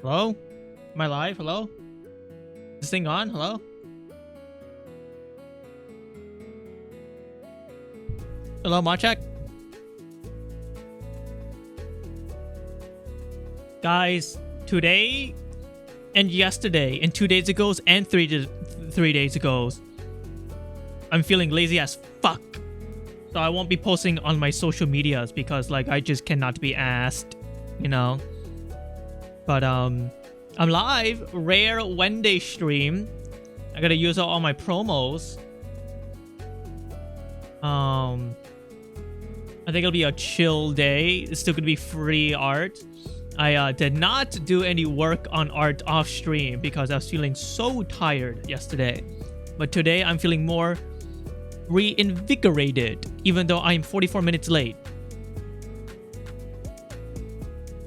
Hello? Am I live? Hello? Is this thing on? Hello? Hello, Machak? Guys, today and yesterday and 2 days ago and 3 days ago, I'm feeling lazy as fuck. So I won't be posting on my social medias because like I just cannot be asked, you know. But I'm live, rare Wednesday stream. I gotta use all my promos. I think it'll be a chill day. It's still gonna be free art. I did not do any work on art off stream because I was feeling so tired yesterday. But today I'm feeling more reinvigorated, even though I'm 44 minutes late.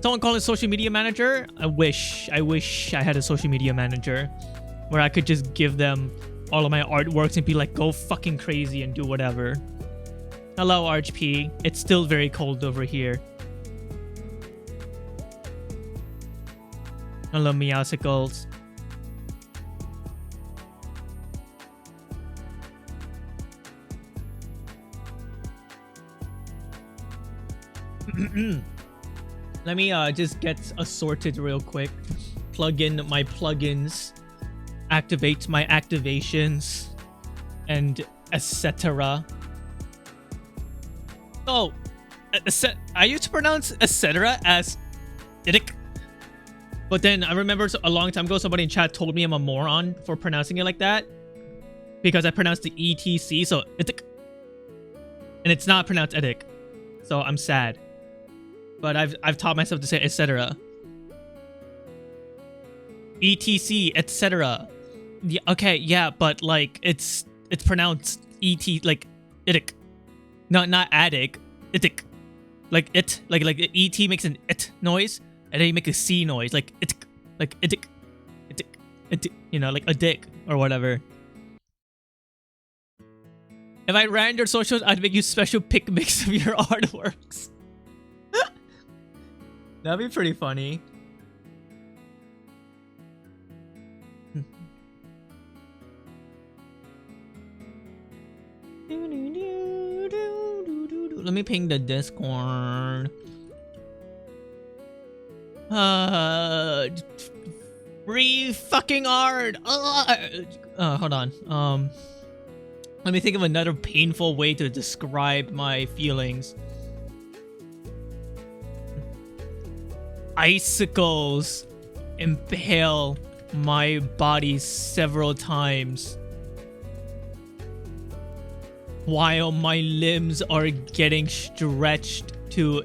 Someone call it social media manager. I wish I had a social media manager where I could just give them all of my artworks and be like, go fucking crazy and do whatever. Hello, RHP. It's still very cold over here. Hello, Meowsicles. Let me just get assorted real quick. Plug in my plugins, activate my activations, and etc. Oh, I used to pronounce etc. as idic. But then I remember a long time ago somebody in chat told me I'm a moron for pronouncing it like that. Because I pronounced the ETC, so idic. And it's not pronounced idic. So I'm sad. But I've taught myself to say etc. ETC, etc. Yeah, okay, yeah, but like it's pronounced ET like itic. Not attic, itic. Like it like ET makes an it noise and then you make a C noise like itic, like itic. Itic, you know, like a dick or whatever. If I ran your socials, I'd make you special pic mix of your artworks. That'd be pretty funny. Let me ping the Discord. Free fucking art. Hold on. Let me think of another painful way to describe my feelings. Icicles impale my body several times while my limbs are getting stretched to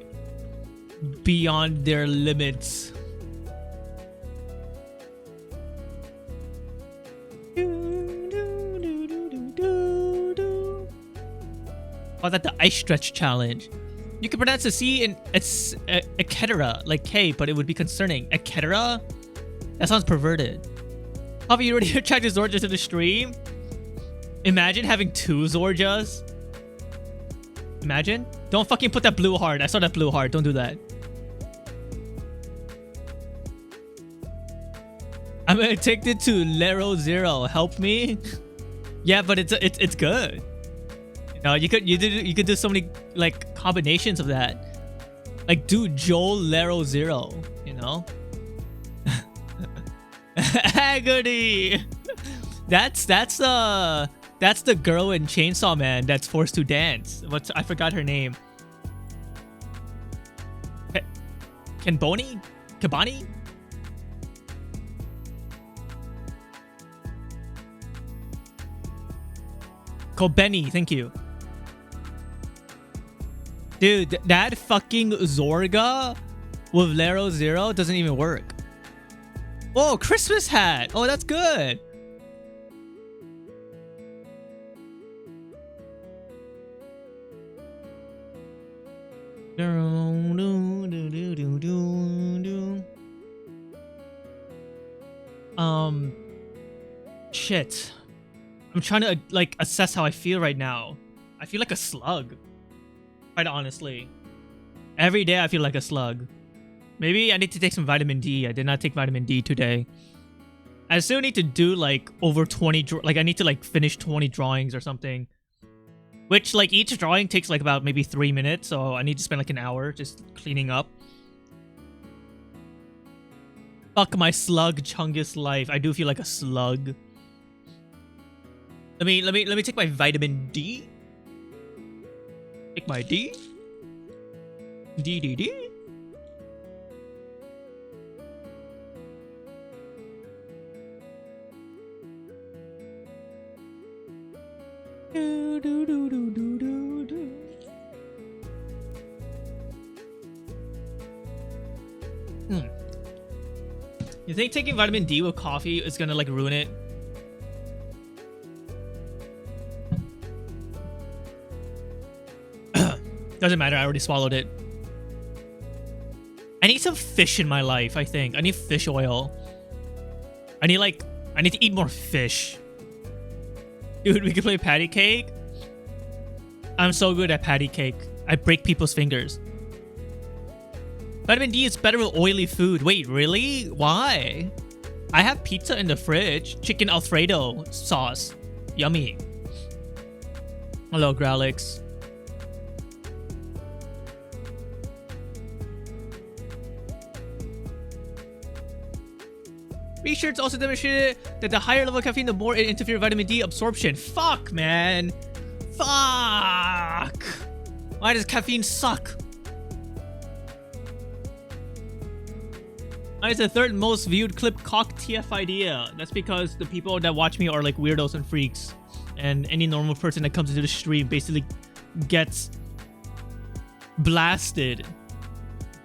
beyond their limits. Oh, that's the ice stretch challenge. You can pronounce the C in it's Eketera, like K, but it would be concerning. Eketera? That sounds perverted. Have you already attracted Zorja to the stream? Imagine having 2 Zorjas. Imagine. Don't fucking put that blue heart. I saw that blue heart. Don't do that. I'm addicted to Lero Zero. Help me. Yeah, but it's good. No, you could do so many like combinations of that. Like do Joel Lero Zero, you know? Agony. That's the girl in Chainsaw Man that's forced to dance. I forgot her name. Kabani? Kobeni, thank you. Dude, that fucking Zorga with Lero Zero doesn't even work. Oh, Christmas hat. Oh, that's good. Shit. I'm trying to like assess how I feel right now. I feel like a slug. Quite honestly. Every day I feel like a slug. Maybe I need to take some vitamin D. I did not take vitamin D today. I still need to do like over 20, like I need to like finish 20 drawings or something. Which like each drawing takes like about maybe 3 minutes, so I need to spend like an hour just cleaning up. Fuck my slug chungus life. I do feel like a slug. Let me take my vitamin D. Take my D. D. You think taking vitamin D with coffee is gonna like ruin it? Doesn't matter, I already swallowed it. I need some fish in my life, I think. I need fish oil. I need to eat more fish. Dude, we can play patty cake? I'm so good at patty cake. I break people's fingers. Vitamin D is better with oily food. Wait, really? Why? I have pizza in the fridge. Chicken Alfredo sauce. Yummy. Hello, Growlix. Research also demonstrated that the higher level of caffeine, the more it interferes with vitamin D absorption. Fuck, man. Fuck. Why does caffeine suck? It's the third most viewed clip, cock TF idea. That's because the people that watch me are like weirdos and freaks. And any normal person that comes into the stream basically gets blasted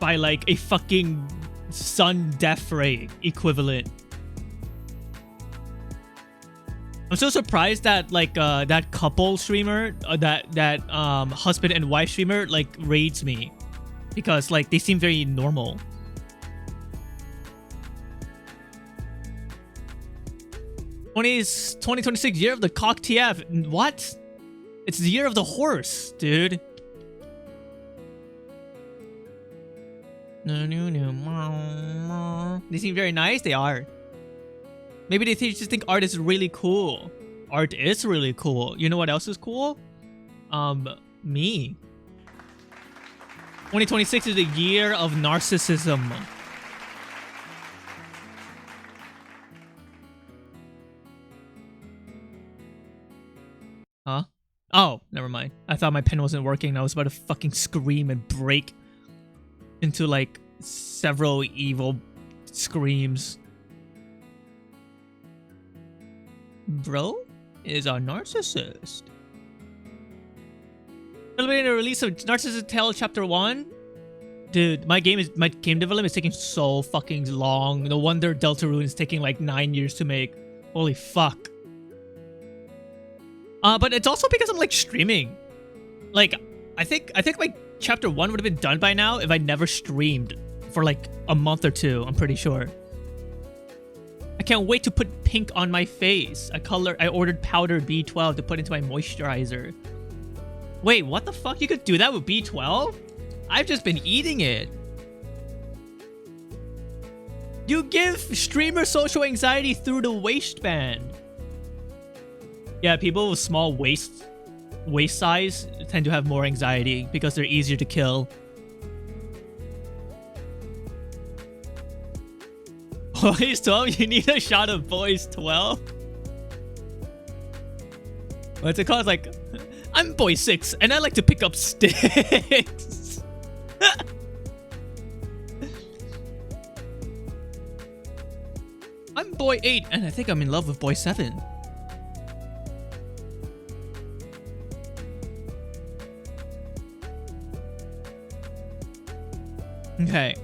by like a fucking sun death ray equivalent. I'm so surprised that like that couple streamer, that husband and wife streamer like raids me, because like they seem very normal. Is 2026 year of the cock TF. What? It's the year of the horse, dude. They seem very nice. They are. Maybe they just think art is really cool. Art is really cool. You know what else is cool? Me. 2026 is the year of narcissism. Huh? Oh, never mind. I thought my pen wasn't working and I was about to fucking scream and break into like several evil screams. Bro is a narcissist. Celebrating the release of Narcissist Tale Chapter 1? Dude, my game development is taking so fucking long. No wonder Deltarune is taking like 9 years to make. Holy fuck. But it's also because I'm like streaming. Like, I think like chapter 1 would have been done by now if I never streamed for like a month or two, I'm pretty sure. I can't wait to put pink on my face. I ordered powdered B12 to put into my moisturizer. Wait, what the fuck? You could do that with B12? I've just been eating it. You give streamer social anxiety through the waistband. Yeah, people with small waist size tend to have more anxiety because they're easier to kill. Boys 12? You need a shot of Boys 12? What's it called? It's like, I'm Boy 6 and I like to pick up sticks. I'm Boy 8 and I think I'm in love with Boy 7. Okay,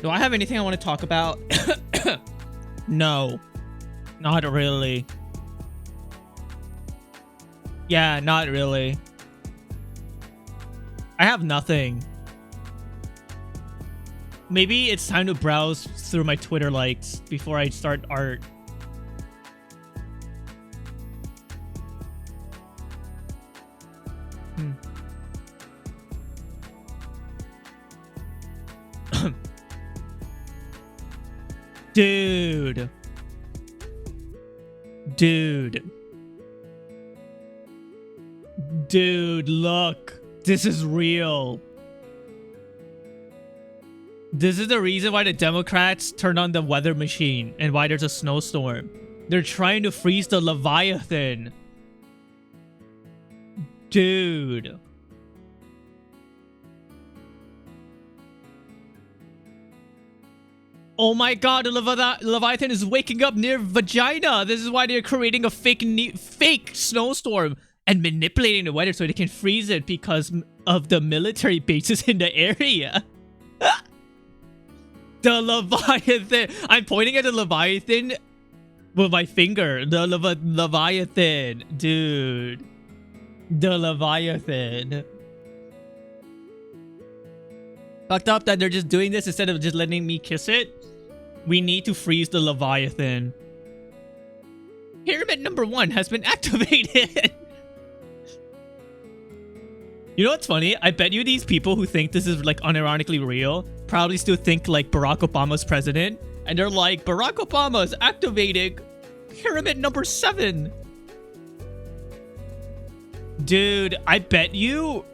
do I have anything I want to talk about? No, not really. Yeah, not really. I have nothing. Maybe it's time to browse through my Twitter likes before I start art. Dude. Dude. Dude, look. This is real. This is the reason why the Democrats turned on the weather machine and why there's a snowstorm. They're trying to freeze the Leviathan. Dude. Oh my god, the Leviathan is waking up near vagina. This is why they're creating a fake snowstorm and manipulating the weather so they can freeze it because of the military bases in the area. The Leviathan. I'm pointing at the Leviathan with my finger. The Leviathan. Dude. The Leviathan. Fucked up that they're just doing this instead of just letting me kiss it. We need to freeze the Leviathan. Pyramid number 1 has been activated. You know what's funny? I bet you these people who think this is like unironically real probably still think like Barack Obama's president. And they're like, Barack Obama is activating Pyramid number 7. Dude, I bet you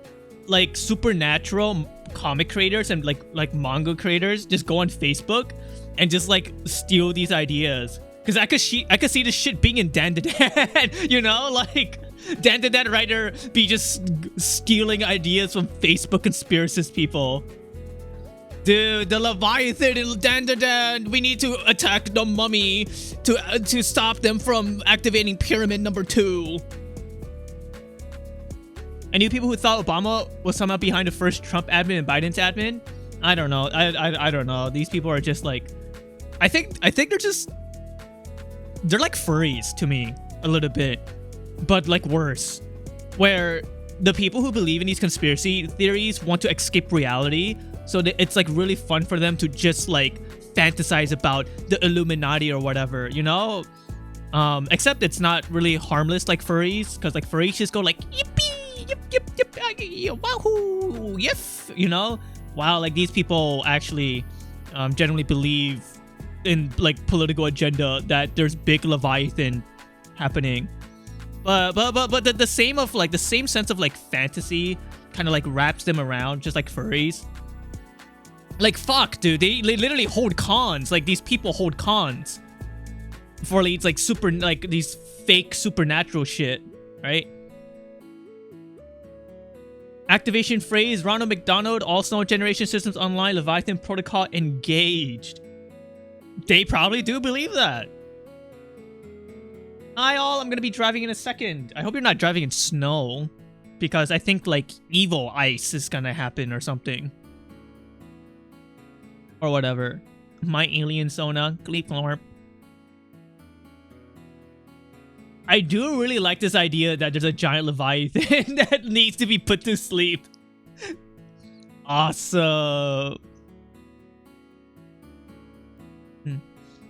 like supernatural comic creators and like manga creators just go on Facebook and just like steal these ideas. Cause I could see this shit being in Dan to Dan, you know, like Dan to Dan writer be just stealing ideas from Facebook conspiracist people. Dude, the Leviathan, Dan to Dan, we need to attack the mummy to stop them from activating Pyramid number 2. And you people who thought Obama was somehow behind the first Trump admin and Biden's admin, I don't know. I don't know. These people are just like, I think they're like furries to me a little bit, but like worse. Where the people who believe in these conspiracy theories want to escape reality, so that it's like really fun for them to just like fantasize about the Illuminati or whatever, you know? Except it's not really harmless like furries, because like furries just go like yippee. Yip, wahoo, yes, you know. Wow, like these people actually genuinely believe in like political agenda that there's big Leviathan happening, but the same sense of like fantasy kind of like wraps them around, just like furries. Like fuck, dude, they literally hold cons. Like these people hold cons for these like these fake supernatural shit, right? Activation phrase, Ronald McDonald, all snow generation systems online, Leviathan protocol engaged. They probably do believe that. Hi all, I'm gonna be driving in a second. I hope you're not driving in snow, because I think like evil ice is gonna happen or something. Or whatever. My alien Sona, Gleep Lorp. I do really like this idea that there's a giant Leviathan that needs to be put to sleep. Awesome.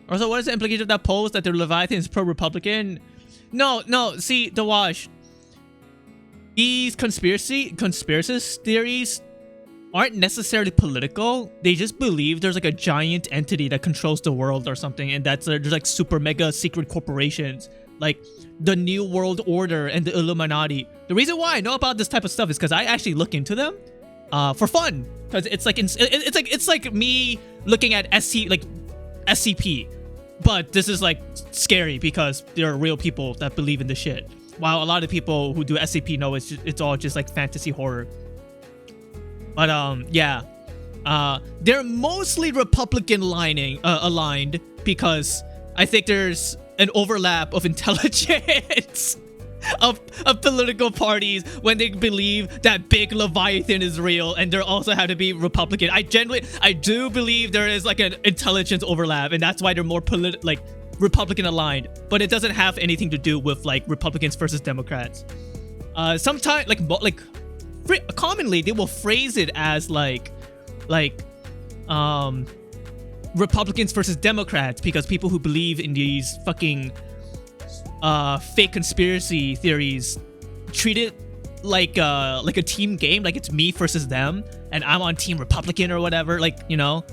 Also, what is the implication of that post that the Leviathan is pro-Republican? No, see, the wash. These conspiracy theories aren't necessarily political. They just believe there's like a giant entity that controls the world or something, and that's there's like super mega secret corporations like the New World Order and the Illuminati. The reason why I know about this type of stuff is because I actually look into them for fun, because it's like me looking at SCP, but this is like scary because there are real people that believe in the shit, while a lot of people who do SCP know it's all just like fantasy horror. But yeah, they're mostly Republican aligned because I think there's an overlap of intelligence of political parties when they believe that big Leviathan is real, and there also have to be Republican. I do believe there is like an intelligence overlap, and that's why they're more Republican aligned. But it doesn't have anything to do with like Republicans versus Democrats. Sometimes commonly they will phrase it as Republicans versus Democrats, because people who believe in these fucking fake conspiracy theories treat it like a team game, like it's me versus them and I'm on team Republican or whatever, like, you know.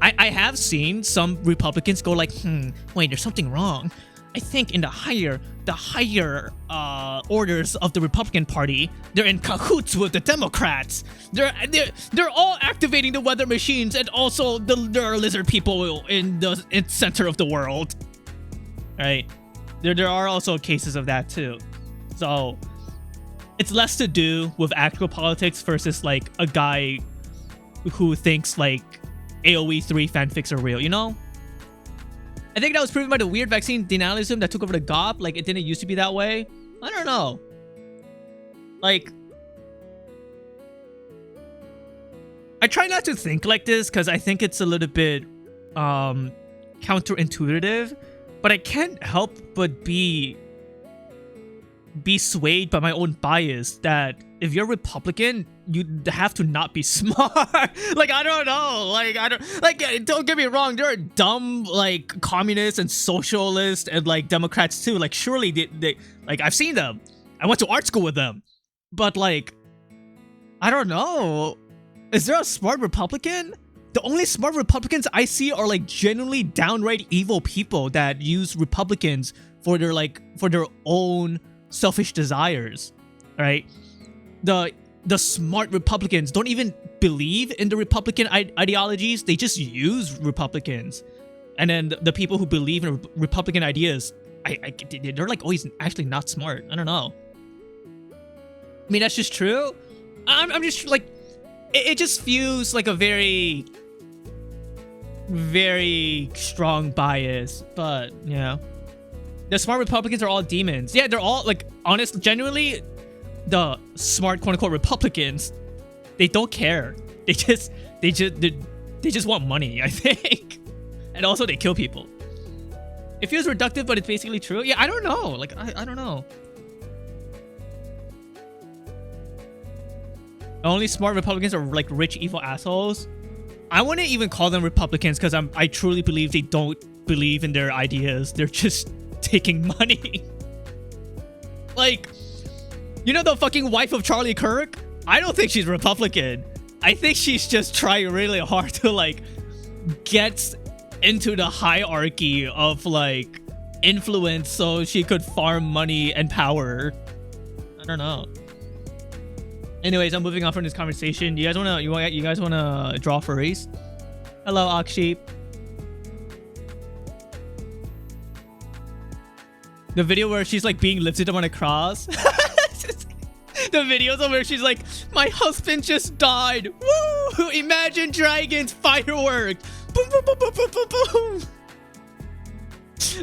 I have seen some Republicans go like, wait, there's something wrong. I think in the higher orders of the Republican Party, they're in cahoots with the Democrats. They're all activating the weather machines, and also there are lizard people in the center of the world. Right? There are also cases of that too. So it's less to do with actual politics versus like a guy who thinks like AoE 3 fanfics are real, you know? I think that was proven by the weird vaccine denialism that took over the GOP. Like, it didn't used to be that way. I don't know. Like, I try not to think like this because I think it's a little bit counterintuitive. But I can't help but be swayed by my own bias that if you're Republican, you have to not be smart. Like, I don't know. Like, don't get me wrong. There are dumb, like, communists and socialists and, like, Democrats, too. Like, surely they like, I've seen them. I went to art school with them. But, like, I don't know. Is there a smart Republican? The only smart Republicans I see are, like, genuinely downright evil people that use Republicans for their, like, for their own selfish desires, right? The smart Republicans don't even believe in the Republican ideologies. They just use Republicans. And then the people who believe in Republican ideas, they're like always actually not smart. I don't know. I mean, that's just true. I'm just like, it just feels like a very, very strong bias. But yeah, the smart Republicans are all demons. Yeah, they're all like, honest, genuinely, the smart quote-unquote Republicans, they don't care. They just want money, I think. And also they kill people. It feels reductive, but it's basically true. Yeah, I don't know. Like, I don't know. The only smart Republicans are like rich, evil assholes. I wouldn't even call them Republicans because I truly believe they don't believe in their ideas. They're just taking money. Like, you know the fucking wife of Charlie Kirk? I don't think she's Republican. I think she's just trying really hard to, like, get into the hierarchy of, like, influence so she could farm money and power. I don't know. Anyways, I'm moving on from this conversation. You guys wanna draw furries? Hello, Aksheep. The video where she's like being lifted up on a cross. The videos of where she's like, my husband just died. Woo! Imagine Dragons fireworks. Boom, boom, boom, boom, boom, boom, boom.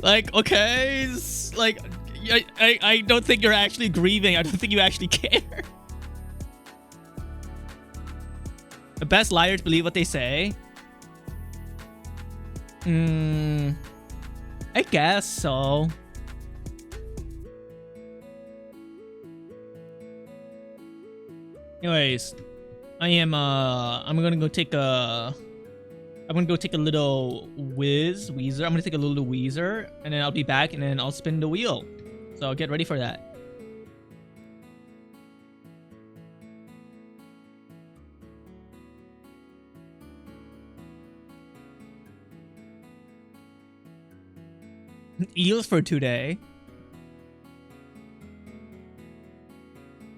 Like, okay, like, I don't think you're actually grieving. I don't think you actually care. The best liars believe what they say. I guess so. Anyways, I'm gonna go take a little Weezer. I'm gonna take a little Weezer, and then I'll be back, and then I'll spin the wheel. So get ready for that. Eels for today.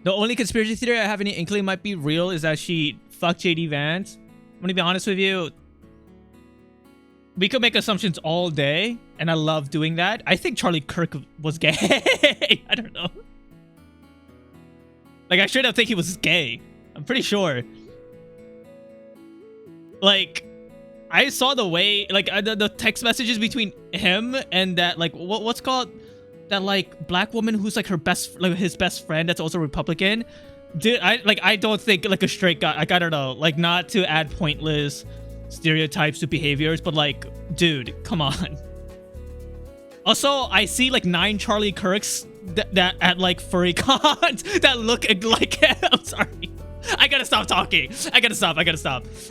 The only conspiracy theory I have any inkling might be real is that she fucked JD Vance. I'm gonna be honest with you. We could make assumptions all day, and I love doing that. I think Charlie Kirk was gay. I don't know. Like, I straight up think he was gay. I'm pretty sure. Like, I saw the way, like, the text messages between him and that, like, what's called that, like, black woman who's like his best friend that's also Republican. Dude, I don't think like a straight guy, like, I don't know, like, not to add pointless stereotypes to behaviors, but like, dude, come on. Also, I see like 9 Charlie Kirks that at like furry cons that look like him. I'm sorry. I gotta stop talking. I gotta stop.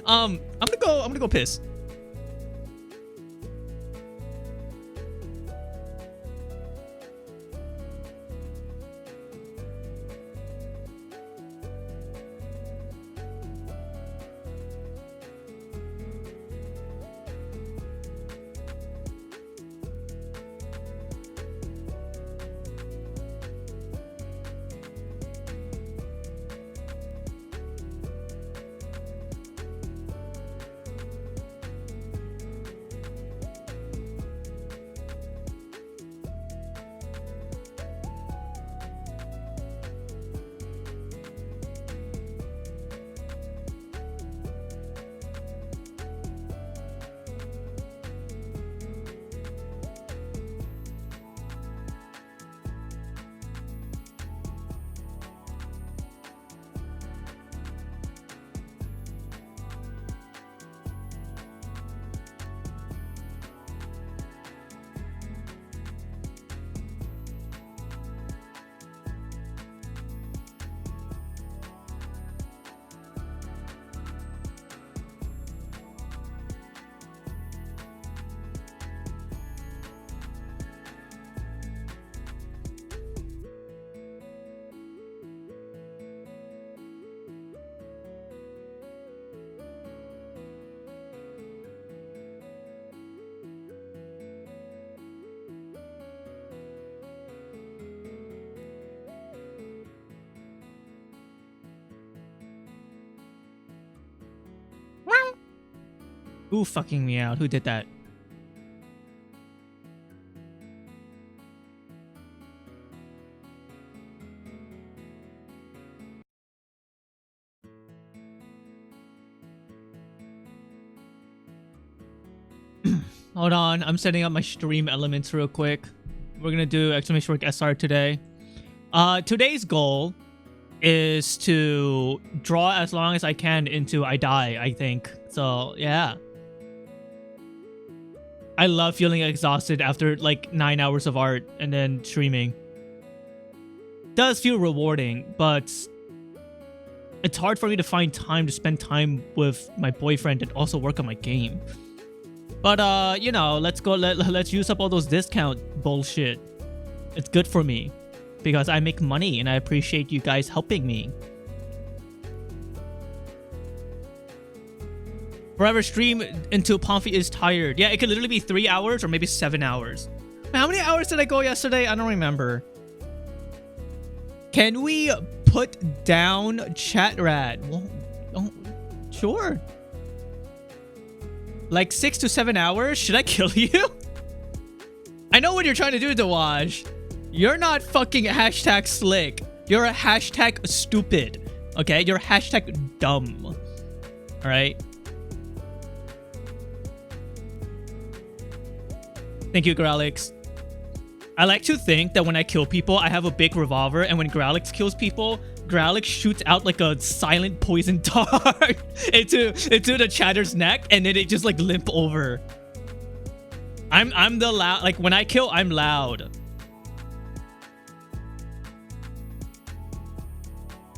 I'm gonna go piss. Who fucking me out? Who did that? Hold on, I'm setting up my stream elements real quick. We're gonna do exclamation mark SR today. Today's goal is to draw as long as I can into I die, I think. So, yeah. I love feeling exhausted after like 9 hours of art and then streaming. Does feel rewarding, but it's hard for me to find time to spend time with my boyfriend and also work on my game. But you know, let's use up all those discount bullshit. It's good for me because I make money and I appreciate you guys helping me. Forever stream until Pomfy is tired. Yeah, it could literally be 3 hours or maybe 7 hours. How many hours did I go yesterday? I don't remember. Can we put down chat rat? Well, oh, sure. Like 6 to 7 hours? Should I kill you? I know what you're trying to do, Dawaj. You're not fucking hashtag slick. You're a hashtag stupid. Okay? You're hashtag dumb. Alright? Thank you, Gralix. I like to think that when I kill people, I have a big revolver, and when Gralix kills people, Gralix shoots out like a silent poison dart into the chatter's neck, and then it just like limp over. I'm the loud, like when I kill, I'm loud.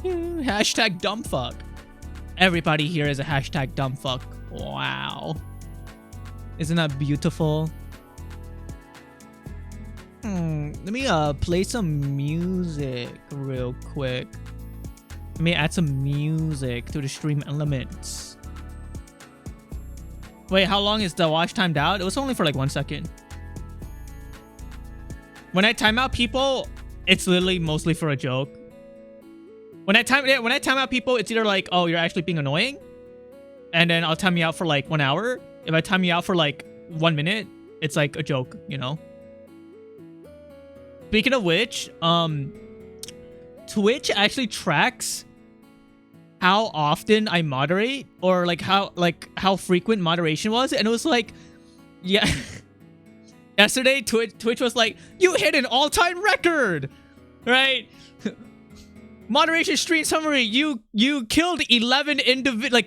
Hashtag dumbfuck. Everybody here is a hashtag dumbfuck. Wow. Isn't that beautiful? Let me play some music real quick. Let me add some music to the stream elements. Wait, how long is the watch timed out? It was only for like 1 second. When I time out people, it's literally mostly for a joke. When I time out people, it's either like, oh, you're actually being annoying, and then I'll time you out for like 1 hour. If I time you out for like 1 minute, it's like a joke, you know? Speaking of which, Twitch actually tracks how often I moderate, or like how frequent moderation was, and it was like, yeah. Yesterday, Twitch was like, you hit an all-time record, right? Moderation stream summary, you killed 11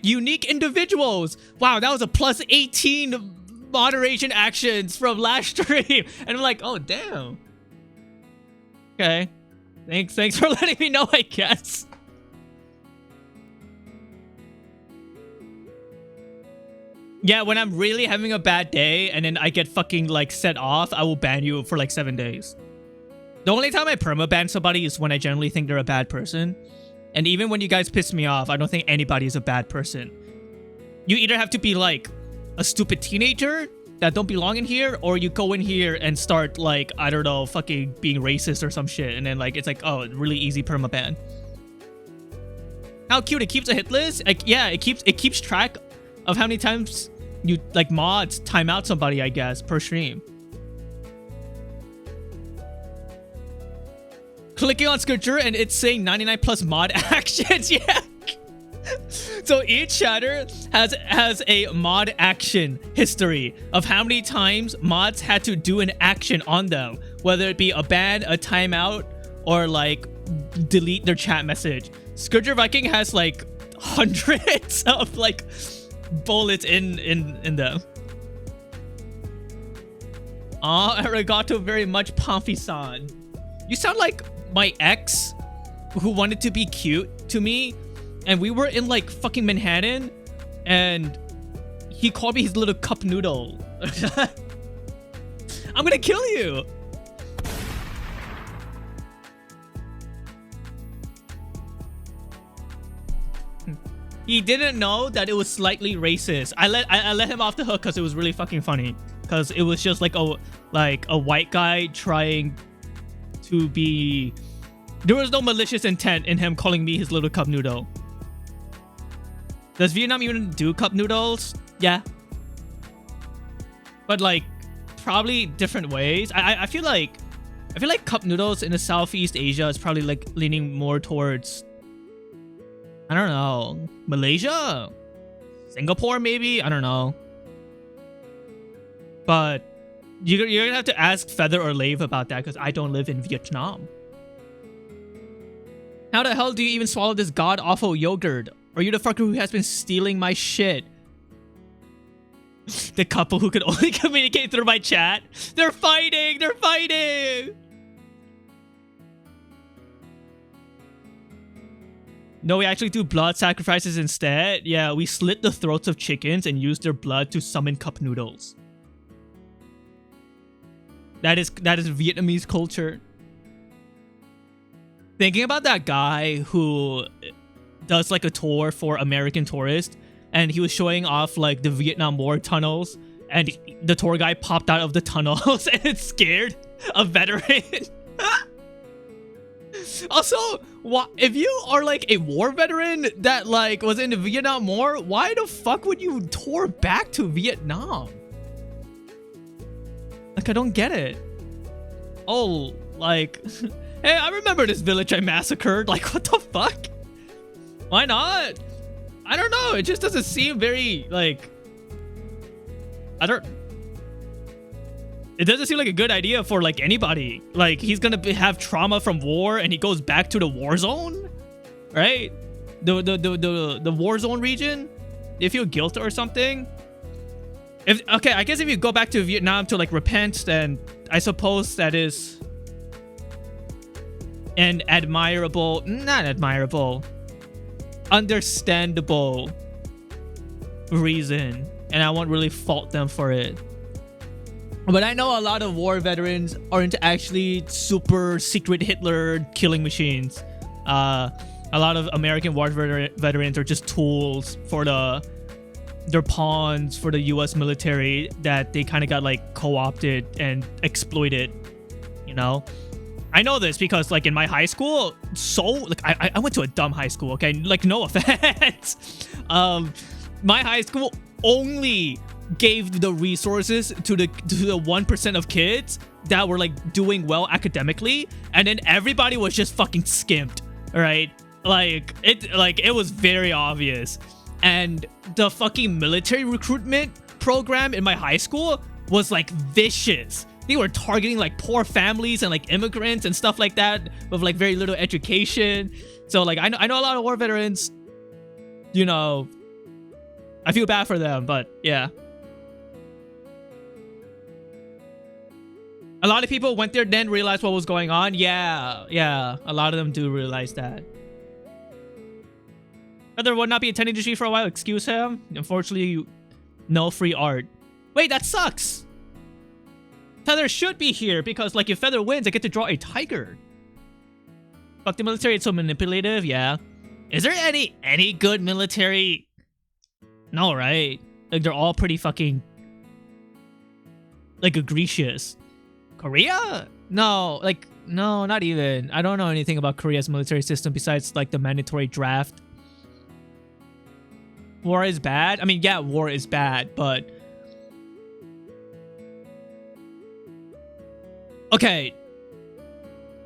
unique individuals. Wow, that was a plus 18 moderation actions from last stream, and I'm like, oh damn. Okay, thanks for letting me know, I guess. Yeah, when I'm really having a bad day and then I get fucking like set off, I will ban you for like 7 days. The only time I permaban somebody is when I generally think they're a bad person. And even when you guys piss me off, I don't think anybody is a bad person. You either have to be like a stupid teenager that don't belong in here, or you go in here and start like, I don't know, fucking being racist or some shit, and then like it's like, oh, really easy permaban. How cute, it keeps a hit list. Like, yeah, it keeps track of how many times you like mods time out somebody, I guess, per stream. Clicking on scripture and it's saying 99 plus mod actions. Yeah. So each chatter has a mod action history of how many times mods had to do an action on them, whether it be a ban, a timeout, or like delete their chat message. Scourger Viking has like hundreds of like bullets in them. Aw, arigato very much, Pomfy-san. You sound like my ex who wanted to be cute to me, and we were in like fucking Manhattan, and he called me his little cup noodle. I'm gonna kill you. He didn't know that it was slightly racist. I let him off the hook because it was really fucking funny. Because it was just like a white guy trying to be. There was no malicious intent in him calling me his little cup noodle. Does Vietnam even do cup noodles? Yeah. but like probably different ways. I feel like cup noodles in the Southeast Asia is probably like leaning more towards, I don't know, Malaysia, Singapore maybe, I don't know. But you're gonna have to ask Feather or Lave about that because I don't live in Vietnam. How the hell do you even swallow this god-awful yogurt? Are you the fucker who has been stealing my shit? The couple who could only communicate through my chat. They're fighting! They're fighting! No, we actually do blood sacrifices instead. Yeah, we slit the throats of chickens and use their blood to summon cup noodles. That is Vietnamese culture. Thinking about that guy who does like a tour for American tourists, and he was showing off like the Vietnam War tunnels, and the tour guy popped out of the tunnels and it scared a veteran. Also, if you are like a war veteran that like was in the Vietnam War, why the fuck would you tour back to Vietnam? Like, I don't get it. Oh, like, hey, I remember this village I massacred. Like, what the fuck? Why not? I don't know. It just doesn't seem very, like, it doesn't seem like a good idea for, like, anybody. Like, he's gonna have trauma from war and he goes back to the war zone, right? The war zone region. They feel guilt or something. Okay, I guess if you go back to Vietnam to like repent, then I suppose that is an understandable reason, and I won't really fault them for it. But I know a lot of war veterans aren't actually super secret Hitler killing machines. A lot of American war veterans are just tools for they're pawns for the US military that they kind of got like co-opted and exploited, you know? I know this because like in my high school, I went to a dumb high school, okay? Like, no offense. My high school only gave the resources to the 1% of kids that were like doing well academically, and then everybody was just fucking skimped, all right? It was very obvious. And the fucking military recruitment program in my high school was like vicious. They were targeting like poor families and like immigrants and stuff like that with like very little education. So like I know a lot of war veterans, you know, I feel bad for them, but yeah. A lot of people went there, then realized what was going on. Yeah, a lot of them do realize that. Feather would not be attending the stream for a while. Excuse him. Unfortunately, no free art. Wait, that sucks. Feather should be here because, like, if Feather wins, I get to draw a tiger. Fuck the military, it's so manipulative. Yeah. Is there any good military? No, right? Like, they're all pretty fucking like egregious. Korea? No, like, no, not even. I don't know anything about Korea's military system besides like the mandatory draft. War is bad? I mean, yeah, war is bad, but... Okay.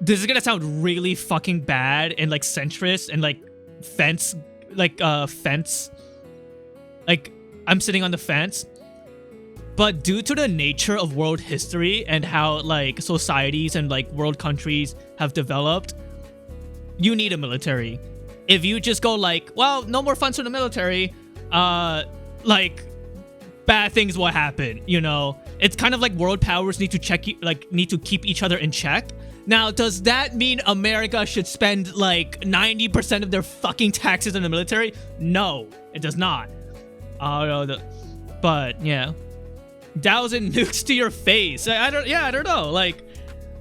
This is gonna sound really fucking bad and, like, centrist and, like, fence. Like, I'm sitting on the fence. But due to the nature of world history and how, like, societies and, like, world countries have developed, you need a military. If you just go, like, well, no more funds for the military... like bad things will happen, you know. It's kind of like world powers need to keep each other in check. Now, does that mean America should spend like 90% of their fucking taxes on the military? No, it does not. But yeah, 1,000 nukes to your face. I don't know. Like,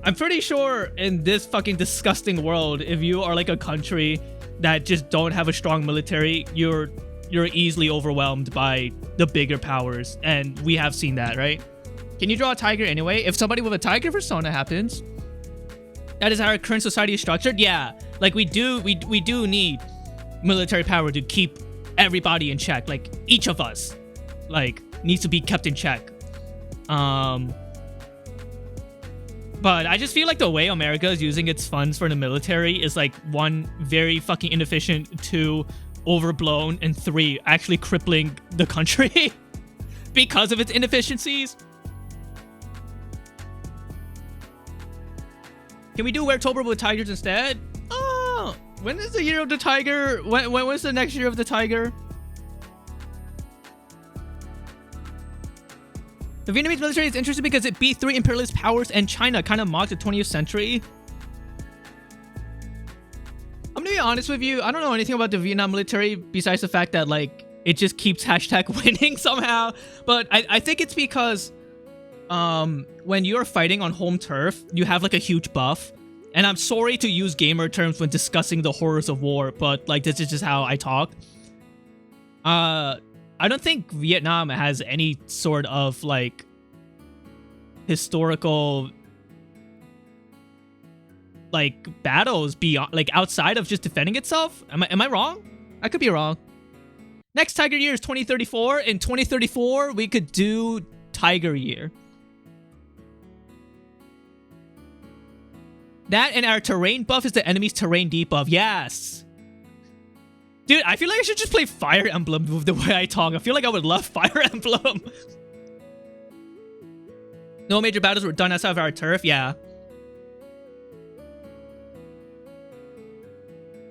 I'm pretty sure in this fucking disgusting world, if you are like a country that just don't have a strong military, you're easily overwhelmed by the bigger powers, and we have seen that, right? Can you draw a tiger anyway? If somebody with a tiger persona happens, that is how our current society is structured. Yeah, like we do need military power to keep everybody in check. Like each of us, like, needs to be kept in check. But I just feel like the way America is using its funds for the military is like, 1, very fucking inefficient, 2, overblown, and 3, actually crippling the country because of its inefficiencies. Can we do Weartober with tigers instead? Oh, when is the year of the tiger? When was the next year of the tiger? The Vietnamese military is interesting because it beat 3 imperialist powers and China, kind of mocked the 20th century. I'm gonna be honest with you, I don't know anything about the Vietnam military besides the fact that, like, it just keeps hashtag winning somehow. But I think it's because when you're fighting on home turf, you have like a huge buff. And I'm sorry to use gamer terms when discussing the horrors of war, but like, this is just how I talk. I don't think Vietnam has any sort of like historical like battles beyond, like, outside of just defending itself. Am I wrong? I could be wrong. Next Tiger Year is 2034. In 2034, we could do Tiger Year. That and our terrain buff is the enemy's terrain debuff. Yes. Dude, I feel like I should just play Fire Emblem with the way I talk. I feel like I would love Fire Emblem. No major battles were done outside of our turf. Yeah.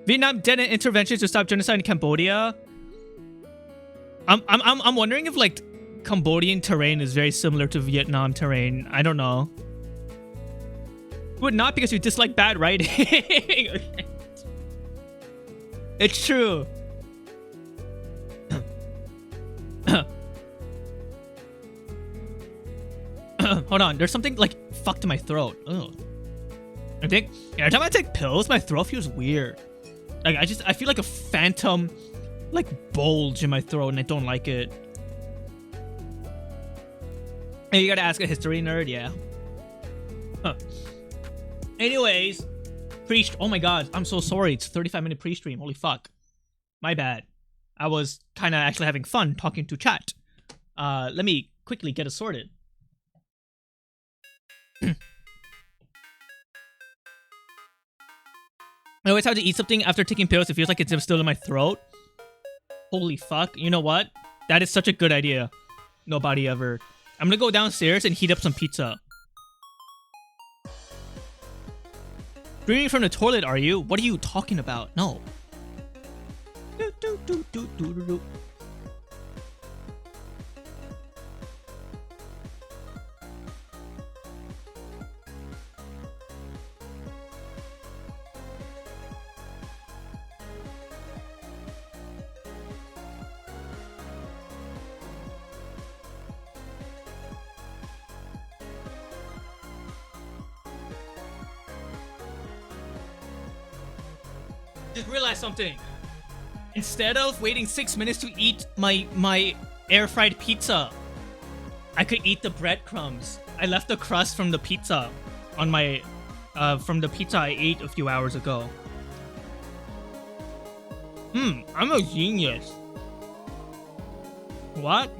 Vietnam did an intervention to stop genocide in Cambodia. I'm wondering if like Cambodian terrain is very similar to Vietnam terrain. I don't know. Would not, because you dislike bad writing. It's true. Hold on, there's something like fucked in my throat. Ugh. I think every time I take pills, my throat feels weird. Like I feel like a phantom like bulge in my throat, and I don't like it. Hey, you gotta ask a history nerd, yeah. Huh. Anyways, oh my god, I'm so sorry. It's a 35-minute pre-stream. Holy fuck. My bad. I was kind of actually having fun talking to chat. Let me quickly get it sorted. I always have to eat something after taking pills. It feels like it's still in my throat. Holy fuck. You know what? That is such a good idea. Nobody ever. I'm gonna go downstairs and heat up some pizza. Screaming from the toilet, are you? What are you talking about? No. Just realized something. Instead of waiting 6 minutes to eat my air fried pizza, I could eat the breadcrumbs. I left the crust from the pizza on my from the pizza I ate a few hours ago. I'm a genius. What?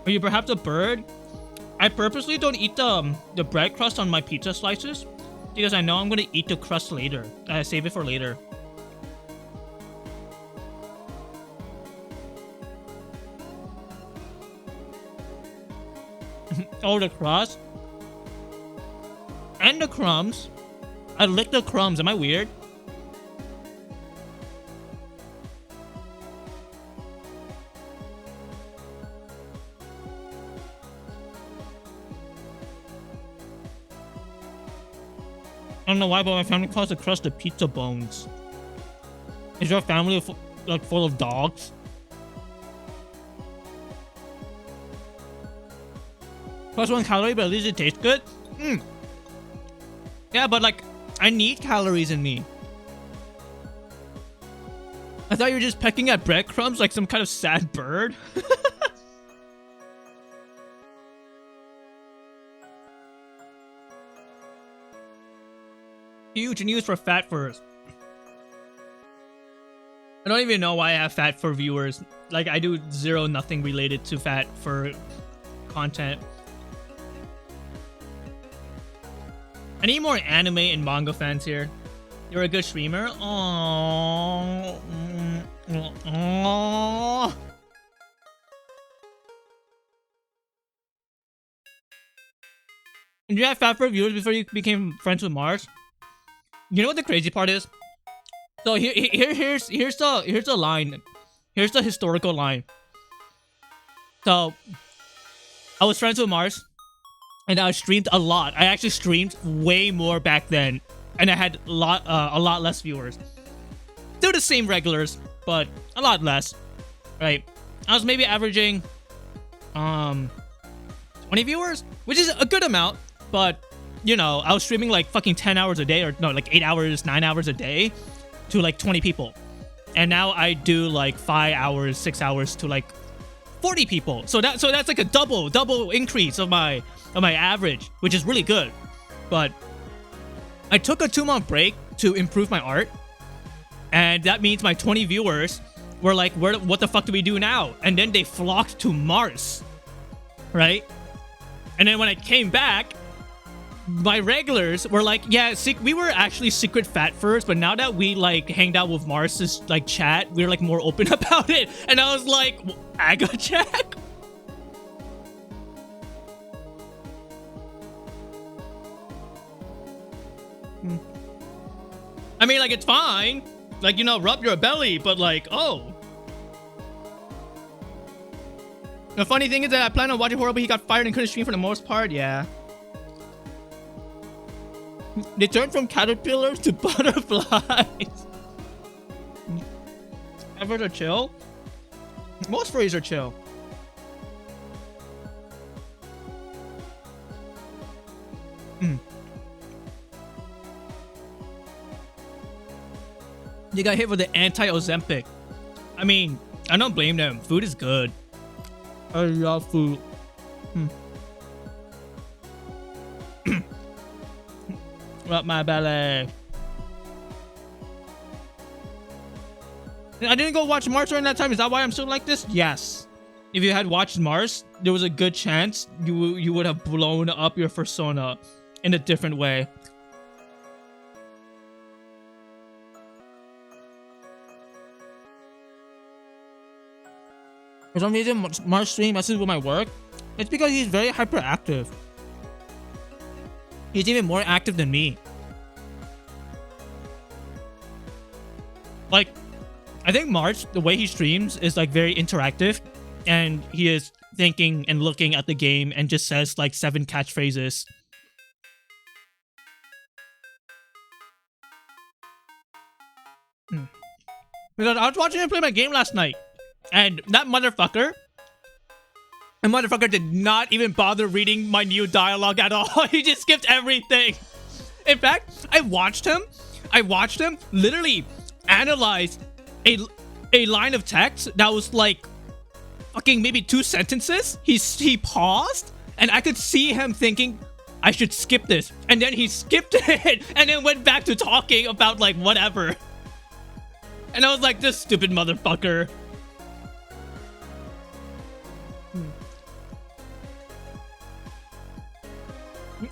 Are you perhaps a bird? I purposely don't eat the bread crust on my pizza slices because I know I'm gonna eat the crust later. I save it for later. Oh, the crust? And the crumbs? I lick the crumbs. Am I weird? I don't know why, but my family calls the crust the pizza bones. Is your family like full of dogs? Plus 1 calorie, but at least it tastes good? Yeah, but like, I need calories in me. I thought you were just pecking at breadcrumbs like some kind of sad bird. Huge news for fat furs. I don't even know why I have fat fur viewers. Like I do zero nothing related to fat for content. I need more anime and manga fans here. You're a good streamer. Aww. Aww. Did you have fat for viewers before you became friends with Mars? You know what the crazy part is? So here's the line. Here's the historical line. So I was friends with Mars, and I streamed a lot. I actually streamed way more back then, and I had a lot less viewers. Still the same regulars, but a lot less. Right? I was maybe averaging 20 viewers, which is a good amount, but you know, I was streaming like fucking 10 hours a day, or no, like 8 hours, 9 hours a day to like 20 people. And now I do like 5 hours, 6 hours to like 40 people. So that's like a double increase of my average, which is really good. But I took a 2-month break to improve my art, and that means my 20 viewers were like, what the fuck do we do now? And then they flocked to Mars, right? And then when I came back, my regulars were like, yeah, we were actually secret fat first, but now that we like hanged out with Mars's like chat, we were like more open about it. And I was like, I got check. I mean, like, it's fine. Like, you know, rub your belly, but like, oh. The funny thing is that I planned on watching horror, but he got fired and couldn't stream for the most part. Yeah. They turned from caterpillars to butterflies. Efforts are chill. Most furries are chill. You got hit with the anti-Ozempic. I mean, I don't blame them. Food is good. I love food. Rub my belly. I didn't go watch Mars during that time. Is that why I'm still like this? Yes. If you had watched Mars, there was a good chance you would have blown up your persona in a different way. For some reason, Mars stream messes with my work. It's because he's very hyperactive. He's even more active than me. Like, I think March, the way he streams is like very interactive, and he is thinking and looking at the game and just says like 7 catchphrases. Because I was watching him play my game last night, and that motherfucker did not even bother reading my new dialogue at all. He just skipped everything. In fact, I watched him literally analyze a line of text that was like fucking maybe 2 sentences. He paused, and I could see him thinking, I should skip this. And then he skipped it and then went back to talking about like whatever. And I was like, this stupid motherfucker.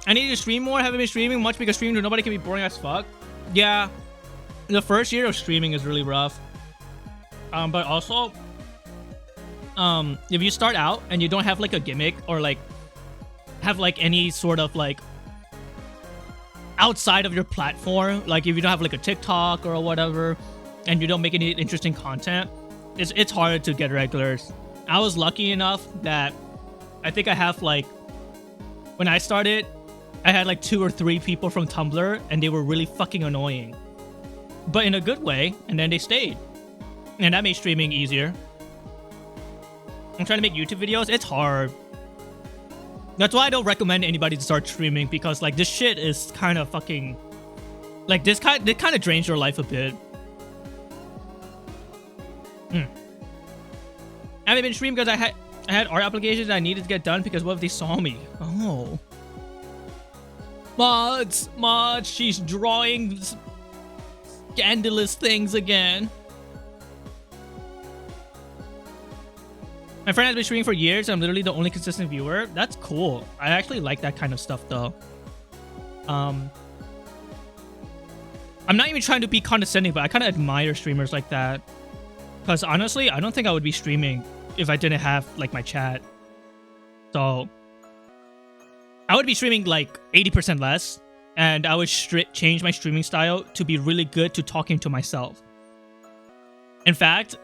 I need to stream more. Haven't been streaming much because streaming to nobody can be boring as fuck. Yeah, the first year of streaming is really rough. But also, if you start out and you don't have like a gimmick or like have like any sort of like outside of your platform, like if you don't have like a TikTok or whatever, and you don't make any interesting content, it's hard to get regulars. I was lucky enough that I think I have like, when I started, I had like 2 or 3 people from Tumblr, and they were really fucking annoying, but in a good way, and then they stayed, and that made streaming easier. I'm trying to make YouTube videos. It's hard. That's why I don't recommend anybody to start streaming, because like this shit is kind of fucking like this kind of drains your life a bit. I haven't been streaming because I had art applications that I needed to get done, because what if they saw me? Oh. Mods, she's drawing scandalous things again. My friend has been streaming for years. I'm literally the only consistent viewer. That's cool. I actually like that kind of stuff though. I'm not even trying to be condescending, but I kind of admire streamers like that. Because honestly, I don't think I would be streaming if I didn't have like my chat. So I would be streaming like 80% less, and I would change my streaming style to be really good to talking to myself. In fact,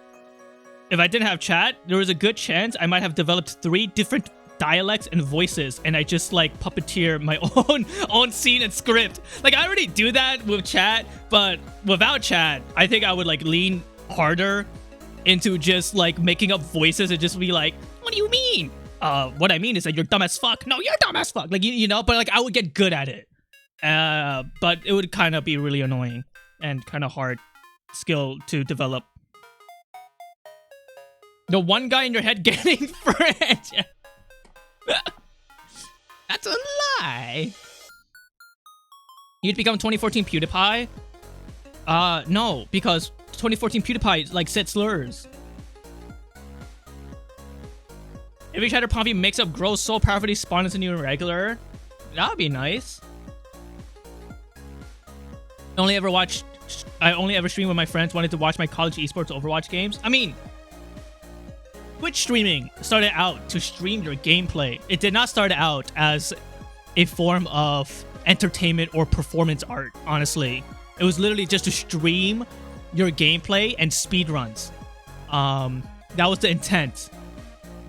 if I didn't have chat, there was a good chance I might have developed 3 different dialects and voices, and I just like puppeteer my own scene and script. Like I already do that with chat, but without chat, I think I would like lean harder into just like making up voices and just be like, what do you mean? What I mean is that you're dumb as fuck. No, you're dumb as fuck. Like you know, but like I would get good at it. But it would kind of be really annoying and kind of hard skill to develop. The one guy in your head getting French. That's a lie. You'd become 2014 PewDiePie? No, because 2014 PewDiePie like said slurs. If each other Pompey makes up grows so powerfully spawn as a new regular, that would be nice. I only ever stream when my friends wanted to watch my college esports Overwatch games. I mean, Twitch streaming started out to stream your gameplay. It did not start out as a form of entertainment or performance art, honestly. It was literally just to stream your gameplay and speedruns. That was the intent.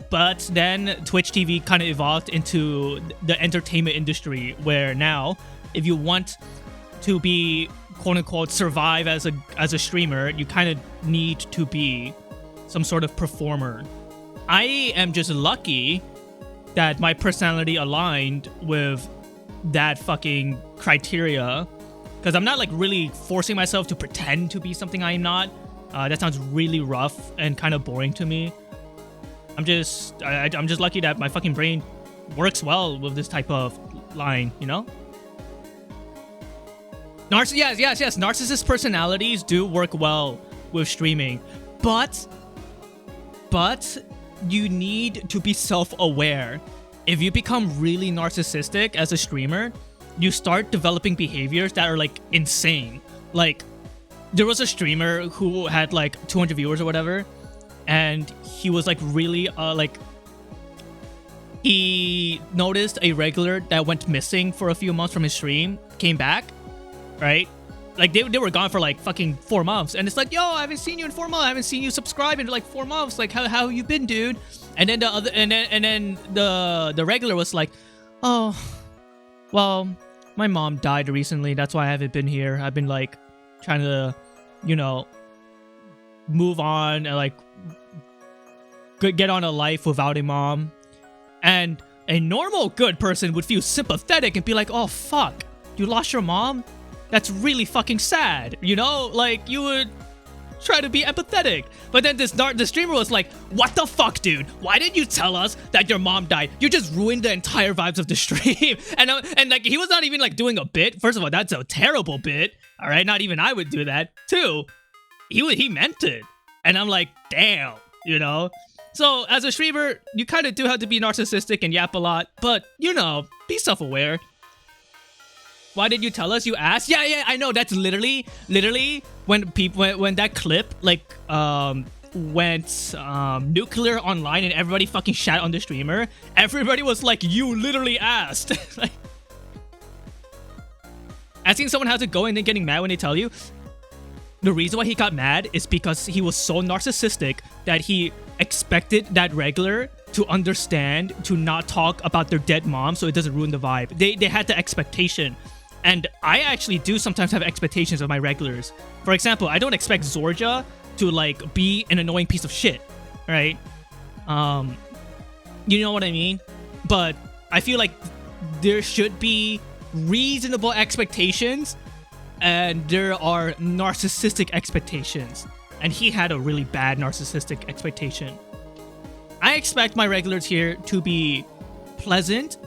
But then Twitch TV kind of evolved into the entertainment industry, where now, if you want to be quote-unquote survive as a streamer, you kind of need to be some sort of performer. I am just lucky that my personality aligned with that fucking criteria, because I'm not like really forcing myself to pretend to be something I'm not. That sounds really rough and kind of boring to me. I'm just lucky that my fucking brain works well with this type of line, you know? Yes. Narcissist personalities do work well with streaming, but you need to be self-aware. If you become really narcissistic as a streamer, you start developing behaviors that are like insane. Like, there was a streamer who had like 200 viewers or whatever, and he was like really he noticed a regular that went missing for a few months from his stream, came back, right? Like they were gone for like fucking 4 months, and it's like, yo, I haven't seen you in 4 months. I haven't seen you subscribe in like 4 months. Like, how you been, dude? And then the regular was like, oh, well, my mom died recently. That's why I haven't been here. I've been like trying to, you know, move on and like get on a life without a mom. And a normal good person would feel sympathetic and be like, oh fuck, you lost your mom? That's really fucking sad, you know? Like, you would try to be empathetic. But then the streamer was like, what the fuck, dude? Why didn't you tell us that your mom died? You just ruined the entire vibes of the stream. And like, he was not even like doing a bit. First of all, that's a terrible bit. All right, not even I would do that. 2, he meant it. And I'm like, damn, you know? So as a streamer, you kind of do have to be narcissistic and yap a lot, but you know, be self-aware. Why did you tell us? You asked? Yeah, I know. That's literally when that clip like went nuclear online and everybody fucking shat on the streamer. Everybody was like, you literally asked. Like, asking someone how to go and then getting mad when they tell you. The reason why he got mad is because he was so narcissistic that he expected that regular to understand, to not talk about their dead mom so it doesn't ruin the vibe. They had the expectation. And I actually do sometimes have expectations of my regulars. For example, I don't expect Zorja to like be an annoying piece of shit, right? You know what I mean? But I feel like there should be reasonable expectations, and there are narcissistic expectations. And he had a really bad narcissistic expectation. I expect my regulars here to be pleasant,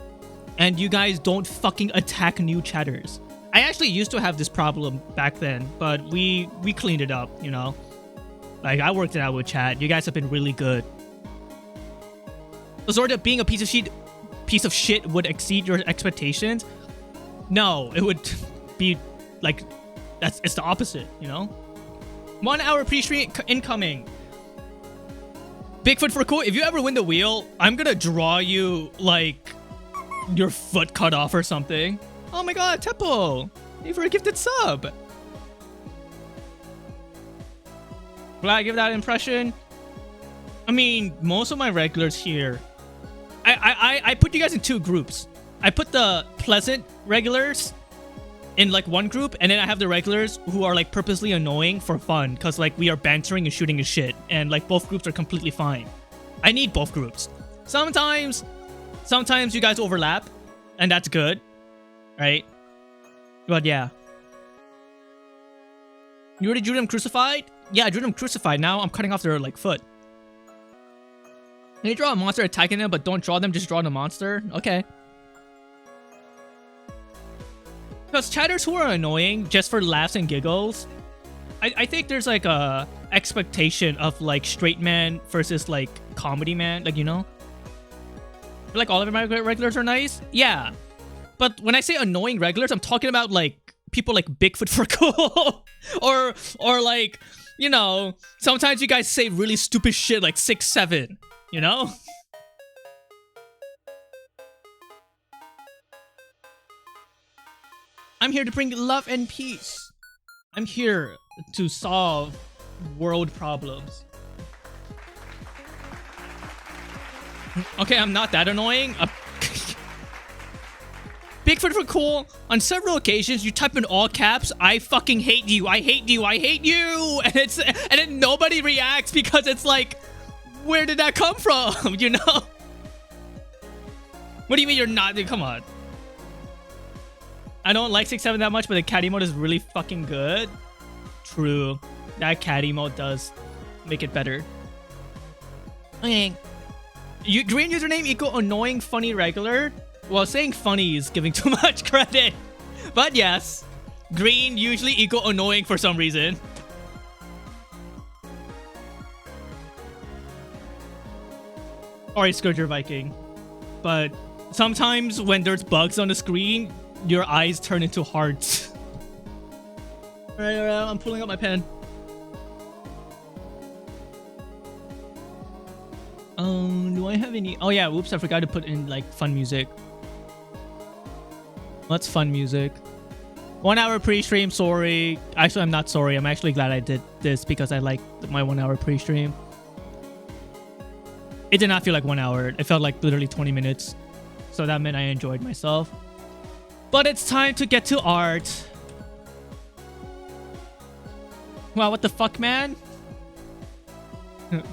and you guys don't fucking attack new chatters. I actually used to have this problem back then, but we cleaned it up, you know? Like, I worked it out with chat. You guys have been really good. Zorda being a piece of shit would exceed your expectations. No, it would be like it's the opposite, you know? 1 hour pre-stream incoming. Bigfoot for cool. If you ever win the wheel, I'm gonna draw you like your foot cut off or something. Oh my god, Teppo! Thank you for a gifted sub. Glad I give that impression. I mean, most of my regulars here. I put you guys in 2 groups. I put the pleasant regulars in like 1 group, and then I have the regulars who are like purposely annoying for fun, because like we are bantering and shooting and shit, and like both groups are completely fine. I need both groups. Sometimes you guys overlap, and that's good, right? But yeah. You already drew them crucified? Yeah, I drew them crucified. Now I'm cutting off their like foot. Can you draw a monster attacking them, but don't draw them, just draw the monster? Okay. Because chatters who are annoying just for laughs and giggles, I think there's like a expectation of like straight man versus like comedy man, like, you know? Like all of my regulars are nice? Yeah. But when I say annoying regulars, I'm talking about like people like Bigfoot for cool. or like, you know, sometimes you guys say really stupid shit like 6'7", you know? I'm here to bring love and peace. I'm here to solve world problems. Okay, I'm not that annoying. Bigfoot for cool. On several occasions, you type in all caps, "I fucking hate you. I hate you. I hate you," and then nobody reacts because it's like, where did that come from? You know? What do you mean you're not? Come on. I don't like 6'7" that much, but the cat emote is really fucking good. True. That cat emote does make it better. Okay. Green username equal annoying funny regular? Well, saying funny is giving too much credit. But yes. Green usually equal annoying for some reason. Or a Scourger Viking. But sometimes when there's bugs on the screen, your eyes turn into hearts. Alright, I'm pulling up my pen. Do I have any? Oh yeah, whoops, I forgot to put in like fun music. What's fun music? 1 hour pre-stream, sorry. Actually, I'm not sorry. I'm actually glad I did this because I like my 1 hour pre-stream. It did not feel like 1 hour. It felt like literally 20 minutes. So that meant I enjoyed myself. But it's time to get to art. Wow, what the fuck, man?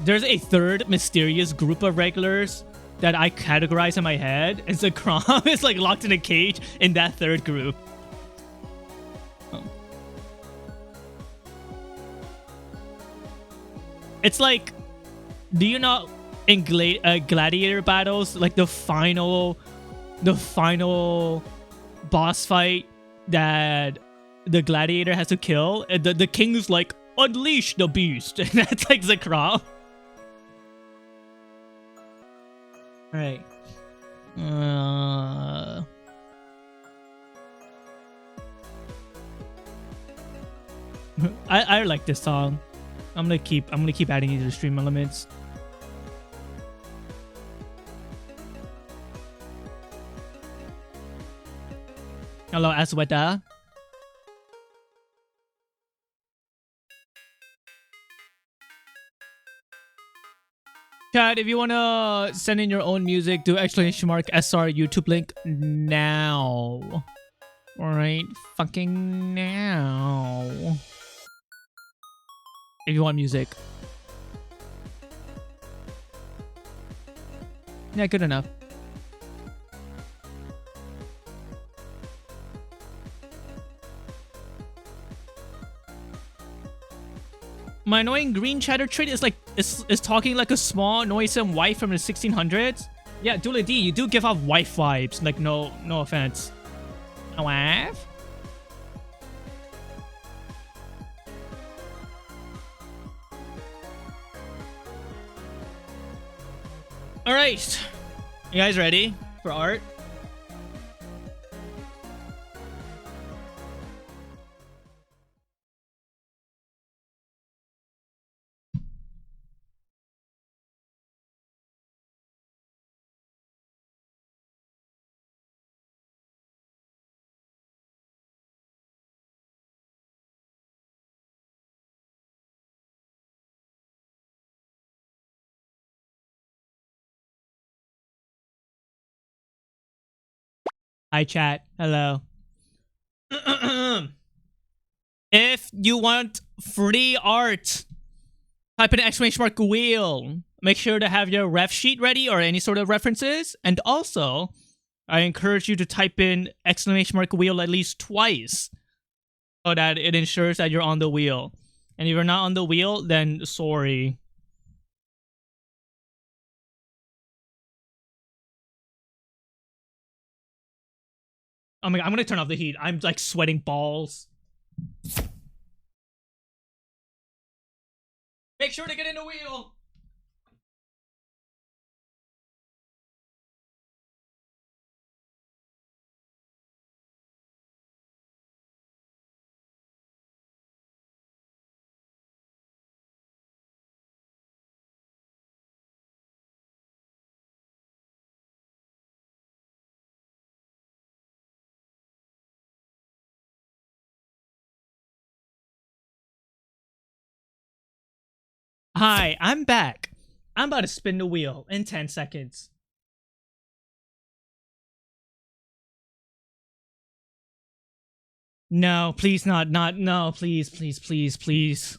There's a third mysterious group of regulars that I categorize in my head, and Zakram is like locked in a cage in that third group. Oh. It's like, do you know in gladiator battles, like the final boss fight that the gladiator has to kill, and the king is like, unleash the beast, and that's like Zakram. Right. I like this song. I'm gonna keep adding these to the stream elements. Hello, Asweta. Chat, if you wanna send in your own music, do ! SR YouTube link now. Alright, fucking now. If you want music. Yeah, good enough. My annoying green chatter trait is like is talking like a small noisome wife from the 1600s. Yeah, Dooley D, you do give off wife vibes. Like no offense. A wife? All right. You guys ready for art? Hi chat. Hello. If you want free art, type in exclamation mark wheel. Make sure to have your ref sheet ready or any sort of references. And also, I encourage you to type in exclamation mark wheel at least twice so that it ensures that you're on the wheel. And if you're not on the wheel, then sorry. Oh my god, I'm gonna turn off the heat. I'm like sweating balls. Make sure to get in the wheel. Hi, I'm back. I'm about to spin the wheel in 10 seconds. No, please no, please, please, please, please.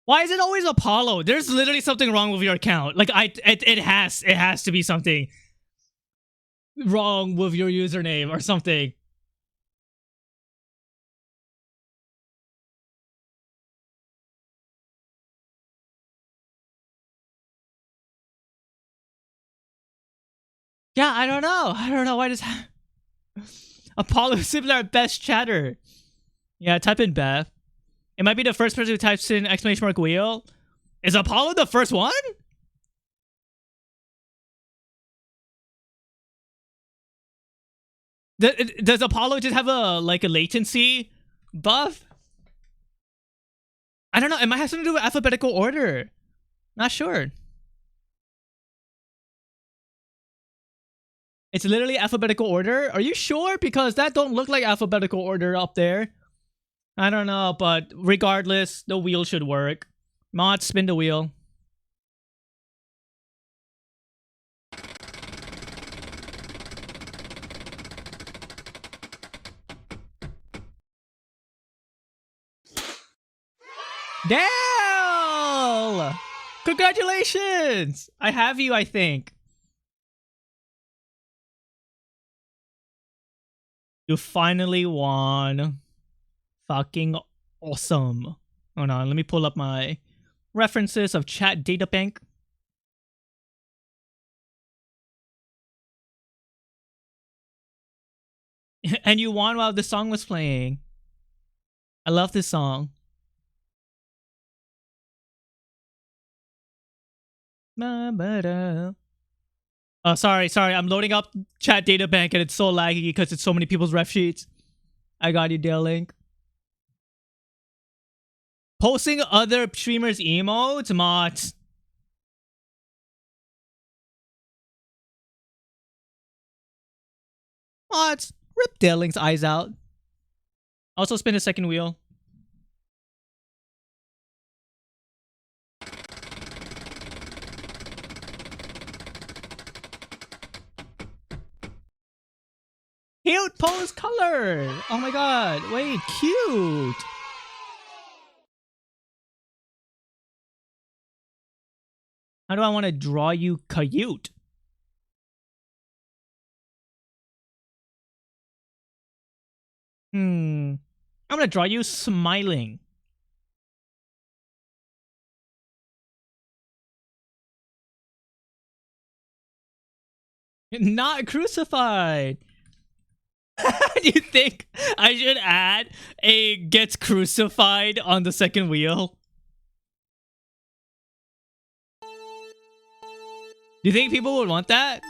Why is it always Apollo? There's literally something wrong with your account. Like, it has to be something wrong with your username or something. Yeah, I don't know. I don't know why this Apollo is simply our best chatter. Yeah, type in Beth. It might be the first person who types in exclamation mark wheel. Is Apollo the first one? Does Apollo just have a like a latency buff? I don't know. It might have something to do with alphabetical order. Not sure. It's literally alphabetical order. Are you sure? Because that don't look like alphabetical order up there. I don't know, but regardless, the wheel should work. Mod, spin the wheel. Dale! Congratulations! I have you, I think. You finally won. Fucking awesome. Hold on, let me pull up my references of chat data bank. And you won while the song was playing. I love this song. Oh, sorry. I'm loading up chat data bank and it's so laggy because it's so many people's ref sheets. I got you, Dale Link. Posting other streamers' emotes? Mods. Mods. Rip Dale Link's eyes out. Also spin a second wheel. Cute pose color. Oh my god. Wait, cute. How do I want to draw you cute? I'm gonna draw you smiling. Not crucified. Do you think I should add a gets crucified on the second wheel? Do you think people would want that?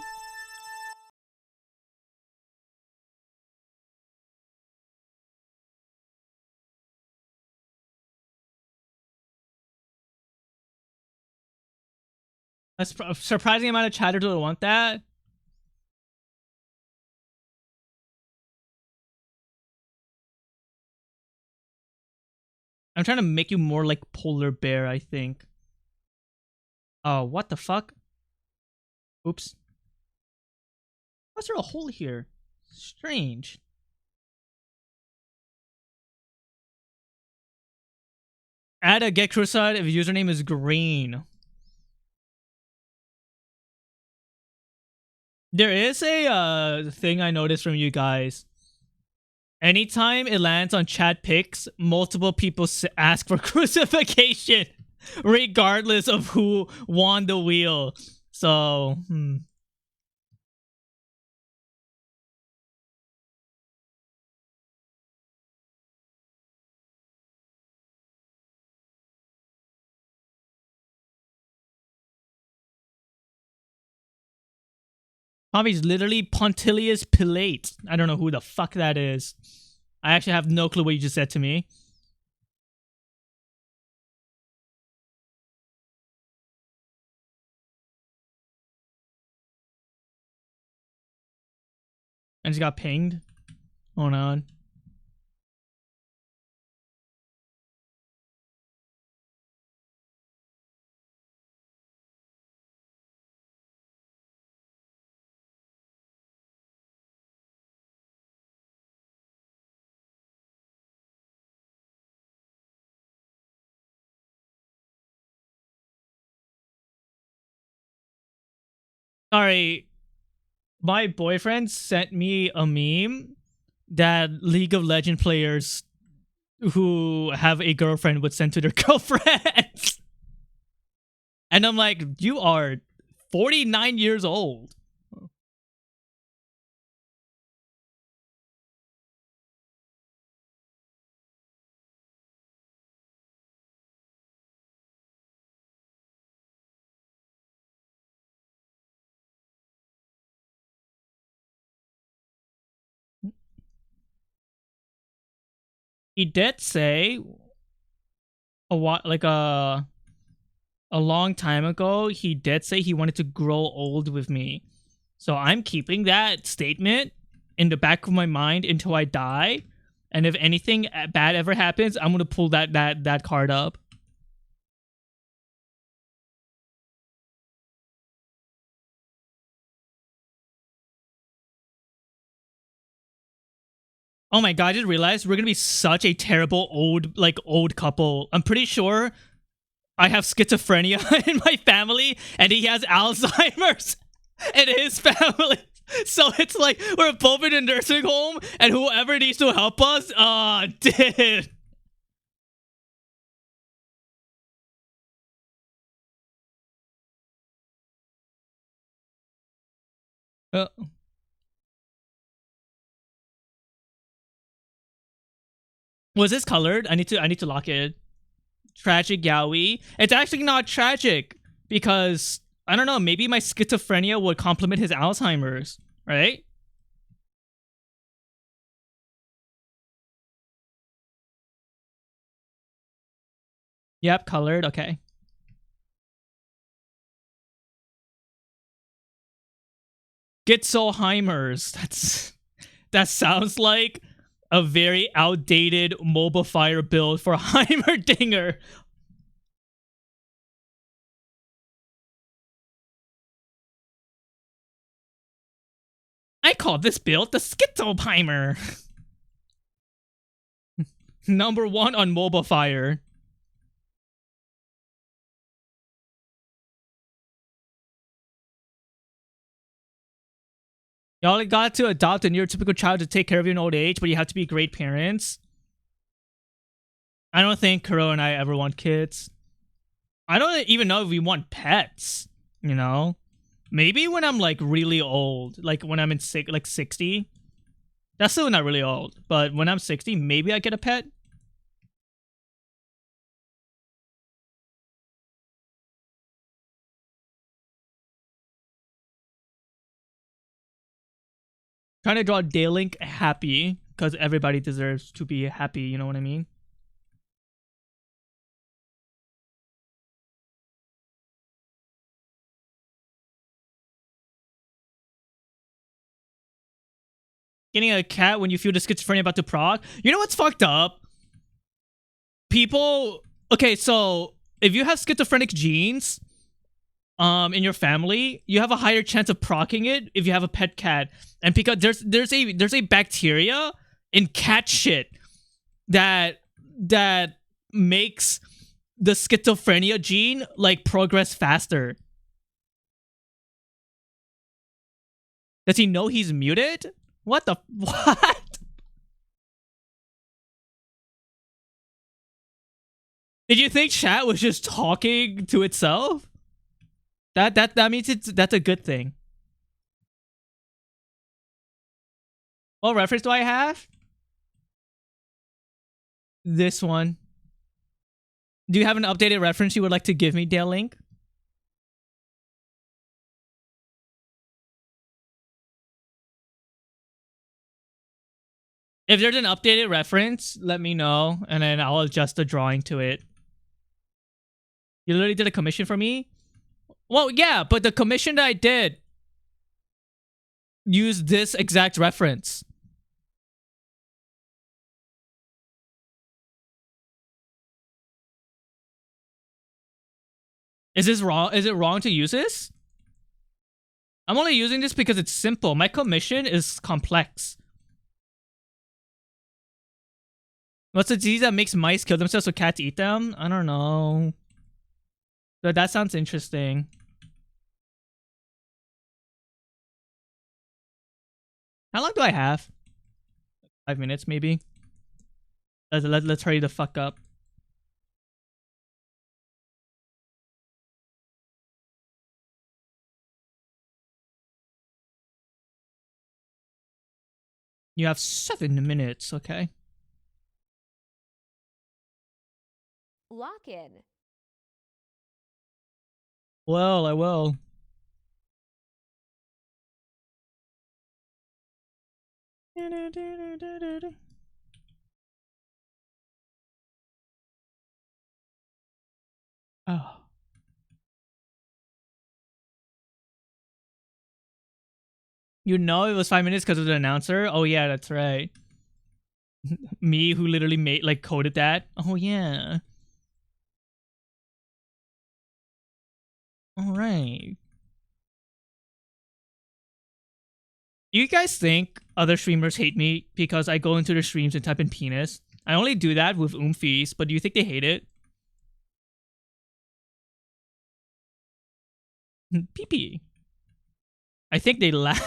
A surprising amount of chatters would want that. I'm trying to make you more like polar bear, I think. Oh, what the fuck? Oops. Why's there a hole here? Strange. Add a get crucified if username is green. There is a thing I noticed from you guys. Anytime it lands on chat picks, multiple people ask for crucifixion, regardless of who won the wheel. So, Hobby's literally Pontilius Pilate. I don't know who the fuck that is. I actually have no clue what you just said to me. I just got pinged. Hold on. Sorry, my boyfriend sent me a meme that League of Legends players who have a girlfriend would send to their girlfriends. And I'm like, you are 49 years old. He did say a long time ago, he did say he wanted to grow old with me. So I'm keeping that statement in the back of my mind until I die. And if anything bad ever happens, I'm gonna pull that card up. Oh my god, I just realized we're gonna be such a terrible old couple. I'm pretty sure I have schizophrenia in my family, and he has Alzheimer's in his family. So it's like we're both in a nursing home, and whoever needs to help us, dude. Uh, was this colored? I need to lock it. Tragic Yowie. It's actually not tragic because I don't know. Maybe my schizophrenia would complement his Alzheimer's, right? Yep, colored. Okay. Gitzelheimer's. That sounds like a very outdated mobile fire build for Heimerdinger. I call this build the Schizoheimer. Number 1 on mobile fire. Y'all got to adopt a neurotypical child to take care of you in old age, but you have to be great parents. I don't think Kuro and I ever want kids. I don't even know if we want pets, you know? Maybe when I'm like really old, like when I'm in 60. That's still not really old, but when I'm 60, maybe I get a pet. Trying to draw Daylink happy because everybody deserves to be happy, you know what I mean? Getting a cat when you feel the schizophrenia about to proc. You know what's fucked up? People. Okay, so if you have schizophrenic genes, in your family, you have a higher chance of procking it if you have a pet cat. And because there's a bacteria in cat shit that makes the schizophrenia gene like progress faster. Does he know he's muted? What the what? Did you think chat was just talking to itself? That means that's a good thing. What reference do I have? This one. Do you have an updated reference you would like to give me, Dale Link? If there's an updated reference, let me know, and then I'll adjust the drawing to it. You literally did a commission for me? Well, yeah, but the commission that I did used this exact reference. Is this wrong? Is it wrong to use this? I'm only using this because it's simple. My commission is complex. What's the disease that makes mice kill themselves so cats eat them? I don't know. But that sounds interesting. How long do I have? 5 minutes, maybe. Let's hurry the fuck up. You have 7 minutes, okay? Lock in. Well, I will. Oh. You know it was 5 minutes because of the announcer? Oh yeah, that's right. Me who literally made like coded that. Oh yeah. All right. You guys think other streamers hate me because I go into their streams and type in penis? I only do that with oomfies, but do you think they hate it? Pee-pee. I think they laugh.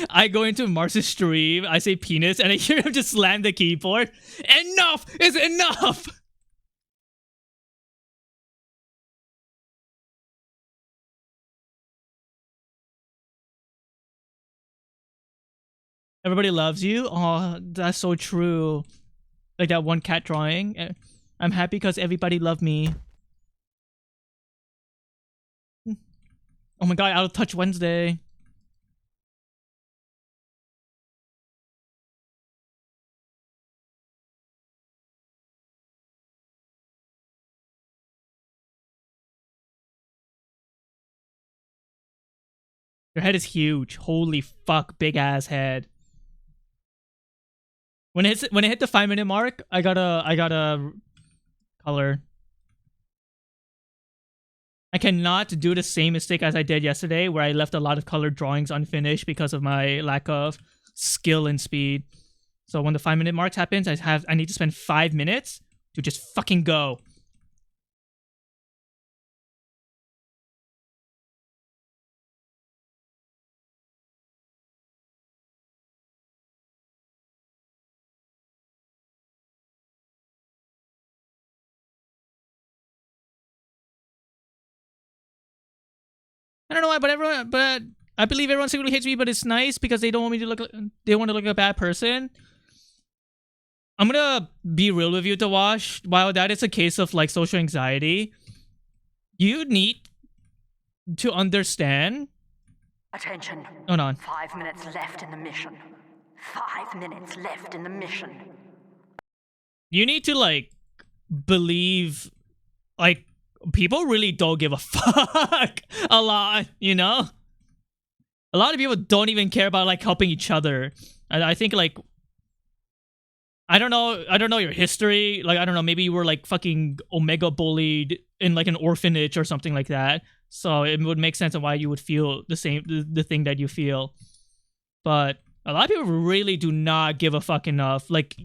I go into Mars's stream, I say penis, and I hear him just slam the keyboard. Enough is enough! Everybody loves you? Oh, that's so true. Like that one cat drawing. I'm happy because everybody loved me. Oh my god, Out of Touch Wednesday. Your head is huge. Holy fuck, big ass head. When it hit the 5 minute mark, I got a color. I cannot do the same mistake as I did yesterday, where I left a lot of colored drawings unfinished because of my lack of skill and speed. So when the 5 minute mark happens, I need to spend 5 minutes to just fucking go. I don't know why, but I believe everyone secretly hates me, but it's nice because they don't want me to look. They want to look like a bad person. I'm gonna be real with you, Tawash. While that is a case of like social anxiety, you need to understand. Attention. Hold on. 5 minutes left in the mission. 5 minutes left in the mission. You need to like believe, like, people really don't give a fuck a lot, you know? A lot of people don't even care about like helping each other. I think like I don't know your history. Like I don't know, maybe you were like fucking omega bullied in like an orphanage or something like that. So it would make sense of why you would feel the same the thing that you feel. But a lot of people really do not give a fuck enough. Like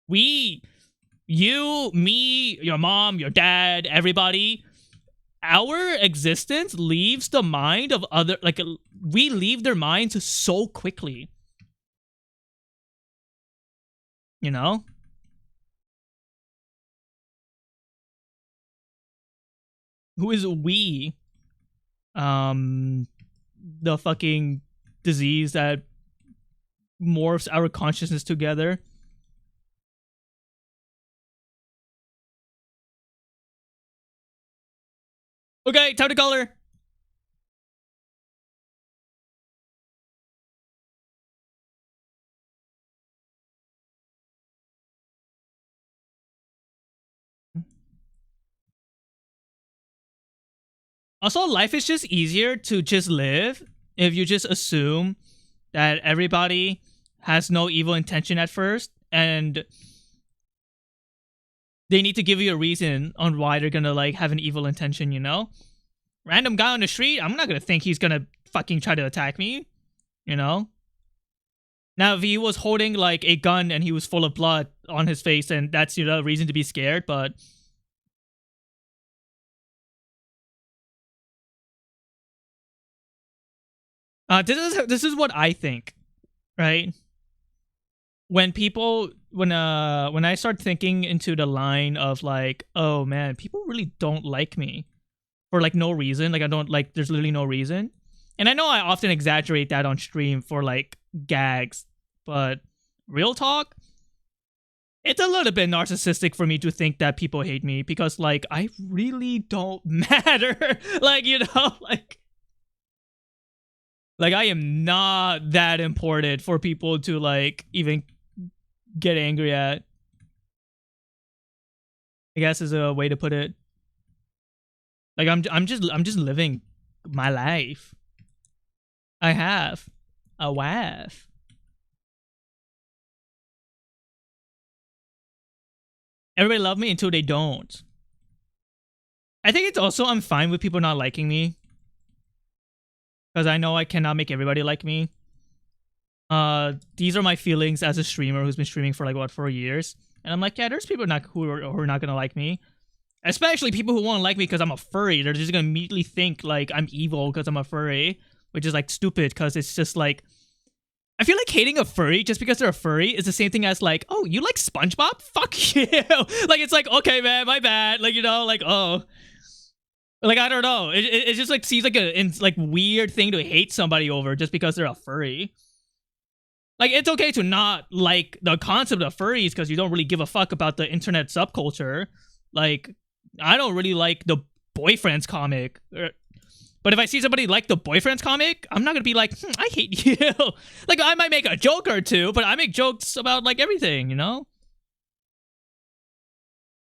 you, me, your mom, your dad, everybody, our existence leaves the mind of other, like we leave their minds so quickly. You know? Who is we? The fucking disease that morphs our consciousness together. Okay, time to color. Also, life is just easier to just live if you just assume that everybody has no evil intention at first, and they need to give you a reason on why they're gonna like have an evil intention, you know? Random guy on the street, I'm not gonna think he's gonna fucking try to attack me, you know? Now, if he was holding like a gun and he was full of blood on his face, and that's, you know, a reason to be scared, but this is what I think, right? When I start thinking into the line of like, oh man, people really don't like me for like no reason. Like I don't like, there's literally no reason. And I know I often exaggerate that on stream for like gags, but real talk, it's a little bit narcissistic for me to think that people hate me because like I really don't matter. Like, you know, like I am not that important for people to like even get angry at, I guess is a way to put it. Like I'm just living my life. I have a wife. Everybody love me until they don't. I think it's also I'm fine with people not liking me, because I know I cannot make everybody like me. These are my feelings as a streamer who's been streaming for like what, 4 years, and I'm like, yeah, there's people who are not gonna like me, especially people who won't like me because I'm a furry. They're just gonna immediately think like I'm evil because I'm a furry, which is like stupid because it's just like, I feel like hating a furry just because they're a furry is the same thing as like, oh, you like SpongeBob? Fuck you. Like it's like, okay, man, my bad. Like, you know, like, oh. Like, I don't know. It just like seems like a like weird thing to hate somebody over just because they're a furry. Like, it's okay to not like the concept of furries because you don't really give a fuck about the internet subculture. Like, I don't really like the Boyfriends comic. But if I see somebody like the Boyfriends comic, I'm not gonna be like, I hate you. Like, I might make a joke or two, but I make jokes about like everything, you know?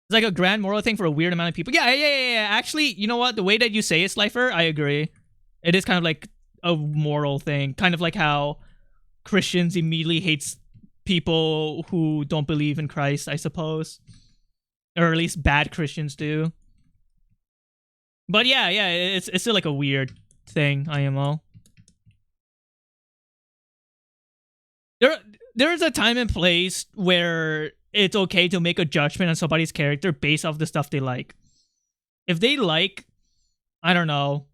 It's like a grand moral thing for a weird amount of people. Yeah. Actually, you know what? The way that you say it, Slifer, I agree. It is kind of like a moral thing. Kind of like how Christians immediately hates people who don't believe in Christ, I suppose. Or at least bad Christians do. But yeah, it's still like a weird thing, IMO. There is a time and place where it's okay to make a judgment on somebody's character based off the stuff they like. If they like, I don't know,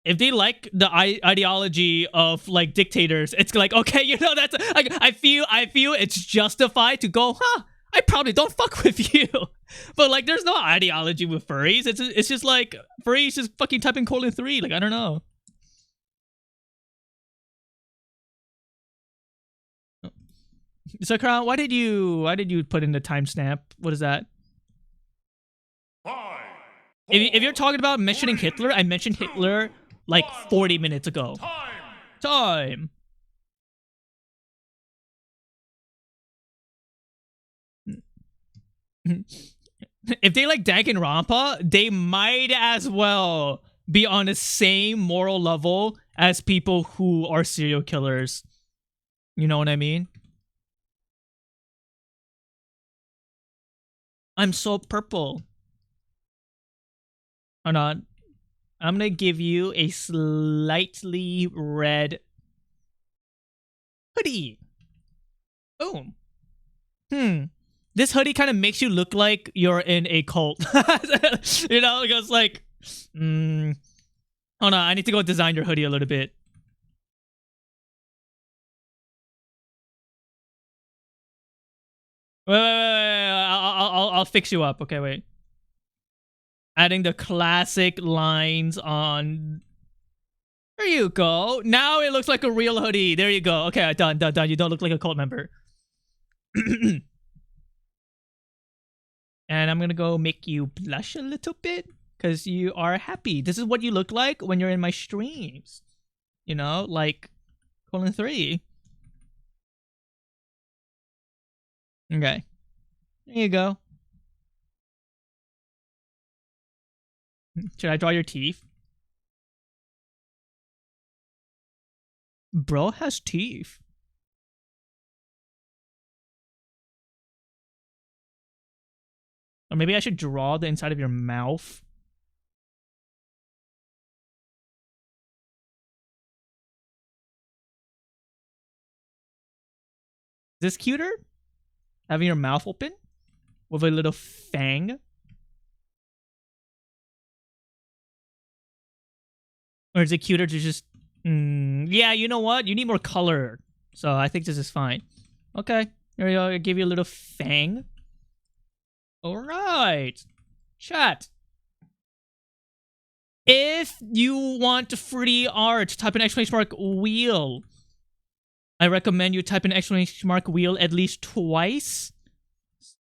if they like the ideology of like dictators, it's like, okay, you know, that's like, I feel it's justified to go, I probably don't fuck with you. But like, there's no ideology with furries. It's just like, furries just fucking typing :3. Like, I don't know. So, Crown, why did you put in the timestamp? What is that? 5, 4, If you're talking about mentioning Hitler, I mentioned Hitler like 40 minutes ago. Time. If they like Danganronpa, they might as well be on the same moral level as people who are serial killers. You know what I mean? I'm so purple. Hold on. I'm gonna give you a slightly red hoodie. Boom. This hoodie kind of makes you look like you're in a cult. You know, it goes like, hold on, I need to go design your hoodie a little bit. Wait. I'll fix you up. Okay, wait. Adding the classic lines on. There you go. Now it looks like a real hoodie. There you go. Okay, done. You don't look like a cult member. And I'm gonna go make you blush a little bit because you are happy. This is what you look like when you're in my streams. You know, like colon 3. Okay. There you go. Should I draw your teeth? Bro has teeth. Or maybe I should draw the inside of your mouth. Is this cuter? Having your mouth open? With a little fang? Or is it cuter to just... yeah, you know what? You need more color. So I think this is fine. Okay. There we go. I'll give you a little fang. Alright. Chat. If you want free art, type in exclamation mark wheel. I recommend you type in exclamation mark wheel at least twice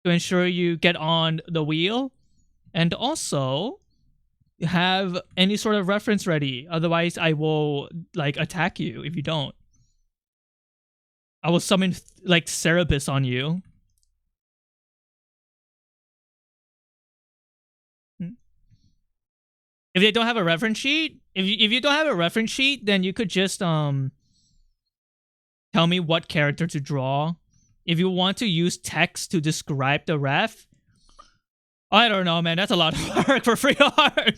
to ensure you get on the wheel. And also, have any sort of reference ready. Otherwise, I will, like, attack you if you don't. I will summon, like, Cerebus on you. If they don't have a reference sheet, if you don't have a reference sheet, then you could just tell me what character to draw. If you want to use text to describe the ref, I don't know, man. That's a lot of work for free art.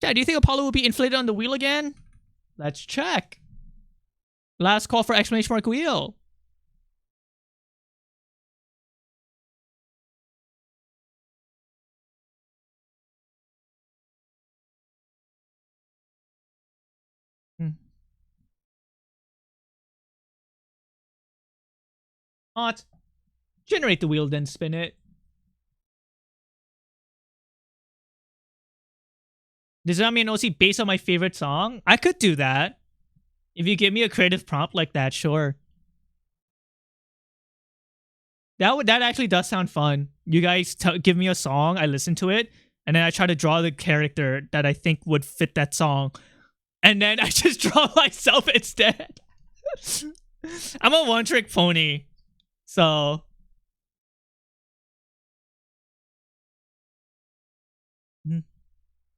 Yeah, do you think Apollo will be inflated on the wheel again? Let's check. Last call for exclamation mark wheel. Not. Generate the wheel, then spin it. Design me an OC based on my favorite song? I could do that. If you give me a creative prompt like that, sure. That actually does sound fun. You guys give me a song, I listen to it, and then I try to draw the character that I think would fit that song. And then I just draw myself instead. I'm a one-trick pony. So...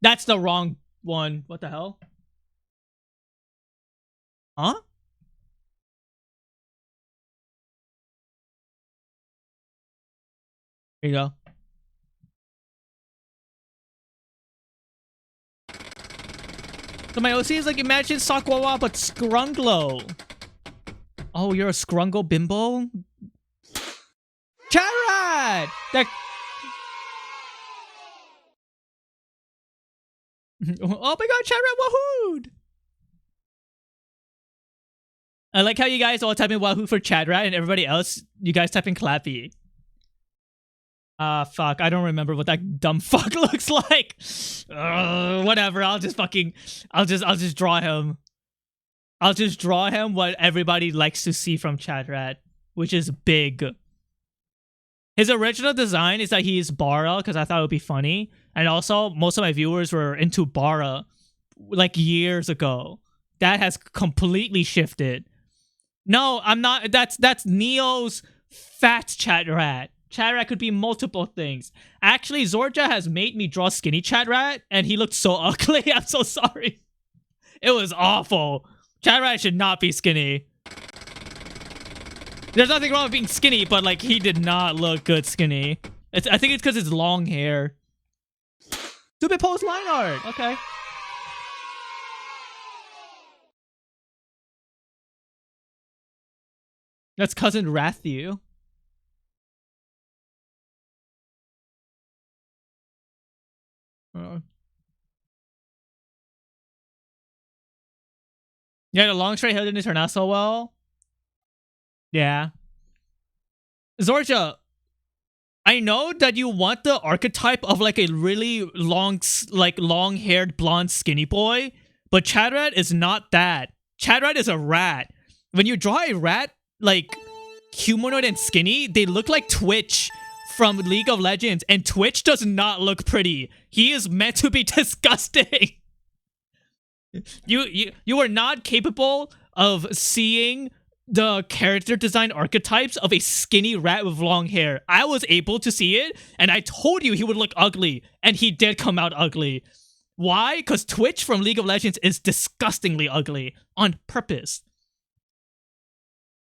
That's the wrong one. What the hell? Huh? Here you go. So my OC is like, imagine Sakwawa but Scrunglo. Oh, you're a Scrungle bimbo? Charad! That... Oh my god, Charad, wahoo! I like how you guys all type in wahoo for Chadrat and everybody else, you guys type in Clappy. Fuck, I don't remember what that dumb fuck looks like. Whatever, I'll just draw him. I'll just draw him what everybody likes to see from Chadrat, which is big. His original design is that he is Bara, because I thought it would be funny. And also, most of my viewers were into Bara, like, years ago. That has completely shifted. No, I'm not. That's Neo's fat Chatrat. Chat Rat could be multiple things. Actually, Zorja has made me draw skinny Chat Rat, and he looked so ugly. I'm so sorry. It was awful. Chat Rat should not be skinny. There's nothing wrong with being skinny, but like he did not look good skinny. I think it's because it's long hair. Stupid pose line art. Okay. That's cousin Rathu. Yeah, the long straight hair didn't turn out so well. Yeah. Zorja, I know that you want the archetype of like a really long-haired blonde skinny boy, but Chat Rat is not that. Chat Rat is a rat. When you draw a rat like humanoid and skinny, they look like Twitch from League of Legends, and Twitch does not look pretty. He is meant to be disgusting. You are not capable of seeing the character design archetypes of a skinny rat with long hair. I was able to see it, and I told you he would look ugly, and he did come out ugly. Why? Because Twitch from League of Legends is disgustingly ugly on purpose.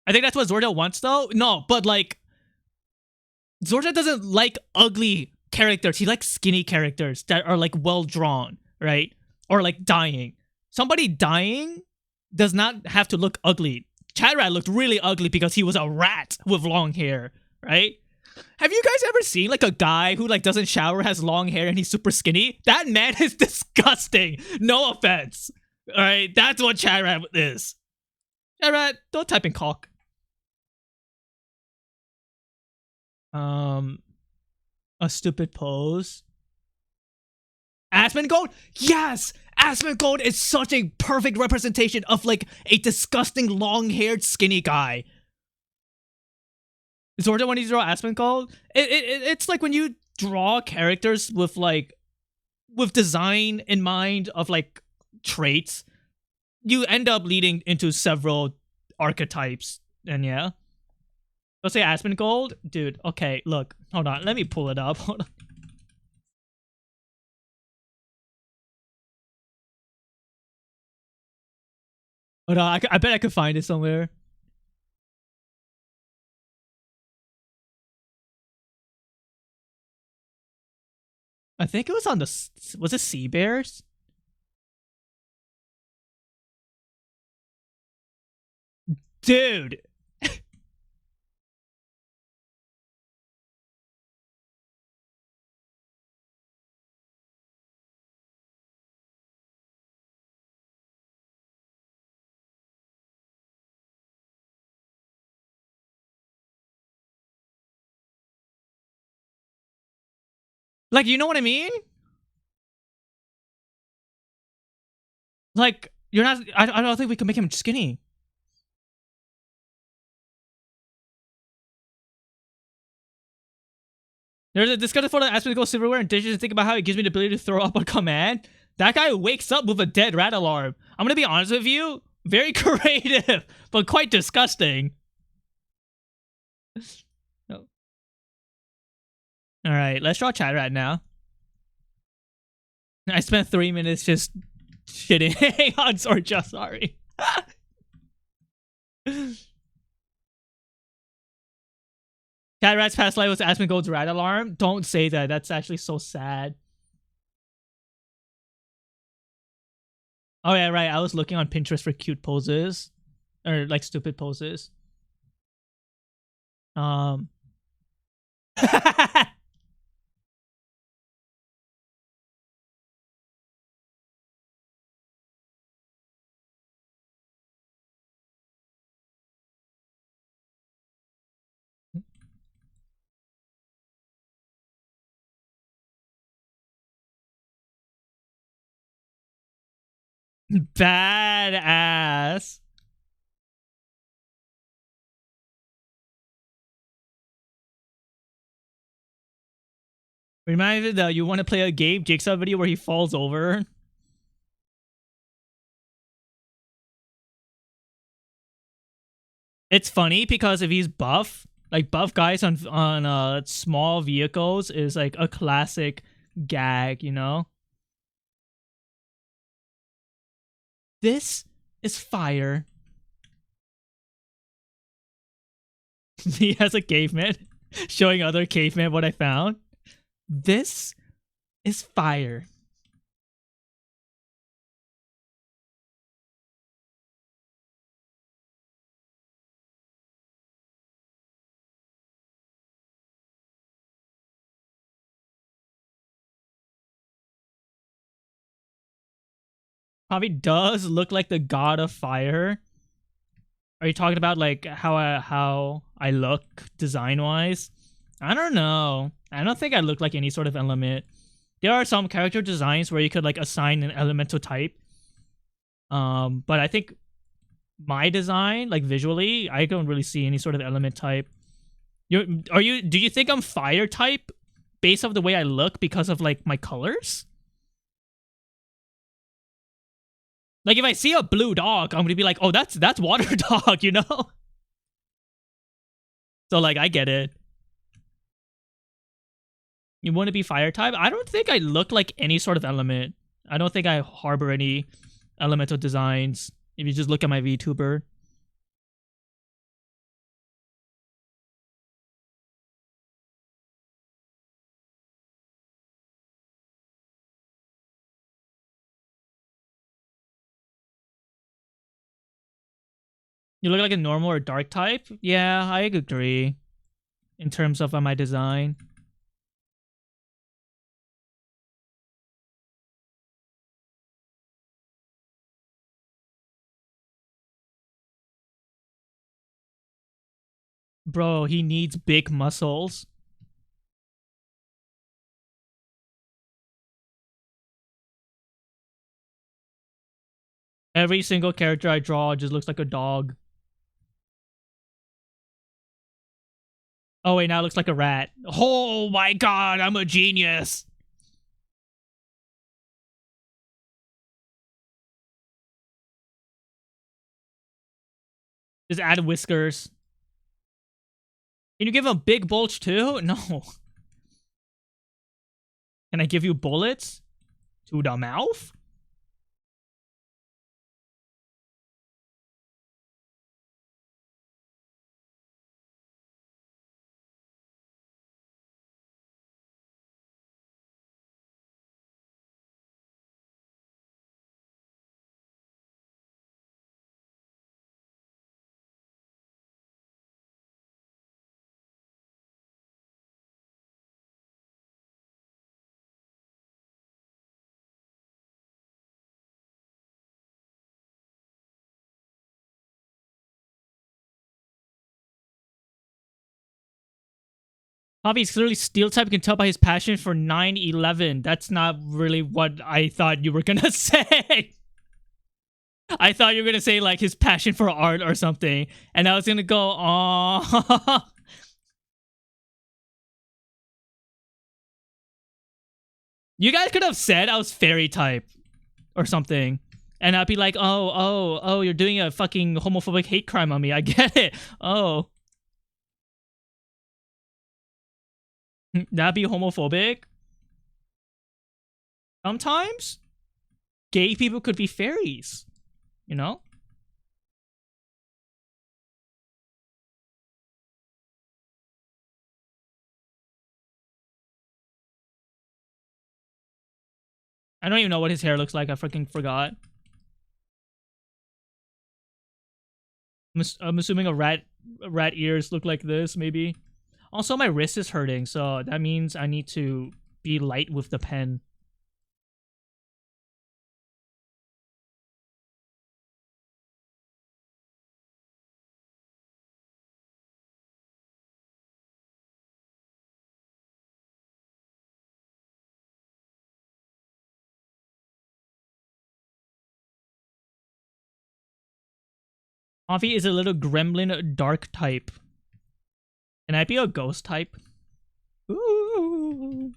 I think that's what Zorda wants, though. No, but like, Zorda doesn't like ugly characters. He likes skinny characters that are like well drawn, right? Or like dying. Somebody dying does not have to look ugly. Chat Rat looked really ugly because he was a rat with long hair, right? Have you guys ever seen like a guy who like doesn't shower, has long hair, and he's super skinny? That man is disgusting. No offense. All right, that's what Chat Rat is. Chat Rat, don't type in cock. A stupid pose. Asmongold? Yes! Asmongold is such a perfect representation of like a disgusting long-haired skinny guy. Zorda, when you draw Asmongold, it's like when you draw characters with like with design in mind of like traits, you end up leading into several archetypes. And yeah. Let's say Asmongold? Dude, okay, look. Hold on, let me pull it up. Hold on. Hold on, I bet I could find it somewhere. I think it was on the... Was it Sea Bears? Dude! Like, you know what I mean? Like, you're not... I don't think we could make him skinny. There's a discussion for the Asmongold silverware and dishes and think about how it gives me the ability to throw up on command. That guy wakes up with a dead rat alarm. I'm gonna be honest with you. Very creative, but quite disgusting. Oh. Alright, let's draw Chat Rat now. I spent 3 minutes just shitting on Zorja, sorry. Chat Rat's past life was Asmongold's rat alarm. Don't say that. That's actually so sad. Oh yeah, right. I was looking on Pinterest for cute poses. Or like stupid poses. Badass. Reminds me that you want to play a game Jigsaw video where he falls over. It's funny because if he's buff, Like buff guys on small vehicles is like a classic gag, you know? This is fire. Me as a caveman showing other cavemen what I found. This is fire. Probably does look like the god of fire. Are you talking about like how I look design wise? I don't know. I don't think I look like any sort of element. There are some character designs where you could like assign an elemental type. But I think my design, like visually, I don't really see any sort of element type. Do you think I'm fire type based off the way I look because of like my colors? Like if I see a blue dog, I'm gonna be like, oh, that's water dog, you know? So like I get it. You want to be fire type? I don't think I look like any sort of element. I don't think I harbor any elemental designs. If you just look at my VTuber. You look like a normal or dark type? Yeah, I agree. In terms of my design. Bro, he needs big muscles. Every single character I draw just looks like a dog. Oh wait, now it looks like a rat. Oh my god, I'm a genius. Just add whiskers. Can you give him big bulge too? No. Can I give you bullets? To the mouth? Javi's clearly steel type. You can tell by his passion for 9/11. That's not really what I thought you were gonna say. I thought you were gonna say like his passion for art or something, and I was gonna go, oh. You guys could have said I was fairy type or something, and I'd be like, oh, you're doing a fucking homophobic hate crime on me. I get it. Oh, that'd be homophobic. Sometimes gay people could be fairies, you know? I don't even know what his hair looks like. I freaking forgot. I'm assuming a rat ears look like this, maybe. Also, my wrist is hurting, so that means I need to be light with the pen. Avi is a little gremlin dark type. Can I be a ghost type? Ooh,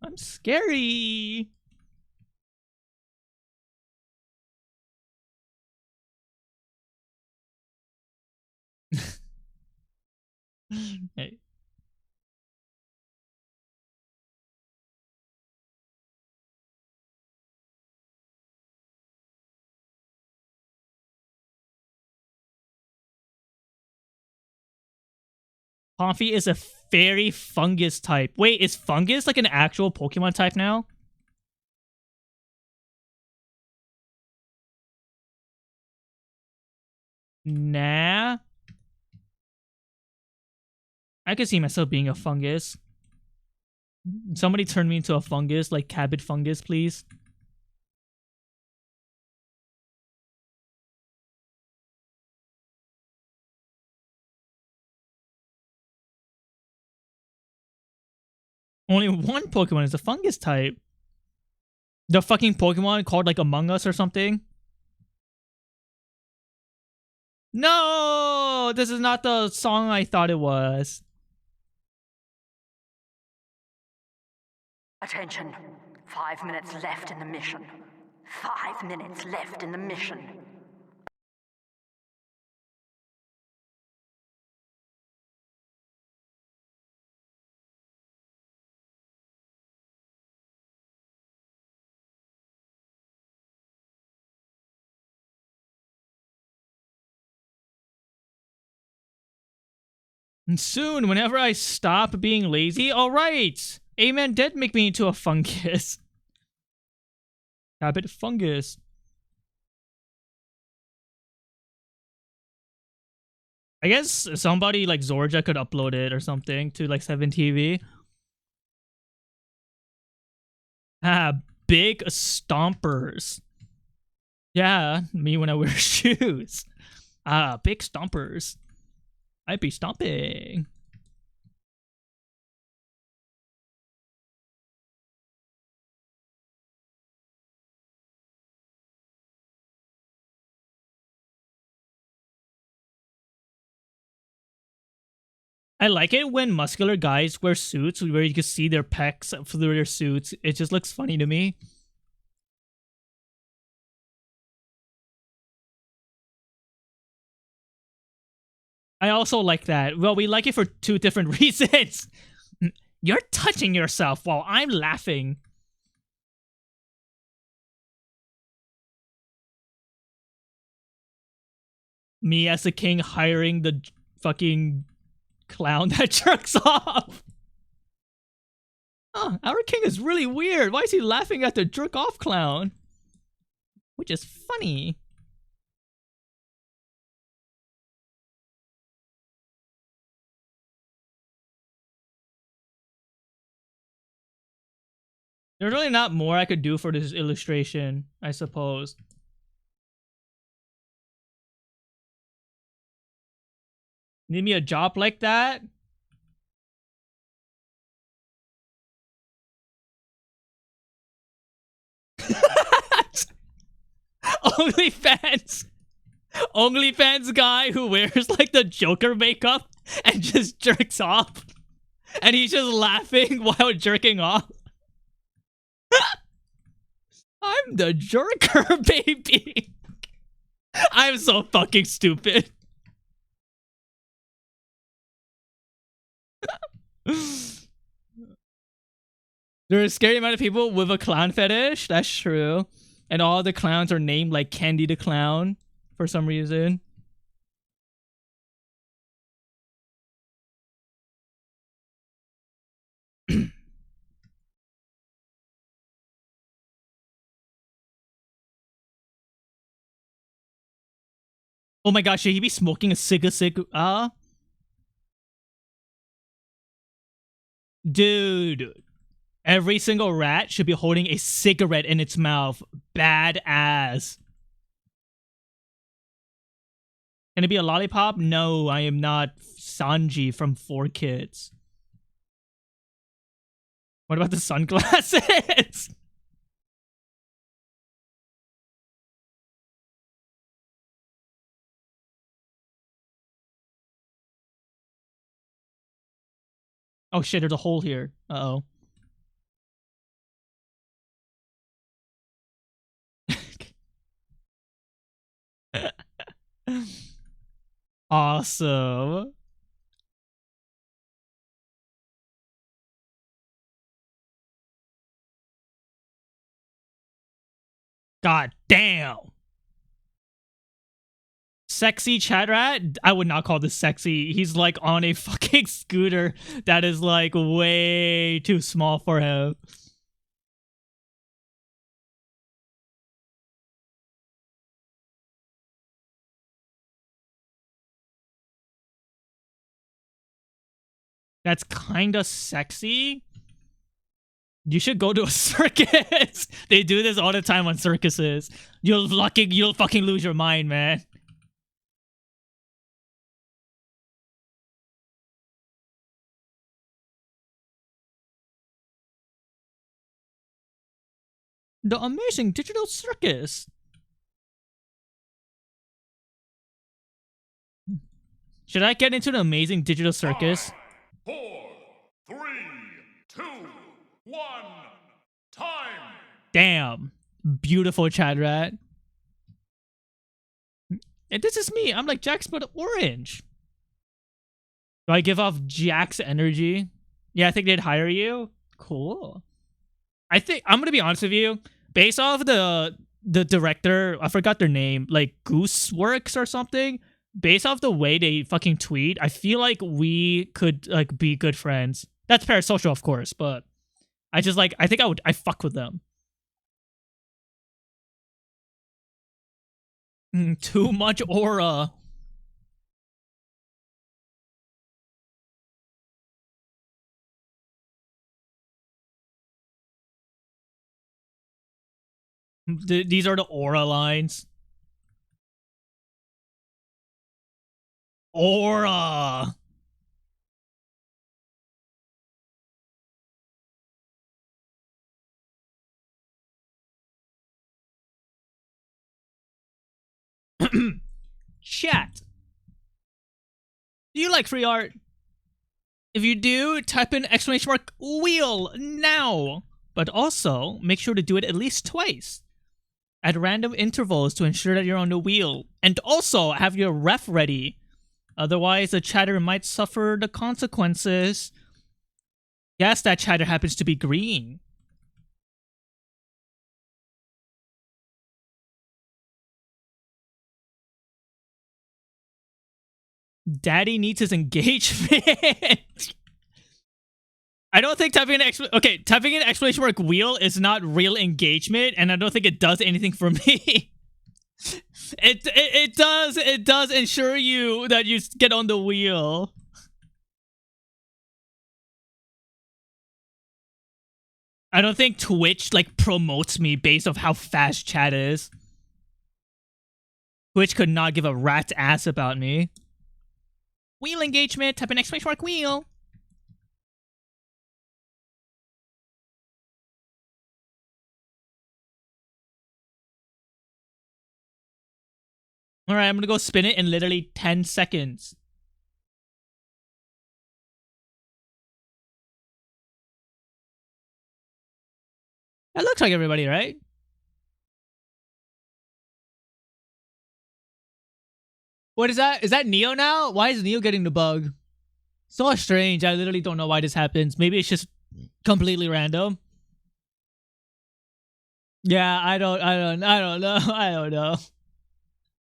I'm scary. Hey. Comfy is a fairy fungus type. Wait, is fungus like an actual Pokemon type now? Nah. I could see myself being a fungus. Somebody turn me into a fungus, like Cabot fungus, please. Only one Pokemon is a fungus type. The fucking Pokemon called like Among Us or something. No, this is not the song I thought it was. Attention. 5 minutes left in the mission. 5 minutes left in the mission. And soon, whenever I stop being lazy, alright! Amen did make me into a fungus. Cabot fungus. I guess somebody like Zorja could upload it or something to like 7TV. Ah, big stompers. Yeah, me when I wear shoes. Ah, big stompers. I'd be stomping. I like it when muscular guys wear suits where you can see their pecs through their suits. It just looks funny to me. I also like that. Well, we like it for two different reasons. You're touching yourself while I'm laughing. Me as the king hiring the fucking clown that jerks off. Oh, our king is really weird. Why is he laughing at the jerk off clown? Which is funny. There's really not more I could do for this illustration, I suppose. Need me a job like that? OnlyFans. OnlyFans guy who wears like the Joker makeup and just jerks off. And he's just laughing while jerking off. I'm the jerker, baby. I'm so fucking stupid. There's a scary amount of people with a clown fetish. That's true. And all the clowns are named like Candy the Clown for some reason. Oh my gosh, should he be smoking a cig? Dude, every single rat should be holding a cigarette in its mouth. Badass. Can it be a lollipop? No, I am not Sanji from 4Kids. What about the sunglasses? Oh shit, there's a hole here. Uh-oh. Awesome. God damn. Sexy chat rat? I would not call this sexy. He's like on a fucking scooter that is like way too small for him. That's kinda sexy. You should go to a circus. They do this all the time on circuses. You'll fucking lose your mind, man. The amazing digital circus. Should I get into the amazing digital circus? 5, 4, 3, 2, 1. Time. Damn. Beautiful chat rat. And this is me. I'm like Jax but orange. Do I give off Jax energy? Yeah, I think they'd hire you. Cool. I think I'm gonna be honest with you. Based off the director, I forgot their name, like Gooseworks or something. Based off the way they fucking tweet, I feel like we could like be good friends. That's parasocial, of course, but I just like I think I fuck with them. Too much aura. These are the aura lines. Aura. Chat. Do you like free art? If you do, type in exclamation mark wheel now. But also, make sure to do it at least twice at random intervals to ensure that you're on the wheel. And also, have your ref ready. Otherwise, the chatter might suffer the consequences. Yes, that chatter happens to be green. Daddy needs his engagement. I don't think typing an exclamation mark wheel is not real engagement, and I don't think it does anything for me. It does ensure you that you get on the wheel. I don't think Twitch like promotes me based off how fast chat is. Twitch could not give a rat's ass about me. Wheel engagement, type in exclamation mark wheel. Alright, I'm gonna go spin it in literally 10 seconds. That looks like everybody, right? What is that? Is that Neo now? Why is Neo getting the bug? So strange. I literally don't know why this happens. Maybe it's just completely random. Yeah, I don't know. I don't know.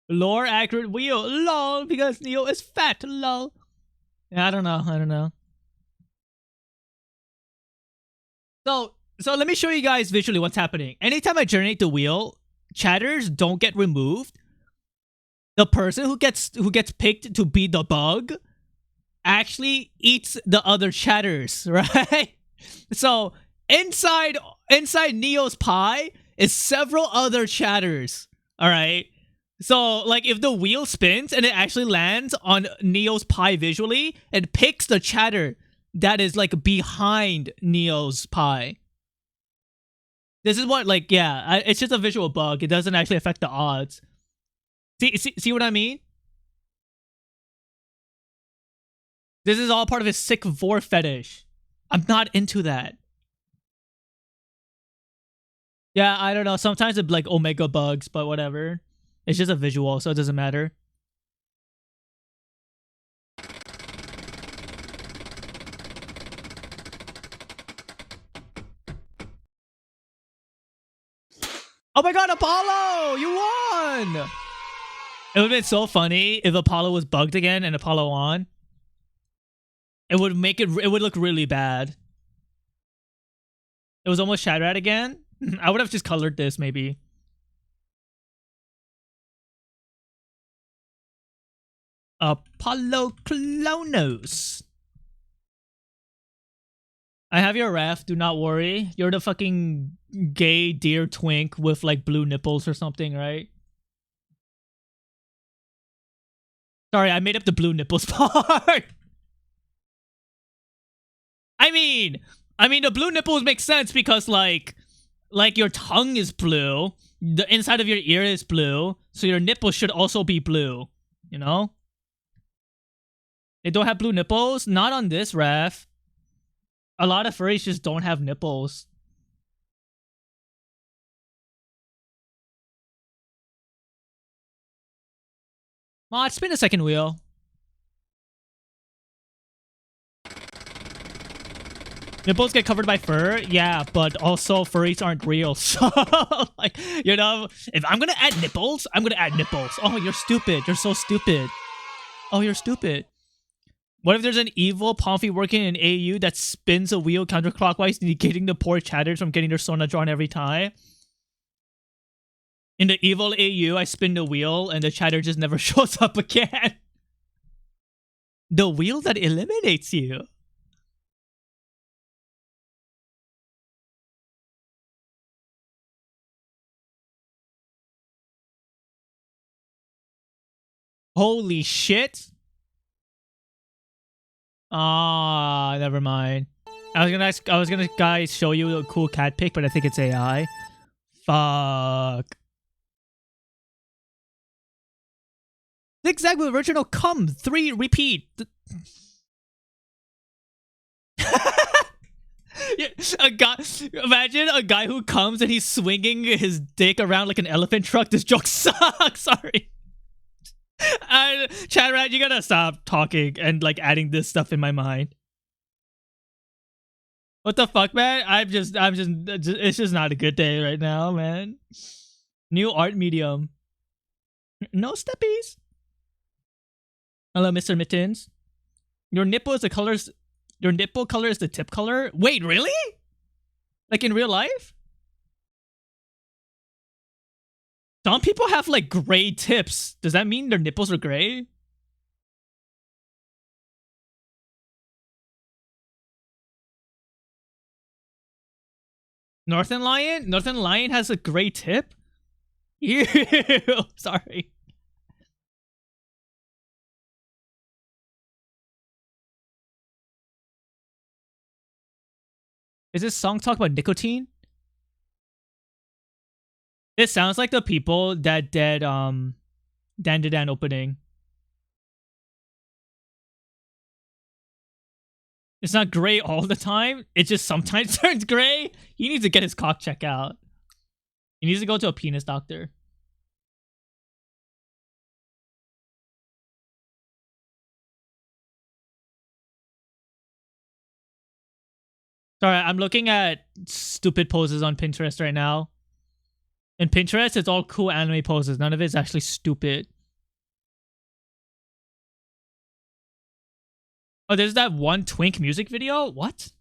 Lore accurate wheel. Lol, because Neo is fat. Lol. Yeah, I don't know. So let me show you guys visually what's happening. Anytime I generate the wheel, chatters don't get removed. The person who gets picked to be the bug actually eats the other chatters, right? So inside Neo's pie is several other chatters. All right. So like if the wheel spins and it actually lands on Neo's pie visually, it picks the chatter that is like behind Neo's pie. This is what like it's just a visual bug. It doesn't actually affect the odds. See what I mean? This is all part of his sick vor fetish. I'm not into that. Yeah, I don't know. Sometimes it's like Omega bugs, but whatever. It's just a visual, so it doesn't matter. Oh my god, Apollo! You won! It would have been so funny if Apollo was bugged again and Apollo won. It would make it would look really bad. It was almost Shadrad again. I would have just colored this maybe. Apollo Clonos. I have your ref, do not worry. You're the fucking gay deer twink with like blue nipples or something, right? Sorry, I made up the blue nipples part. I mean the blue nipples make sense because like your tongue is blue, the inside of your ear is blue, so your nipples should also be blue, you know? They don't have blue nipples? Not on this ref. A lot of furries just don't have nipples. Mod, spin a second wheel. Nipples get covered by fur? Yeah, but also furries aren't real. So, like, you know, if I'm gonna add nipples, I'm gonna add nipples. Oh, you're stupid. You're so stupid. Oh, you're stupid. What if there's an evil Pomfrey working in AU that spins a wheel counterclockwise, negating the poor chatters from getting their Sona drawn every time? In the evil AU, I spin the wheel and the chatter just never shows up again. The wheel that eliminates you. Holy shit. Ah, never mind. I was gonna guys show you a cool cat pic, but I think it's AI. Fuck. Zigzag with original come 3 repeat. Yeah, a guy, imagine a guy who comes and he's swinging his dick around like an elephant truck. This joke sucks. Sorry. Chad, you gotta stop talking and like adding this stuff in my mind. What the fuck, man? It's just not a good day right now, man. New art medium. No steppies. Hello, Mr. Mittens. Your nipple is the colors. Your nipple color is the tip color. Wait, really? Like in real life? Some people have like gray tips. Does that mean their nipples are gray? Northern Lion? Northern Lion has a gray tip? Ew, sorry. Is this song talk about nicotine? It sounds like the people that did Dan to Dan opening. It's not gray all the time. It just sometimes turns gray. He needs to get his cock checked out. He needs to go to a penis doctor. Sorry, I'm looking at stupid poses on Pinterest right now. In Pinterest, it's all cool anime poses. None of it's actually stupid. Oh, there's that one Twink music video? What?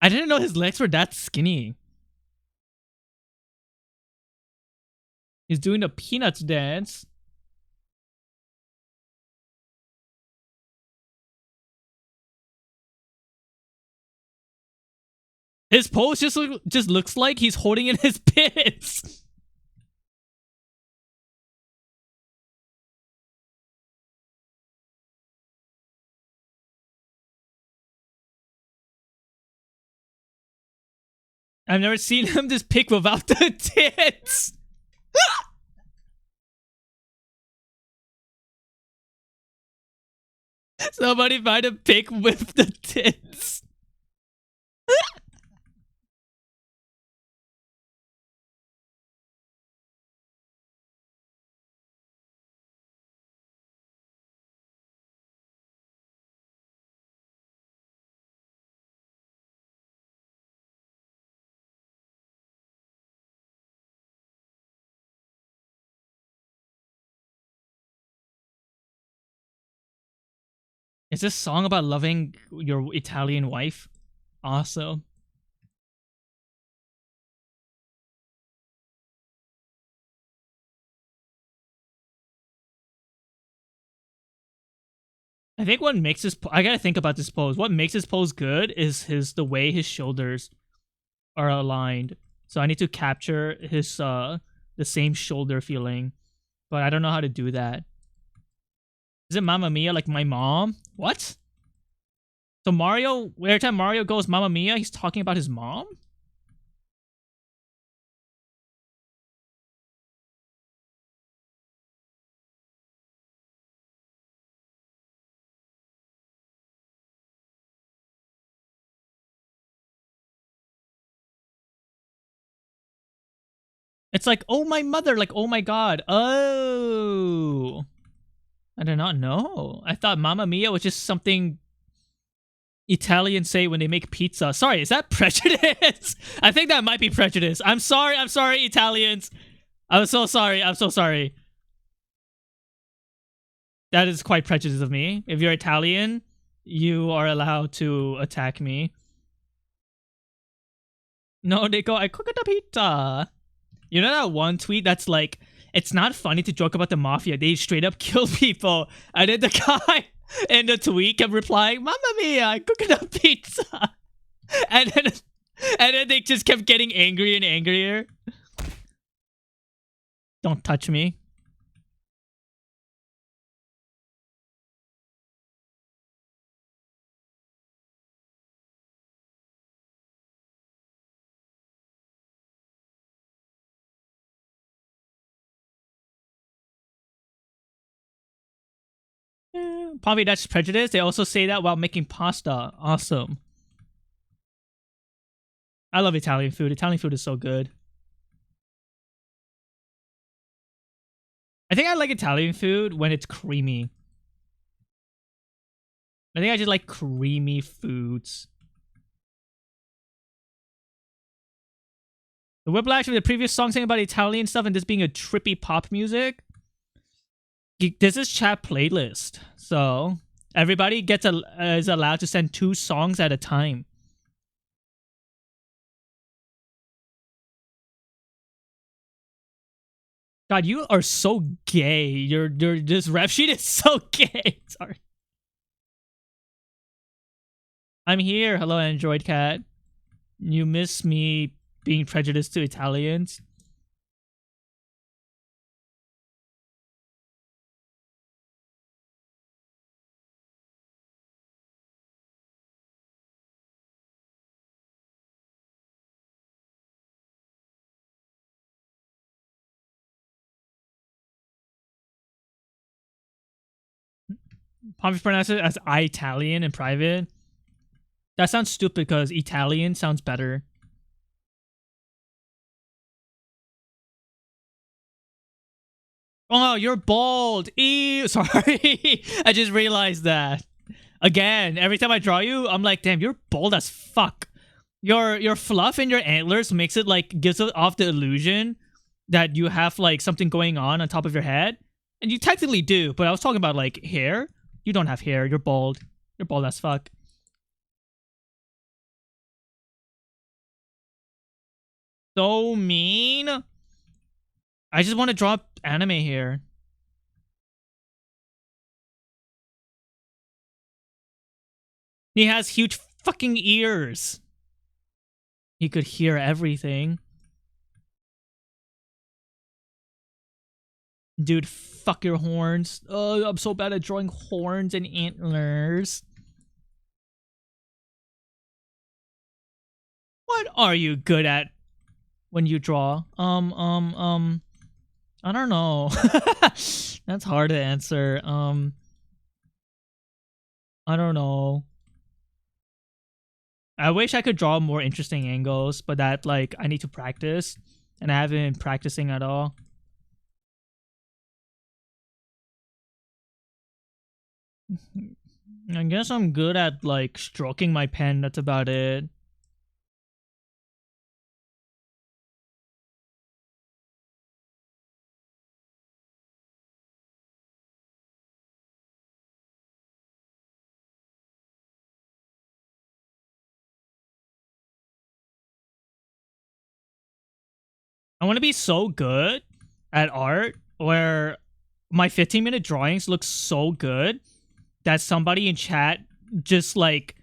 I didn't know his legs were that skinny. He's doing the Peanuts dance. His pose just looks like he's holding in his pits. I've never seen him this pic without the tits. Somebody find a pic with the tits. Is this song about loving your Italian wife? Awesome. I think what makes this I gotta think about this pose. What makes this pose good is the way his shoulders are aligned. So I need to capture his the same shoulder feeling, but I don't know how to do that. Is it Mamma Mia like my mom? What? So Mario, every time Mario goes Mamma Mia, he's talking about his mom? It's like, oh my mother, like, oh my god. Oh. I did not know. I thought Mamma Mia was just something Italians say when they make pizza. Sorry, is that prejudice? I think that might be prejudice. I'm sorry, Italians. I'm so sorry, That is quite prejudice of me. If you're Italian, you are allowed to attack me. No, they go, I cook the pizza. You know that one tweet that's like, it's not funny to joke about the mafia. They straight up kill people. And then the guy in the tweet kept replying, Mamma mia, I cook the pizza. And then they just kept getting angrier and angrier. Don't touch me. Probably that's prejudice. They also say that while making pasta. Awesome. I love Italian food. Italian food is so good. I think I like Italian food when it's creamy. I think I just like creamy foods. The whiplash of the previous song saying about Italian stuff and this being a trippy pop music. This is chat playlist. So everybody is allowed to send 2 songs at a time. God, you are so gay. This rap sheet is so gay. Sorry. I'm here. Hello, Android Cat. You miss me being prejudiced to Italians? Probably pronounce it as Italian in private. That sounds stupid because Italian sounds better. Oh, you're bald. Ew. Sorry. I just realized that. Again, every time I draw you, I'm like, damn, you're bald as fuck. Your fluff in your antlers makes it like gives it off the illusion that you have like something going on top of your head. And you technically do, but I was talking about like hair. You don't have hair. You're bald. You're bald as fuck. So mean. I just want to draw anime here. He has huge fucking ears. He could hear everything. Dude, fuck your horns. Oh, I'm so bad at drawing horns and antlers. What are you good at when you draw? I don't know. That's hard to answer. I don't know. I wish I could draw more interesting angles, but that, like, I need to practice, and I haven't been practicing at all. I guess I'm good at, like, stroking my pen, that's about it. I want to be so good at art where my 15-minute drawings look so good that somebody in chat just like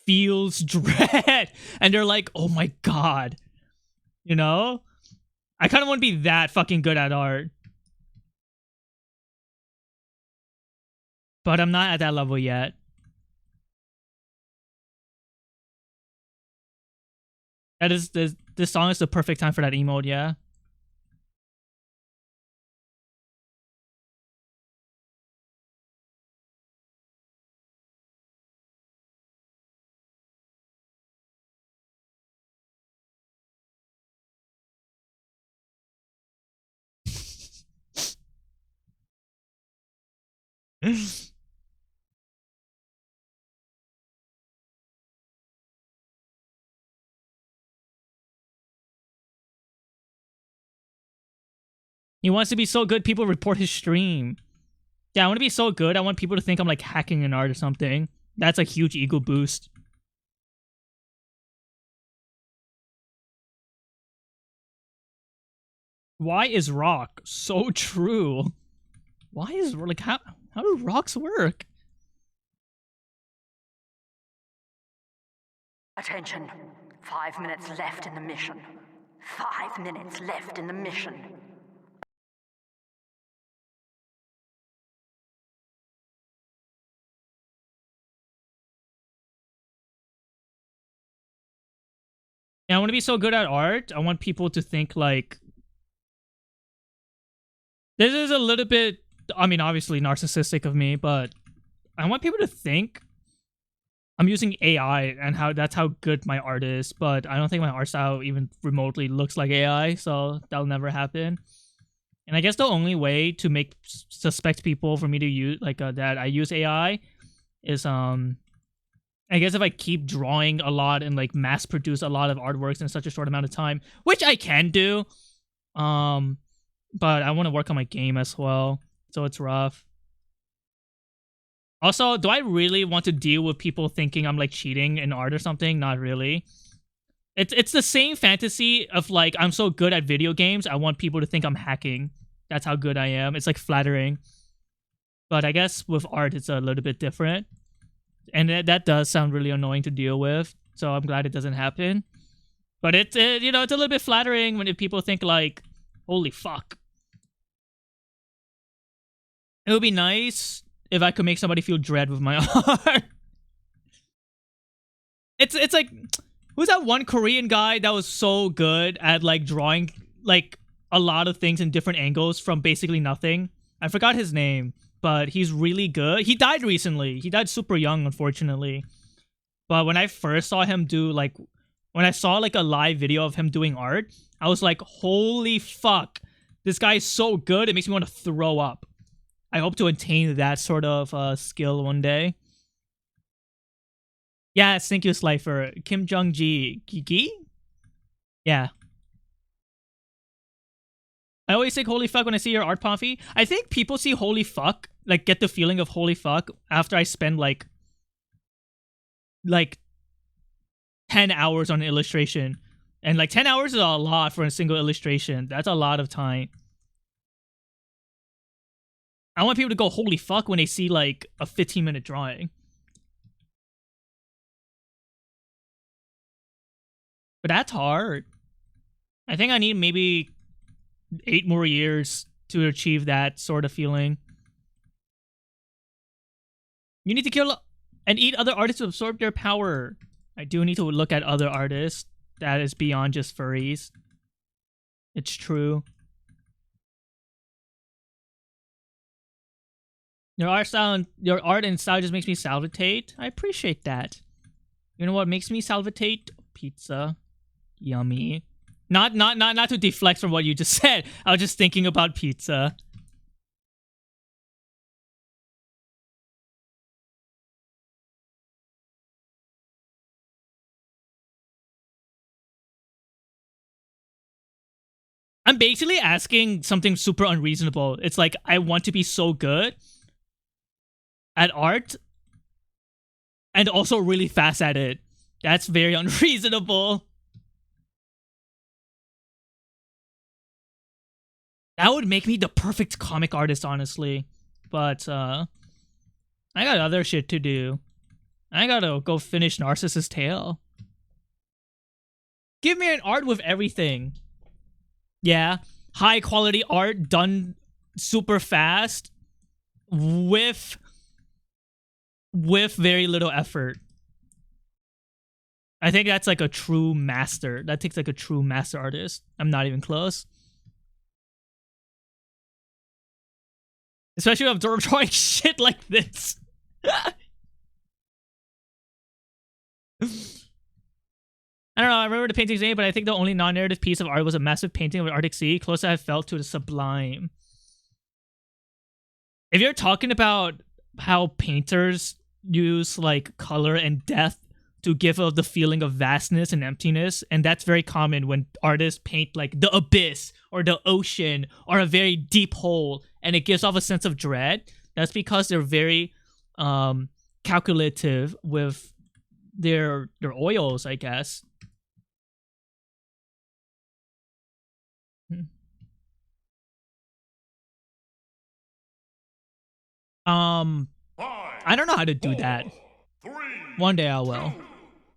feels dread and they're like, oh my god. You know? I kind of want to be that fucking good at art. But I'm not at that level yet. That is this song is the perfect time for that emote, yeah. He wants to be so good people report his stream. Yeah, I want to be so good. I want people to think I'm like hacking an art or something. That's a huge ego boost. Why is rock so true? Why is like how do rocks work? Attention. 5 minutes left in the mission. 5 minutes left in the mission. Yeah, I want to be so good at art. I want people to think like this is a little bit, I mean, obviously narcissistic of me, but I want people to think I'm using AI and how that's how good my art is, but I don't think my art style even remotely looks like AI, so that'll never happen. And I guess the only way to make suspect people for me to use like that I use AI is I guess if I keep drawing a lot and like mass produce a lot of artworks in such a short amount of time, which I can do, but I want to work on my game as well, so it's rough. Also, do I really want to deal with people thinking I'm like cheating in art or something? Not really. It's the same fantasy of like I'm so good at video games, I want people to think I'm hacking. That's how good I am. It's like flattering. But I guess with art it's a little bit different. And that does sound really annoying to deal with, so I'm glad it doesn't happen. But it's you know, it's a little bit flattering when people think like, holy fuck. It would be nice if I could make somebody feel dread with my art. It's like, who's that one Korean guy that was so good at like drawing like a lot of things in different angles from basically nothing? I forgot his name, but he's really good. He died recently. He died super young, unfortunately. But when I first saw him do like, when I saw like a live video of him doing art, I was like, holy fuck, this guy is so good. It makes me want to throw up. I hope to attain that sort of skill one day. Yeah, thank you, Slifer. Kim Jong-ji. Gigi? Yeah. I always think holy fuck when I see your art, Pomfy. I think people see holy fuck, like get the feeling of holy fuck after I spend like 10 hours on an illustration. And like 10 hours is a lot for a single illustration. That's a lot of time. I want people to go holy fuck when they see like a 15-minute drawing. But that's hard. I think I need maybe 8 more years to achieve that sort of feeling. You need to kill and eat other artists to absorb their power. I do need to look at other artists that is beyond just furries. It's true. Your art and style just makes me salivate. I appreciate that. You know what makes me salivate? Pizza. Yummy. Not to deflect from what you just said. I was just thinking about pizza. I'm basically asking something super unreasonable. It's like, I want to be so good at art and also really fast at it. That's very unreasonable. That would make me the perfect comic artist, honestly. But I got other shit to do. I gotta go finish Narcissus' Tale. Give me an art with everything. Yeah, high quality art done super fast with very little effort. I think that's like a true master. That takes like a true master artist. I'm not even close. Especially if I'm drawing shit like this. I don't know, I remember the painting's name, but I think the only non-narrative piece of art was a massive painting of an Arctic Sea, close I felt to the sublime. If you're talking about how painters use like color and depth to give off the feeling of vastness and emptiness, and that's very common when artists paint like the abyss or the ocean or a very deep hole, and it gives off a sense of dread, that's because they're very calculative with their oils, I guess. I don't know how to do that. 3, One day I will. 2,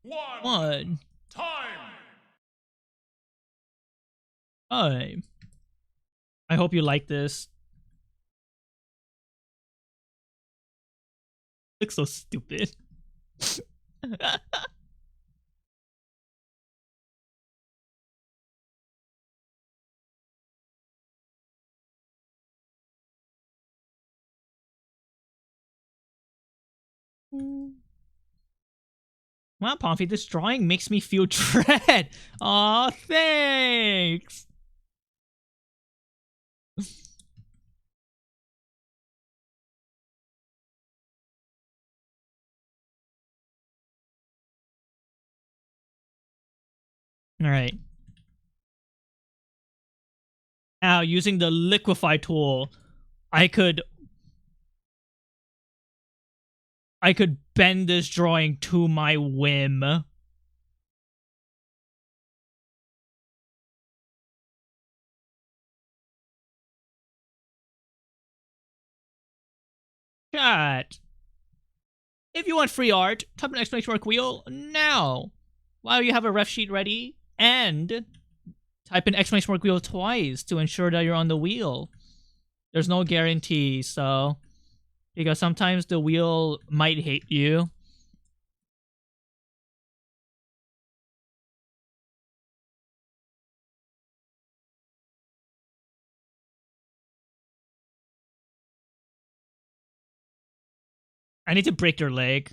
1. One. Time. I hope you like this. Looks so stupid. Wow, Pomfy, this drawing makes me feel dread. Aw, thanks. All right. Now, using the liquefy tool, I could bend this drawing to my whim. Chat. If you want free art, type an exclamation mark wheel now. While you have a ref sheet ready, and type an exclamation mark wheel twice to ensure that you're on the wheel. There's no guarantee, so because sometimes the wheel might hate you. I need to break your leg.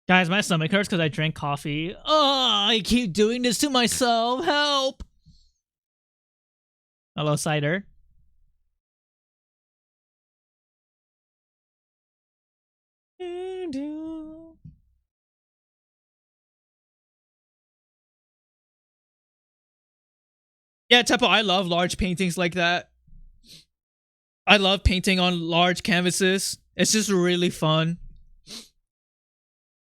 Guys, my stomach hurts because I drank coffee. Oh, I keep doing this to myself. Help! Hello, cider. Yeah, Teppo, I love large paintings like that. I love painting on large canvases. It's just really fun.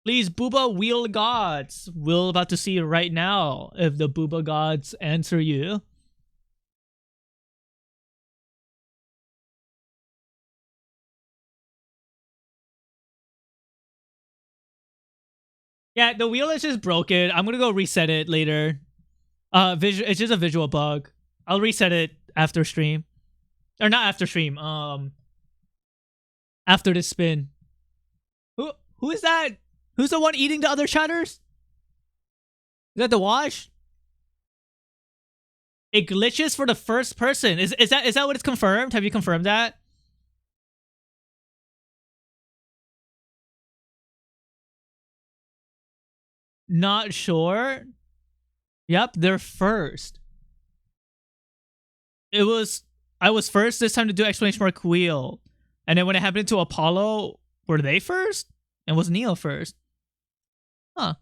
Please, Booba Wheel Gods. We're about to see right now if the Booba Gods answer you. Yeah, the wheel is just broken. I'm gonna go reset it later. It's just a visual bug. I'll reset it after stream. Or not after stream, after this spin. Who is that? Who's the one eating the other chatters? Is that the wash? It glitches for the first person. Is that what it's confirmed? Have you confirmed that? Not sure. Yep, they're first. I was first this time to do exclamation mark wheel. And then when it happened to Apollo, were they first? And was Neo first? Huh.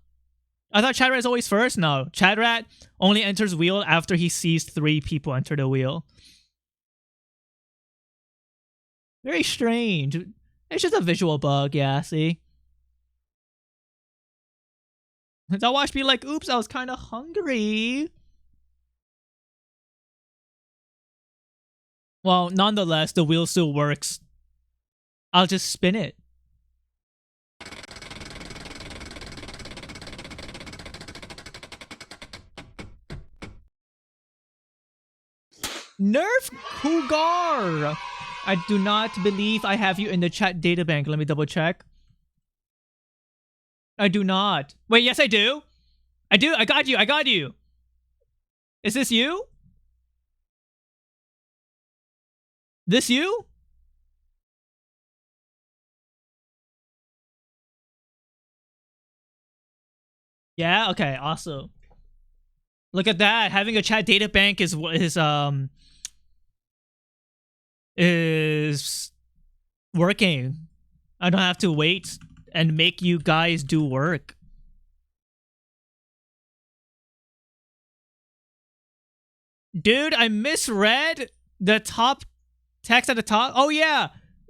I thought Chadrat is always first. No, Chadrat only enters wheel after he sees 3 people enter the wheel. Very strange. It's just a visual bug, yeah, see? I'll watch me like, oops, I was kind of hungry. Well, nonetheless, the wheel still works. I'll just spin it. Nerf Cougar! I do not believe I have you in the chat databank. Let me double check. I do not. Wait, yes I do. I do. I got you. I got you. Is this you? This you? Yeah, okay, awesome. Look at that. Having a chat data bank is working. I don't have to wait and make you guys do work. Dude, I misread the top text at the top. Oh yeah.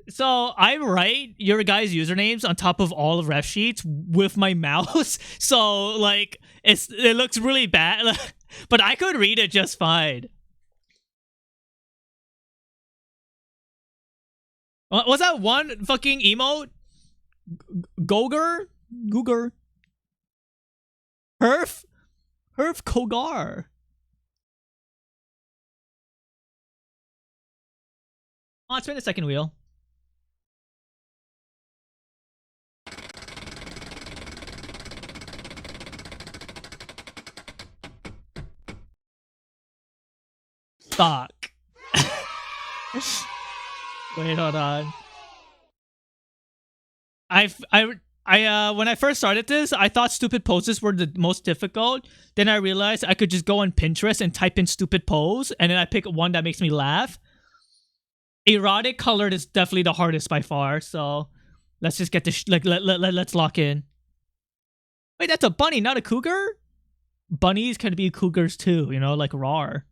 So I write your guys' usernames on top of all of ref sheets with my mouse. So like it looks really bad, but I could read it just fine. Was that one fucking emote? Goger? Googer? Herf Kogar. Oh, spin the second wheel. Fuck. Wait, hold on. When I first started this, I thought stupid poses were the most difficult. Then I realized I could just go on Pinterest and type in stupid pose, and then I pick one that makes me laugh. Erotic colored is definitely the hardest by far, so let's just get this, let's lock in. Wait, that's a bunny, not a cougar? Bunnies can be cougars too, you know, like rawr.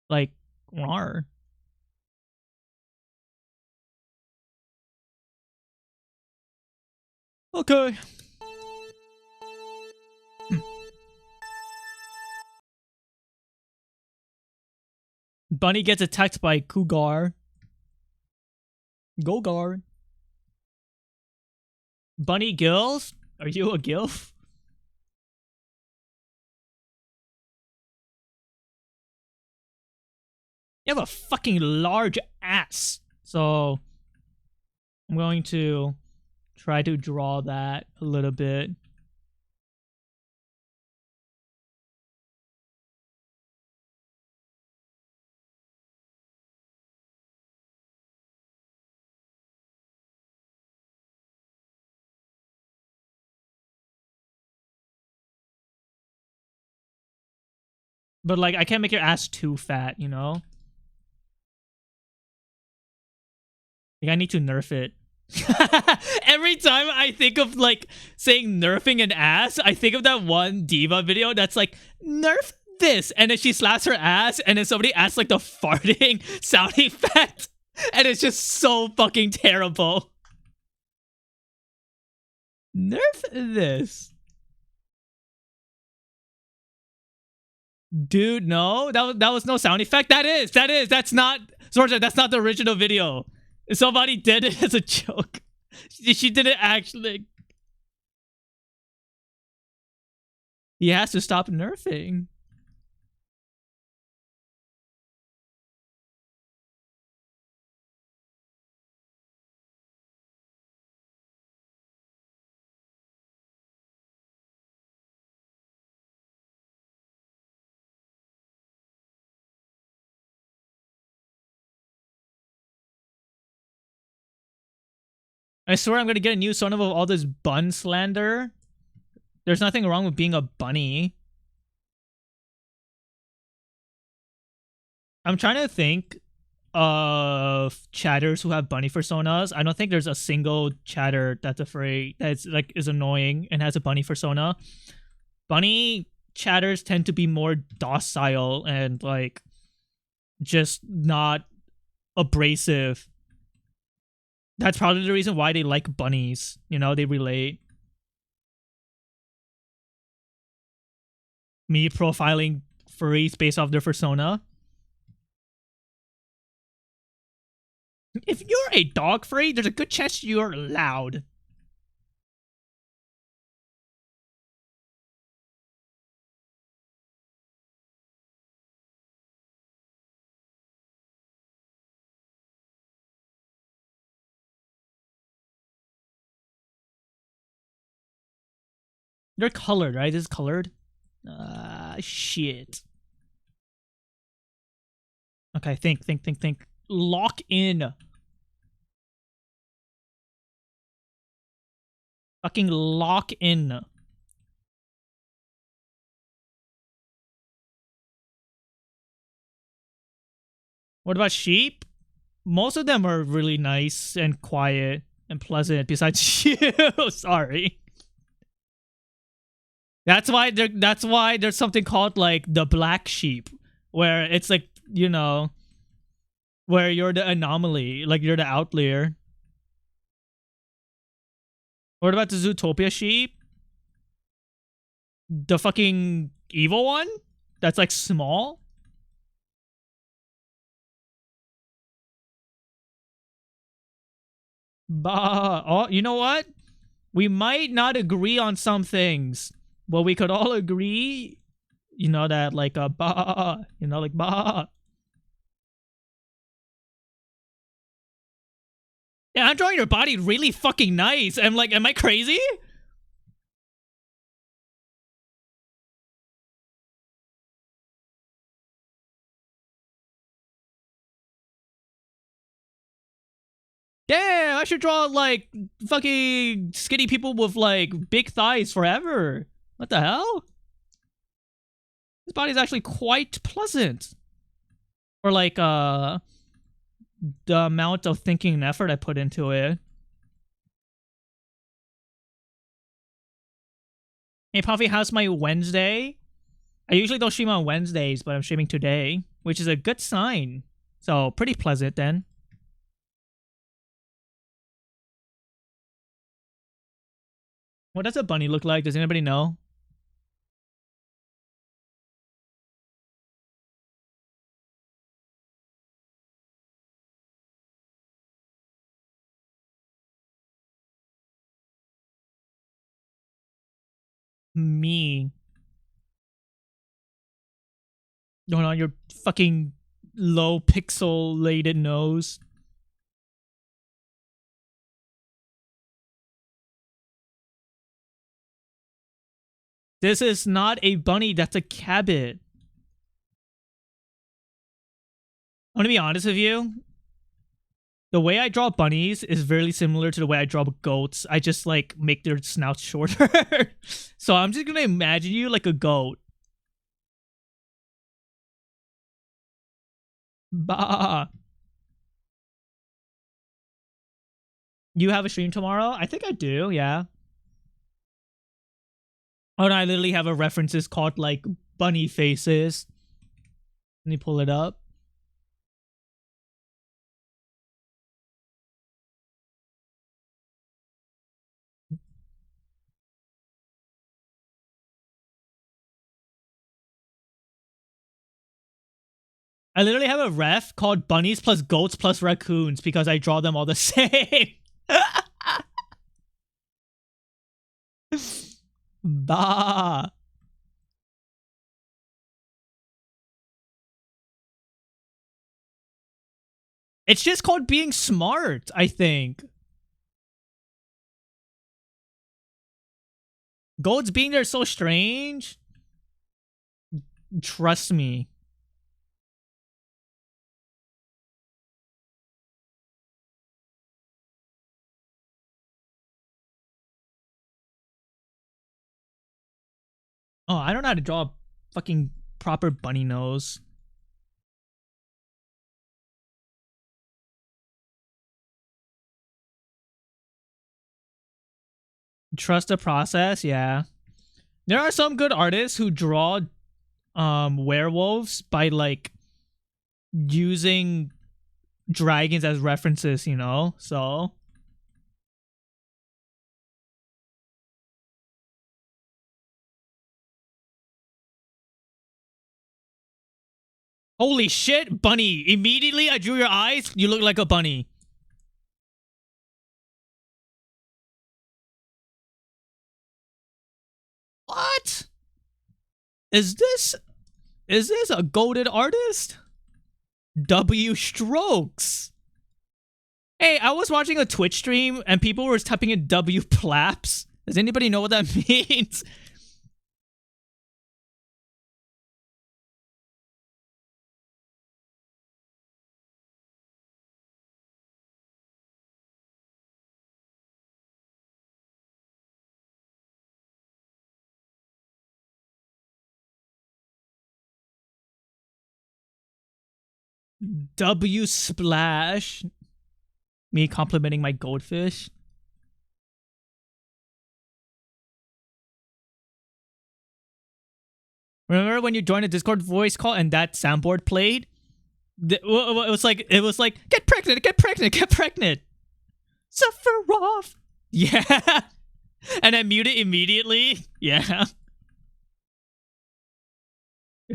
Like, rawr. Okay. Bunny gets attacked by cougar. Gogar. Bunny gills? Are you a gilf? You have a fucking large ass. So I'm going to try to draw that a little bit. But like, I can't make your ass too fat, you know? Like, I need to nerf it. Every time I think of like saying nerfing an ass, I think of that one diva video that's like, nerf this, and then she slaps her ass, and then somebody asks like the farting sound effect, and it's just so fucking terrible. Nerf this. Dude, no, that was no sound effect. That's not Sorja. That's not the original video. Somebody did it as a joke. She didn't actually. He has to stop nerfing. I swear I'm gonna get a new son of all this bun slander. There's nothing wrong with being a bunny. I'm trying to think of chatters who have bunny personas. I don't think there's a single chatter that's is annoying and has a bunny persona. Bunny chatters tend to be more docile and like just not abrasive. That's probably the reason why they like bunnies. You know, they relate. Me profiling furries based off their persona. If you're a dog furry, there's a good chance you're loud. They're colored, right? This is colored. Shit. Okay, think. Lock in. Fucking lock in. What about sheep? Most of them are really nice and quiet and pleasant besides you. Sorry. That's why there's something called like the black sheep, where it's like, you know, where you're the anomaly, like you're the outlier. What about the Zootopia sheep? The fucking evil one? That's like small? Bah. Oh, you know what? We might not agree on some things, but we could all agree, you know, that like a bah, you know, like bah. Yeah, I'm drawing your body really fucking nice. I'm like, am I crazy? Damn, I should draw like fucking skinny people with like big thighs forever. What the hell? This body's actually quite pleasant. Or like the amount of thinking and effort I put into it. Hey Puffy, how's my Wednesday? I usually don't stream on Wednesdays, but I'm streaming today, which is a good sign. So pretty pleasant then. What does a bunny look like? Does anybody know? Me. Going on your fucking low pixelated nose. This is not a bunny, that's a cabbit. I'm gonna be honest with you. The way I draw bunnies is very similar to the way I draw goats. I just like make their snouts shorter. So I'm just gonna imagine you like a goat. Bah. You have a stream tomorrow? I think I do, yeah. Oh no, I literally have a references called like bunny faces. Let me pull it up. I literally have a ref called bunnies plus goats plus raccoons because I draw them all the same. Bah. It's just called being smart, I think. Goats being there so strange. Trust me. Oh, I don't know how to draw a fucking proper bunny nose. Trust the process, yeah. There are some good artists who draw werewolves by like using dragons as references, you know? So Holy shit, bunny. Immediately I drew your eyes. You look like a bunny. What? Is this a goated artist? W Strokes. Hey, I was watching a Twitch stream and people were typing in W Plaps. Does anybody know what that means? W Splash. Me complimenting my goldfish. Remember when you joined a Discord voice call and that soundboard played? It was like get pregnant, get pregnant, get pregnant. Sephiroth. Yeah. And I mute it immediately. Yeah.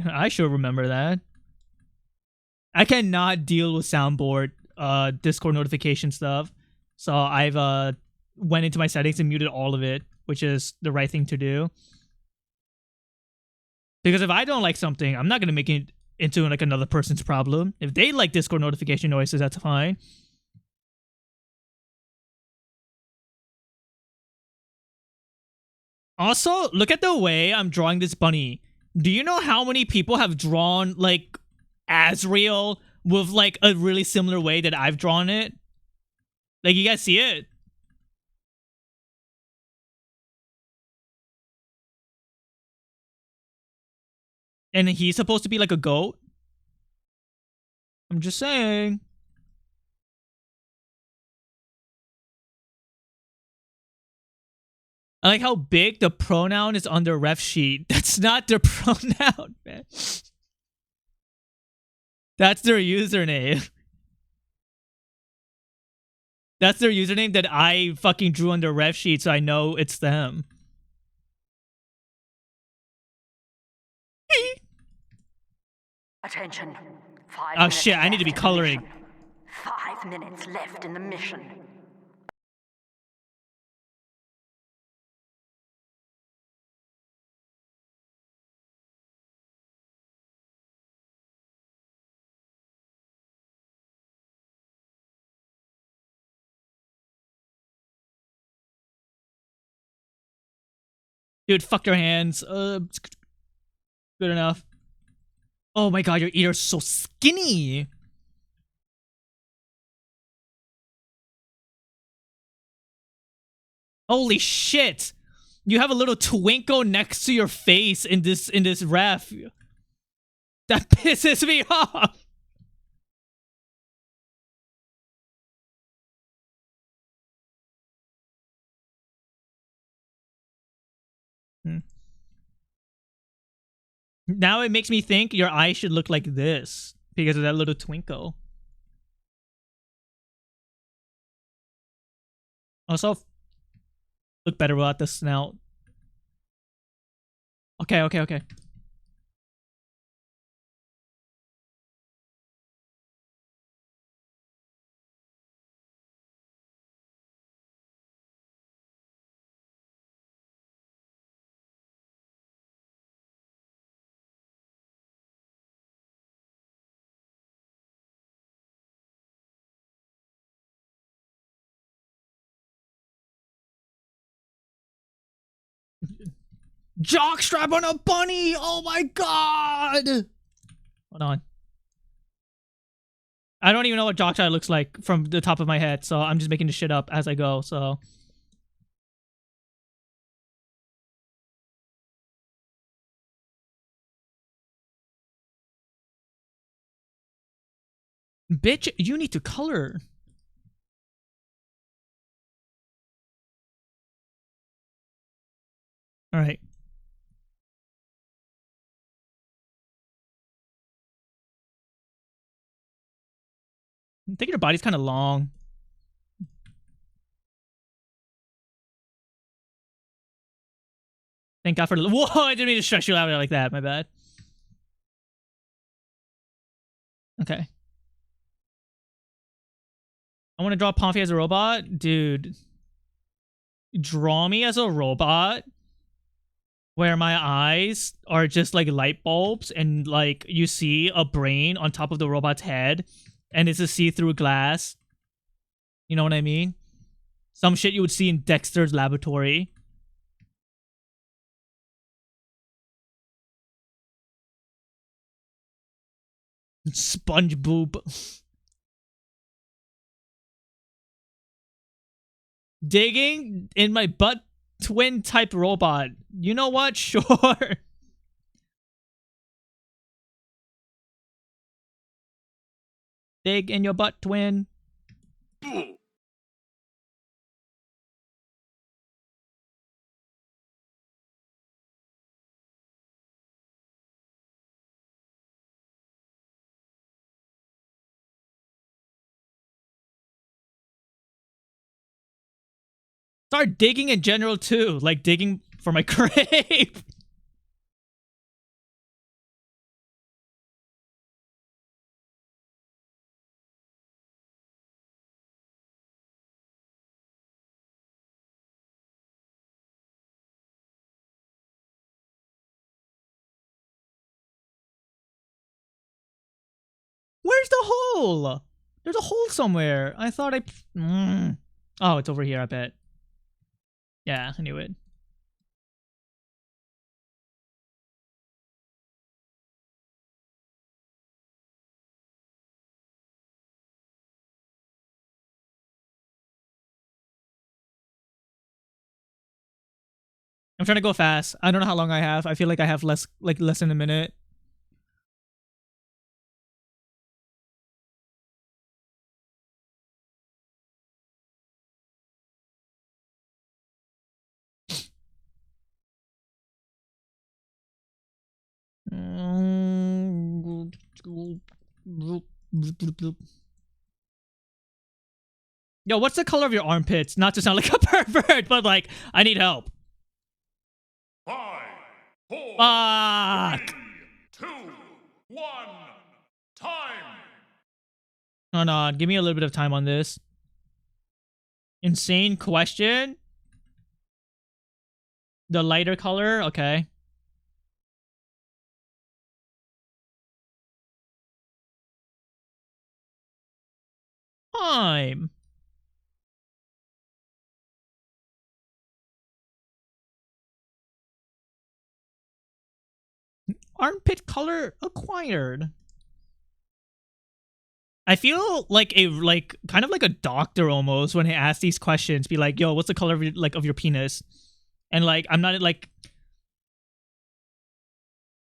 I sure remember that. I cannot deal with soundboard Discord notification stuff. So I've went into my settings and muted all of it, which is the right thing to do. Because if I don't like something, I'm not gonna make it into like another person's problem. If they like Discord notification noises, that's fine. Also, look at the way I'm drawing this bunny. Do you know how many people have drawn like Asriel with like a really similar way that I've drawn it? Like, you guys see it? And he's supposed to be like a goat? I'm just saying. I like how big the pronoun is on the ref sheet. That's not their pronoun, man. That's their username. That's their username that I fucking drew on the ref sheet, so I know it's them. Attention. Oh shit, I need to be coloring. 5 minutes left in the mission. Dude, fuck your hands. Good enough. Oh my god, your ears so skinny. Holy shit. You have a little twinkle next to your face in this ref. That pisses me off. Now it makes me think your eyes should look like this because of that little twinkle. Also, look better without the snout. Okay, okay, okay. Jockstrap on a bunny! Oh my god! Hold on. I don't even know what jockstrap looks like from the top of my head, so I'm just making this shit up as I go, so... Bitch, you need to color. Alright. I think your body's kind of long. Thank God for the... Whoa, I didn't mean to stretch you out like that. My bad. Okay. I want to draw Pomfrey as a robot? Dude. Draw me as a robot where my eyes are just like light bulbs and like you see a brain on top of the robot's head and it's a see-through glass. You know what I mean? Some shit you would see in Dexter's laboratory. Sponge boob. Digging in my butt twin type robot. You know what? Sure. Dig in your butt twin. Start digging in general too, like digging for my grave. Where's the hole? There's a hole somewhere. I thought I... Oh, it's over here, I bet. Yeah, I knew it. I'm trying to go fast. I don't know how long I have. I feel like I have less than a minute. Yo, what's the color of your armpits? Not to sound like a pervert, but like, I need help. 5, 4, Fuck. 3, 2, 1, time! Hold on, give me a little bit of time on this. Insane question. The lighter color, okay. Time. Armpit color acquired. I feel like kind of like a doctor almost when I ask these questions. Be like, yo, what's the color of your penis? And like, I'm not like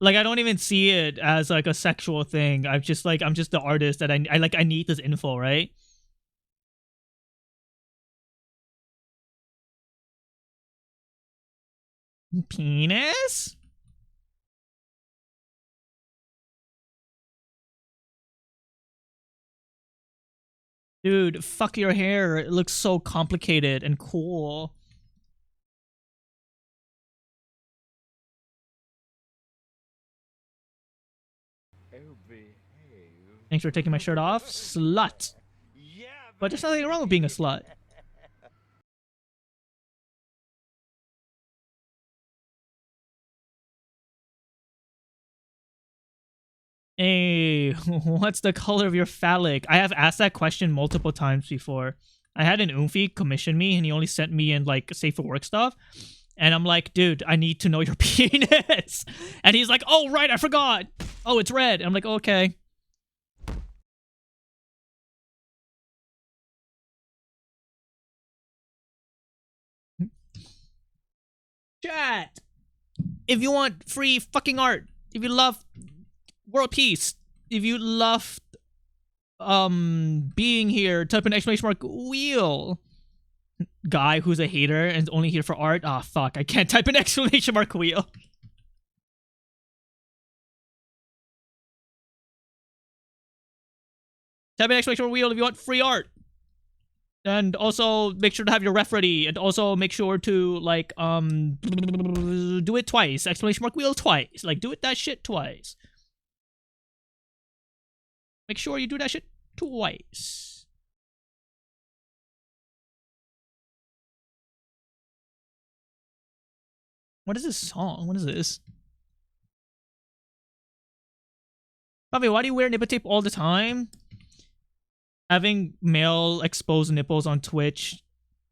I don't even see it as like a sexual thing. I'm just the artist that I need this info, right? Penis? Dude, fuck your hair. It looks so complicated and cool. Thanks for taking my shirt off, slut. But there's nothing wrong with being a slut. Hey, what's the color of your phallic? I have asked that question multiple times before. I had an Oomfie commission me and he only sent me in like safe for work stuff. And I'm like, dude, I need to know your penis. And he's like, oh, right, I forgot. Oh, it's red. And I'm like, okay. Chat. If you want free fucking art, if you love world peace, if you love being here, type an exclamation mark wheel. Guy who's a hater and only here for art. Ah, fuck, I can't type an exclamation mark wheel. Type an exclamation mark wheel if you want free art. And also make sure to have your ref ready. And also make sure to like do it twice. Exclamation mark wheel twice. Like do it that shit twice. Make sure you do that shit twice. What is this song? What is this? Bobby, why do you wear nipple tape all the time? Having male exposed nipples on Twitch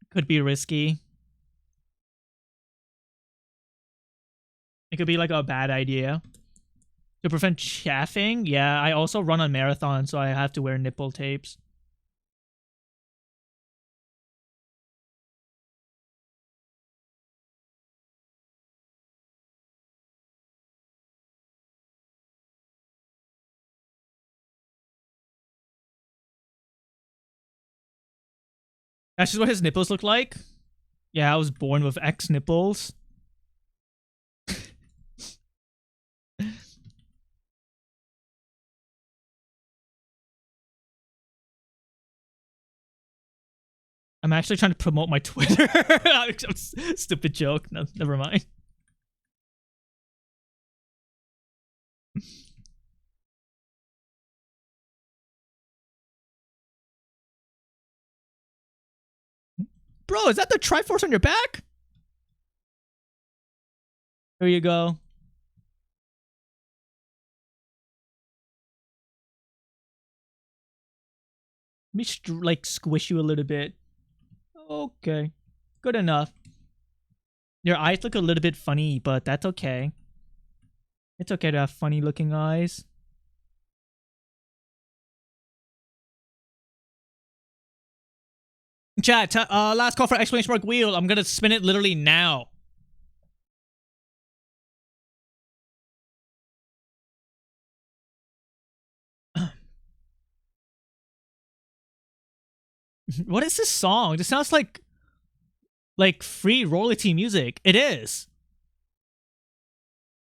could be risky. It could be like a bad idea. To prevent chaffing? Yeah, I also run on marathon, so I have to wear nipple tapes. That's just what his nipples look like? Yeah, I was born with X nipples. I'm actually trying to promote my Twitter. Stupid joke. No, never mind. Bro, is that the Triforce on your back? There you go. Let me like squish you a little bit. Okay. Good enough. Your eyes look a little bit funny, but that's okay. It's okay to have funny looking eyes. Chat, last call for exclamation mark wheel. I'm gonna spin it literally now. What is this song? This sounds like free royalty music. It is.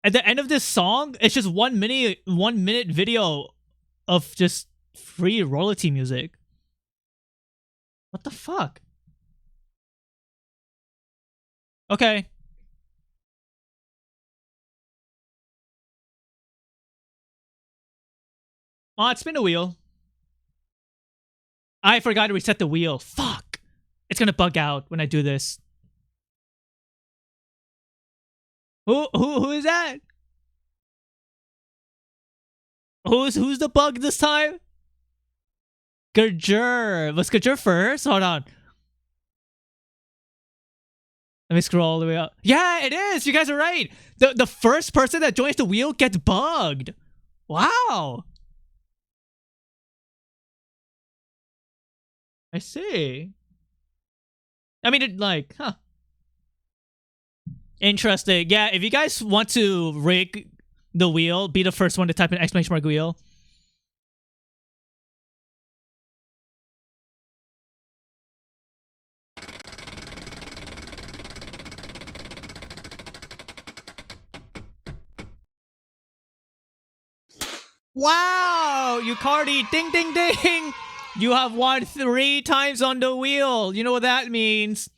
At the end of this song, it's just 1 minute video of just free royalty music. What the fuck? Okay. Spin a wheel. I forgot to reset the wheel. Fuck. It's gonna bug out when I do this. Who is that? Who's the bug this time? Gajur. Was Gajur first? Hold on. Let me scroll all the way up. Yeah, it is. You guys are right. The first person that joins the wheel gets bugged. Wow. I see. I mean, it like, huh. Interesting. Yeah, if you guys want to rig the wheel, be the first one to type in exclamation mark wheel. Wow, Yucardi, ding, ding, ding. You have won 3 times on the wheel. You know what that means.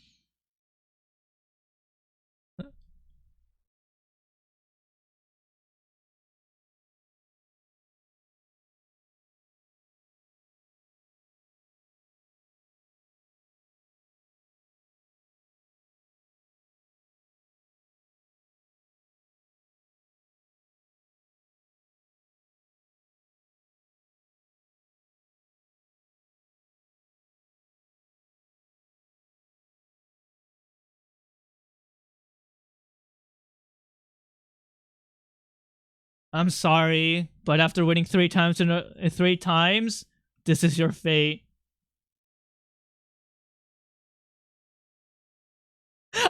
I'm sorry, but after winning 3 times in 3 times, this is your fate.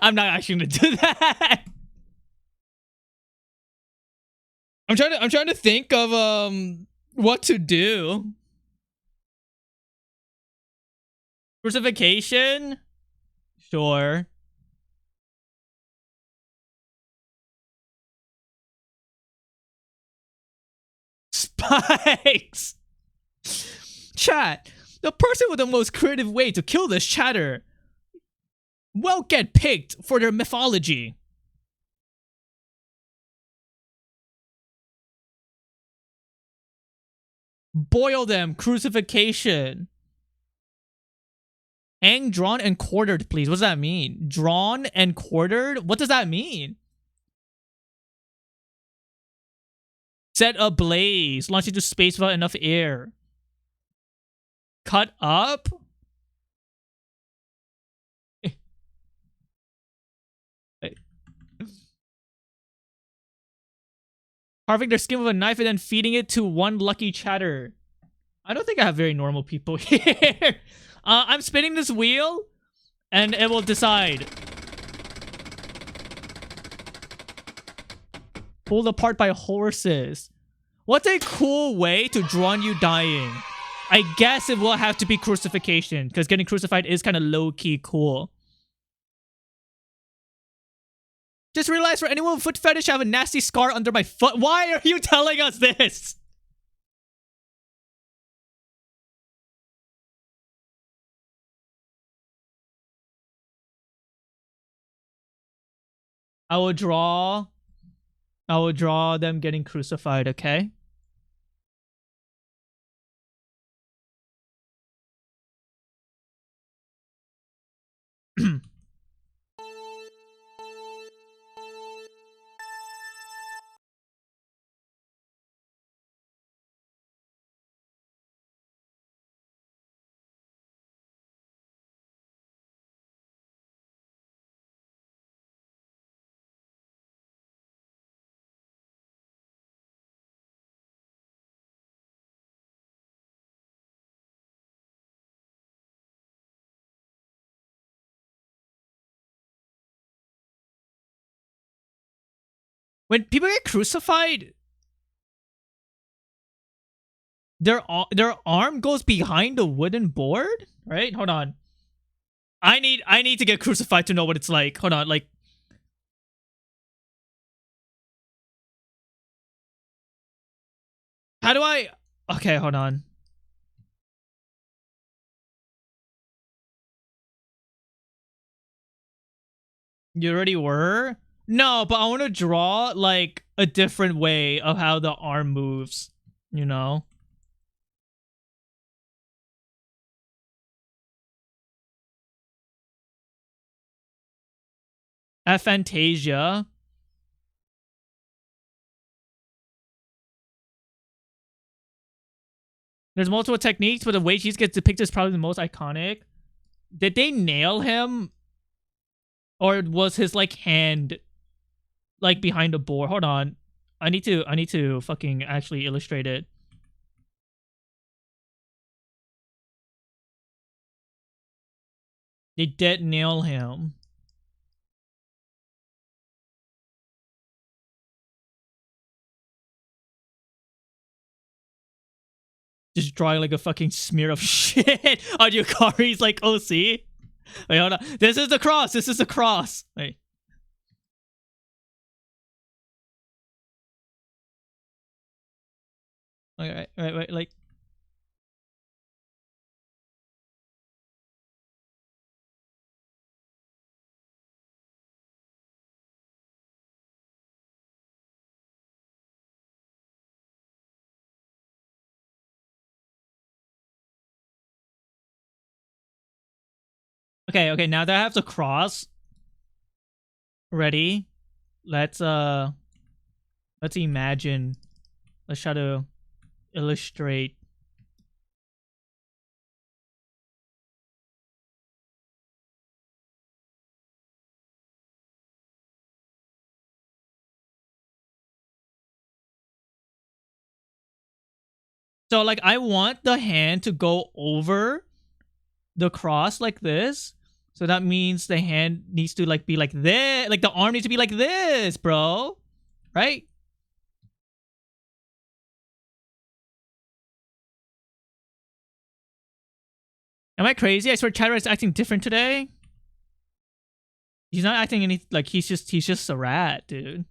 I'm not actually gonna do that. I'm trying to think of what to do. Crucifixion? Sure. Spikes! Chat, the person with the most creative way to kill this chatter will get picked for their mythology. Boil them. Crucifixion. Hang, drawn, and quartered, please. What does that mean? Drawn and quartered? What does that mean? Set ablaze. Launch into space without enough air. Cut up? Carving their skin with a knife and then feeding it to one lucky chatter. I don't think I have very normal people here. I'm spinning this wheel, and it will decide. Pulled apart by horses. What's a cool way to drown you dying? I guess it will have to be crucifixion, because getting crucified is kind of low-key cool. Just realized for anyone with foot fetish, I have a nasty scar under my foot. Why are you telling us this? I will draw them getting crucified, okay? When people get crucified, their arm goes behind a wooden board, right? Hold on. I need to get crucified to know what it's like. Hold on, like, how do I? Okay, hold on. You already were? No, but I want to draw like a different way of how the arm moves, you know? Aphantasia. There's multiple techniques, but the way she gets depicted is probably the most iconic. Did they nail him? Or was his like hand like behind a board? Hold on. I need to fucking actually illustrate it. They did nail him. Just drawing like a fucking smear of shit on Yukari's like OC. Wait, hold on. This is the cross. This is the cross. Wait. Okay, wait, like. Okay, now that I have the cross ready, let's imagine. Let's try to illustrate. So like I want the hand to go over the cross like this. So that means the hand needs to like be like this. Like the arm needs to be like this, bro. Right? Am I crazy? I swear Chatter is acting different today. He's not acting any like he's just a rat, dude.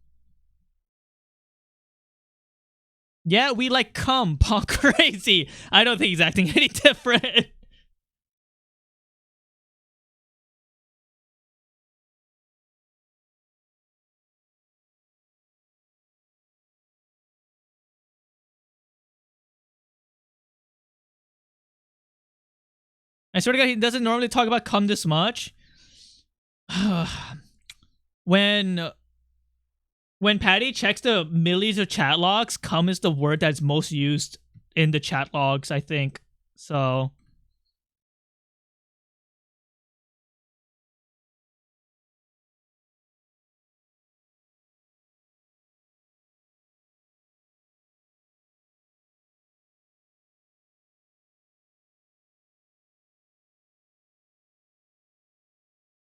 Yeah, we like come Paul crazy. I don't think he's acting any different. I swear to God, he doesn't normally talk about cum this much. when Patty checks the millions of chat logs, cum is the word that's most used in the chat logs, I think. So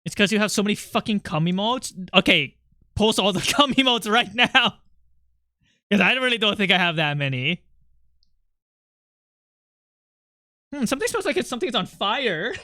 it's because you have so many fucking cum emotes. Okay, post all the cum emotes right now. Because I really don't think I have that many. Something smells like something's on fire.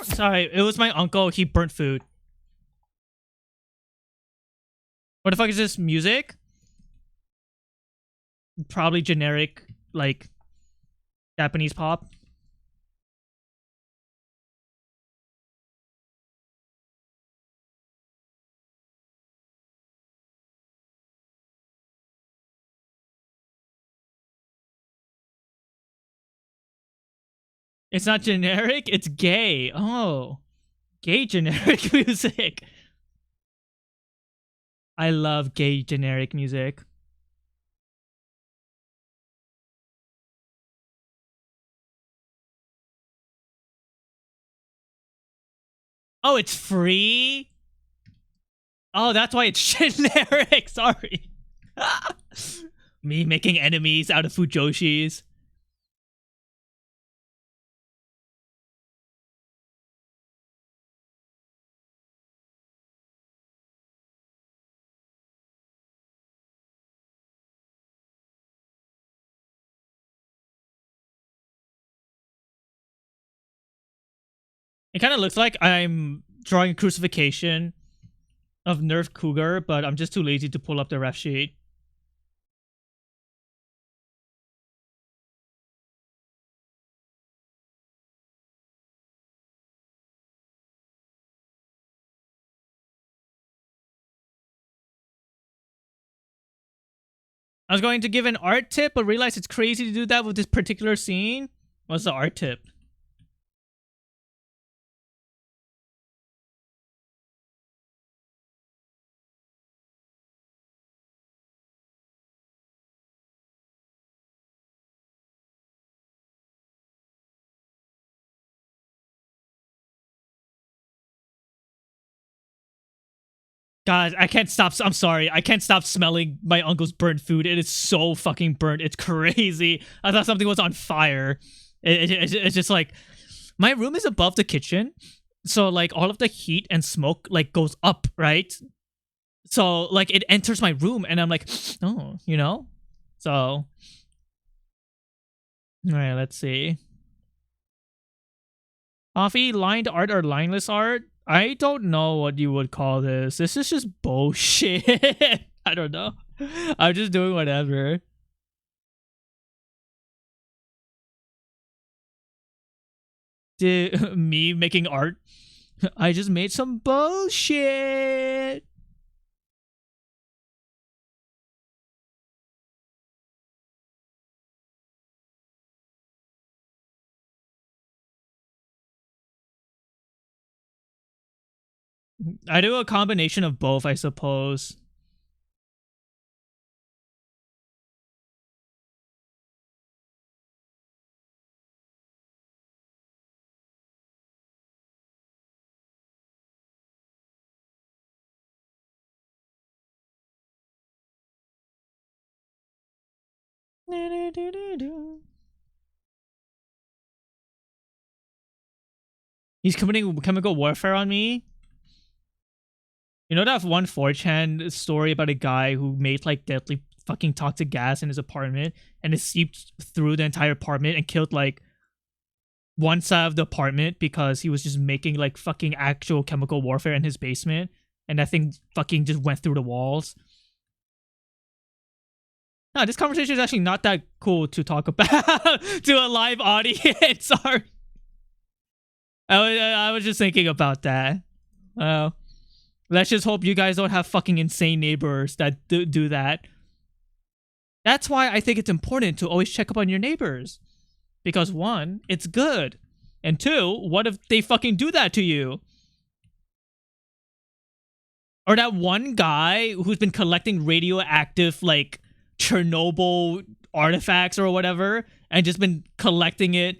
Sorry, it was my uncle. He burnt food. What the fuck is this music? Probably generic, like, Japanese pop. It's not generic, it's gay. Oh. Gay generic music. I love gay generic music. Oh, it's free? Oh, that's why it's generic. Sorry. Me making enemies out of Fujoshis. It kind of looks like I'm drawing a crucifixion of Nerf Cougar, but I'm just too lazy to pull up the ref sheet. I was going to give an art tip, but realized it's crazy to do that with this particular scene. What's the art tip? God, I can't stop. I'm sorry. I can't stop smelling my uncle's burnt food. It is so fucking burnt. It's crazy. I thought something was on fire. It's just like, my room is above the kitchen. So like all of the heat and smoke like goes up, right? So like it enters my room and I'm like, oh, you know? So, all right, let's see. Offie, lined art or lineless art? I don't know what you would call this. This is just bullshit. I don't know. I'm just doing whatever. Me making art? I just made some bullshit. I do a combination of both, I suppose. He's committing chemical warfare on me. You know that one 4chan story about a guy who made like deadly fucking toxic gas in his apartment and it seeped through the entire apartment and killed like one side of the apartment because he was just making like fucking actual chemical warfare in his basement, and that thing fucking just went through the walls. No, this conversation is actually not that cool to talk about to a live audience. Sorry. I was just thinking about that. Well, let's just hope you guys don't have fucking insane neighbors that do that. That's why I think it's important to always check up on your neighbors. Because one, it's good. And two, what if they fucking do that to you? Or that one guy who's been collecting radioactive, like, Chernobyl artifacts or whatever, and just been collecting it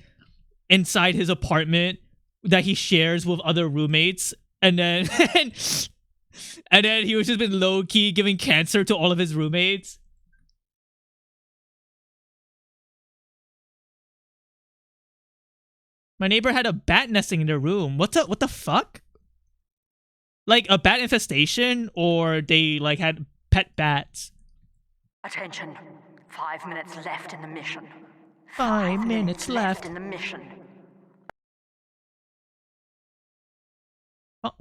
inside his apartment that he shares with other roommates, and then and then he was just been low-key giving cancer to all of his roommates. My neighbor had a bat nesting in their room. What the fuck? Like a bat infestation, or they like had pet bats? Attention. 5 minutes left in the mission. 5 minutes left in the mission.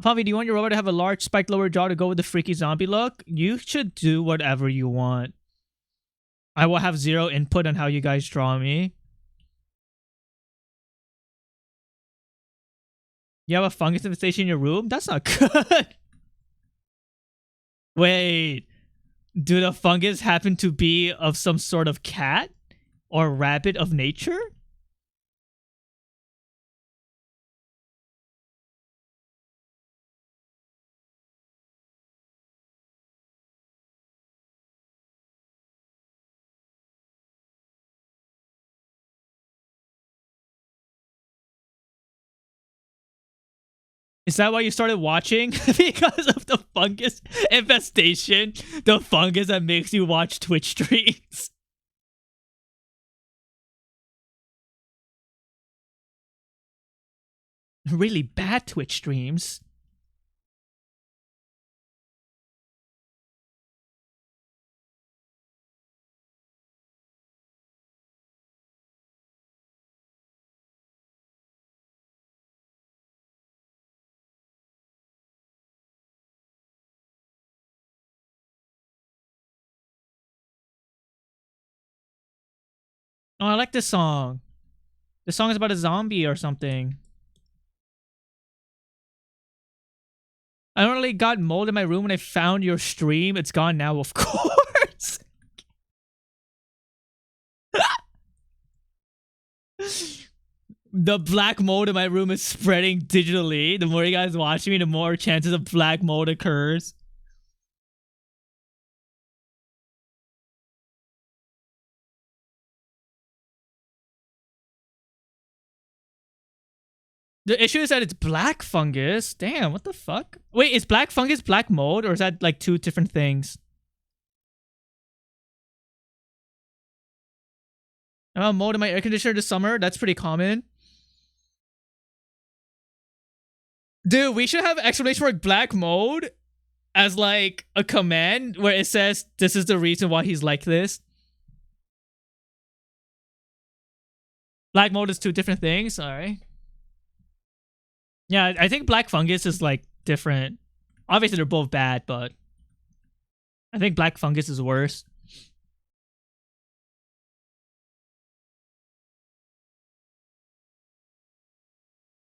Favi, do you want your robot to have a large spiked lower jaw to go with the freaky zombie look? You should do whatever you want. I will have zero input on how you guys draw me. You have a fungus infestation in your room? That's not good. Wait. Do the fungus happen to be of some sort of cat? Or rabbit of nature? Is that why you started watching? Because of the fungus infestation? The fungus that makes you watch Twitch streams? Really bad Twitch streams. Oh, I like this song. The song is about a zombie or something. I only got mold in my room when I found your stream. It's gone now, of course. The black mold in my room is spreading digitally. The more you guys watch me, the more chances of black mold occurs. The issue is that it's black fungus. Damn, what the fuck? Wait, is black fungus black mold, or is that like two different things? I have mold in my air conditioner this summer. That's pretty common. Dude, we should have exclamation mark black mold as like a command where it says this is the reason why he's like this. Black mold is two different things. All right. Yeah, I think black fungus is like different. Obviously, they're both bad, but I think black fungus is worse.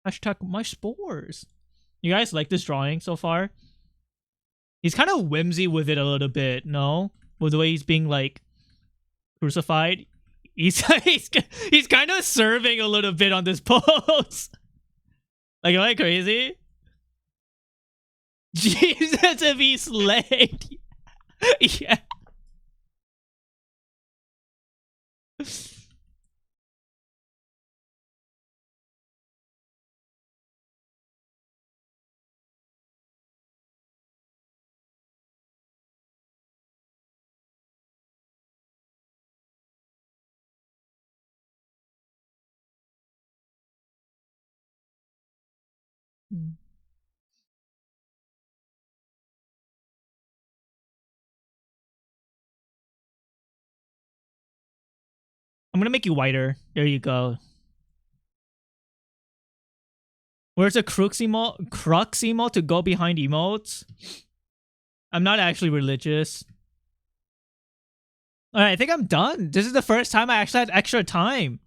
Hashtag my spores. You guys like this drawing so far? He's kind of whimsy with it a little bit, no? With the way he's being like crucified. He's kind of serving a little bit on this pose. Like, am I crazy? Jesus, if he slayed. Yeah. Hmm. I'm gonna make you whiter. There you go. Where's the crux emote to go behind emotes? I'm not actually religious. Alright, I think I'm done. This is the first time I actually had extra time.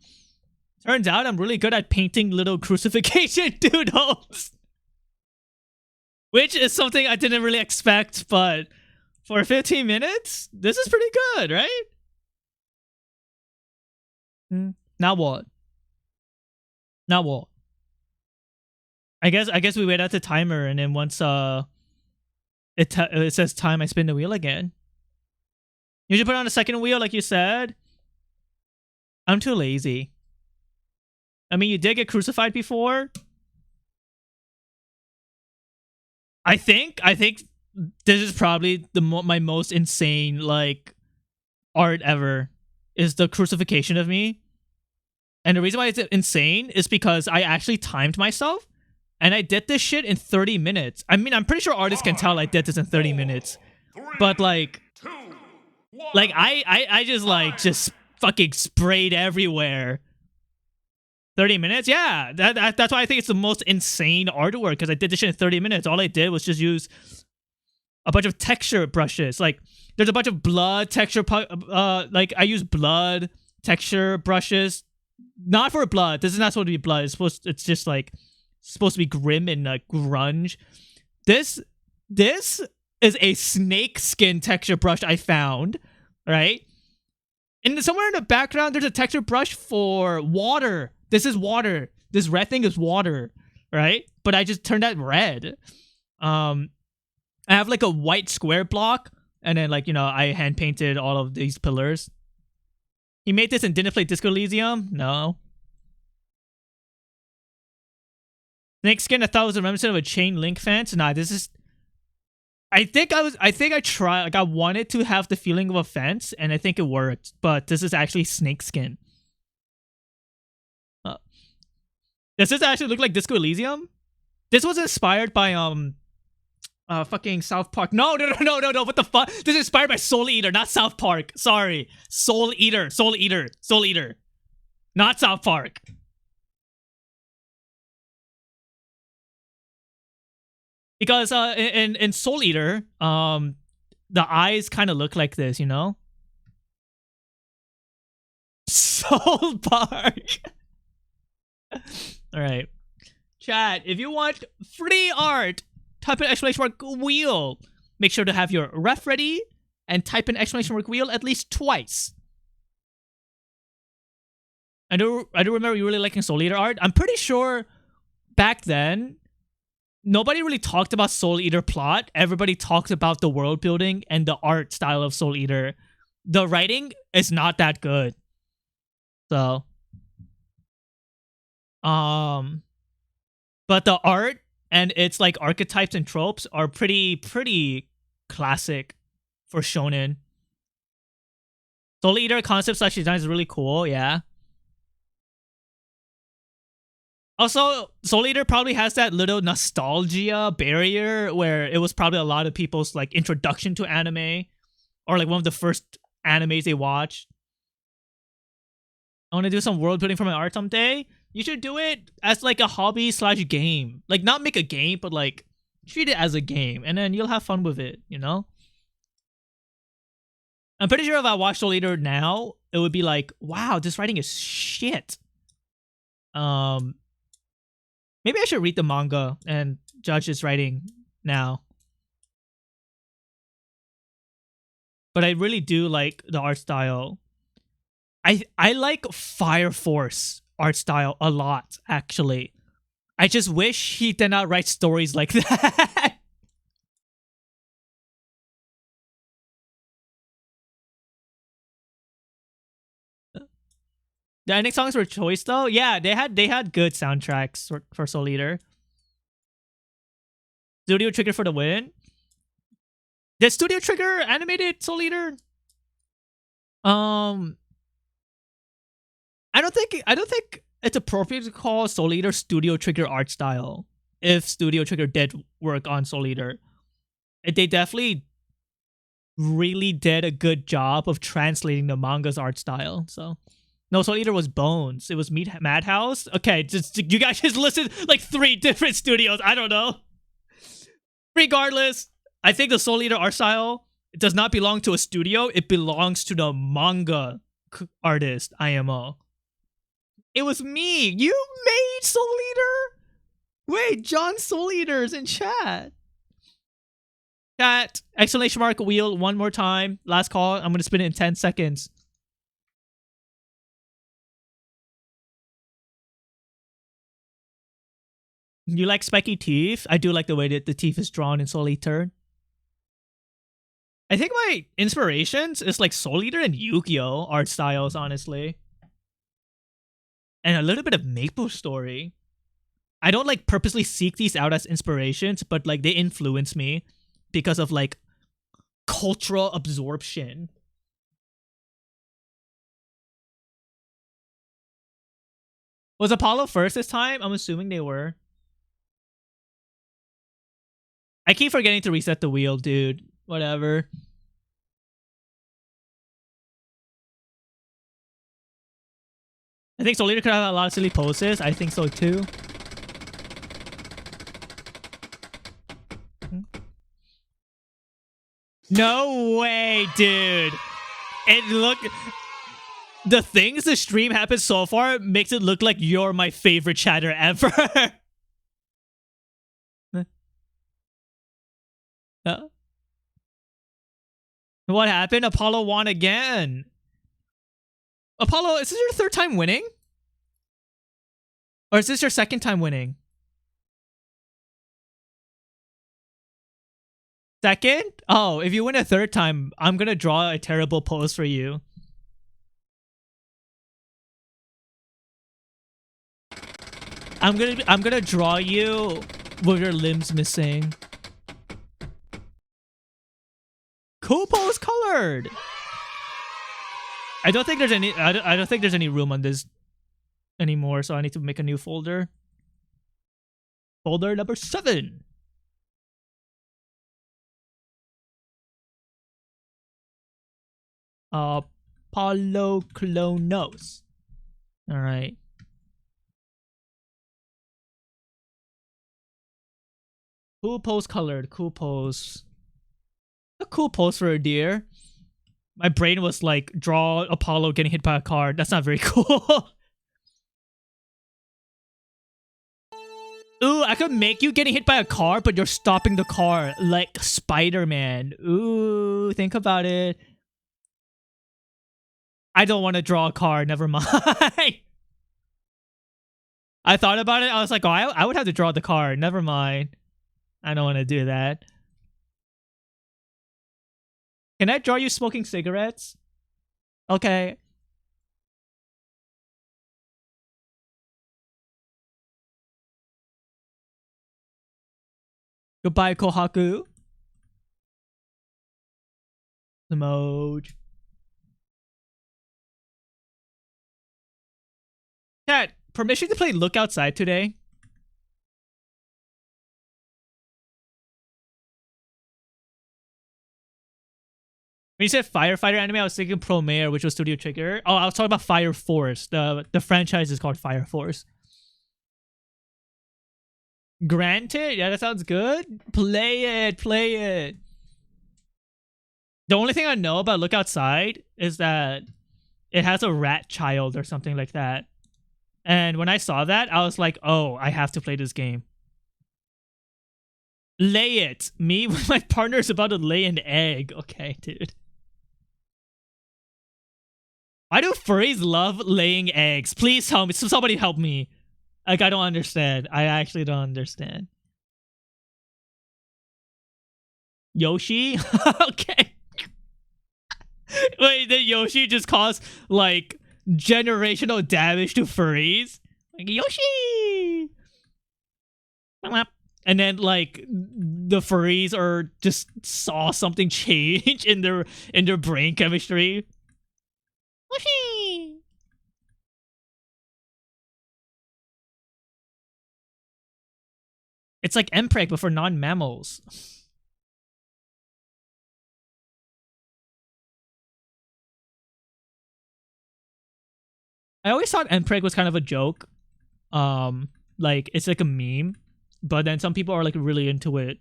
Turns out I'm really good at painting little crucifixion doodles. Which is something I didn't really expect, but for 15 minutes, this is pretty good, right? Now what? Now what? I guess we wait out the timer, and then once it says time, I spin the wheel again. You should put on a second wheel, like you said. I'm too lazy. I mean, you did get crucified before. I think this is probably my most insane like art ever. Is the crucifixion of me. And the reason why it's insane is because I actually timed myself. And I did this shit in 30 minutes. I mean, I'm pretty sure artists can tell I did this in 30 minutes. But like I just fucking sprayed everywhere. 30 minutes? Yeah. That's why I think it's the most insane artwork, because I did this shit in 30 minutes. All I did was just use a bunch of texture brushes. Like, there's a bunch of blood texture, like, I use blood texture brushes. Not for blood. This is not supposed to be blood. It's just like supposed to be grim and grunge. This is a snake skin texture brush I found, right? And somewhere in the background, there's a texture brush for water. This is water. This red thing is water, right? But I just turned that red. I have like a white square block, and then like, you know, I hand painted all of these pillars. He made this and didn't play Disco Elysium? No. Snake skin, I thought was a reminiscent of a chain link fence. Nah, this is... I think I tried, like, I wanted to have the feeling of a fence, and I think it worked, but this is actually snake skin. Does this actually look like Disco Elysium? This was inspired by, fucking South Park. No, what the fuck? This is inspired by Soul Eater, not South Park. Sorry. Soul Eater. Not South Park. Because in Soul Eater, the eyes kind of look like this, you know? Soul Park. Alright. Chat, if you want free art, type in exclamation mark wheel. Make sure to have your ref ready and type in exclamation mark wheel at least twice. I do remember you really liking Soul Eater art. I'm pretty sure back then, nobody really talked about Soul Eater plot. Everybody talked about the world building and the art style of Soul Eater. The writing is not that good. So, but the art and its like archetypes and tropes are pretty classic for shonen. Soul Eater concept slash design is really cool, yeah. Also, Soul Eater probably has that little nostalgia barrier where it was probably a lot of people's like introduction to anime, or like one of the first animes they watched. I want to do some world building for my art someday. You should do it as like a hobby slash game. Like, not make a game, but like treat it as a game, and then you'll have fun with it, you know? I'm pretty sure if I watch Soul Eater now, it would be like, wow, this writing is shit. Maybe I should read the manga and judge its writing now. But I really do like the art style. I like Fire Force art style a lot, actually. I just wish he did not write stories like that. The ending songs were choice though. Yeah, they had good soundtracks for Soul Eater. Studio Trigger for the win. Did Studio Trigger animated Soul Eater? I don't think it's appropriate to call Soul Eater Studio Trigger art style. if Studio Trigger did work on Soul Eater. They definitely really did a good job of translating the manga's art style. So no, Soul Eater was Bones. It was Madhouse. Okay, just you guys just listen like 3 different studios. I don't know. Regardless, I think the Soul Eater art style does not belong to a studio. It belongs to the manga artist, IMO. It was me. You made Soul Eater? Wait, John Soul Eater's in chat. Chat, exclamation mark wheel one more time. Last call. I'm going to spin it in 10 seconds. You like spiky teeth? I do like the way that the teeth is drawn in Soul Eater. I think my inspirations is like Soul Eater and Yu-Gi-Oh! Art styles, honestly. And a little bit of Maple Story. I don't like purposely seek these out as inspirations, but like they influence me because of like cultural absorption. Was Apollo first this time? I'm assuming they were. I keep forgetting to reset the wheel, dude. Whatever. I think Soul Eater could have a lot of silly poses. I think so too. No way, dude. The things the stream happens so far makes it look like you're my favorite chatter ever. What happened? Apollo won again. Apollo, is this your 3rd time winning? Or is this your 2nd time winning? 2nd? Oh, if you win a 3rd time, I'm gonna draw a terrible pose for you. I'm gonna draw you with your limbs missing. Cool pose colored. I don't think there's any room on this anymore, so I need to make a new folder. Folder number 7. Apollo Clonos. All right. Cool pose colored. Cool pose. A cool pose for a deer. My brain was like, draw Apollo getting hit by a car. That's not very cool. Ooh, I could make you getting hit by a car, but you're stopping the car like Spider-Man. Ooh, think about it. I don't want to draw a car. Never mind. I thought about it. I was like, oh, I would have to draw the car. Never mind. I don't want to do that. Can I draw you smoking cigarettes? Okay. Goodbye, Kohaku. Emoji. Chat, permission to play Look Outside today? When you said firefighter anime, I was thinking Pro Mayor, which was Studio Trigger. Oh, I was talking about Fire Force. The franchise is called Fire Force. Granted? Yeah, that sounds good. Play it. Play it. The only thing I know about Look Outside is that it has a rat child or something like that. And when I saw that, I was like, oh, I have to play this game. Lay it. Me with my partner is about to lay an egg. Okay, dude. Why do furries love laying eggs? Please help me. Somebody help me. Like, I don't understand. I actually don't understand. Yoshi? Okay. Wait, did Yoshi just cause, like, generational damage to furries? Like, Yoshi! And then, like, the furries are just saw something change in their brain chemistry. Yoshi! It's like mpreg, but for non-mammals. I always thought mpreg was kind of a joke. Like, it's like a meme. But then some people are like really into it.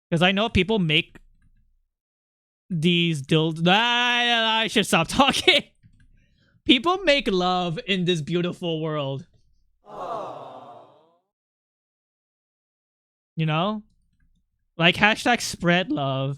Because I know people make these dildos. I should stop talking. People make love in this beautiful world. You know? Like, hashtag spread love.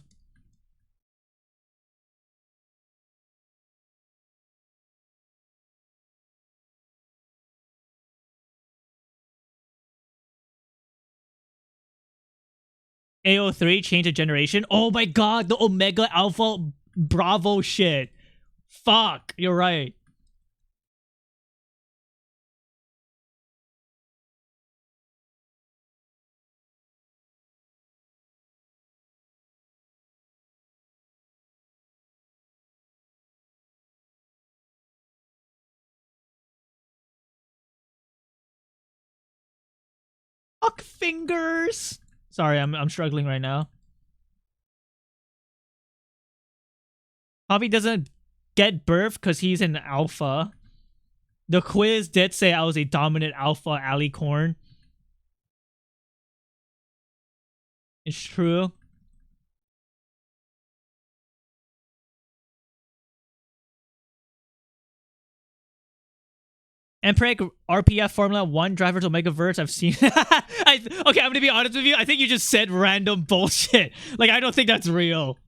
AO3 change a generation. Oh my god, the Omega Alpha Bravo shit. Fuck, you're right. Fuck fingers. Sorry, I'm struggling right now. Javi doesn't get birth because he's an alpha. The quiz did say I was a dominant alpha alicorn. It's true. Mpreg RPF Formula 1 drivers Omegaverse. I've seen. Okay, I'm gonna be honest with you. I think you just said random bullshit. Like, I don't think that's real.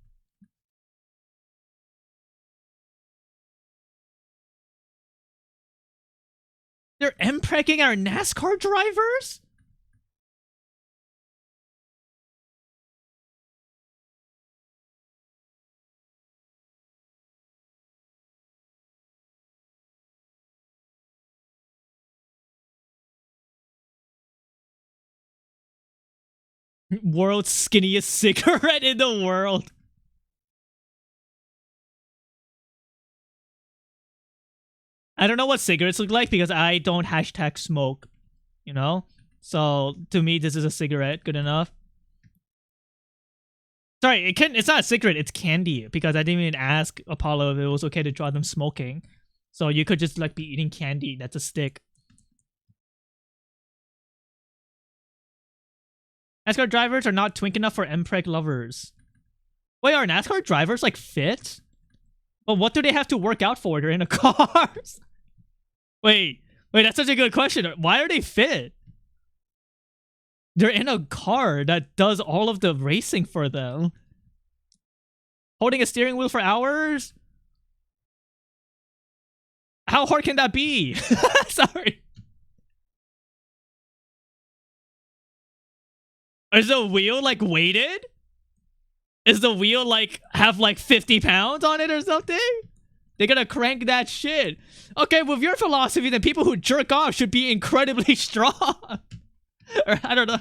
They're Mpregging our NASCAR drivers? World's skinniest cigarette in the world. I don't know what cigarettes look like because I don't hashtag smoke, you know? So, to me, this is a cigarette. Good enough. Sorry, it's not a cigarette, it's candy. Because I didn't even ask Apollo if it was okay to draw them smoking. So you could just like be eating candy. That's a stick. NASCAR drivers are not twink enough for Mpreg lovers. Wait, are NASCAR drivers like fit? But what do they have to work out for? They're in a car. Wait, that's such a good question. Why are they fit? They're in a car that does all of the racing for them. Holding a steering wheel for hours? How hard can that be? Sorry. Is the wheel like weighted? Is the wheel like have like 50 pounds on it or something? They're gonna crank that shit. Okay, with your philosophy, then people who jerk off should be incredibly strong. Or I don't know.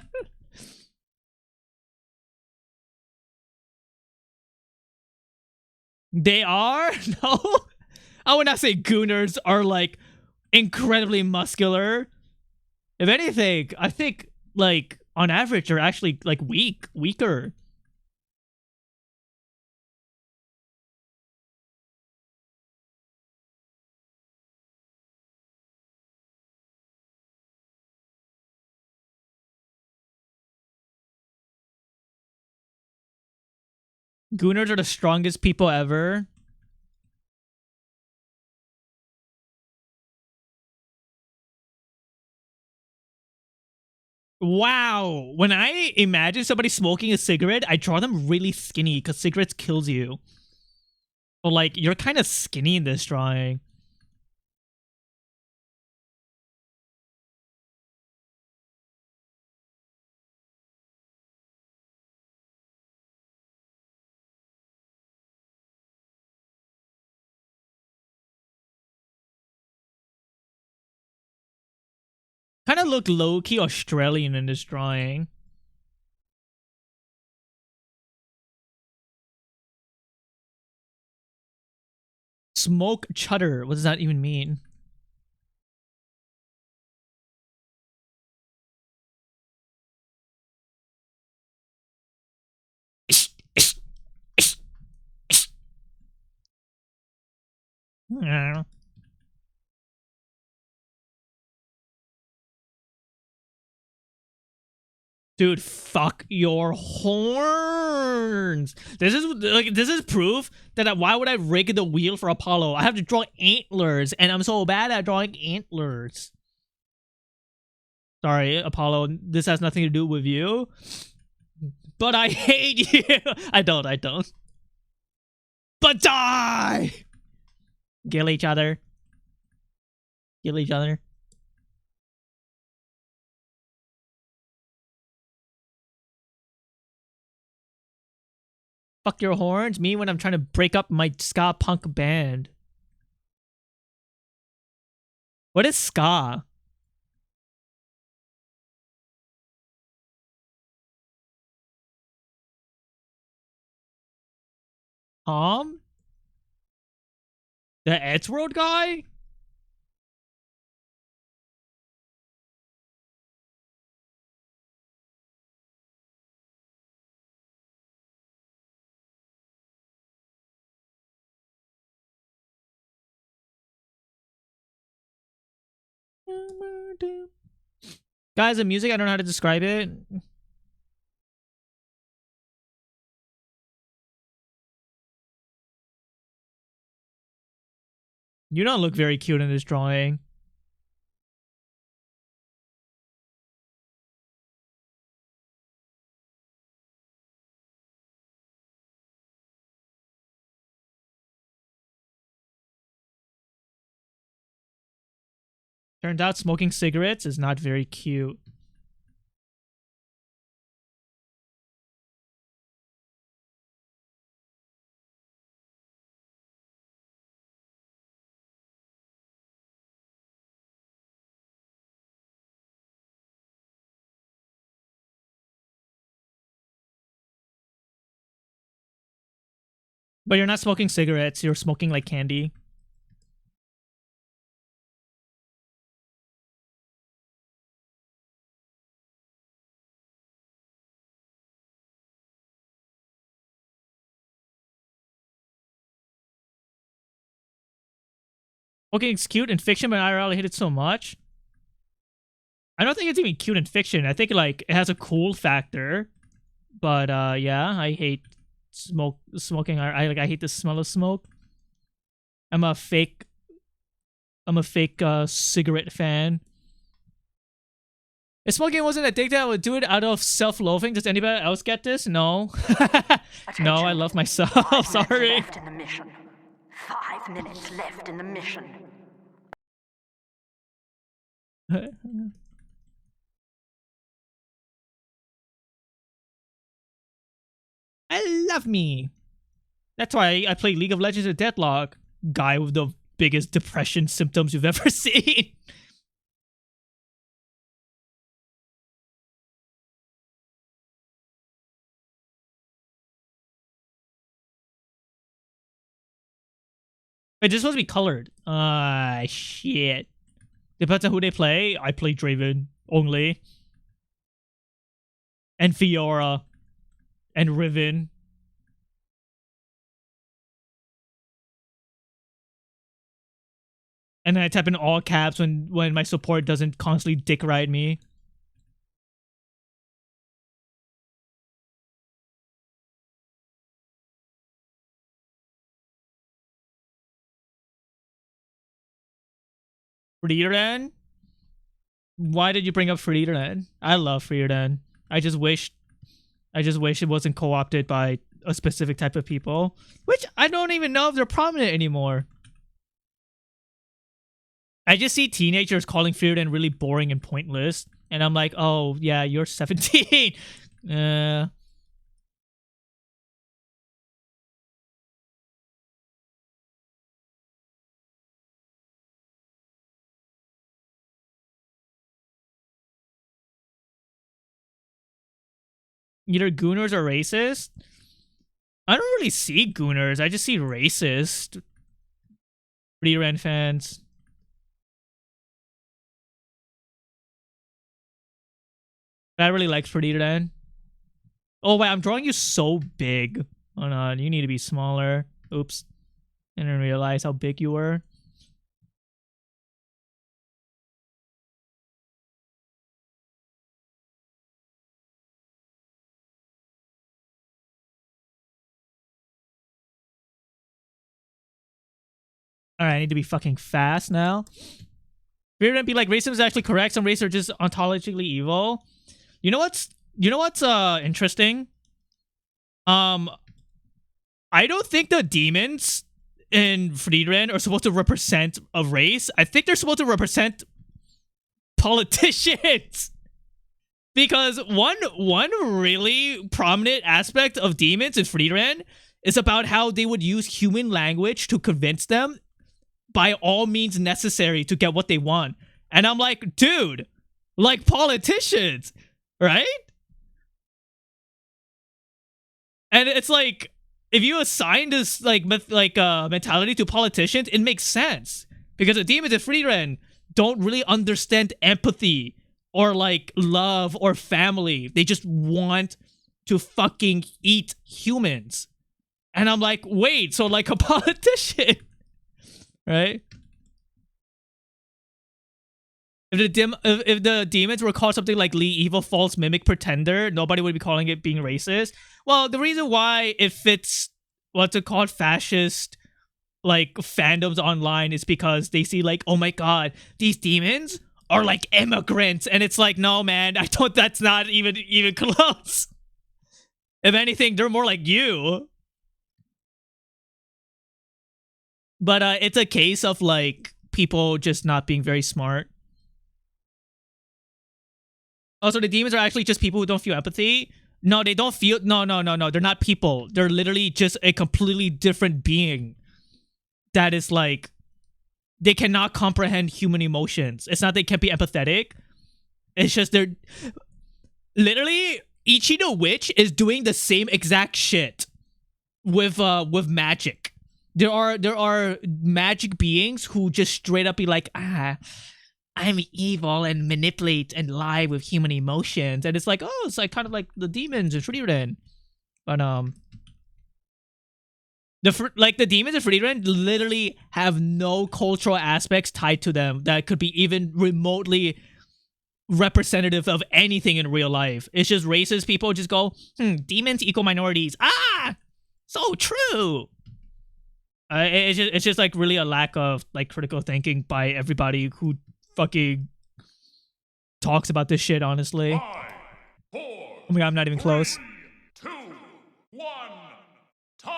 They are? No? I would not say gooners are like incredibly muscular. If anything, I think like on average they're actually like weaker. Gooners are the strongest people ever. Wow. When I imagine somebody smoking a cigarette, I draw them really skinny because cigarettes kills you. But like, you're kind of skinny in this drawing. Kind of look low-key Australian in this drawing. Smoke chutter. What does that even mean? Yeah. Dude, fuck your horns. This is proof that why would I rig the wheel for Apollo? I have to draw antlers, and I'm so bad at drawing antlers. Sorry, Apollo. This has nothing to do with you. But I hate you. I don't. But die! Kill each other. Kill each other. Fuck your horns. Me when I'm trying to break up my ska punk band. What is ska? Tom? The Edgeworld guy? Guys, the music, I don't know how to describe it. You don't look very cute in this drawing. Turns out smoking cigarettes is not very cute. But you're not smoking cigarettes, you're smoking like candy. Okay, it's cute in fiction, but IRL I hate it so much. I don't think it's even cute in fiction. I think like it has a cool factor. But yeah, I hate smoking. I hate the smell of smoke. I'm a fake cigarette fan. If smoking wasn't addictive, I would do it out of self-loathing. Does anybody else get this? No. No, I love myself. 5 minutes Sorry. left in the mission. 5 minutes left in the mission. I love me. That's why I play League of Legends at Deadlock. Guy with the biggest depression symptoms you've ever seen. Wait, this is supposed to be colored. Shit. Depends on who they play. I play Draven only. And Fiora. And Riven. And then I type in all caps when my support doesn't constantly dick ride me. Freerun? Why did you bring up Freerun? I love Freerun. I just wish it wasn't co-opted by a specific type of people. Which I don't even know if they're prominent anymore. I just see teenagers calling Freerun really boring and pointless. And I'm like, oh yeah, you're 17. Either gooners or racist. I don't really see gooners. I just see racist. Freerun fans. I really like Freerun. Oh wait, I'm drawing you so big. Hold on, you need to be smaller. Oops. and then realize how big you were. Alright, I need to be fucking fast now. We're gonna be like, racism is actually correct. Some races are just ontologically evil. You know what's interesting? I don't think the demons in Friedren are supposed to represent a race. I think they're supposed to represent politicians. Because one really prominent aspect of demons in Friedren is about how they would use human language to convince them by all means necessary to get what they want. And I'm like, dude, like politicians, right? And it's like, if you assign this mentality to politicians, it makes sense. Because the demons in Friedren don't really understand empathy or like love or family. They just want to fucking eat humans. And I'm like, wait, so like a politician, right? If the demons were called something like Lee Evil, False Mimic, Pretender, nobody would be calling it being racist. Well, the reason why it fits what's it called, fascist like fandoms online is because they see like, oh my god, these demons are like immigrants, and it's like, no man, I don't. That's not even close. If anything, they're more like you. But it's a case of like people just not being very smart. Also, the demons are actually just people who don't feel empathy. No, they don't feel... No. They're not people. They're literally just a completely different being. That is like... They cannot comprehend human emotions. It's not they can't be empathetic. It's just they're... Literally, Ichi the Witch is doing the same exact shit with magic. There are magic beings who just straight up be like, I'm evil and manipulate and lie with human emotions. And it's like, oh, it's like kind of like the demons in Friedren. But the demons in Friedren literally have no cultural aspects tied to them that could be even remotely representative of anything in real life. It's just racist people just go, demons equal minorities. Ah, so true. It's just like really a lack of like critical thinking by everybody who fucking talks about this shit, honestly. 5, 4, oh my god, I'm not even close. 2, 1, time.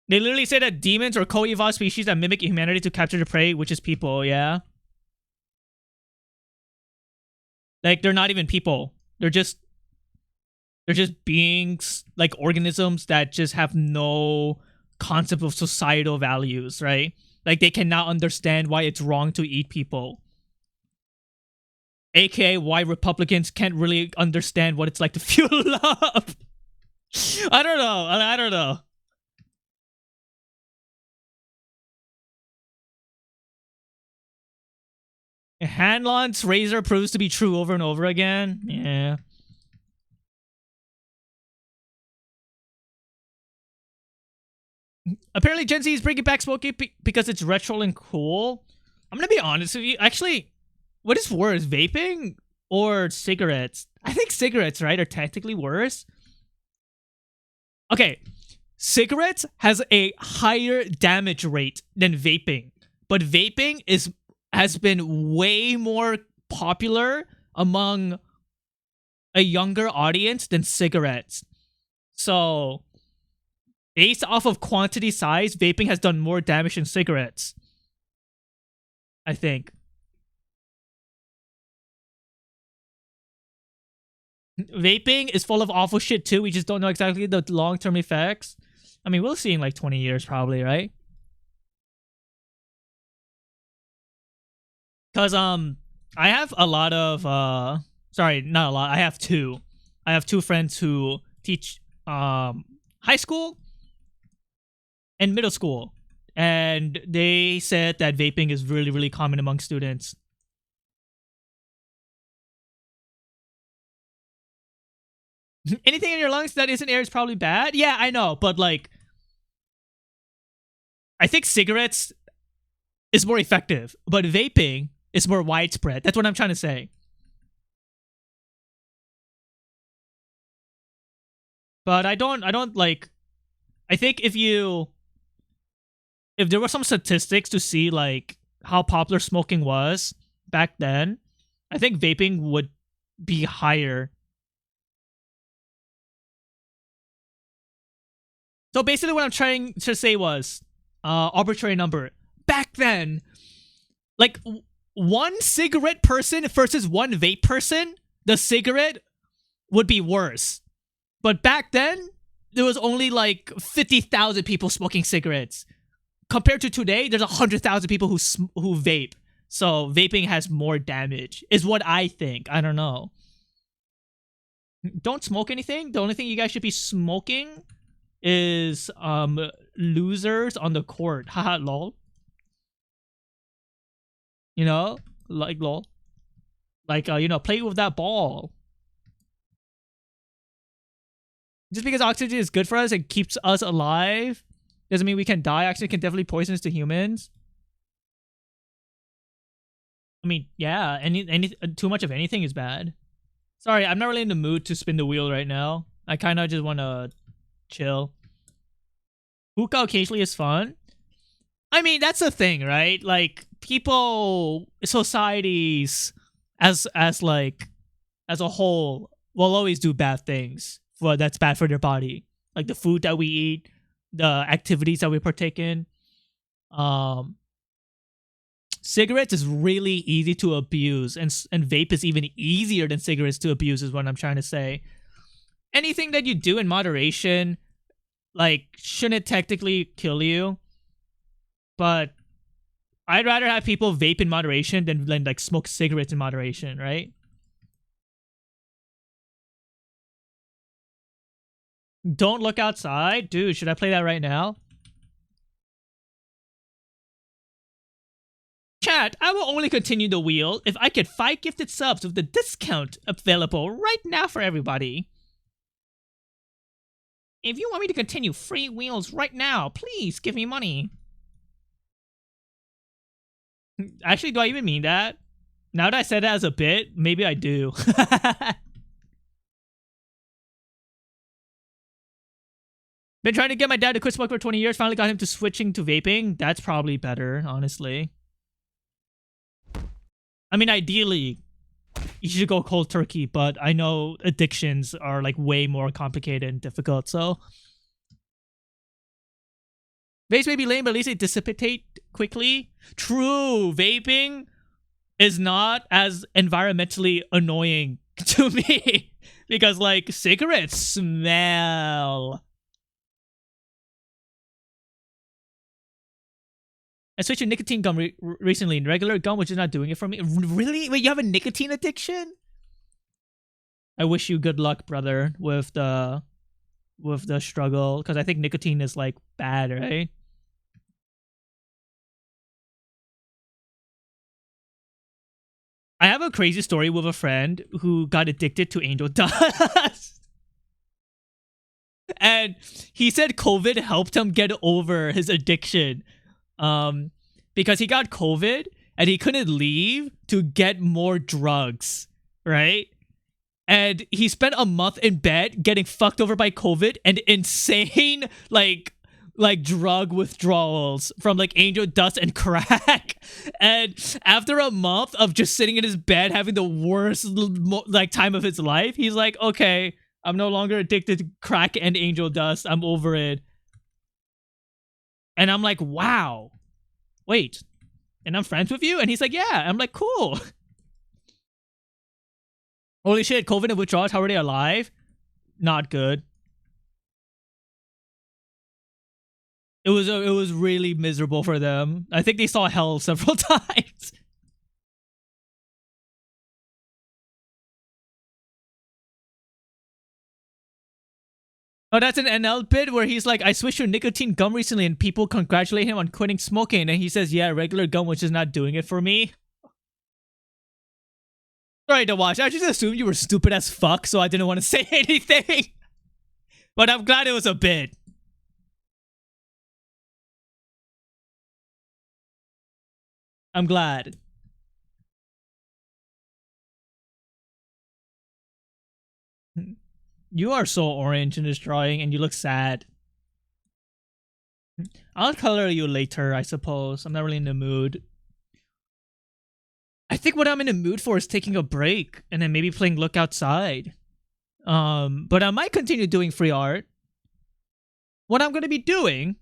They literally say that demons are co-evolved species that mimic humanity to capture the prey, which is people, yeah? Like, they're not even people. They're just beings, like organisms that just have no concept of societal values, right? Like, they cannot understand why it's wrong to eat people. AKA why Republicans can't really understand what it's like to feel love. I don't know. Hanlon's razor proves to be true over and over again. Yeah. Apparently Gen Z is bringing back smoking because it's retro and cool. I'm gonna be honest with you. Actually, what is worse, vaping or cigarettes? I think cigarettes, right, are technically worse. Okay, cigarettes has a higher damage rate than vaping, but vaping has been way more popular among a younger audience than cigarettes. So, based off of quantity size, vaping has done more damage than cigarettes, I think. Vaping is full of awful shit too. We just don't know exactly the long-term effects. I mean, we'll see in like 20 years probably, right? Because I have a lot of sorry, not a lot. I have two friends who teach high school and middle school, and they said that vaping is really, really common among students. Anything in your lungs that isn't air is probably bad. Yeah, I know, but like, I think cigarettes is more effective, but vaping is more widespread. That's what I'm trying to say. But I don't like, I think if there were some statistics to see like how popular smoking was back then, I think vaping would be higher. So basically what I'm trying to say was, arbitrary number. Back then, like, one cigarette person versus one vape person, the cigarette would be worse. But back then, there was only like 50,000 people smoking cigarettes. Compared to today, there's 100,000 people who vape. So vaping has more damage, is what I think. I don't know. Don't smoke anything. The only thing you guys should be smoking is losers on the court. Haha, lol. You know, like lol. Like you know, play with that ball. Just because oxygen is good for us and keeps us alive doesn't mean we can die. Oxygen can definitely poison us to humans. I mean, yeah, any too much of anything is bad. Sorry, I'm not really in the mood to spin the wheel right now. I kind of just want to chill. Hookah occasionally is fun. I mean, that's the thing, right? Like, people, societies, as like, as a whole, will always do bad things that's bad for their body. Like the food that we eat, the activities that we partake in. Cigarettes is really easy to abuse, and vape is even easier than cigarettes to abuse, is what I'm trying to say. Anything that you do in moderation, like, shouldn't technically kill you, but I'd rather have people vape in moderation than like smoke cigarettes in moderation, right? Don't look outside? Dude, should I play that right now? Chat, I will only continue the wheel if I get 5 gifted subs with the discount available right now for everybody. If you want me to continue free wheels right now, please give me money. Actually, do I even mean that? Now that I said that as a bit, maybe I do. Been trying to get my dad to quit smoking for 20 years, finally got him to switching to vaping. That's probably better, honestly. I mean, ideally, you should go cold turkey, but I know addictions are like way more complicated and difficult, so. Vapes may be lame, but at least they dissipate quickly. True, vaping is not as environmentally annoying to me because, like, cigarettes smell. I switched to nicotine gum recently. Regular gum, which is not doing it for me. Really? Wait, you have a nicotine addiction? I wish you good luck, brother, with the struggle, because I think nicotine is like bad, right? I have a crazy story with a friend who got addicted to angel dust. And he said COVID helped him get over his addiction. Because he got COVID and he couldn't leave to get more drugs, right? And he spent a month in bed getting fucked over by COVID and insane like drug withdrawals from like angel dust and crack. And after a month of just sitting in his bed having the worst like time of his life, he's like, okay, I'm no longer addicted to crack and angel dust. I'm over it. And I'm like, wow, wait, and I'm friends with you? And he's like, yeah. I'm like, cool. Holy shit, COVID and withdrawals, how are they alive? Not good. It was really miserable for them. I think they saw hell several times. Oh, that's an NL bit where he's like, I switched to nicotine gum recently and people congratulate him on quitting smoking. And he says, yeah, regular gum, which is not doing it for me. Sorry to watch. I just assumed you were stupid as fuck, so I didn't want to say anything. But I'm glad it was a bit. I'm glad. You are so orange in this drawing, and you look sad. I'll color you later, I suppose. I'm not really in the mood. I think what I'm in the mood for is taking a break and then maybe playing Look Outside. But I might continue doing free art. What I'm gonna be doing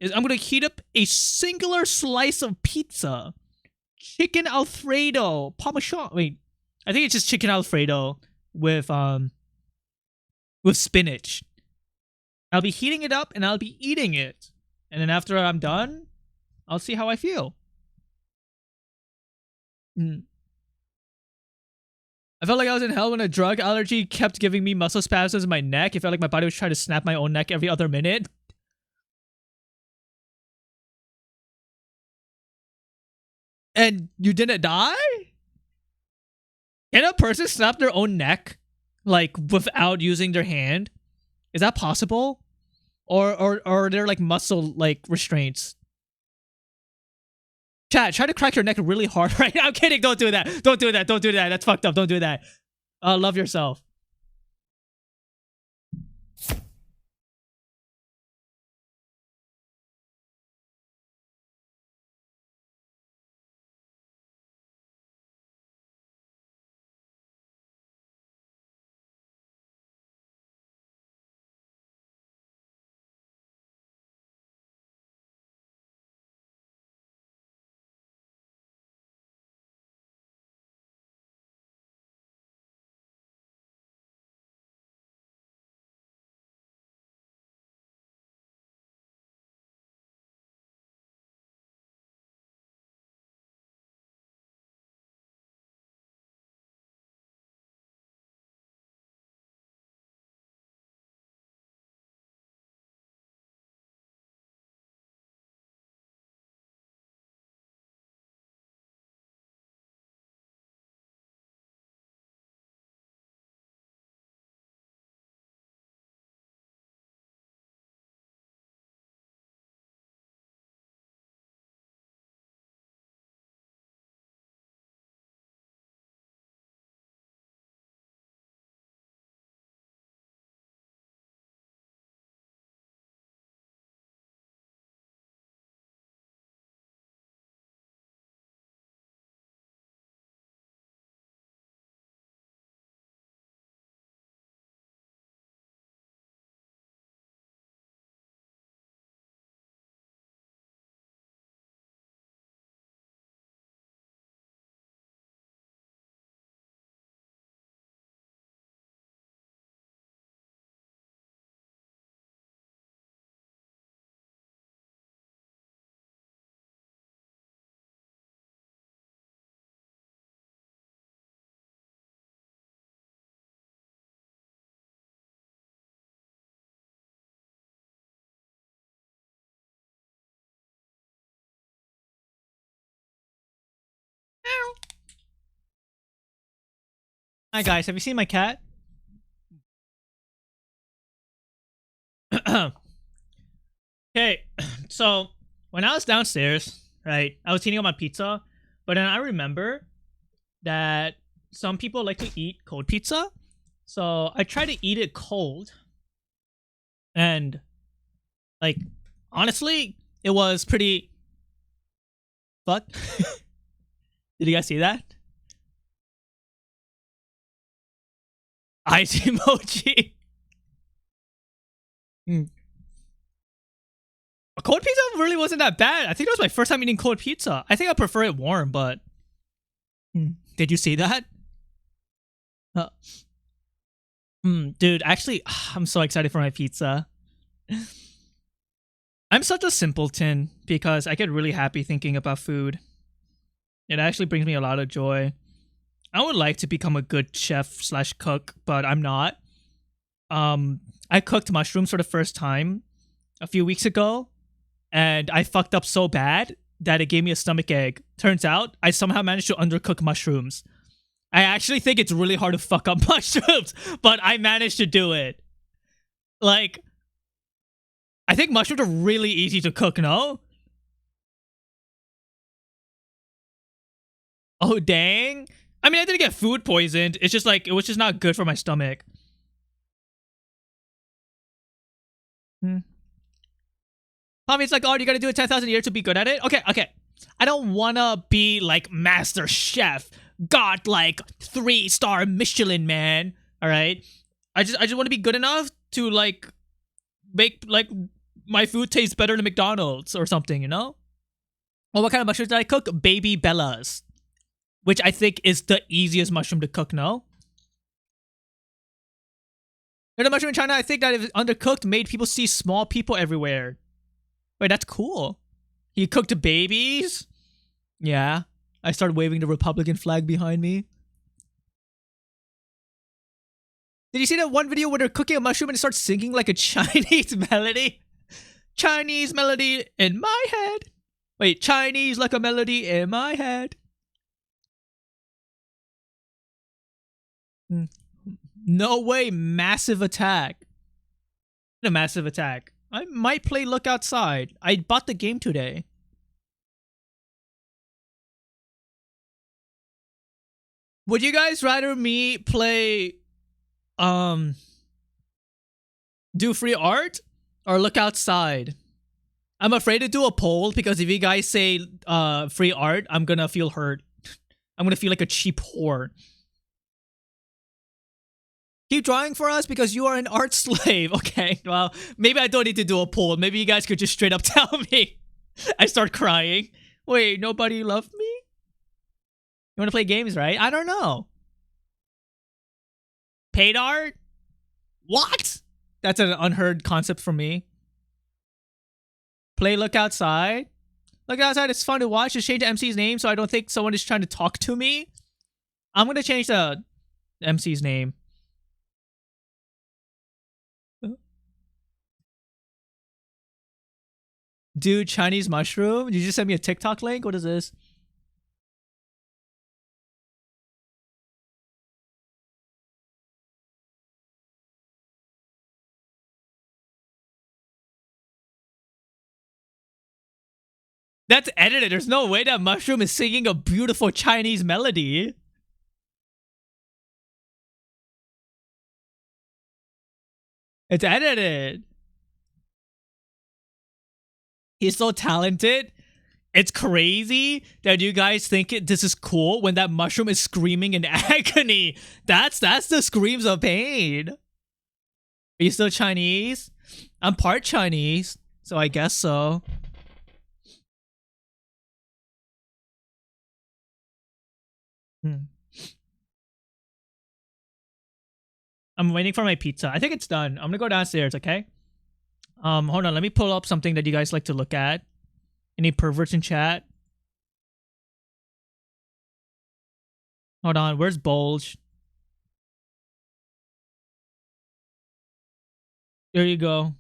is I'm gonna heat up a singular slice of pizza, chicken Alfredo, Parmesan. Wait, I think it's just chicken Alfredo with spinach. I'll be heating it up and I'll be eating it. And then after I'm done, I'll see how I feel. I felt like I was in hell when a drug allergy kept giving me muscle spasms in my neck. It felt like my body was trying to snap my own neck every other minute. And you didn't die? Can a person snap their own neck, like, without using their hand? Is that possible? Or are there, like, muscle, like, restraints? Chat, try to crack your neck really hard right now. I'm kidding. Don't do that. Don't do that. Don't do that. That's fucked up. Don't do that. Love yourself. Hi guys, have you seen my cat? Okay, so when I was downstairs, right, I was heating up my pizza, but then I remember that some people like to eat cold pizza, so I tried to eat it cold, and, like, honestly, it was pretty... Fuck? Did you guys see that? Eyes emoji. A cold pizza really wasn't that bad. I think it was my first time eating cold pizza. I think I prefer it warm, but... Did you see that? Dude, actually, I'm so excited for my pizza. I'm such a simpleton because I get really happy thinking about food. It actually brings me a lot of joy. I would like to become a good chef slash cook, but I'm not. I cooked mushrooms for the first time a few weeks ago, and I fucked up so bad that it gave me a stomach ache. Turns out, I somehow managed to undercook mushrooms. I actually think it's really hard to fuck up mushrooms, but I managed to do it. Like, I think mushrooms are really easy to cook, no? Oh, dang. I mean, I didn't get food poisoned. It's just like, it was just not good for my stomach. It's like, oh, you gotta do it 10,000 a year to be good at it? Okay, okay. I don't wanna be like Master Chef. Got like 3-star Michelin man. Alright? I just want to be good enough to like make like my food taste better than McDonald's or something, you know? Well, what kind of mushrooms did I cook? Baby Bellas. Which I think is the easiest mushroom to cook, no? The mushroom in China, I think that if undercooked, made people see small people everywhere. Wait, that's cool. He cooked babies? Yeah. I started waving the Republican flag behind me. Did you see that one video where they're cooking a mushroom and it starts singing like a Chinese melody? Chinese melody in my head. Wait, Chinese like a melody in my head. No way, massive attack. A massive attack. I might play Look Outside. I bought the game today. Would you guys rather me play do free art or Look Outside? I'm afraid to do a poll because if you guys say free art, I'm gonna feel hurt. I'm gonna feel like a cheap whore. Keep drawing for us because you are an art slave. Okay, well, maybe I don't need to do a poll. Maybe you guys could just straight up tell me. I start crying. Wait, nobody loved me? You want to play games, right? I don't know. Paid art? What? That's an unheard concept for me. Play Look Outside? Look Outside is fun to watch. Just change the MC's name so I don't think someone is trying to talk to me. I'm going to change the MC's name. Dude, Chinese mushroom? You just sent me a TikTok link? What is this? That's edited. There's no way that mushroom is singing a beautiful Chinese melody. It's edited. He's so talented. It's crazy that you guys think this is cool when that mushroom is screaming in agony. That's the screams of pain. Are you still Chinese? I'm part Chinese, so I guess so. I'm waiting for my pizza. I think it's done. I'm gonna go downstairs, okay? Hold on. Let me pull up something that you guys like to look at. Any perverts in chat? Hold on. Where's Bulge? There you go.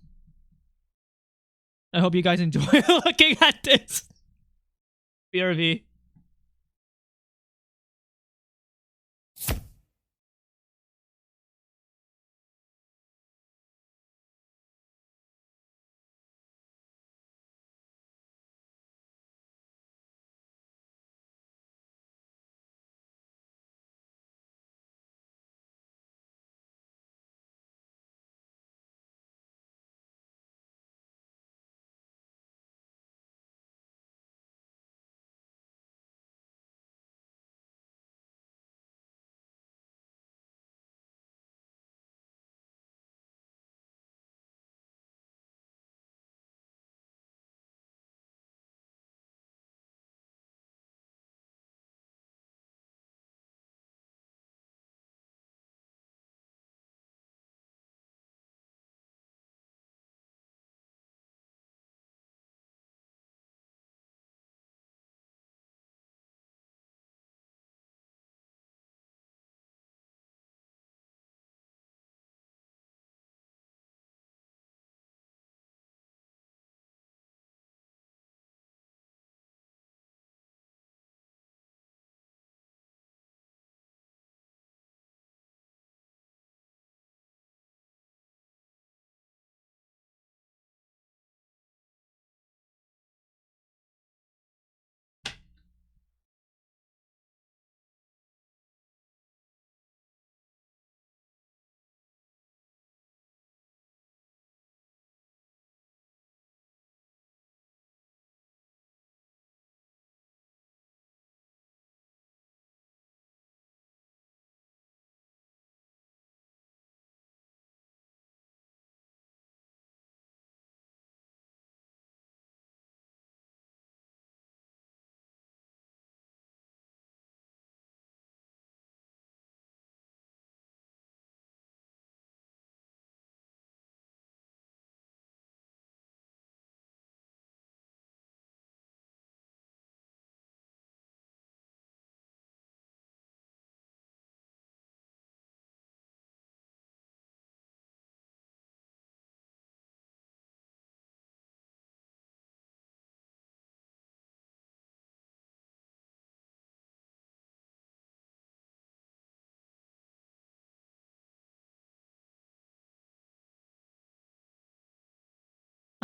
I hope you guys enjoy looking at this. BRV.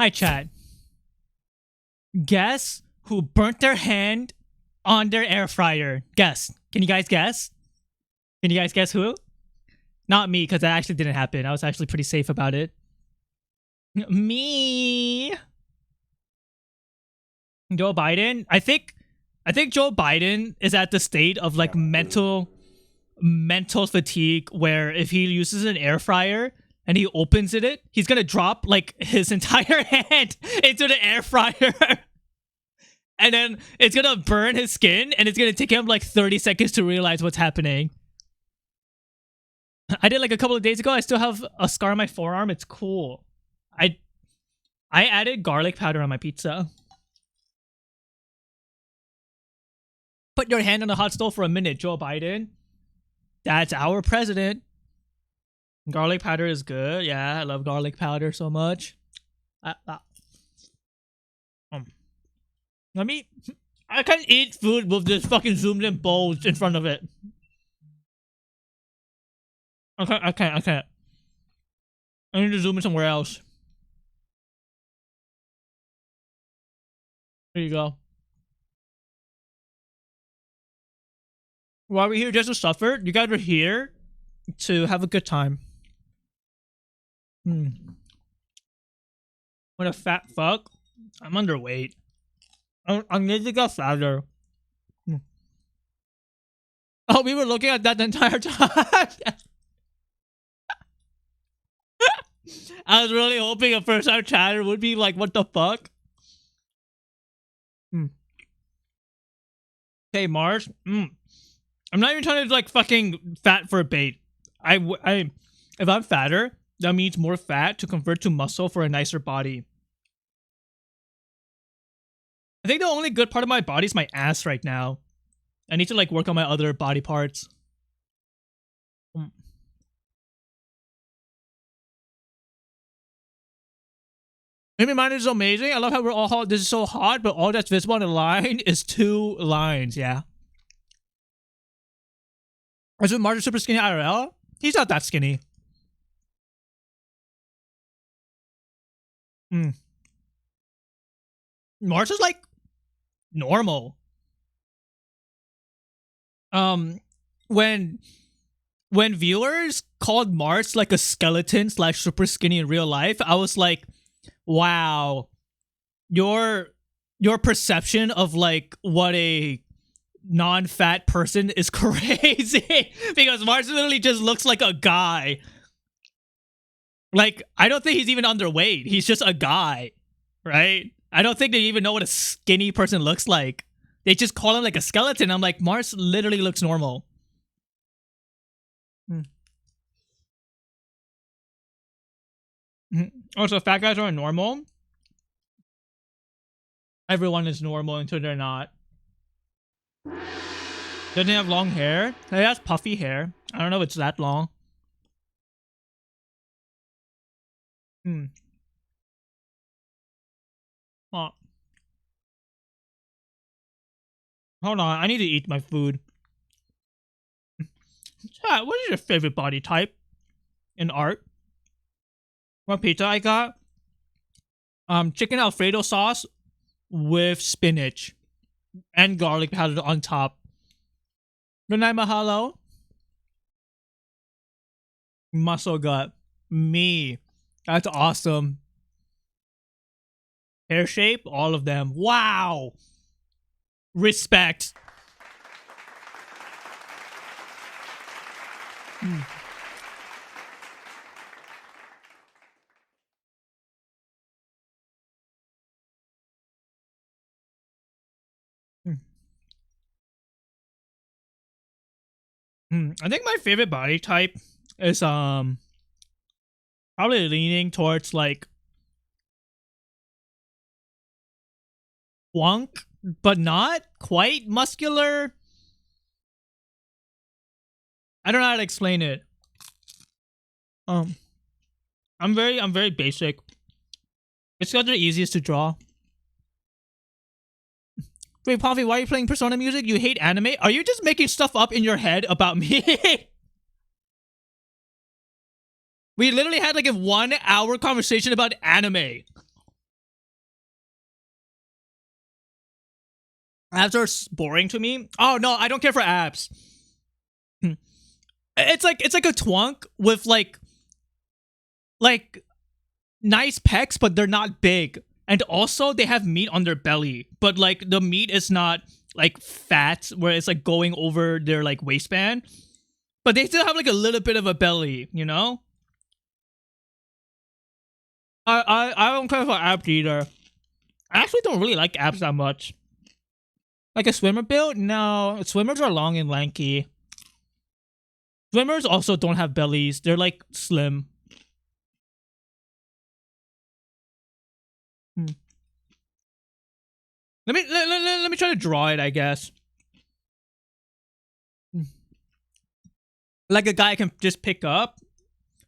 Hi, chat. Guess who burnt their hand on their air fryer? Guess. Can you guys guess? Can you guys guess who? Not me, because that actually didn't happen. I was actually pretty safe about it. Me. Joe Biden. I think Joe Biden is at the state of like mental fatigue where if he uses an air fryer and he opens it, he's gonna drop like his entire hand into the air fryer. And then it's gonna burn his skin and it's gonna take him like 30 seconds to realize what's happening. I did like a couple of days ago. I still have a scar on my forearm. It's cool. I added garlic powder on my pizza. Put your hand on the hot stove for a minute, Joe Biden. That's our president. Garlic powder is good. Yeah, I love garlic powder so much. I can't eat food with this fucking zoomed in bowls in front of it. I can't. I need to zoom in somewhere else. There you go. Why are we here just to suffer? You guys are here to have a good time. What a fat fuck. I'm underweight. I need to get fatter. Oh, we were looking at that the entire time. I was really hoping a first-time chatter would be like, what the fuck? Hey, Mars. I'm not even trying to like fucking fat for a bait. If I'm fatter, that means more fat to convert to muscle for a nicer body. I think the only good part of my body is my ass right now. I need to like work on my other body parts. Maybe mine is amazing. I love how we're all hot. This is so hot, but all that's visible on the line is 2 lines. Yeah. Is it Martin super skinny IRL? He's not that skinny. Mars is like normal. When viewers called Mars like a skeleton / super skinny in real life, I was like, wow, your perception of like what a non-fat person is crazy. Because Mars literally just looks like a guy. Like, I don't think he's even underweight. He's just a guy, right? I don't think they even know what a skinny person looks like. They just call him like a skeleton. I'm like, Mars literally looks normal. Oh, so fat guys are normal? Everyone is normal until they're not. Doesn't he have long hair? He has puffy hair. I don't know if it's that long. Oh. Hold on, I need to eat my food. Chat, what is your favorite body type in art? What pizza I got? Chicken Alfredo sauce with spinach and garlic powder on top. Good night, mahalo. Muscle gut. Me. That's awesome. Hair shape, all of them. Wow. Respect. I think my favorite body type is probably leaning towards like wonk, but not quite muscular. I don't know how to explain it. I'm very basic. It's not the easiest to draw. Wait, Puffy, why are you playing Persona music? You hate anime? Are you just making stuff up in your head about me? We literally had like a 1 hour conversation about anime. Abs are boring to me. Oh no, I don't care for abs. It's like a twunk with like nice pecs, but they're not big. And also they have meat on their belly, but like the meat is not like fat where it's like going over their like waistband. But they still have like a little bit of a belly, you know? I don't care for abs either. I actually don't really like abs that much. Like a swimmer build? No. Swimmers are long and lanky. Swimmers also don't have bellies. They're like slim. Let me try to draw it, I guess. Like a guy I can just pick up.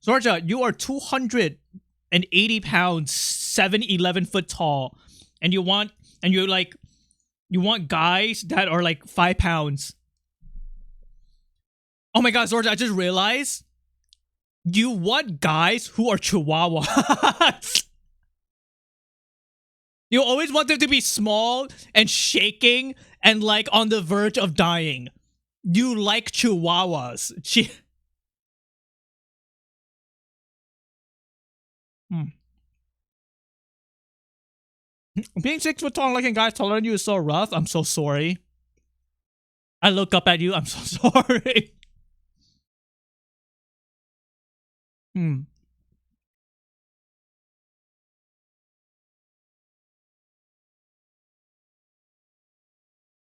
Zorja, you are 280 pounds, 7'11" foot tall, and you want guys that are like 5 pounds. Oh my god, Zorja, I just realized you want guys who are chihuahuas. You always want them to be small and shaking and like on the verge of dying. You like chihuahuas. Being 6 foot tall and liking guys taller than you is so rough. I'm so sorry. I look up at you. I'm so sorry.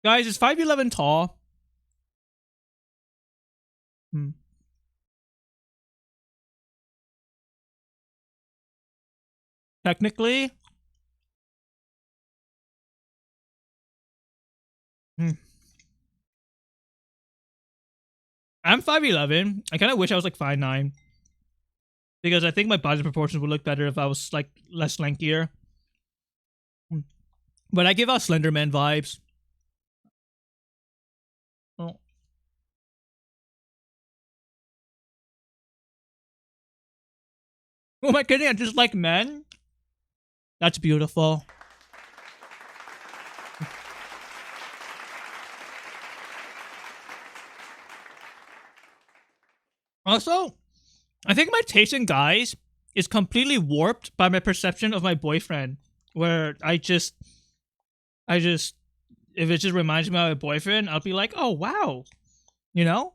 Guys, is 5'11" tall? Technically. I'm 5'11". I kind of wish I was like 5'9". Because I think my body proportions would look better if I was like less lankier. But I give out Slenderman vibes. Oh. Oh my goodness, I just like men? That's beautiful. Also, I think my taste in guys is completely warped by my perception of my boyfriend. Where if it just reminds me of my boyfriend, I'll be like, oh wow. You know?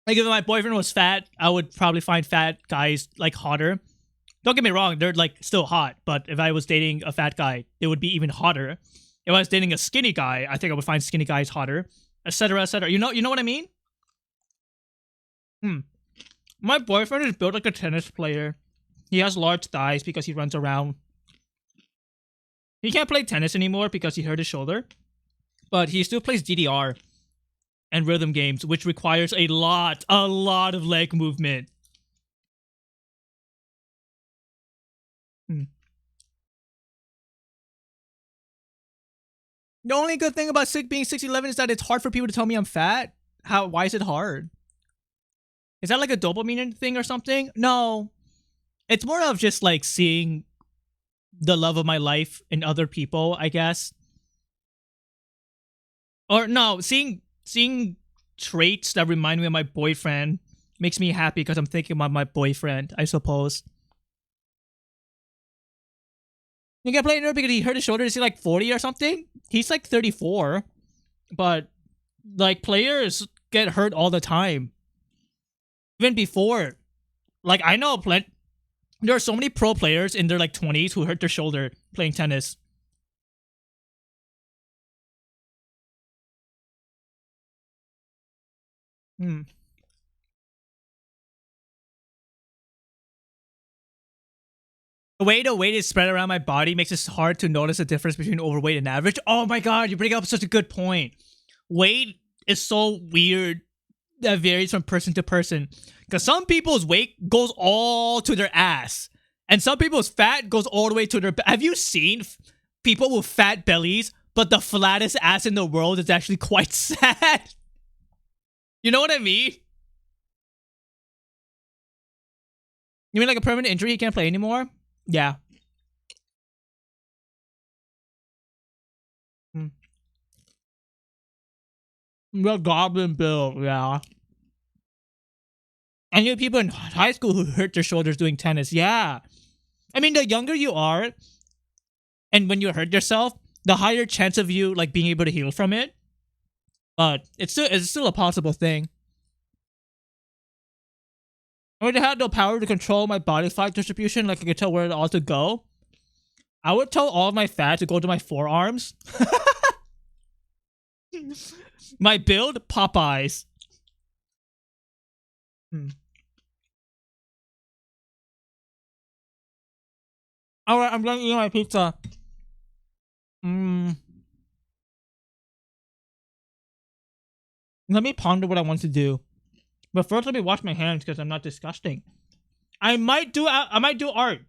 Like if my boyfriend was fat, I would probably find fat guys like hotter. Don't get me wrong, they're like still hot, but if I was dating a fat guy, it would be even hotter. If I was dating a skinny guy, I think I would find skinny guys hotter, etc., etc. You know what I mean? My boyfriend is built like a tennis player. He has large thighs because he runs around. He can't play tennis anymore because he hurt his shoulder, but he still plays DDR and rhythm games, which requires a lot of leg movement. The only good thing about being 6'11" is that it's hard for people to tell me I'm fat. Why is it hard? Is that like a dopamine thing or something? No. It's more of just like seeing the love of my life in other people, I guess. Or no, seeing traits that remind me of my boyfriend makes me happy because I'm thinking about my boyfriend, I suppose. You can play nerd because he hurt his shoulder. Is he like 40 or something? He's like 34. But like players get hurt all the time. Even before. Like I know there are so many pro players in their like 20s who hurt their shoulder playing tennis. The way the weight is spread around my body makes it hard to notice the difference between overweight and average. Oh my god, you bring up such a good point. Weight is so weird that varies from person to person. Because some people's weight goes all to their ass. And some people's fat goes all the way to their... Have you seen people with fat bellies, but the flattest ass in the world is actually quite sad? You know what I mean? You mean like a permanent injury, he can't play anymore? Yeah. The goblin build, yeah. I knew people in high school who hurt their shoulders doing tennis. Yeah. I mean, the younger you are, and when you hurt yourself, the higher chance of you like being able to heal from it. But it's still a possible thing. I mean, I had no power to control my body fat distribution, like I could tell where it all to go. I would tell all of my fat to go to my forearms. My build, Popeyes. Alright, I'm gonna eat my pizza. Let me ponder what I want to do. But first, let me wash my hands because I'm not disgusting. I might do art.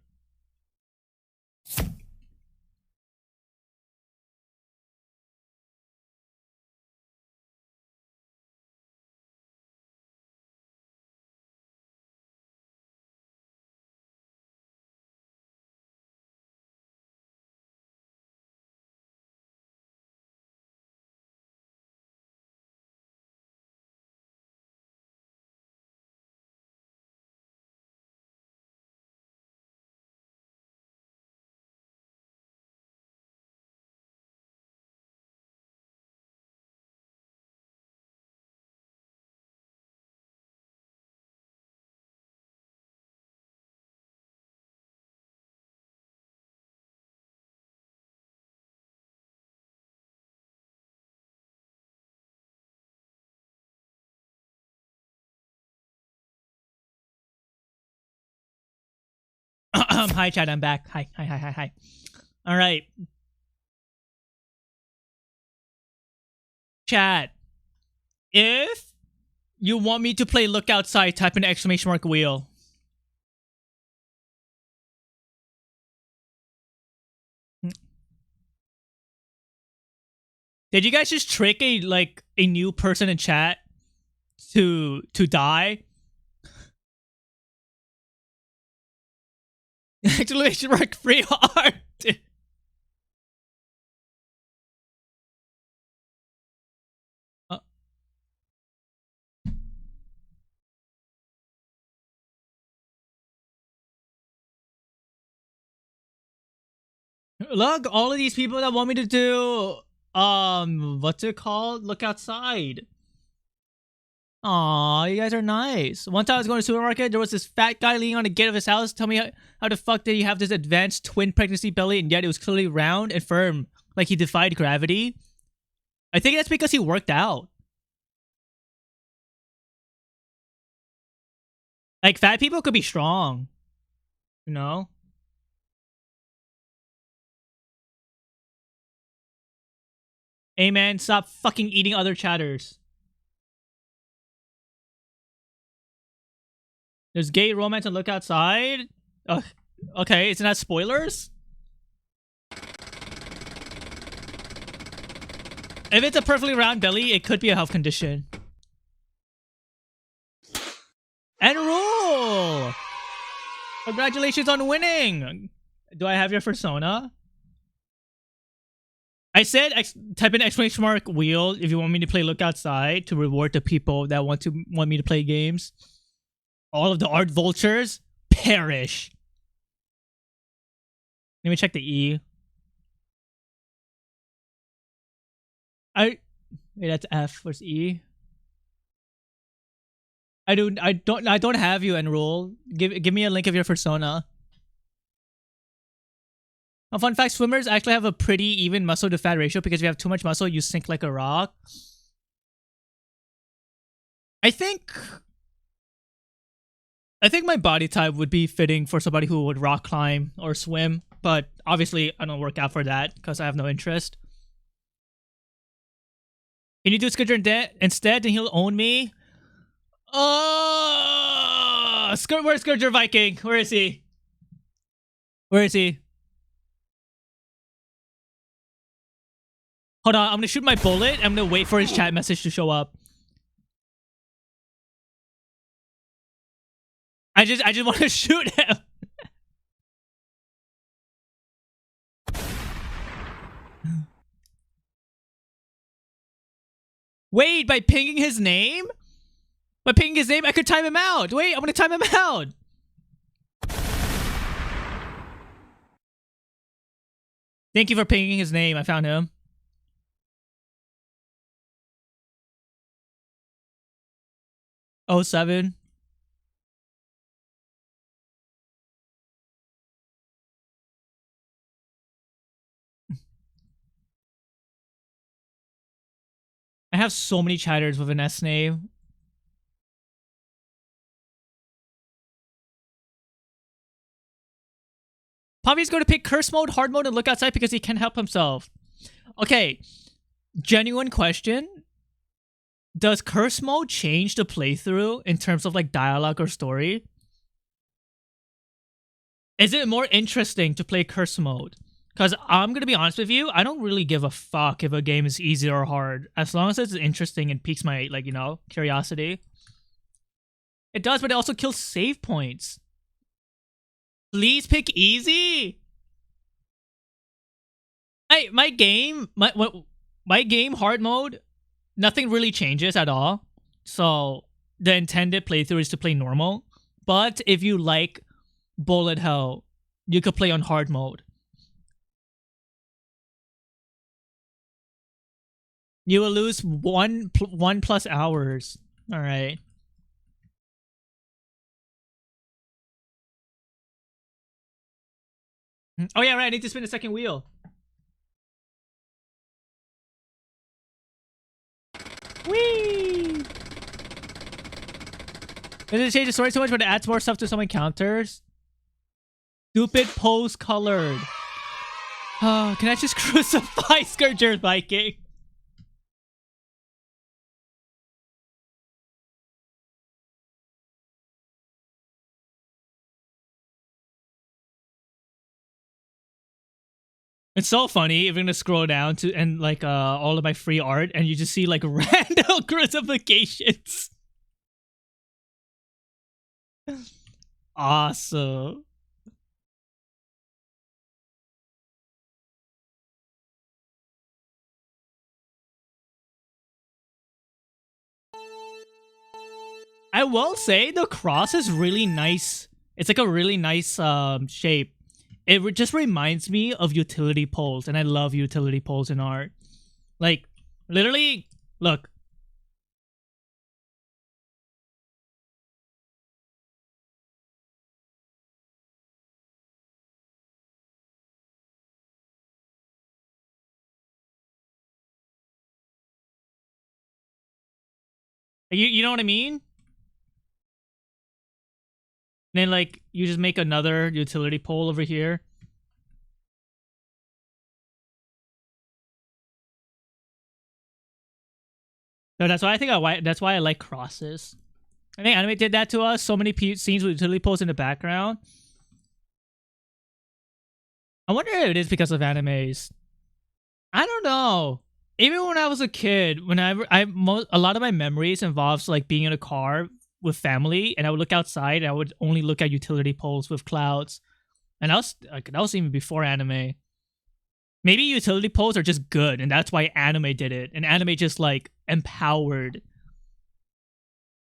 Hi, Chad. I'm back. Hi. All right, Chad. If you want me to play Look Outside, type in exclamation mark wheel. Did you guys just trick a new person in chat to die? Exclamation mark free art. Look, all of these people that want me to do what's it called? Look Outside. Aw, you guys are nice. One time I was going to the supermarket, there was this fat guy leaning on the gate of his house. Tell me how the fuck did he have this advanced twin pregnancy belly and yet it was clearly round and firm, like he defied gravity? I think that's because he worked out. Like, fat people could be strong. You know? Hey man, stop fucking eating other chatters. There's gay romance and Look Outside? Okay, isn't that spoilers? If it's a perfectly round belly, it could be a health condition. And rule! Congratulations on winning! Do I have your persona? I said type in exclamation mark wheel if you want me to play Look Outside to reward the people that want me to play games. All of the art vultures perish. Let me check the E. Wait, that's F. What's E? I don't have you, Enroll. Give me a link of your persona. A fun fact, swimmers actually have a pretty even muscle to fat ratio because if you have too much muscle, you sink like a rock. I think my body type would be fitting for somebody who would rock climb or swim, but obviously I don't work out for that because I have no interest. Can you do Scourger instead? Then he'll own me. Oh, where's Scourger Viking? Where is he? Where is he? Hold on, I'm gonna shoot my bullet. I'm gonna wait for his chat message to show up. I just want to shoot him. Wait, by pinging his name? By pinging his name, I could time him out. Wait, I'm gonna time him out. Thank you for pinging his name. I found him. Oh, 07. I have so many chatters with an S name. Poppy's going to pick curse mode, hard mode, and look outside because he can't help himself. Okay, genuine question. Does curse mode change the playthrough in terms of like dialogue or story? Is it more interesting to play curse mode? Because I'm going to be honest with you, I don't really give a fuck if a game is easy or hard. As long as it's interesting and piques my, like, you know, curiosity. It does, but it also kills save points. Please pick easy. My game hard mode, nothing really changes at all. So the intended playthrough is to play normal. But if you like bullet hell, you could play on hard mode. You will lose one plus hours. All right. Oh yeah, right. I need to spin the second wheel. Whee! Doesn't change the story so much, but it adds more stuff to some encounters. Stupid pose colored. Oh, can I just crucify Scourger Viking? It's so funny if you're gonna scroll down to and like all of my free art and you just see like random crucifixions. Awesome. I will say the cross is really nice. It's like a really nice shape. It just reminds me of utility poles, and I love utility poles in art. Like, literally, look. You know what I mean? And then, like, you just make another utility pole over here. No, that's why I think that's why I like crosses. I think anime did that to us. So many scenes with utility poles in the background. I wonder if it is because of animes. I don't know. Even when I was a kid, whenever a lot of my memories involves like being in a car with family, and I would look outside, and I would only look at utility poles with clouds, and that was even before anime. Maybe utility poles are just good, and that's why anime did it, and anime just like empowered.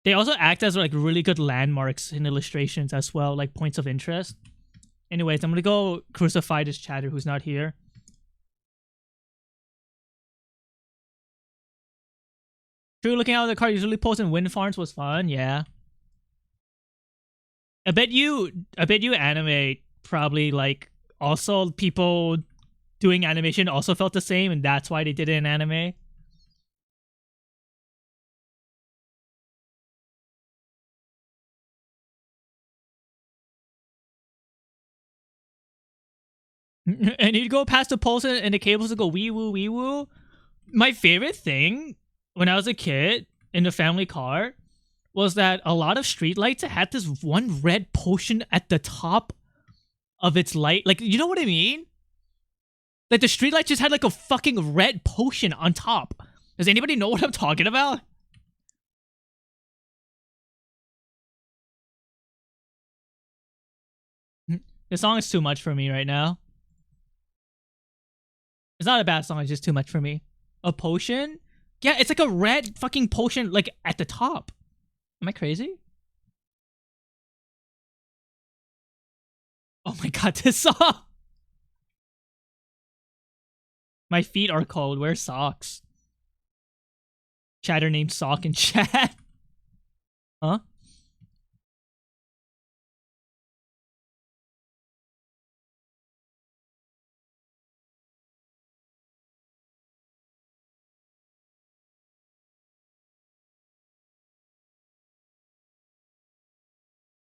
They also act as like really good landmarks in illustrations as well, like points of interest. Anyways, I'm gonna go crucify this chatter who's not here. True, looking out of the car usually posting wind farms was fun, yeah. I bet you anime probably like also people doing animation also felt the same, and that's why they did it in anime. And you'd go past the poles and the cables would go wee woo wee woo. My favorite thing when I was a kid in the family car was that a lot of streetlights had this one red potion at the top of its light. Like, you know what I mean? Like, the streetlight just had like a fucking red potion on top. Does anybody know what I'm talking about? This song is too much for me right now. It's not a bad song, it's just too much for me. A potion? Yeah, it's like a red fucking potion, like, at the top. Am I crazy? Oh my god, this song! My feet are cold. Where's socks? Chatter named Sock in chat. Huh?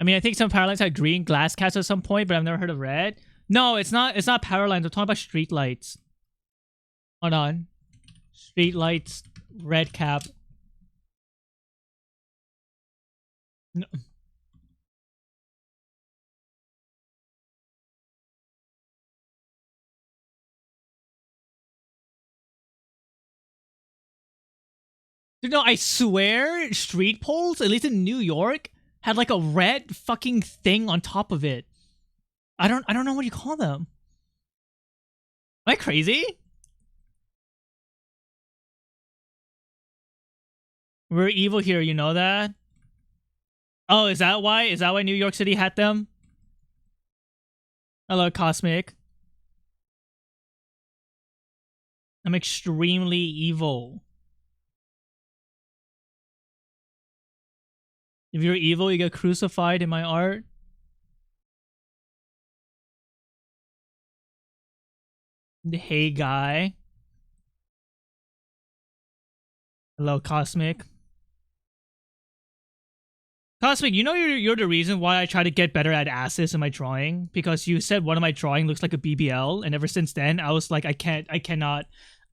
I mean, I think some power lines had green glass cats at some point, but I've never heard of red. No, it's not. It's not power lines. I'm talking about street lights. Hold on. Street lights, red cap. No. Dude, no, I swear, street poles, at least in New York, had like a red fucking thing on top of it. I don't know what you call them. Am I crazy? We're evil here, you know that? Oh, is that why? Is that why New York City had them? Hello, Cosmic. I'm extremely evil. If you're evil, you get crucified in my art. Hey, guy. Hello, Cosmic. Cosmic, you know you're the reason why I try to get better at asses in my drawing, because you said one of my drawing looks like a BBL, and ever since then I was like, I cannot.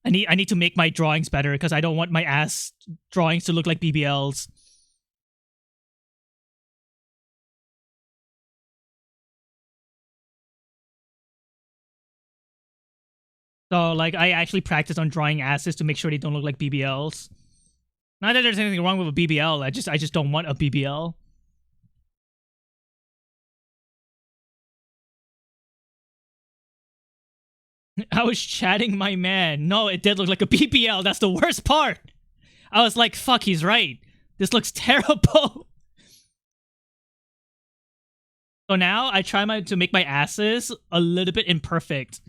I need to make my drawings better because I don't want my ass drawings to look like BBLs. So like I actually practice on drawing asses to make sure they don't look like BBLs. Not that there's anything wrong with a BBL, I just don't want a BBL. I was chatting my man. No, it did look like a BBL. That's the worst part. I was like, fuck, he's right. This looks terrible. So now I try to make my asses a little bit imperfect.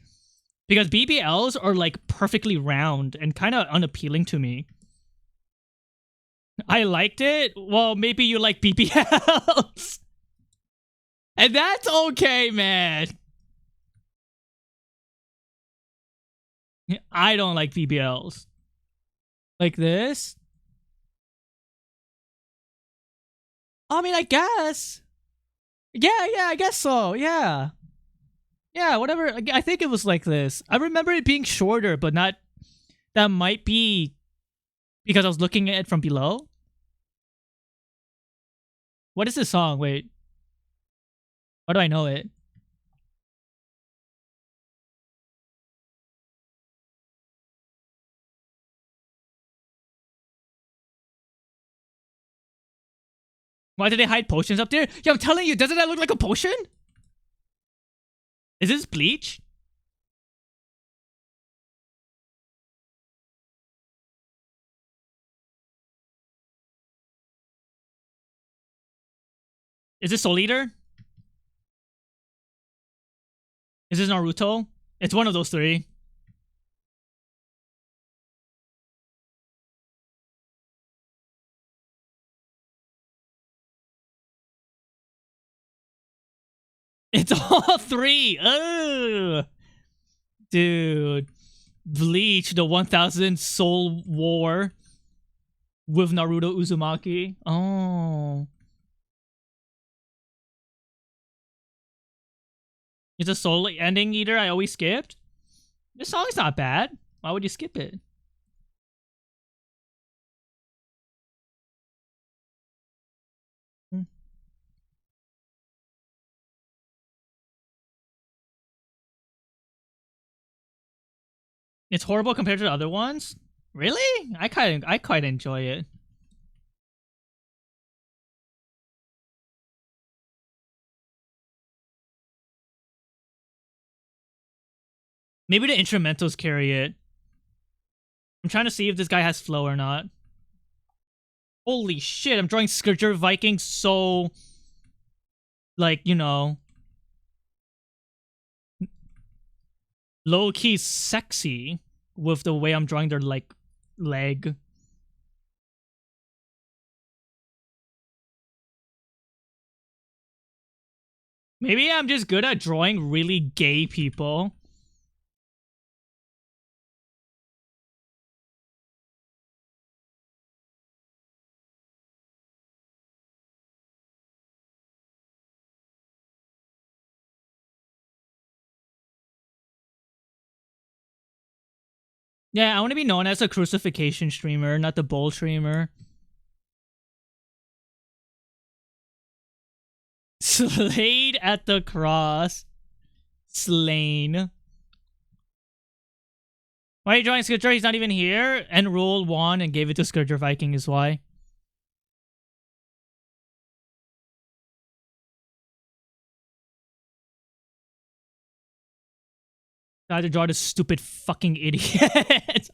Because BBLs are like perfectly round and kind of unappealing to me. I liked it. Well, maybe you like BBLs. And that's okay, man. I don't like BBLs. Like this? I mean, I guess. Yeah, I guess so. Yeah. Yeah, whatever. I think it was like this. I remember it being shorter, but not... That might be because I was looking at it from below. What is this song? Wait. How do I know it? Why did they hide potions up there? Yeah, I'm telling you, doesn't that look like a potion? Is this bleach? Is this Soul Eater? Is this Naruto? It's one of those three. It's all three. Ugh. Dude. Bleach, the 1000 Soul War with Naruto Uzumaki. Oh. It's a soul ending eater I always skipped. This song's not bad. Why would you skip it? It's horrible compared to the other ones? Really? I quite enjoy it. Maybe the instrumentals carry it. I'm trying to see if this guy has flow or not. Holy shit, I'm drawing Scourger Viking so... like, you know... low-key sexy with the way I'm drawing their, like, leg. Maybe I'm just good at drawing really gay people. Yeah, I want to be known as a crucifixion streamer, not the bull streamer. Slayed at the cross. Slain. Why are you drawing Scourger? He's not even here. And rule 1 and gave it to Scourger Viking is why. I had to draw this stupid fucking idiot.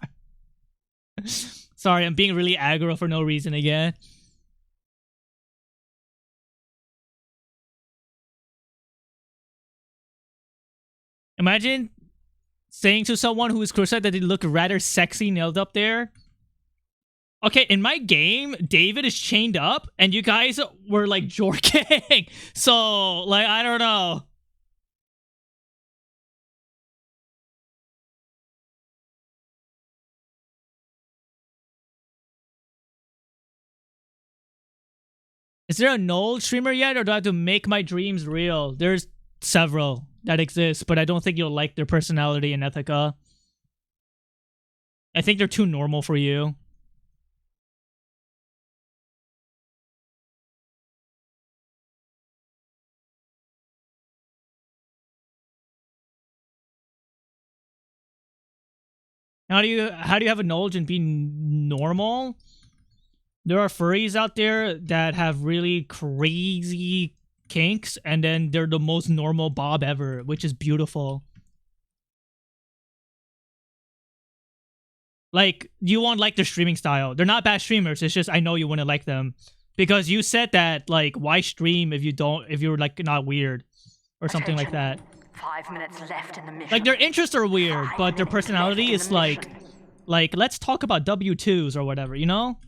Sorry, I'm being really aggro for no reason again. Imagine saying to someone who is crucified that they look rather sexy nailed up there. Okay, in my game, David is chained up, and you guys were like jorking. So, like, I don't know. Is there a null streamer yet, or do I have to make my dreams real? There's several that exist, but I don't think you'll like their personality in Ethica. I think they're too normal for you. How do you have a knowledge and be normal? There are furries out there that have really crazy kinks, and then they're the most normal Bob ever, which is beautiful. Like, you won't like their streaming style. They're not bad streamers, it's just I know you wouldn't like them. Because you said that, like, why stream if you're, like, not weird? Or something like that. 5 minutes left in the mission. Like, their interests are weird, but their personality is like, let's talk about W2s or whatever, you know?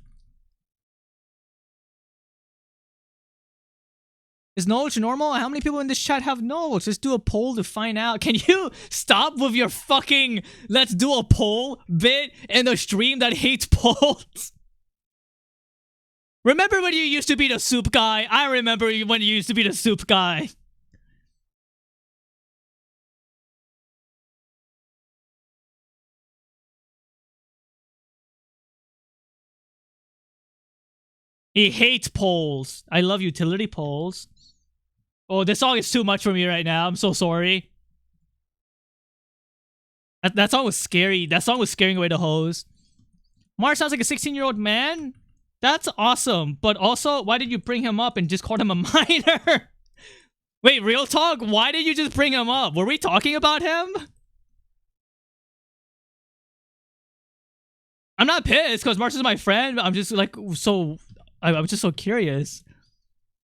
Is knowledge normal? How many people in this chat have knowledge? Let's do a poll to find out. Can you stop with your fucking let's do a poll bit in the stream that hates polls? Remember when you used to be the soup guy? I remember when you used to be the soup guy. He hates polls. I love utility polls. Oh, this song is too much for me right now. I'm so sorry. That song was scary. That song was scaring away the hoes. Mars sounds like a 16-year-old man? That's awesome. But also, why did you bring him up and just call him a minor? Wait, real talk? Why did you just bring him up? Were we talking about him? I'm not pissed because Mars is my friend. I'm just like so... I'm just so curious.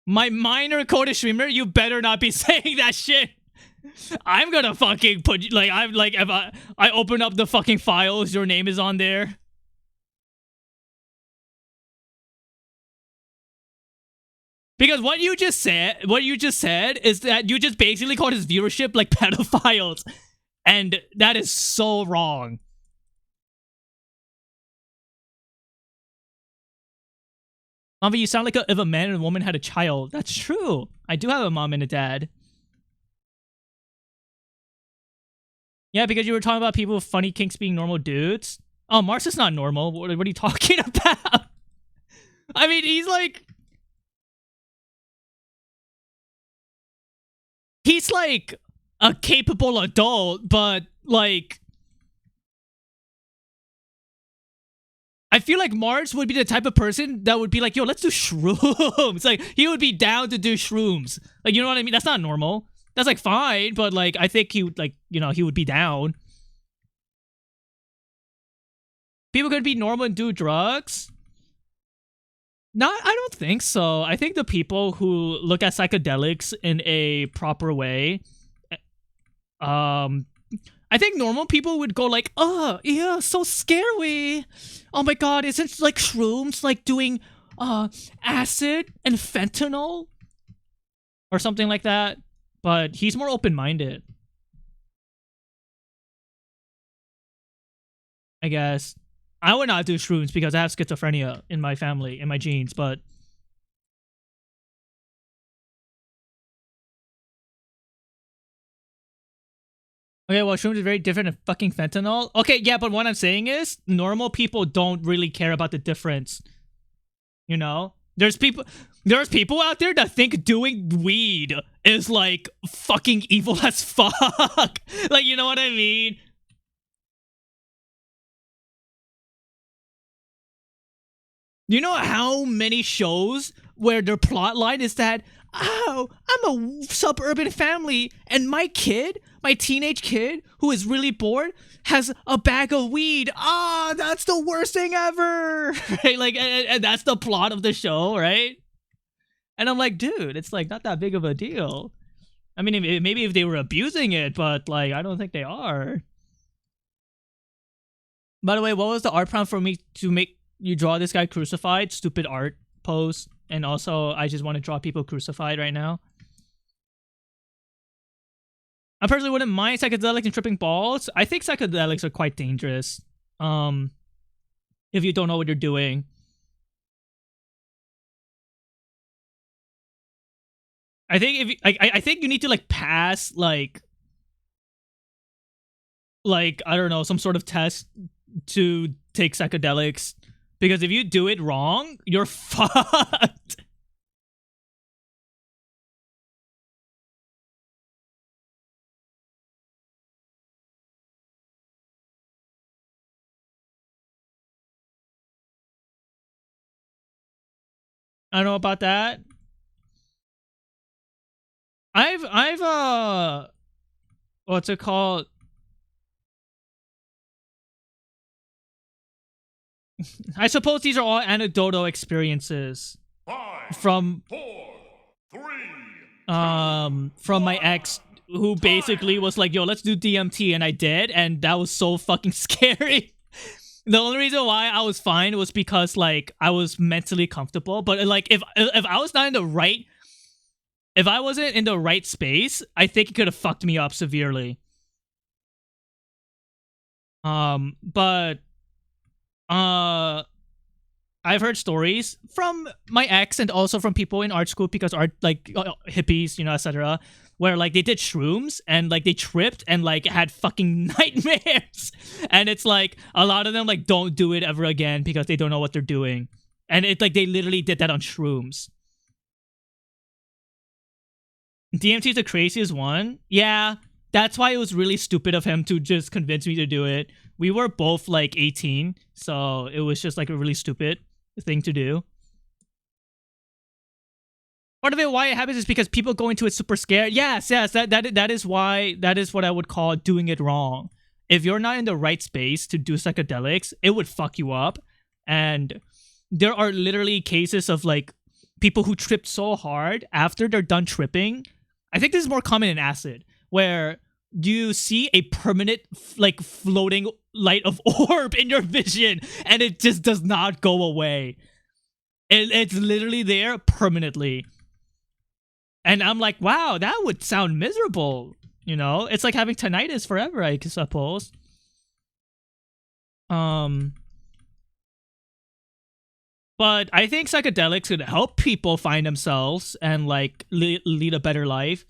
My minor code streamer, you better not be saying that shit. I'm gonna fucking put, like, I'm like, if I open up the fucking files, your name is on there. Because what you just said is that you just basically called his viewership like pedophiles. And that is so wrong. Mama, you sound like if a man and a woman had a child. That's true. I do have a mom and a dad. Yeah, because you were talking about people with funny kinks being normal dudes. Oh, Mars is not normal. What are you talking about? I mean, he's like... he's like a capable adult, but like... I feel like Mars would be the type of person that would be like, yo, let's do shrooms. Like, he would be down to do shrooms. Like, you know what I mean? That's not normal. That's, like, fine, but, like, I think he would, like, you know, he would be down. People could be normal and do drugs. Not, I don't think so. I think the people who look at psychedelics in a proper way, I think normal people would go like, oh, yeah, so scary. Oh my god, isn't like shrooms like doing acid and fentanyl? Or something like that. But he's more open-minded, I guess. I would not do shrooms because I have schizophrenia in my family, in my genes, but... Okay, well, shrooms is very different than fucking fentanyl. Okay, yeah, but what I'm saying is, normal people don't really care about the difference. You know? There's people out there that think doing weed is, like, fucking evil as fuck. Like, you know what I mean? You know how many shows where their plot line is that, oh, I'm a suburban family and my teenage kid, who is really bored, has a bag of weed. Ah, that's the worst thing ever. Right? Like, and that's the plot of the show, right? And I'm like, dude, it's like not that big of a deal. I mean, maybe if they were abusing it, but like, I don't think they are. By the way, what was the art prompt for me to make you draw this guy crucified? Stupid art pose. And also, I just want to draw people crucified right now. I personally wouldn't mind psychedelics and tripping balls. I think psychedelics are quite dangerous. If you don't know what you're doing. I think if you, I think you need to like pass like I don't know, some sort of test to take psychedelics, because if you do it wrong, you're fucked. I don't know about that. I've what's it called? I suppose these are all anecdotal experiences 5, from 4, 3, from my ex, who basically was like, yo, let's do DMT, and I did, and that was so fucking scary. The only reason why I was fine was because like I was mentally comfortable, but like if I was not in the right, if I wasn't in the right space, I think it could have fucked me up severely. But I've heard stories from my ex and also from people in art school, because art, like hippies, you know, etc., where like they did shrooms and like they tripped and like had fucking nightmares. And it's like a lot of them like don't do it ever again because they don't know what they're doing. And it's like they literally did that on shrooms. DMT is the craziest one. Yeah, that's why it was really stupid of him to just convince me to do it. We were both like 18, so it was just like a really stupid thing to do. Part of it, why it happens, is because people go into it super scared. Yes, that is why, that is what I would call doing it wrong. If you're not in the right space to do psychedelics, it would fuck you up. And there are literally cases of like people who tripped so hard after they're done tripping. I think this is more common in acid, where you see a permanent like floating light of orb in your vision and it just does not go away. It's literally there permanently. And I'm like, wow, that would sound miserable. You know, it's like having tinnitus forever, I suppose. But I think psychedelics could help people find themselves and like lead a better life.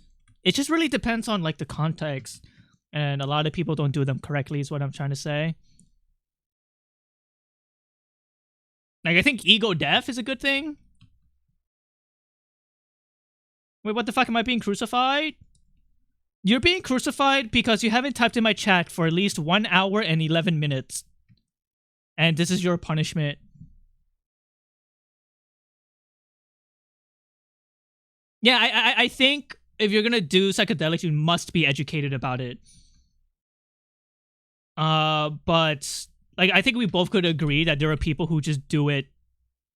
It just really depends on like the context, and a lot of people don't do them correctly is what I'm trying to say. Like, I think ego death is a good thing. Wait, what the fuck? Am I being crucified? You're being crucified because you haven't typed in my chat for at least 1 hour and 11 minutes. And this is your punishment. Yeah, I think if you're gonna do psychedelics, you must be educated about it. But Like, I think we both could agree that there are people who just do it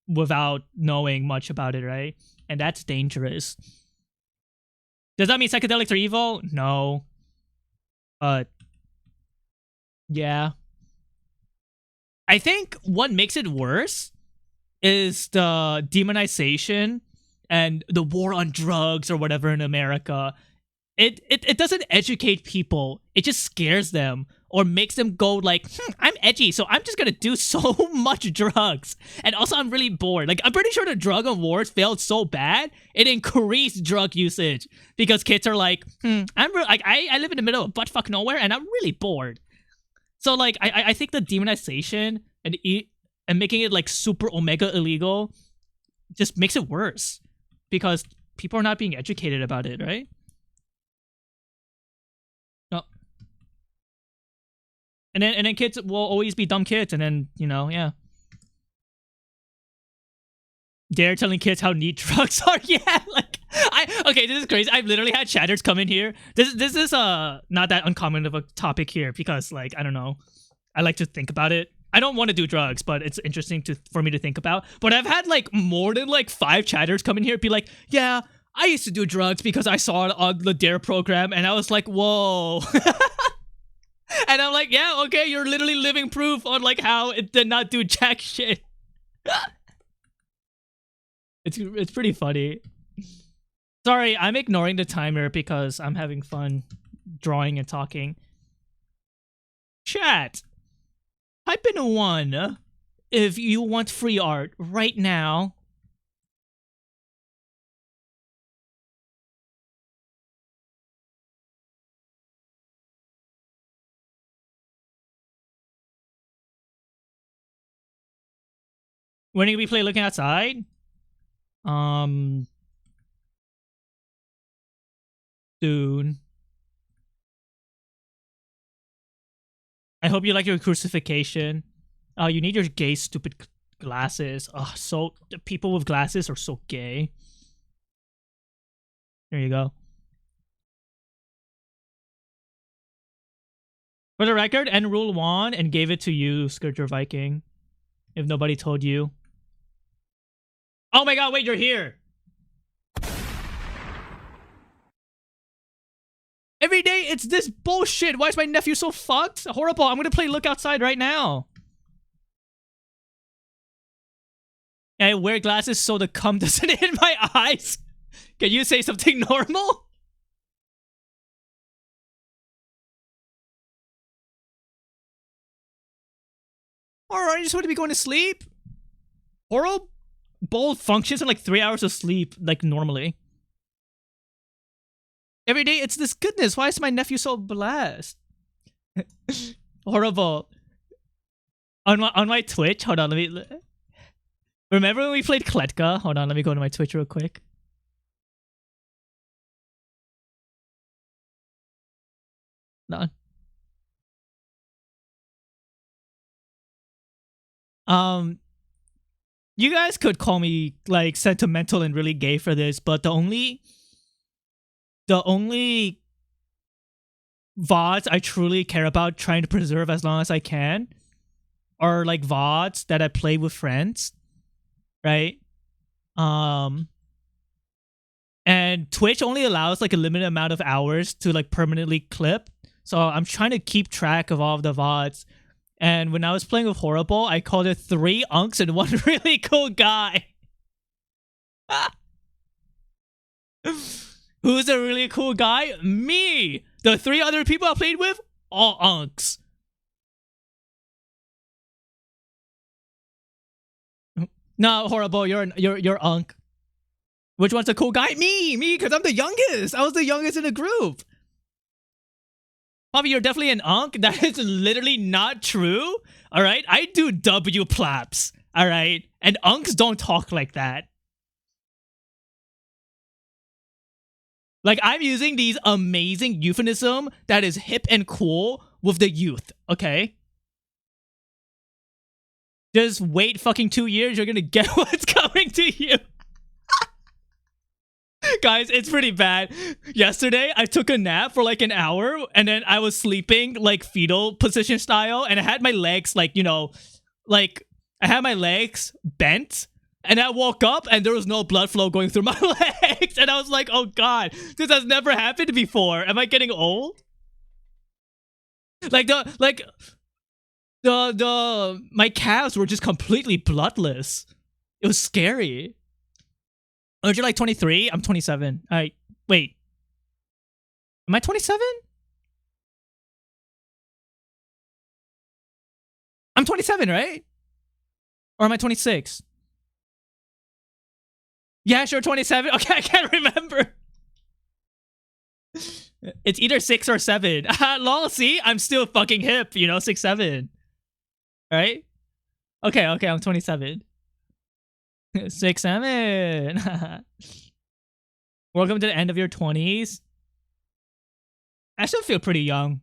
without knowing much about it, right? And that's dangerous. Does that mean psychedelics are evil? No. But yeah. I think what makes it worse is the demonization and the war on drugs or whatever in America. It doesn't educate people. It just scares them or makes them go like, I'm edgy, so I'm just gonna do so much drugs. And also, I'm really bored. Like, I'm pretty sure the drug wars failed so bad, it increased drug usage because kids are like, I live in the middle of buttfuck nowhere and I'm really bored. So like, I think the demonization and making it like super omega illegal just makes it worse because people are not being educated about it, right? No. And then kids will always be dumb kids, and then, you know, yeah. They're telling kids how neat drugs are. Yeah, like okay, this is crazy. I've literally had chatters come in here. This is not that uncommon of a topic here because, like, I don't know. I like to think about it. I don't want to do drugs, but it's interesting for me to think about. But I've had like more than like 5 chatters come in here and be like, yeah, I used to do drugs because I saw it on the DARE program, and I was like, whoa. And I'm like, yeah, okay, you're literally living proof on like how it did not do jack shit. It's pretty funny. Sorry, I'm ignoring the timer because I'm having fun drawing and talking. Chat, type in a 1 if you want free art right now. When did we play Looking Outside? Soon. I hope you like your crucifixion. You need your gay stupid glasses. So the people with glasses are so gay. There you go. For the record, End Rule won and gave it to you, Scourger Viking. If nobody told you. Oh my god, wait, you're here! Every day, it's this bullshit! Why is my nephew so fucked? Horrible, I'm gonna play Look Outside right now. I wear glasses so the cum doesn't hit my eyes. Can you say something normal? Alright, I just want to be going to sleep. Horrible functions in like 3 hours of sleep, like normally. Every day, it's this goodness. Why is my nephew so blessed? Horrible. On my Twitch, hold on, let me... Remember when we played Kletka? Hold on, let me go to my Twitch real quick. No. You guys could call me like sentimental and really gay for this, but the only VODs I truly care about trying to preserve as long as I can are like VODs that I play with friends, right? And Twitch only allows like a limited amount of hours to like permanently clip, so I'm trying to keep track of all of the VODs. And when I was playing with Horrible, I called it 3 unks and 1 really cool guy. Who's a really cool guy? Me! The 3 other people I played with? All unks. No, Horrible, you're unk. Which one's a cool guy? Me, because I'm the youngest. I was the youngest in the group. Bobby, you're definitely an unk. That is literally not true. All right, I do W plaps. All right, and unks don't talk like that. Like, I'm using these amazing euphemism that is hip and cool with the youth. Okay. Just wait fucking 2 years. You're gonna get what's coming to you. Guys, it's pretty bad. Yesterday, I took a nap for like an hour, and then I was sleeping like fetal position style, and I had my legs like, you know, like I had my legs bent, and I woke up and there was no blood flow going through my legs, and I was like, oh god, this has never happened before. Am I getting old? Like my calves were just completely bloodless. It was scary. Oh, you're like 23? I'm 27. Wait. Am I 27? I'm 27, right? Or am I 26? Yeah, sure, 27. Okay, I can't remember. It's either 6 or 7. Lol, see? I'm still fucking hip, you know, 6, 7. Right? Okay, I'm 27. 6, 7. Welcome to the end of your 20s. I still feel pretty young.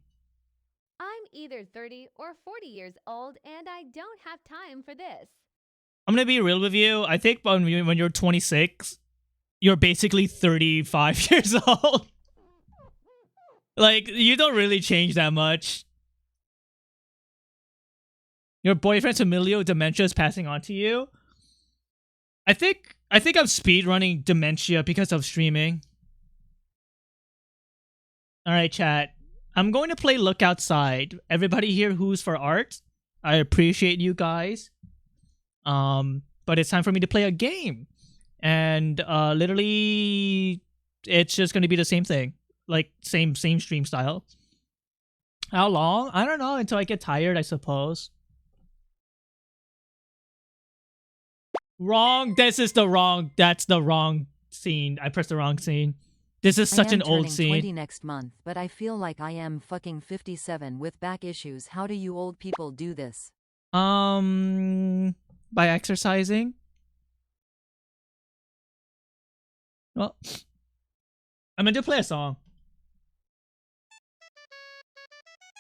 I'm either 30 or 40 years old, and I don't have time for this. I'm gonna be real with you. I think when you're 26, you're basically 35 years old. Like, you don't really change that much. Your boyfriend's familial dementia is passing on to you. I think I'm speedrunning dementia because of streaming. Alright, chat. I'm going to play Look Outside. Everybody here who's for art, I appreciate you guys. But it's time for me to play a game. And literally it's just gonna be the same thing. Like same stream style. How long? I don't know, until I get tired, I suppose. Wrong. That's the wrong scene. I pressed the wrong scene. This is such an old scene. 20 next month, but I feel like I am fucking 57 with back issues. How do you old people do this? By exercising. Well, I'm going to play a song.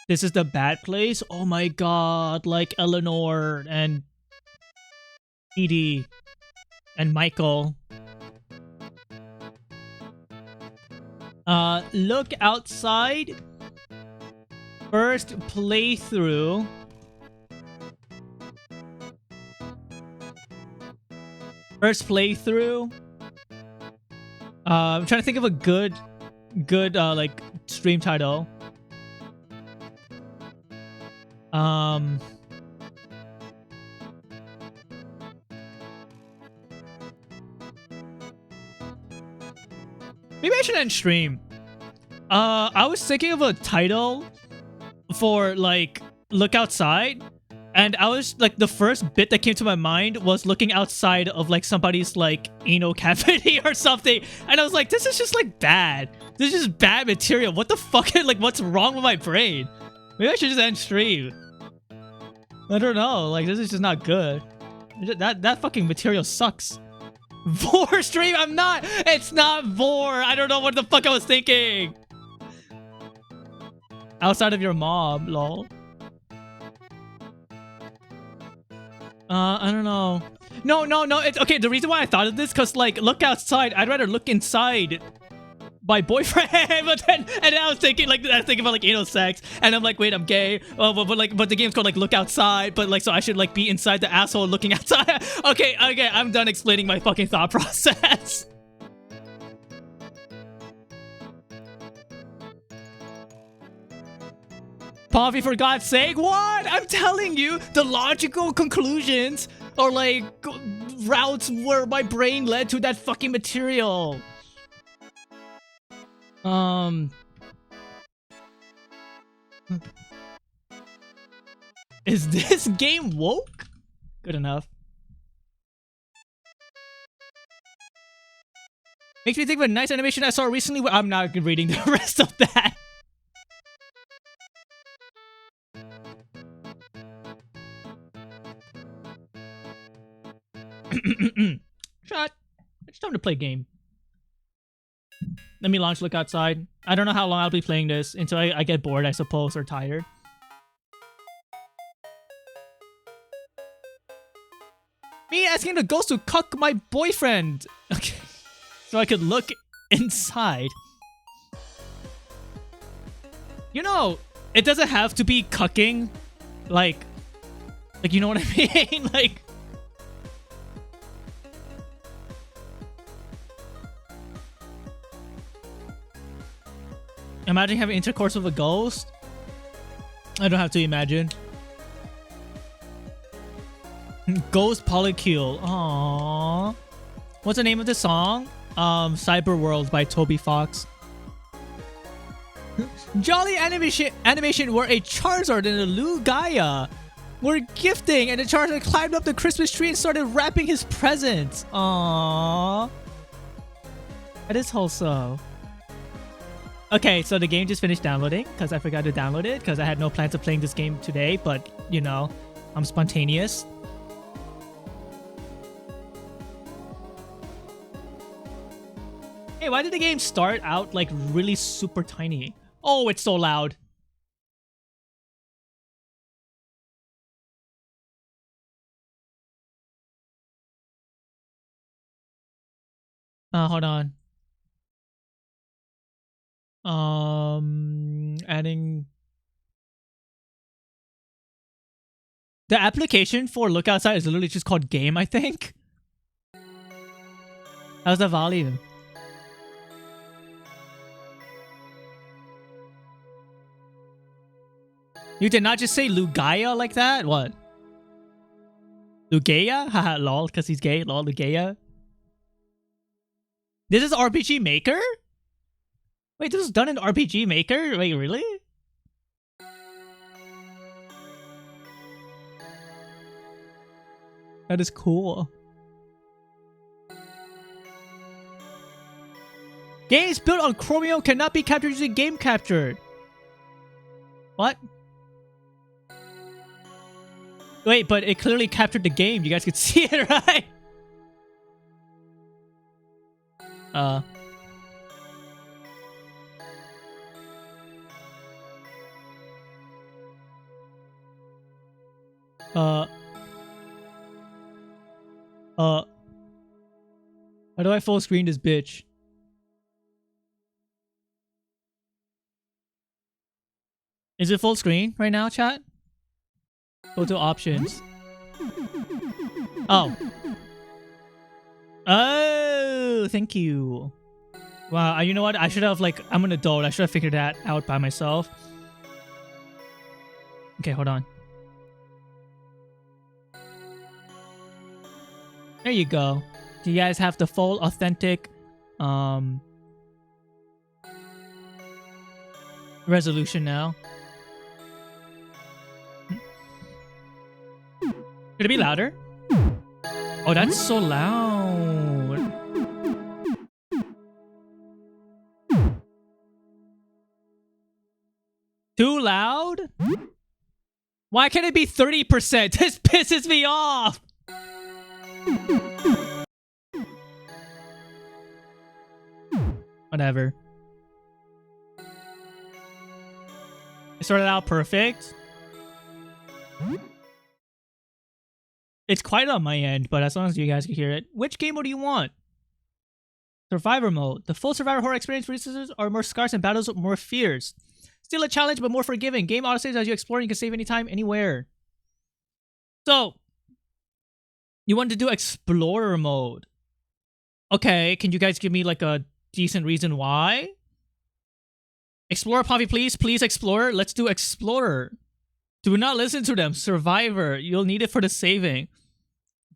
This is the bad place. Oh my god, like Eleanor and Edie and Michael. Look Outside. First playthrough. I'm trying to think of a good like stream title. Maybe I should end stream. I was thinking of a title for like Look Outside, and I was like, the first bit that came to my mind was looking outside of like somebody's like anal cavity or something, and I was like, this is just like bad. This is just bad material. What the fuck? Like, what's wrong with my brain? Maybe I should just end stream. I don't know. Like, this is just not good. That fucking material sucks. Vor stream? I'm not. It's not Vor. I don't know what the fuck I was thinking. Outside of your mom, lol. I don't know. No. It's okay. The reason why I thought of this, cause like, look outside. I'd rather look inside my boyfriend, but then I was thinking about like anal sex, and I'm like, wait, I'm gay. Oh, but the game's called like Look Outside, but like, so I should like be inside the asshole looking outside. Okay, I'm done explaining my fucking thought process. Poppy, for God's sake, what? I'm telling you, the logical conclusions or like routes where my brain led to that fucking material. Is this game woke? Good enough. Makes me think of a nice animation I saw recently. I'm not reading the rest of that. Shut. It's time to play a game. Let me launch Look Outside. I don't know how long I'll be playing this until I get bored, I suppose, or tired. Me asking the ghost to cuck my boyfriend. Okay. So I could look inside. You know, it doesn't have to be cucking. Like you know what I mean? Like, imagine having intercourse with a ghost. I don't have to imagine. Ghost Polycule. Aww. What's the name of the song? Cyber World by Toby Fox. Jolly animation where a Charizard and a Lugia were gifting, and the Charizard climbed up the Christmas tree and started wrapping his presents. Aww. That is wholesome. Okay, so the game just finished downloading because I forgot to download it because I had no plans of playing this game today, but you know, I'm spontaneous. Hey, why did the game start out like really super tiny? Oh, it's so loud. Hold on. Adding the application for Look Outside is literally just called Game, I think. How's the volume? You did not just say Lugia like that? What? Lugia? Haha, lol, because he's gay. Lol, Lugia. This is RPG Maker? Wait, this was done in RPG Maker? Wait, really? That is cool. Games built on Chromium cannot be captured using Game Captured. What? Wait, but it clearly captured the game. You guys could see it, right? How do I full screen this bitch? Is it full screen right now, chat? Go to options. Oh. Oh, thank you. Wow, you know what? I should have, like, I'm an adult. I should have figured that out by myself. Okay, hold on. There you go. Do you guys have the full, authentic, resolution now? Could it be louder? Oh, that's so loud. Too loud? Why can't it be 30%? This pisses me off! Whatever. It started out perfect. It's quiet on my end, but as long as you guys can hear it. Which game mode do you want? Survivor mode. The full survivor horror experience resources are more scarce and battles more fierce. Still a challenge, but more forgiving. Game autosaves as you explore and you can save anytime, anywhere. So, you want to do Explorer mode. Okay, can you guys give me like a decent reason why? Explorer, Poppy, please. Please, Explorer. Let's do Explorer. Do not listen to them. Survivor. You'll need it for the saving.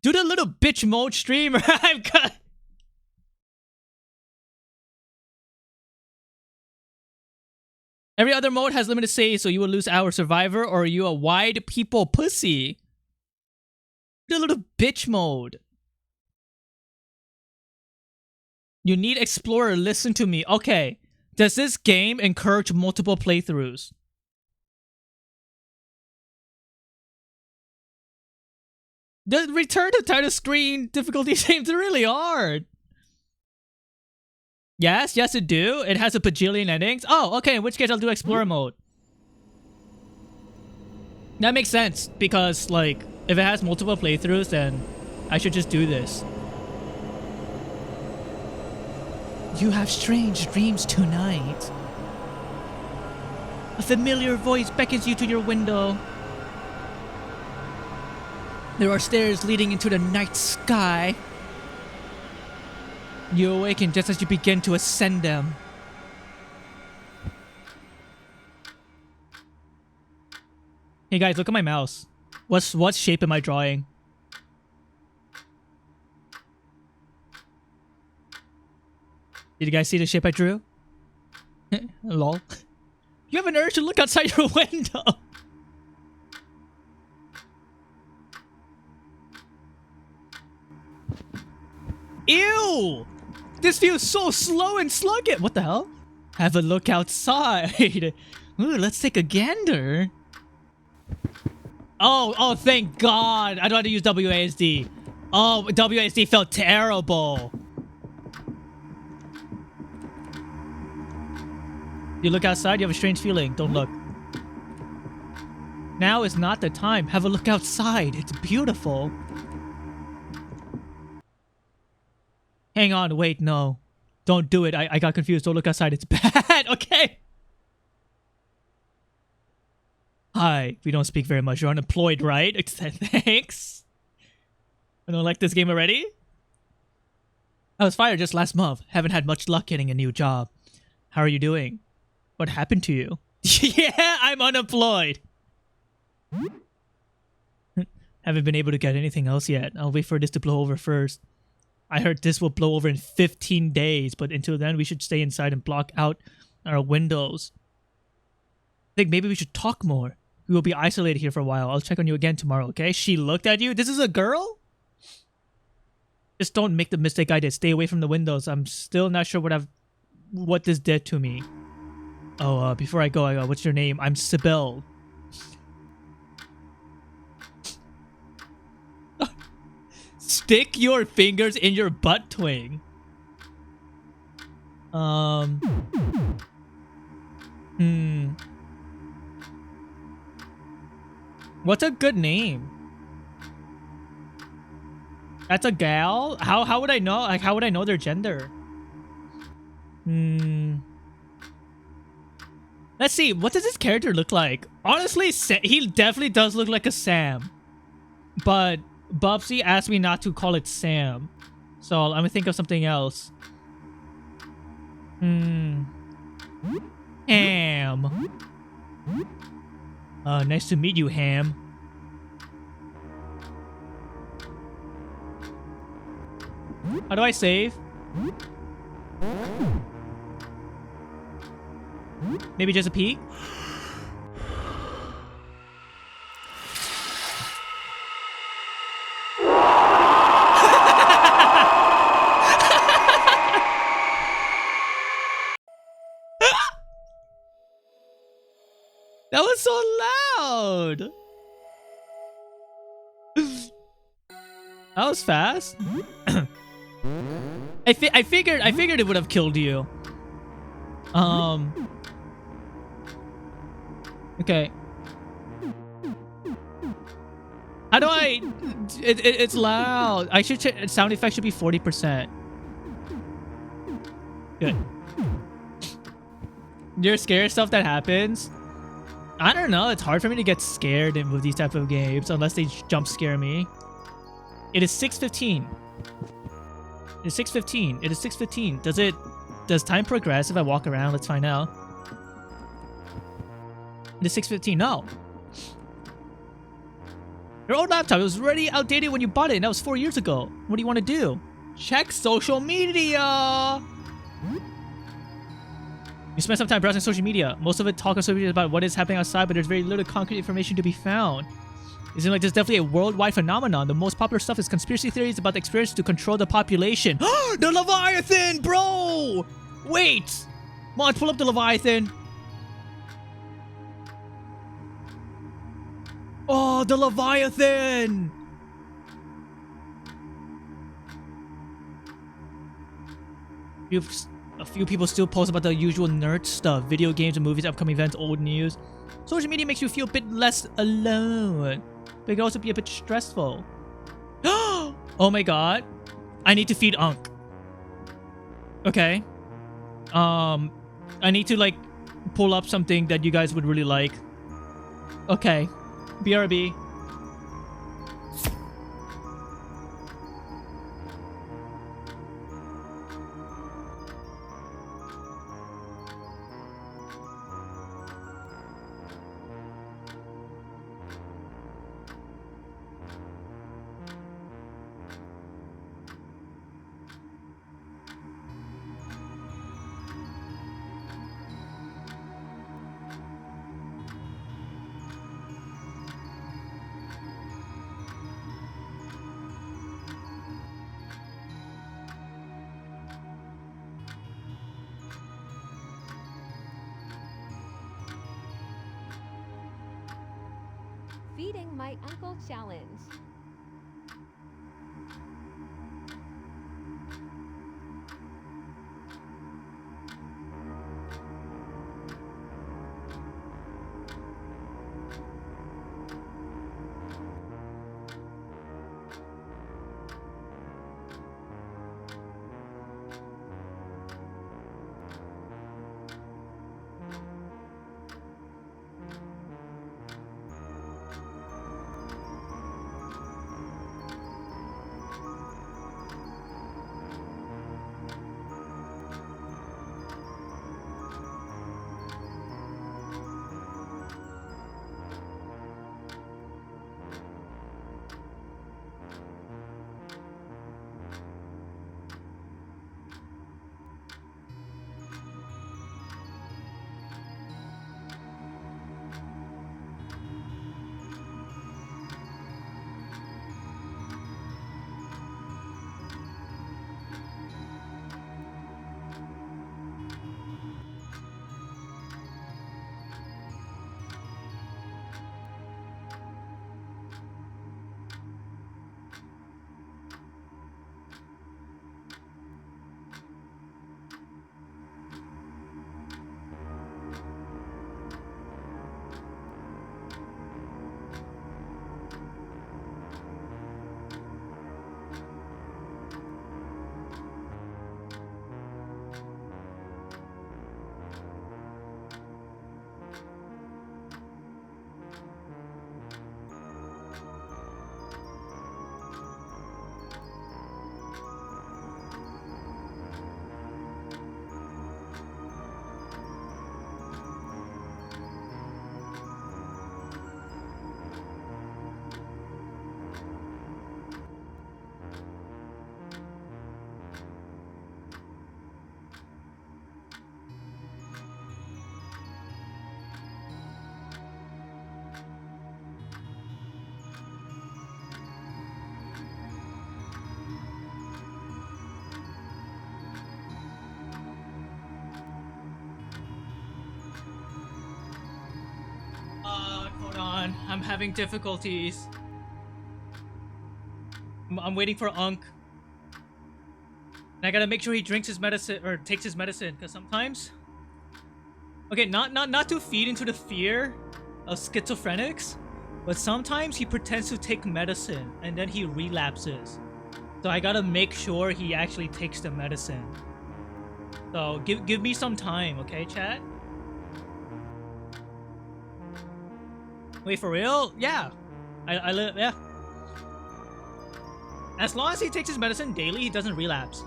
Do the little bitch mode streamer. I've got... Every other mode has limited save, so you will lose our Survivor, or you a wide people pussy. The little bitch mode. You need Explorer. Listen to me. Okay. Does this game encourage multiple playthroughs? The return to title screen difficulty seems really hard. Yes, yes it do. It has a bajillion endings. Oh, okay, in which case I'll do Explorer mode. That makes sense, because, like, if it has multiple playthroughs, then I should just do this. You have strange dreams tonight. A familiar voice beckons you to your window. There are stairs leading into the night sky. You awaken just as you begin to ascend them. Hey guys, look at my mouse. What shape am I drawing? Did you guys see the shape I drew? Lol. You have an urge to look outside your window. Ew! This feels so slow and sluggish. What the hell? Have a look outside. Ooh, let's take a gander. Oh, thank God. I don't have to use WASD. Oh, WASD felt terrible. You look outside, you have a strange feeling. Don't look. Now is not the time. Have a look outside. It's beautiful. Hang on, wait, no. Don't do it. I got confused. Don't look outside. It's bad. Okay. Hi. We don't speak very much. You're unemployed, right? Thanks. I don't like this game already. I was fired just last month. Haven't had much luck getting a new job. How are you doing? What happened to you? Yeah, I'm unemployed. Haven't been able to get anything else yet. I'll wait for this to blow over first. I heard this will blow over in 15 days, but until then, we should stay inside and block out our windows. I think maybe we should talk more. We will be isolated here for a while. I'll check on you again tomorrow, okay? She looked at you? This is a girl? Just don't make the mistake I did. Stay away from the windows. I'm still not sure what this did to me. Oh, before I go, what's your name? I'm Sybil. Stick your fingers in your butt twing. What's a good name? That's a gal? How would I know? Like, how would I know their gender? Let's see. What does this character look like? Honestly, he definitely does look like a Sam. But Bubsy asked me not to call it Sam. So I'm gonna think of something else. Ham. Nice to meet you, Ham. How do I save? Maybe just a peek? That was so loud. That was fast. I figured it would have killed you. Okay. How do I? It's loud. I should check. Sound effect should be 40%. Good. You're scared of stuff that happens. I don't know. It's hard for me to get scared with these type of games unless they jump scare me. It is 6:15. It's 6:15. It is 6:15. Does time progress if I walk around? Let's find out. It is 6:15. No. Your old laptop, it was already outdated when you bought it, and that was 4 years ago. What do you want to do? Check social media. You spend some time browsing social media. Most of it talk on social media about what is happening outside, but there's very little concrete information to be found. It seems like there's definitely a worldwide phenomenon. The most popular stuff is conspiracy theories about the experience to control the population. The Leviathan, bro! Wait! Mod, pull up the Leviathan. Oh, the Leviathan! A few people still post about the usual nerd stuff. Video games and movies, upcoming events, old news. Social media makes you feel a bit less alone. But it can also be a bit stressful. Oh my god. I need to feed Unk. Okay. I need to like pull up something that you guys would really like. Okay, BRB. Feeding my uncle challenge. Hold on. I'm having difficulties. I'm waiting for Unk. And I gotta make sure he drinks his medicine or takes his medicine, because sometimes. Okay, not to feed into the fear of schizophrenics, but sometimes he pretends to take medicine and then he relapses. So I gotta make sure he actually takes the medicine. So give me some time, okay, chat? Wait, for real? Yeah. I live, yeah. As long as he takes his medicine daily, he doesn't relapse.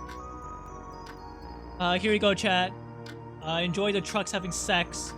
Here we go, chat. Enjoy the trucks having sex.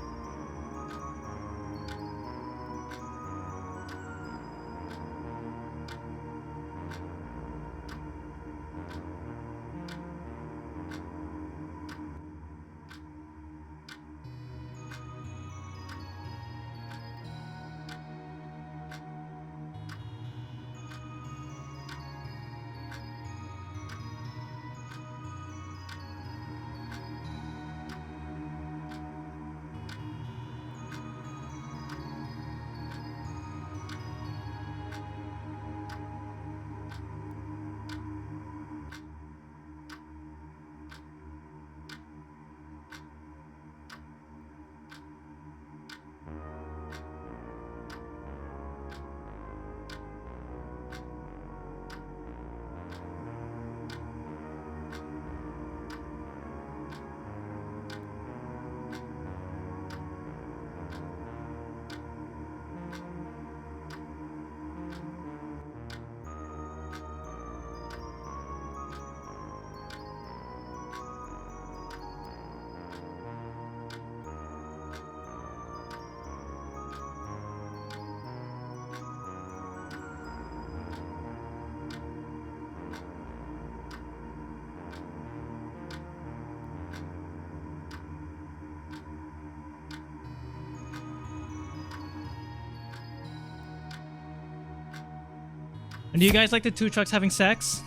And do you guys like the two trucks having sex?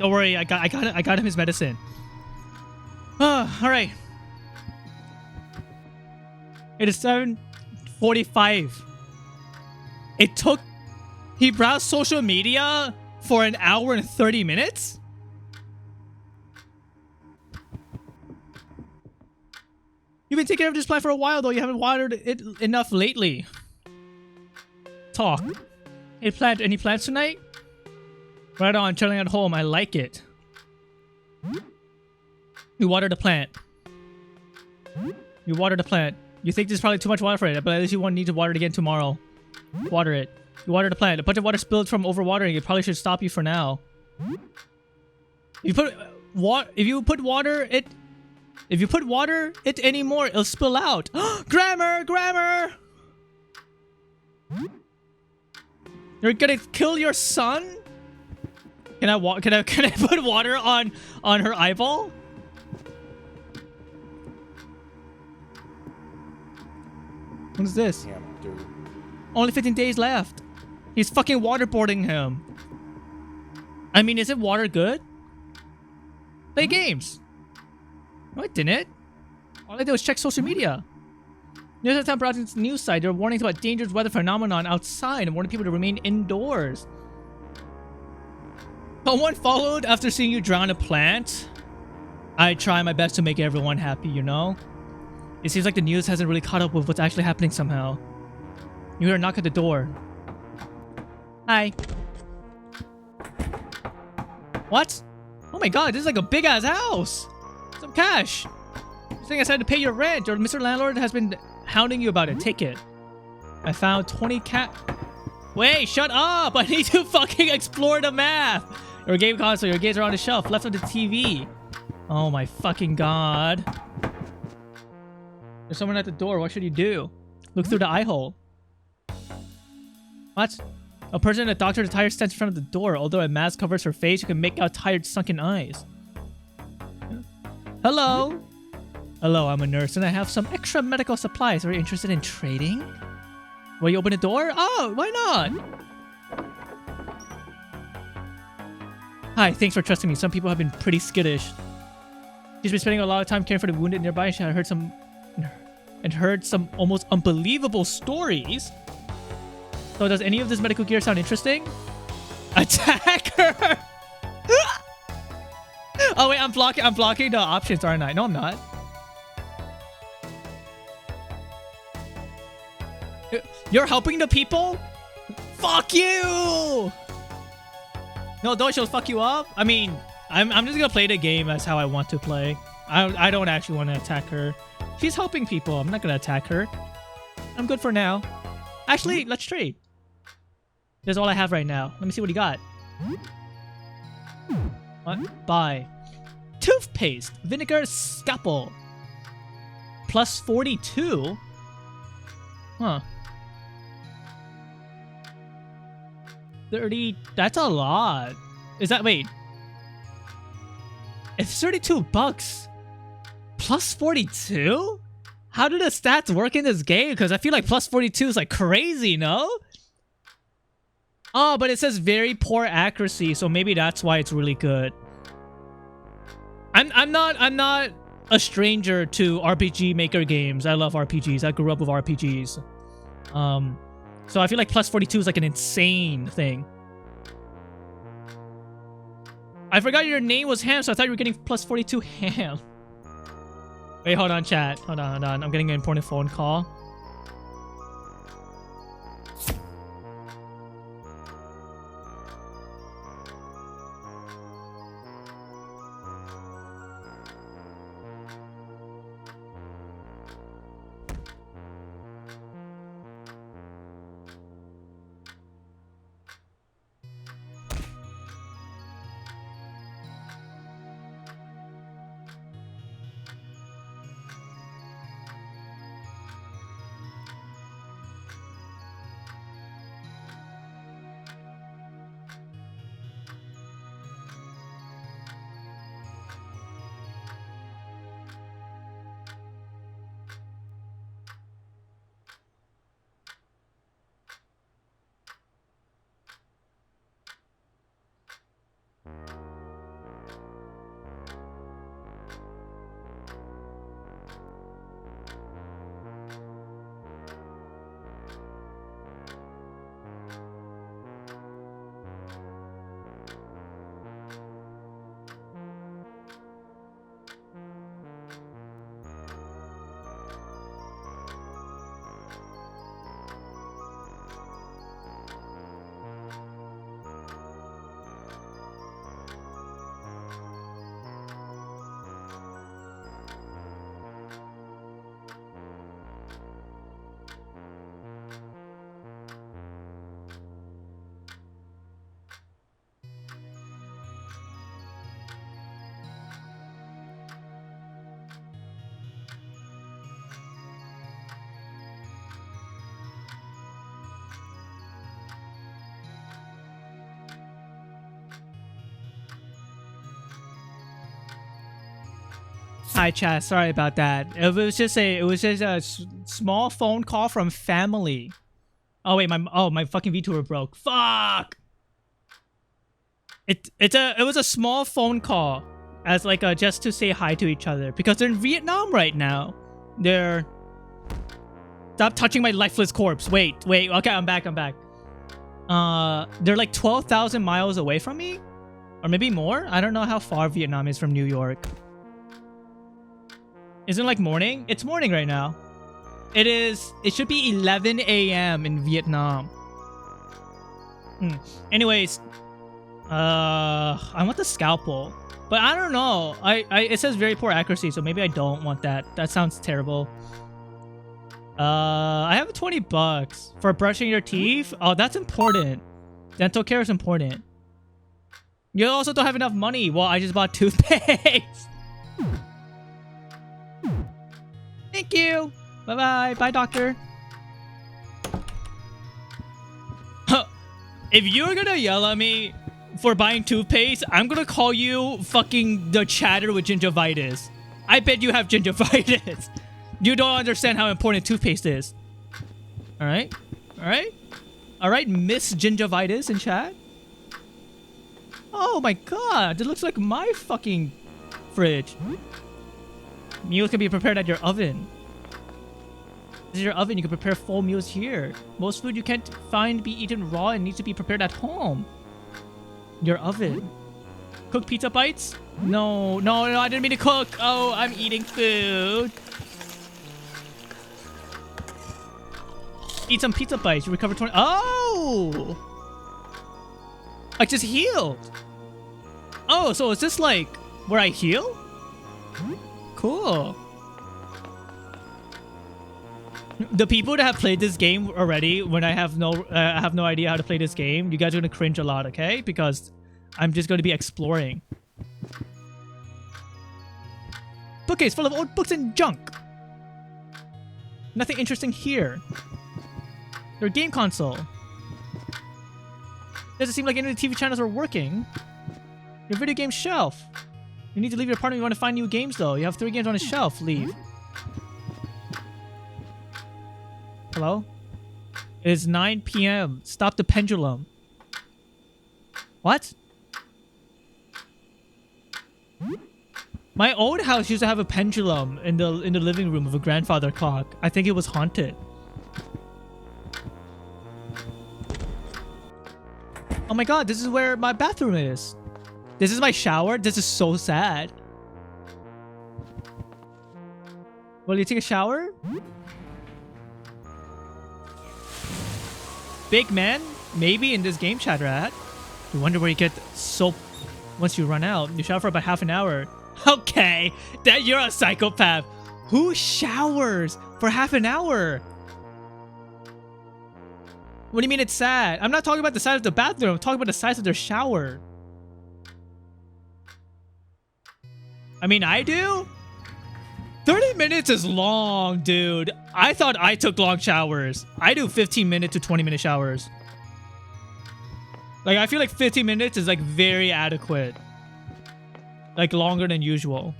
Don't worry, I got him his medicine. All right. It is 7:45. He browsed social media for an hour and 30 minutes? You've been taking care of this plant for a while, though. You haven't watered it enough lately. Talk. Hey, plant. Any plants tonight? Right on. Chilling at home. I like it. You water the plant. You water the plant. You think there's probably too much water for it, but at least you won't need to water it again tomorrow. Water it. You water the plant. A bunch of water spilled from overwatering. It probably should stop you for now. If you put water it anymore, it'll spill out. Grammar! You're gonna kill your son? Can I put water on her eyeball? What is this? Only 15 days left. He's fucking waterboarding him. I mean, is it water good? Play games. No, it didn't. All I did was check social media. News Time Project's news site. There are warnings about dangerous weather phenomenon outside and warning people to remain indoors. Someone followed after seeing you drown a plant. I try my best to make everyone happy, you know? It seems like the news hasn't really caught up with what's actually happening somehow. You hear a knock at the door. Hi. What? Oh my god, this is like a big ass house. Some cash. You're saying I decided to pay your rent, or Mr. Landlord has been hounding you about it. Take it. I found 20 Wait, shut up! I need to fucking explore the math. Your game console, your games are on the shelf, left on the TV. Oh my fucking god. There's someone at the door. What should you do? Look through the eye hole. What? A person in a doctor attire stands in front of the door. Although a mask covers her face, you can make out tired, sunken eyes. Hello? Hello, I'm a nurse and I have some extra medical supplies. Are you interested in trading? Will you open the door? Oh, why not? Hi, thanks for trusting me. Some people have been pretty skittish. She's been spending a lot of time caring for the wounded nearby. She heard some almost unbelievable stories. So does any of this medical gear sound interesting? Attack her! Oh wait, I'm blocking the options, aren't I? No, I'm not. You're helping the people? Fuck you! No, don't she'll fuck you up? I mean, I'm just gonna play the game as how I want to play. I don't actually want to attack her. She's helping people. I'm not gonna attack her. I'm good for now. Actually, let's trade. That's all I have right now. Let me see what he got. What? Buy. Toothpaste. Vinegar scalpel. Plus 42? Huh. 30. That's a lot. Is that... Wait. It's 32 bucks. Plus 42? How do the stats work in this game? Because I feel like plus 42 is like crazy, no? Oh, but it says very poor accuracy, so maybe that's why it's really good. I'm not a stranger to RPG Maker games. I love RPGs. I grew up with RPGs. So I feel like plus 42 is like an insane thing. I forgot your name was Ham, so I thought you were getting plus 42 Ham. Wait, hold on, chat. Hold on. I'm getting an important phone call. Hi, chat. Sorry about that. It was just a small phone call from family. Oh wait, my fucking VTuber broke. Fuck. It was a small phone call as like just to say hi to each other because they're in Vietnam right now. Stop touching my lifeless corpse. Wait. Okay, I'm back. They're like 12,000 miles away from me, or maybe more. I don't know how far Vietnam is from New York. Isn't it like morning? It's morning right now. It is. It should be 11 a.m. in Vietnam. Anyways, I want the scalpel, but I don't know. It says very poor accuracy, so maybe I don't want that. That sounds terrible. I have $20 for brushing your teeth. Oh, that's important. Dental care is important. You also don't have enough money. Well, I just bought toothpaste. Thank you. Bye-bye. Bye, doctor. If you're gonna yell at me for buying toothpaste, I'm gonna call you fucking the chatter with gingivitis. I bet you have gingivitis. You don't understand how important toothpaste is. Alright? Alright, Miss Gingivitis in chat. Oh my god, it looks like my fucking fridge. Meals can be prepared at your oven. This is your oven. You can prepare full meals here. Most food you can't find be eaten raw and needs to be prepared at home. Your oven. Cook pizza bites? No, I didn't mean to cook. Oh, I'm eating food. Eat some pizza bites. You recover 20. Oh! I just healed. Oh, so is this like where I heal? Cool. The people that have played this game already, when I have no idea how to play this game, you guys are gonna cringe a lot, okay? Because I'm just gonna be exploring. Bookcase full of old books and junk. Nothing interesting here. Your game console. Doesn't seem like any of the TV channels are working. Your video game shelf. You need to leave your apartment if you want to find new games, though. You have 3 games on a shelf. Leave. Hello? It is 9 p.m. Stop the pendulum. What? My old house used to have a pendulum in the living room of a grandfather clock. I think it was haunted. Oh my god, this is where my bathroom is. This is my shower? This is so sad. Will you take a shower? Big man? Maybe in this game chat, rat. You wonder where you get soap once you run out. You shower for about half an hour. Okay, that you're a psychopath. Who showers for half an hour? What do you mean it's sad? I'm not talking about the size of the bathroom. I'm talking about the size of their shower. I mean, I do? 30 minutes is long, dude. I thought I took long showers. I do 15-minute to 20-minute showers. Like, I feel like 15 minutes is like very adequate. Like longer than usual.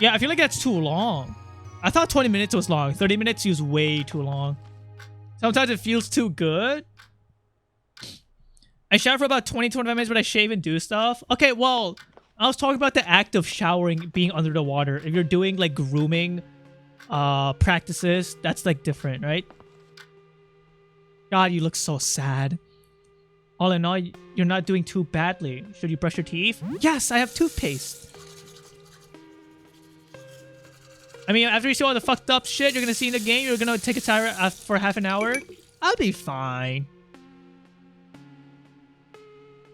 Yeah, I feel like that's too long. I thought 20 minutes was long. 30 minutes feels way too long. Sometimes it feels too good. I shower for about 20-25 minutes, but I shave and do stuff. Okay, well, I was talking about the act of showering being under the water. If you're doing like grooming practices, that's like different, right? God, you look so sad. All in all, you're not doing too badly. Should you brush your teeth? Yes, I have toothpaste. I mean, after you see all the fucked up shit you're gonna see in the game, you're gonna take a shower for half an hour? I'll be fine.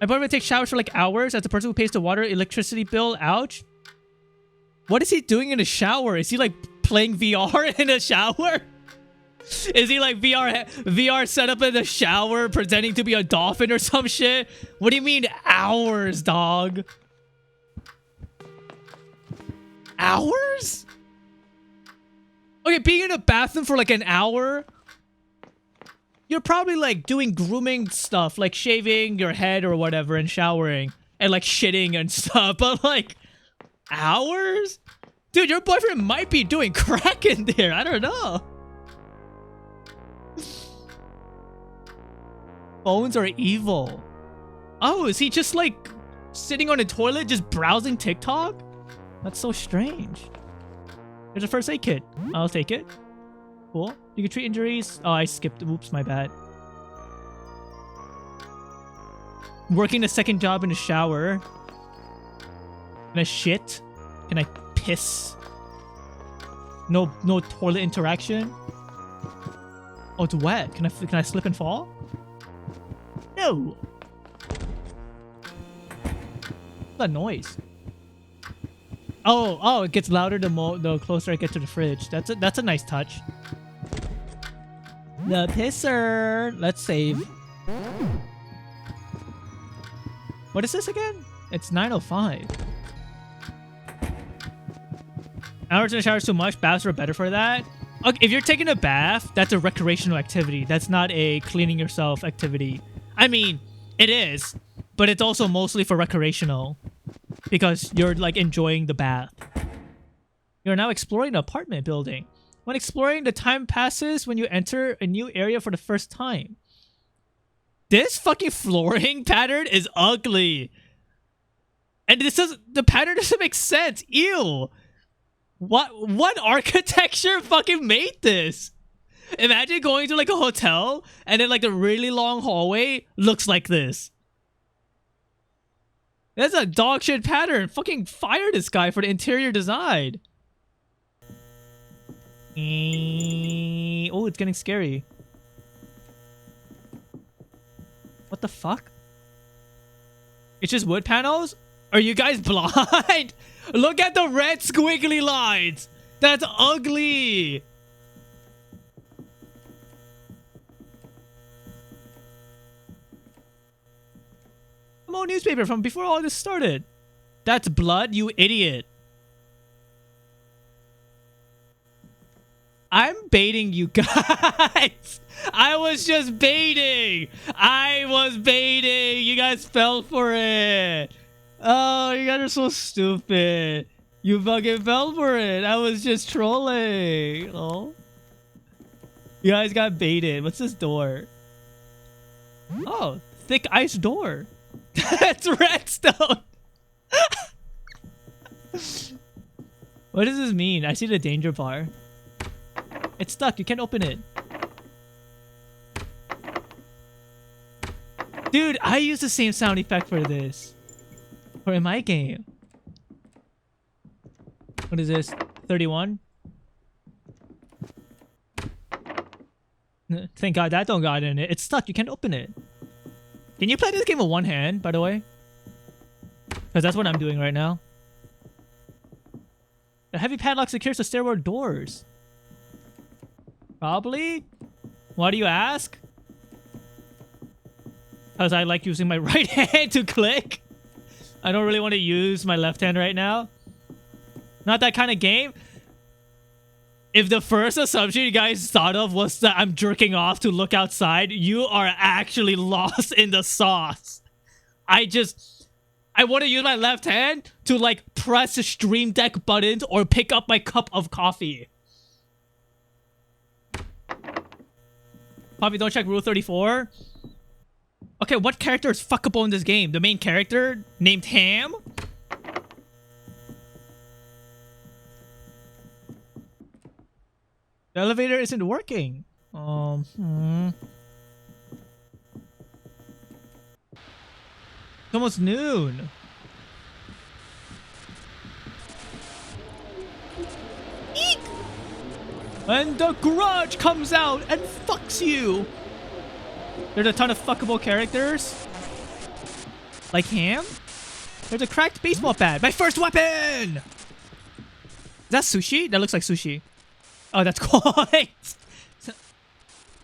My boyfriend takes showers for like hours as the person who pays the water electricity bill. Ouch. What is he doing in the shower? Is he like playing VR in the shower? Is he like VR set up in the shower pretending to be a dolphin or some shit? What do you mean hours, dog? Hours? Okay, being in a bathroom for like an hour, you're probably like doing grooming stuff, like shaving your head or whatever and showering and like shitting and stuff. But like hours? Dude, your boyfriend might be doing crack in there. I don't know. Phones are evil. Oh, is he just like sitting on a toilet just browsing TikTok? That's so strange. There's a first aid kit. I'll take it. Cool. You can treat injuries. Oh, I skipped. Oops, my bad. Working a second job in a shower. Can I shit? Can I piss? No toilet interaction. Oh, it's wet. Can I slip and fall? No. What's that noise? Oh, it gets louder the closer I get to the fridge. That's a nice touch. The pisser. Let's save. What is this again? It's 9:05. Hours in the shower is too much. Baths are better for that. Okay, if you're taking a bath, that's a recreational activity. That's not a cleaning yourself activity. I mean, it is, but it's also mostly for recreational because you're like enjoying the bath. You're now exploring an apartment building. When exploring, the time passes when you enter a new area for the first time. This fucking flooring pattern is ugly. And the pattern doesn't make sense. Ew. What architecture fucking made this? Imagine going to like a hotel and then like the really long hallway looks like this. That's a dog shit pattern. Fucking fire this guy for the interior design. Oh, it's getting scary. What the fuck? It's just wood panels? Are you guys blind? Look at the red squiggly lines. That's ugly. Come on, newspaper from before all this started. That's blood, you idiot. I'm baiting you guys. I was just baiting. I was baiting. You guys fell for it. Oh, you guys are so stupid. You fucking fell for it. I was just trolling. Oh. You guys got baited. What's this door? Oh, thick ice door. That's redstone. What does this mean? I see the danger bar. It's stuck. You can't open it. Dude, I use the same sound effect for this. For in my game. What is this? 31? Thank God that don't got in it. It's stuck. You can't open it. Can you play this game with one hand, by the way? Because that's what I'm doing right now. The heavy padlock secures the stairwell doors. Probably? Why do you ask? Because I like using my right hand to click. I don't really want to use my left hand right now. Not that kind of game. If the first assumption you guys thought of was that I'm jerking off to look outside, you are actually lost in the sauce. I want to use my left hand to like press the stream deck buttons or pick up my cup of coffee. Poppy, don't check rule 34. Okay, what character is fuckable in this game? The main character named Ham? The elevator isn't working. It's almost noon. Eek! And the garage comes out and fucks you. There's a ton of fuckable characters. Like Ham. There's a cracked baseball bat. My first weapon! Is that sushi? That looks like sushi. Oh, that's quite.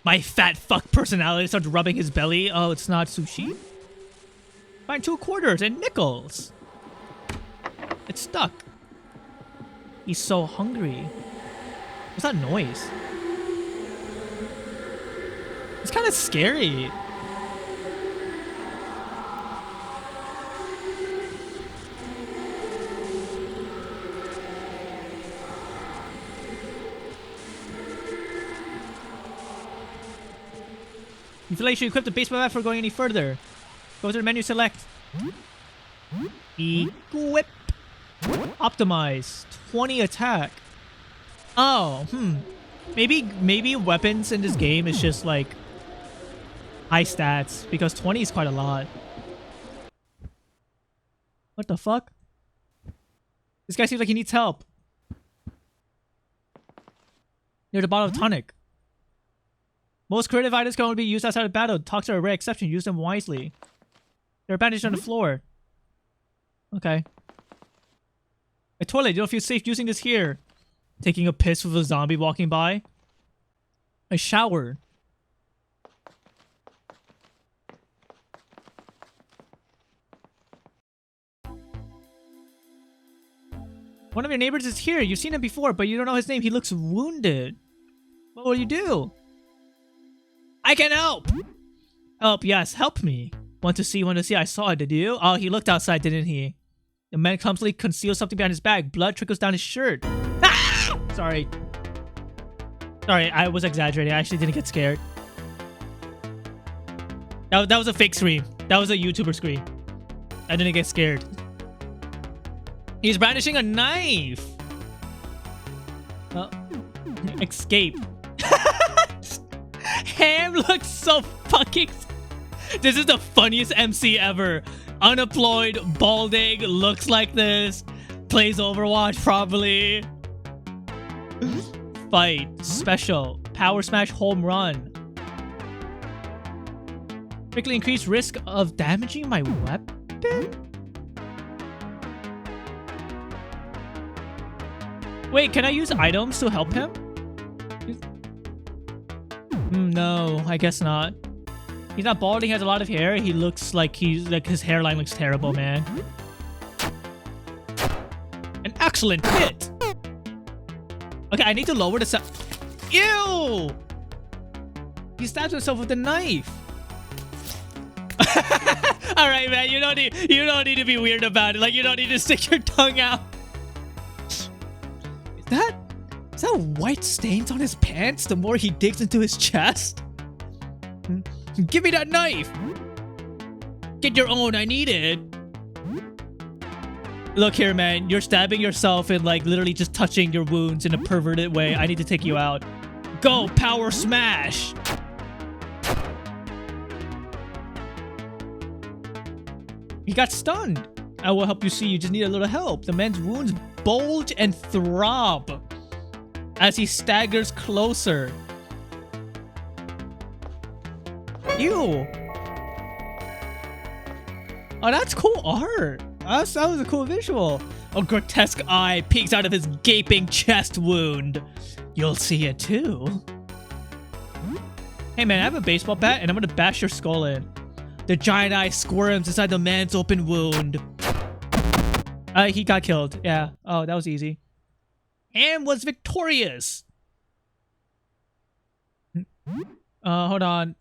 My fat fuck personality starts rubbing his belly. Oh, it's not sushi. Find 2 quarters and nickels. It's stuck. He's so hungry. What's that noise? It's kind of scary. You feel like you should equip the baseball bat before going any further. Go to the menu, select. Equip. Optimize. 20 attack. Oh, Maybe weapons in this game is just like high stats because 20 is quite a lot. What the fuck? This guy seems like he needs help. Near the bottle of tonic. Most creative items can only be used outside of battle. Talks are a rare exception. Use them wisely. There are bandages on the floor. Okay. A toilet. You don't feel safe using this here. Taking a piss with a zombie walking by. A shower. One of your neighbors is here. You've seen him before, but you don't know his name. He looks wounded. What will you do? I can help! Help, yes. Help me. Want to see? I saw it, did you? Oh, he looked outside, didn't he? The man clumsily conceals something behind his back. Blood trickles down his shirt. Ah! Sorry. Sorry, I was exaggerating. I actually didn't get scared. That was a fake scream. That was a YouTuber scream. I didn't get scared. He's brandishing a knife. Escape. Ham looks so fucking... This is the funniest MC ever. Unemployed, balding, looks like this. Plays Overwatch probably. Fight. Special. Power smash home run. Quickly increase risk of damaging my weapon? Wait, can I use items to help him? No, I guess not. He's not bald, he has a lot of hair. He looks like his hairline looks terrible, man. An excellent hit! Okay, I need to lower the sound. Ew! He stabs himself with a knife. Alright, man, you don't need to be weird about it. Like, you don't need to stick your tongue out. Is that white stains on his pants the more he digs into his chest? Give me that knife! Get your own, I need it! Look here, man. You're stabbing yourself and like literally just touching your wounds in a perverted way. I need to take you out. Go, power smash! He got stunned. I will help you see. You just need a little help. The man's wounds bulge and throb as he staggers closer. Ew. Oh, that's cool art. That was a cool visual. A grotesque eye peeks out of his gaping chest wound. You'll see it too. Hey man, I have a baseball bat and I'm gonna bash your skull in. The giant eye squirms inside the man's open wound. He got killed. Yeah. Oh, that was easy. Ham was victorious. Hold on.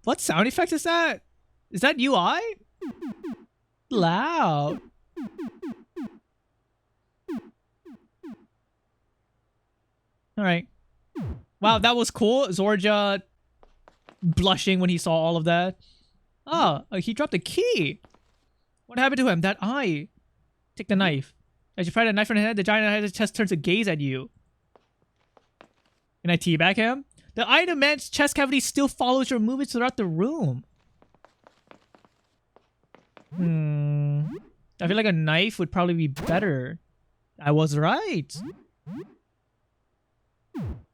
What sound effect is that? Is that UI? Loud. Alright. Wow, that was cool. Zorja blushing when he saw all of that. Oh, he dropped a key. What happened to him? That eye. Take the knife. As you pry the knife from his head, the giant eye of his chest turns to gaze at you. Can I teabag him? The eye in the man's chest cavity still follows your movements throughout the room. I feel like a knife would probably be better. I was right.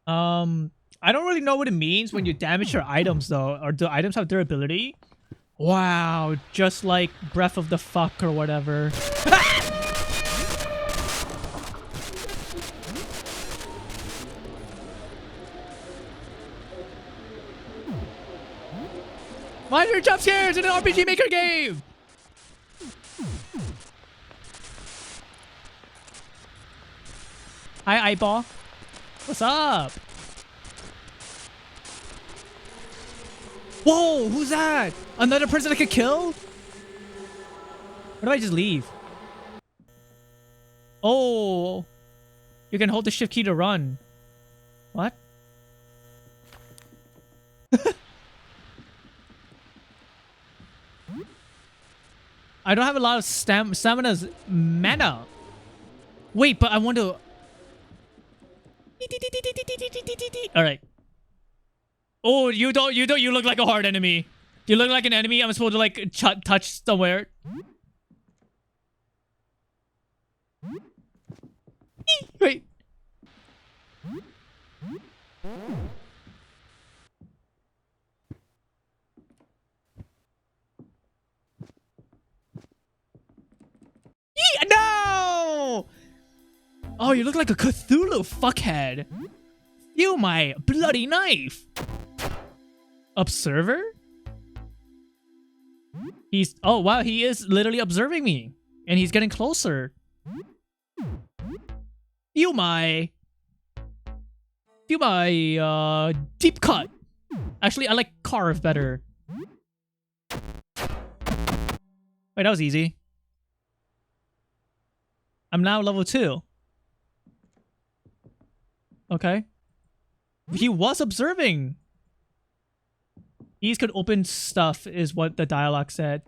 I don't really know what it means when you damage your items though. Or do items have durability? Wow, just like Breath of the Fuck or whatever. Why are there jump scares in an RPG Maker game? Hi, Eyeball. What's up? Whoa, who's that? Another person I could kill? Or do I just leave? Oh. You can hold the shift key to run. What? I don't have a lot of stamina's mana. Wait, but I want to... Alright. Oh, you look like a hard enemy. You look like an enemy I'm supposed to like touch somewhere. Wait. No! Oh, you look like a Cthulhu fuckhead. You my bloody knife. Observer? He's... Oh, wow. He is literally observing me. And he's getting closer. You my... deep cut. Actually, I like carve better. Wait, that was easy. I'm now level 2. Okay. He was observing. These could open stuff is what the dialogue said.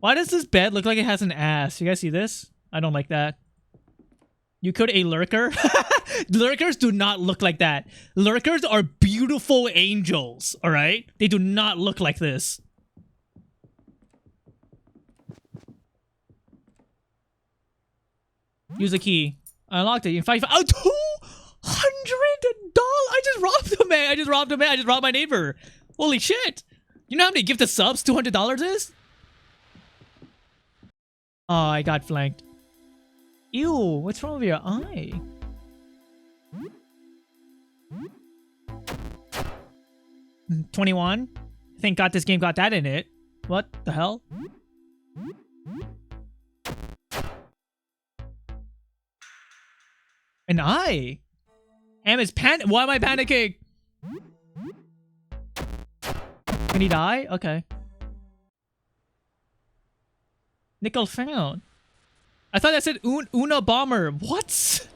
Why does this bed look like it has an ass? You guys see this? I don't like that. You could a lurker? Lurkers do not look like that. Lurkers are beautiful angels, alright? They do not look like this. Use a key. I unlocked it. You can fight. Oh, $200! I just robbed a man. I just robbed a man. I just robbed my neighbor. Holy shit! You know how many gifted subs $200 is? Oh, I got flanked. Ew, what's wrong with your eye? $21? Thank God this game got that in it. What the hell? An eye? Ham is why am I panicking? Can he die? Okay. Nickel found. I thought that said Una Bomber. What?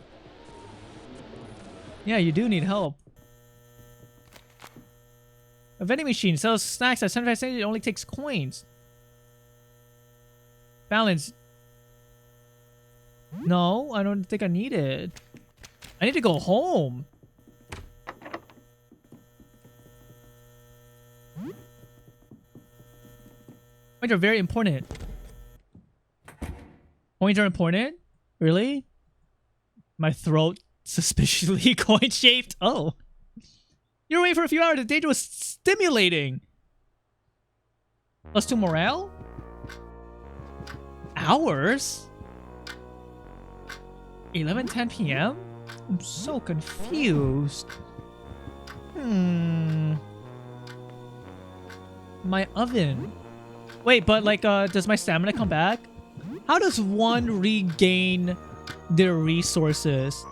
Yeah, you do need help. A vending machine sells snacks at 75 cents. It only takes coins. Balance. No, I don't think I need it. I need to go home. Coins are very important. Coins are important? Really? My throat suspiciously coin-shaped? Oh. You're away for a few hours. The danger was stimulating. +2 morale? Hours? 11:10 p.m.? I'm so confused. My oven. Wait, but like, does my stamina come back? How does one regain their resources?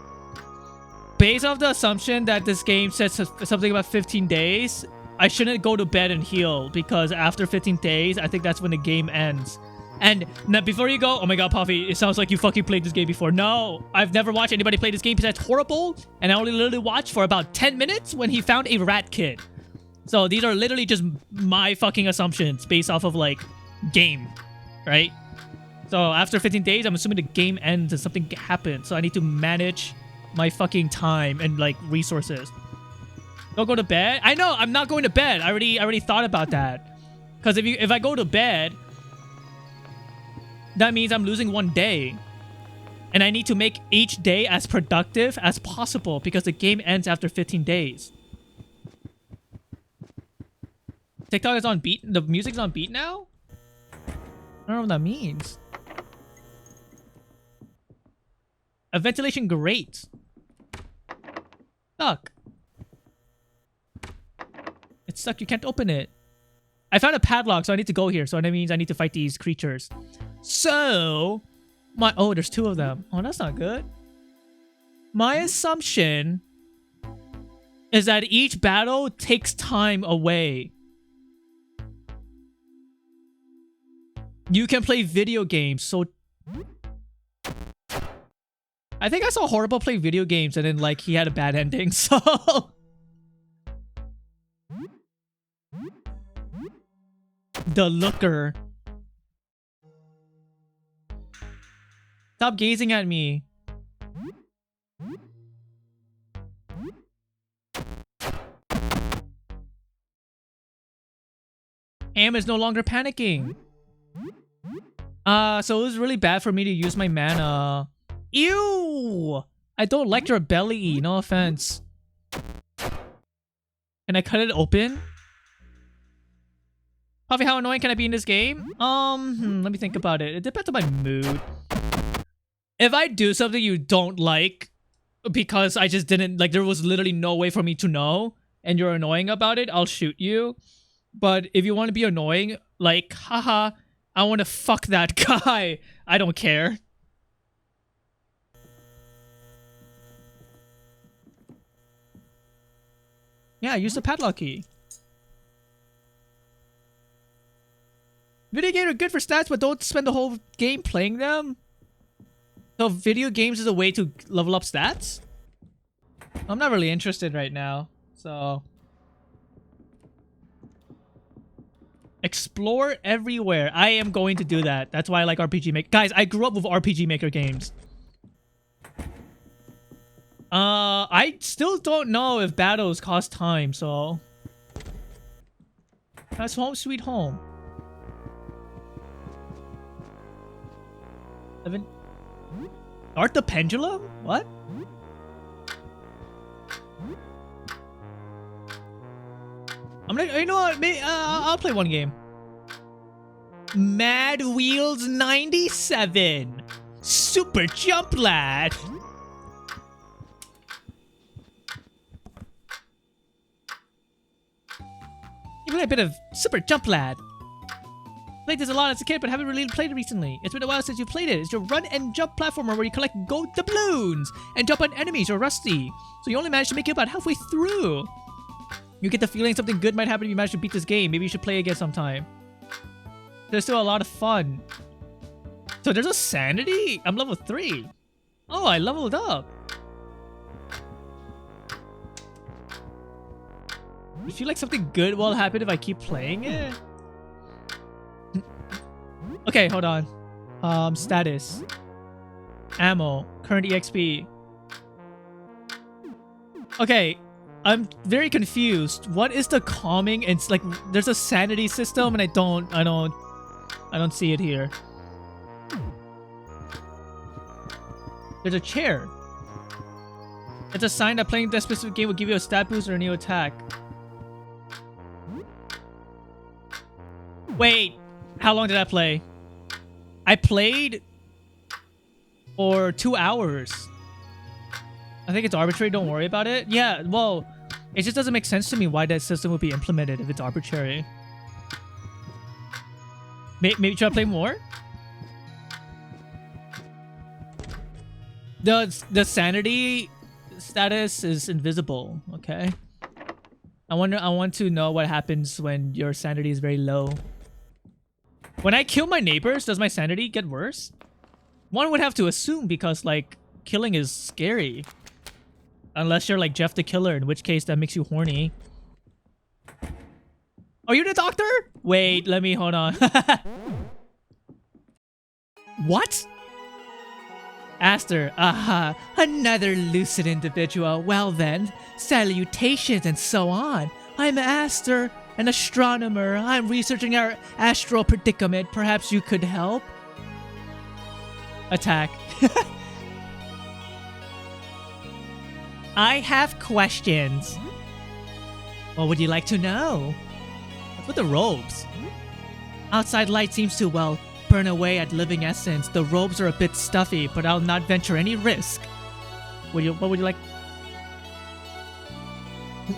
Based off the assumption that this game says something about 15 days, I shouldn't go to bed and heal because after 15 days, I think that's when the game ends. And now before you go, oh my god, Puffy, it sounds like you fucking played this game before. No, I've never watched anybody play this game because that's horrible. And I only literally watched for about 10 minutes when he found a rat kid. So these are literally just my fucking assumptions based off of like game, right? So after 15 days, I'm assuming the game ends and something happens. So I need to manage my fucking time and like resources. Don't go to bed. I know I'm not going to bed. I already thought about that. Because if I go to bed, that means I'm losing one day. And I need to make each day as productive as possible because the game ends after 15 days. TikTok is on beat. The music's on beat now? I don't know what that means. A ventilation grate. Stuck. It's stuck. You can't open it. I found a padlock, so I need to go here. So that means I need to fight these creatures. So, oh, there's 2 of them. Oh, that's not good. My assumption is that each battle takes time away. You can play video games, so... I think I saw Horrible play video games and then, like, he had a bad ending, so... The Looker. Stop gazing at me. Am is no longer panicking. So it was really bad for me to use my mana. Ew! I don't like your belly, no offense. Can I cut it open? Puffy, how annoying can I be in this game? Let me think about it. It depends on my mood. If I do something you don't like, because I just didn't, like, there was literally no way for me to know, and you're annoying about it, I'll shoot you. But if you want to be annoying, like, haha, I want to fuck that guy, I don't care. Yeah, use the padlock key. Video games are good for stats, but don't spend the whole game playing them. So video games is a way to level up stats? I'm not really interested right now, so... Explore everywhere. I am going to do that. That's why I like RPG Maker. Guys, I grew up with RPG Maker games. I still don't know if battles cost time, so... That's home sweet home. 7... Start the pendulum? What? I'm gonna, you know what? Maybe, I'll play one game. Mad Wheels 97. Super Jump Lad. You play a bit of Super Jump Lad. Played this a lot as a kid, but haven't really played it recently. It's been a while since you played it. It's your run and jump platformer where you collect gold doubloons and jump on enemies or rusty. So you only managed to make it about halfway through. You get the feeling something good might happen if you manage to beat this game. Maybe you should play again sometime. There's still a lot of fun. So there's a sanity? I'm level 3. Oh, I leveled up. You feel like something good will happen if I keep playing it? Okay, hold on. Status. Ammo. Current EXP. Okay, I'm very confused. What is the calming? It's like there's a sanity system and I don't see it here. There's a chair. It's a sign that playing that specific game will give you a stat boost or a new attack. Wait, how long did I play? I played for 2 hours. I think it's arbitrary, don't worry about it. Yeah, well, it just doesn't make sense to me why that system would be implemented if it's arbitrary. Maybe try to play more? The sanity status is invisible, okay? I want to know what happens when your sanity is very low. When I kill my neighbors, does my sanity get worse? One would have to assume because, like, killing is scary. Unless you're like Jeff the Killer, in which case that makes you horny. Are you the doctor? Wait, let me hold on. What? Aster, aha, another lucid individual. Well then, salutations and so on. I'm Aster, an astronomer. I'm researching our astral predicament. Perhaps you could help? Attack. I have questions. What would you like to know? What's with the robes? Outside light seems to, well, burn away at living essence. The robes are a bit stuffy, but I'll not venture any risk. What would you like?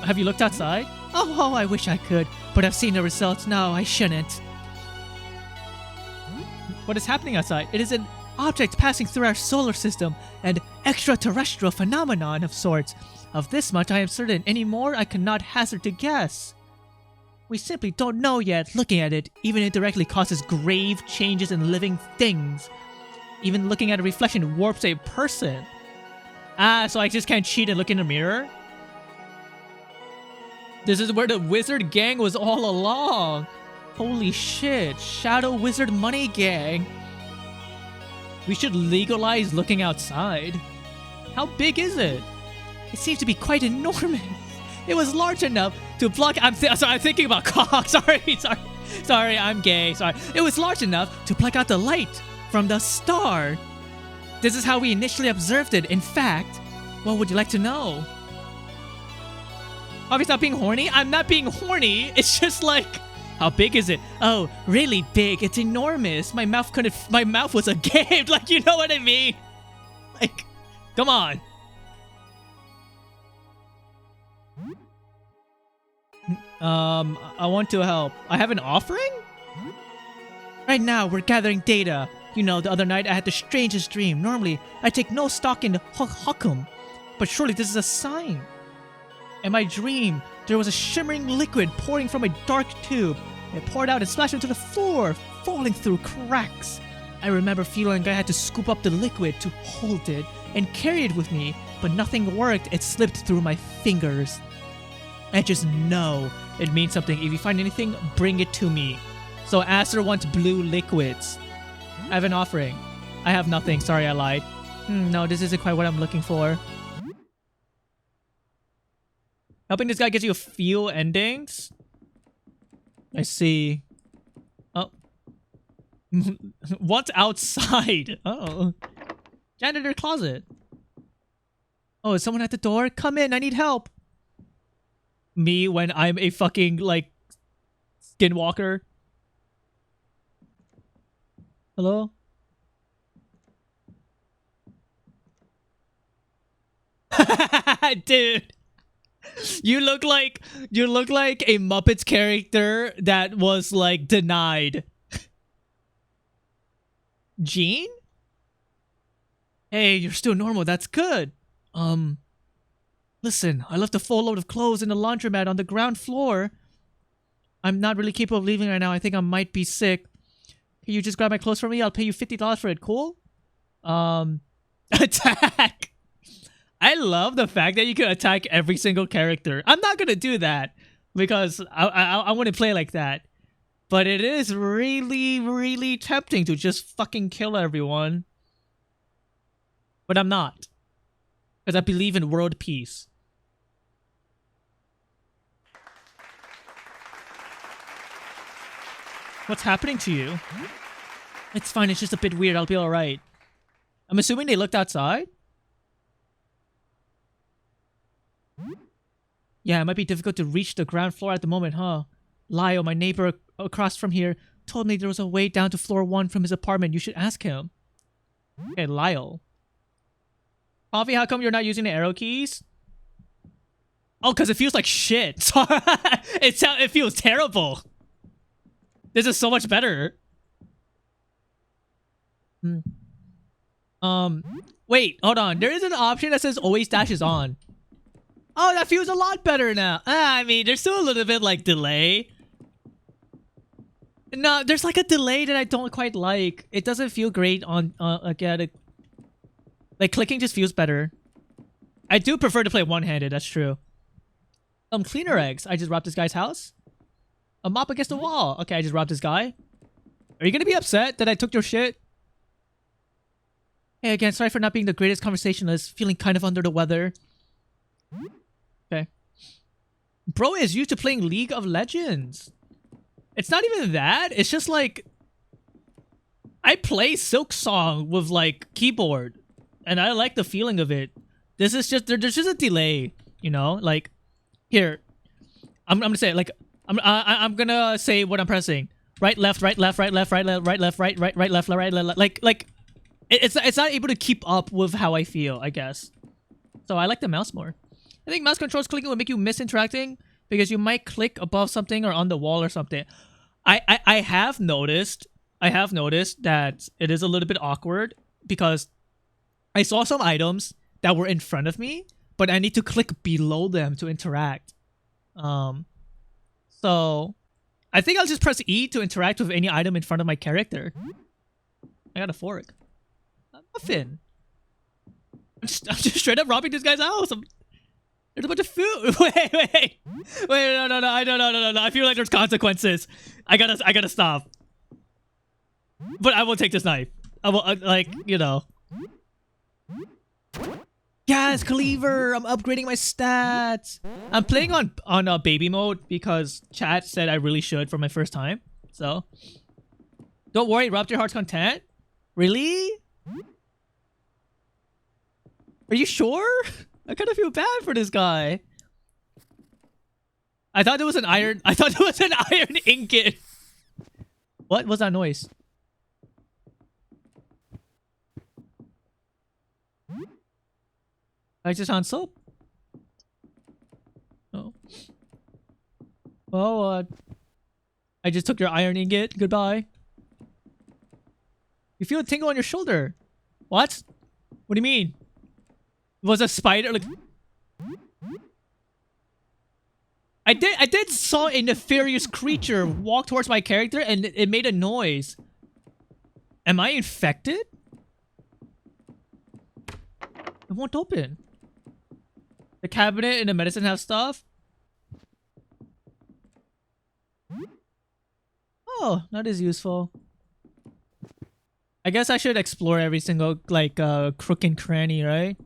Have you looked outside? Oh, I wish I could, but I've seen the results. No, I shouldn't. What is happening outside? It is an object passing through our solar system, an extraterrestrial phenomenon of sorts. Of this much I am certain. Any more I cannot hazard to guess. We simply don't know yet. Looking at it, even indirectly causes grave changes in living things. Even looking at a reflection warps a person. Ah, so I just can't cheat and look in the mirror? This is where the wizard gang was all along. Holy shit, Shadow Wizard Money Gang. We should legalize looking outside. How big is it? It seems to be quite enormous. It was large enough to block. Sorry, I'm thinking about cock. Sorry, I'm gay. Sorry. It was large enough to block out the light from the star. This is how we initially observed it. In fact, what would you like to know? Obviously not being horny. I'm not being horny. It's just like, how big is it? Oh, really big. It's enormous. My mouth was agape. Like, you know what I mean? Like, come on. I want to help. I have an offering? Right now, we're gathering data. You know, the other night I had the strangest dream. Normally, I take no stock in the hukum. But surely this is a sign. In my dream, there was a shimmering liquid pouring from a dark tube. It poured out and splashed into the floor, falling through cracks. I remember feeling I had to scoop up the liquid to hold it and carry it with me, but nothing worked. It slipped through my fingers. I just know it means something. If you find anything, bring it to me. So Aster wants blue liquids. I have an offering. I have nothing. Sorry, I lied. No, this isn't quite what I'm looking for. Helping this guy gets you a few endings? I see. Oh. What's outside? Oh. Janitor closet. Oh, is someone at the door? Come in, I need help. Me when I'm a fucking, like, skinwalker. Hello? Dude. You look like a Muppets character that was like denied. Jean? Hey, you're still normal. That's good. Listen, I left a full load of clothes in the laundromat on the ground floor. I'm not really capable of leaving right now. I think I might be sick. Can you just grab my clothes for me? I'll pay you $50 for it. Cool? Attack. I love the fact that you can attack every single character. I'm not gonna do that because I wouldn't play like that. But it is really, really tempting to just fucking kill everyone. But I'm not. Because I believe in world peace. What's happening to you? It's fine, it's just a bit weird. I'll be alright. I'm assuming they looked outside? Yeah, it might be difficult to reach the ground floor at the moment, huh? Lyle, my neighbor across from here, told me there was a way down to floor 1 from his apartment. You should ask him. Okay, Lyle. Coffee, how come you're not using the arrow keys? Oh, because it feels like shit. It feels terrible. This is so much better. Wait, hold on. There is an option that says always dashes on. Oh, that feels a lot better now. I mean, there's still a little bit like delay. No, there's like a delay that I don't quite like. It doesn't feel great on again. Like clicking just feels better. I do prefer to play one-handed. That's true. Cleaner eggs. I just robbed this guy's house. A mop against the wall. Okay, I just robbed this guy. Are you gonna be upset that I took your shit? Hey, again, sorry for not being the greatest conversationalist. Feeling kind of under the weather. Okay. Bro is used to playing League of Legends. It's not even that. It's just like I play Silk Song with like keyboard, and I like the feeling of it. This is just there's just a delay, you know. Like here, I'm gonna say it, like I'm gonna say what I'm pressing. Right, left, right, left, right, left, right, left, right, left, right, right, right, left, right, left. Like it's not able to keep up with how I feel, I guess. So I like the mouse more. I think mouse controls clicking will make you miss interacting because you might click above something or on the wall or something. I have noticed that it is a little bit awkward because I saw some items that were in front of me, but I need to click below them to interact. So I think I'll just press E to interact with any item in front of my character. I got a fork. A muffin. I'm just straight up robbing this guy's house. There's a bunch of food. Wait, no. I feel like there's consequences. I gotta stop. But I will take this knife. like, you know. Yes, Cleaver! I'm upgrading my stats! I'm playing on baby mode because chat said I really should for my first time. So, don't worry, Rupture Heart's content? Really? Are you sure? I kind of feel bad for this guy. I thought there was an iron ingot. What was that noise? I just found soap. Oh. Well, I just took your iron ingot. Goodbye. You feel a tingle on your shoulder. What? What do you mean? Was a spider like... I did saw a nefarious creature walk towards my character and it made a noise. Am I infected? It won't open. The cabinet and the medicine have stuff. Oh, that is useful. I guess I should explore every single, like, crook and cranny, right?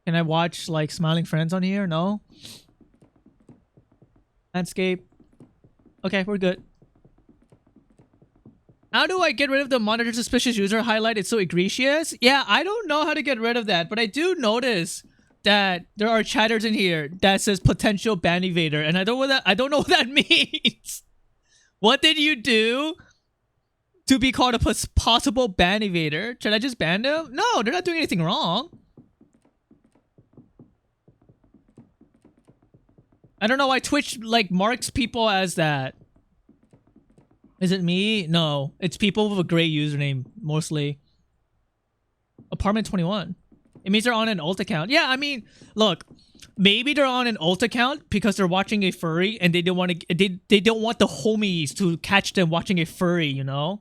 Can I watch, like, Smiling Friends on here? No? Landscape. Okay, we're good. How do I get rid of the monitor suspicious user highlight? It's so egregious. Yeah, I don't know how to get rid of that, but I do notice that there are chatters in here that says potential ban evader, and I don't know what that means. What did you do to be called a possible ban evader? Should I just ban them? No, they're not doing anything wrong. I don't know why Twitch like marks people as that. Is it me? No. It's people with a gray username, mostly. Apartment 21. It means they're on an alt account. Yeah, I mean, look. Maybe they're on an alt account because they're watching a furry and they don't want to... They don't want the homies to catch them watching a furry, you know?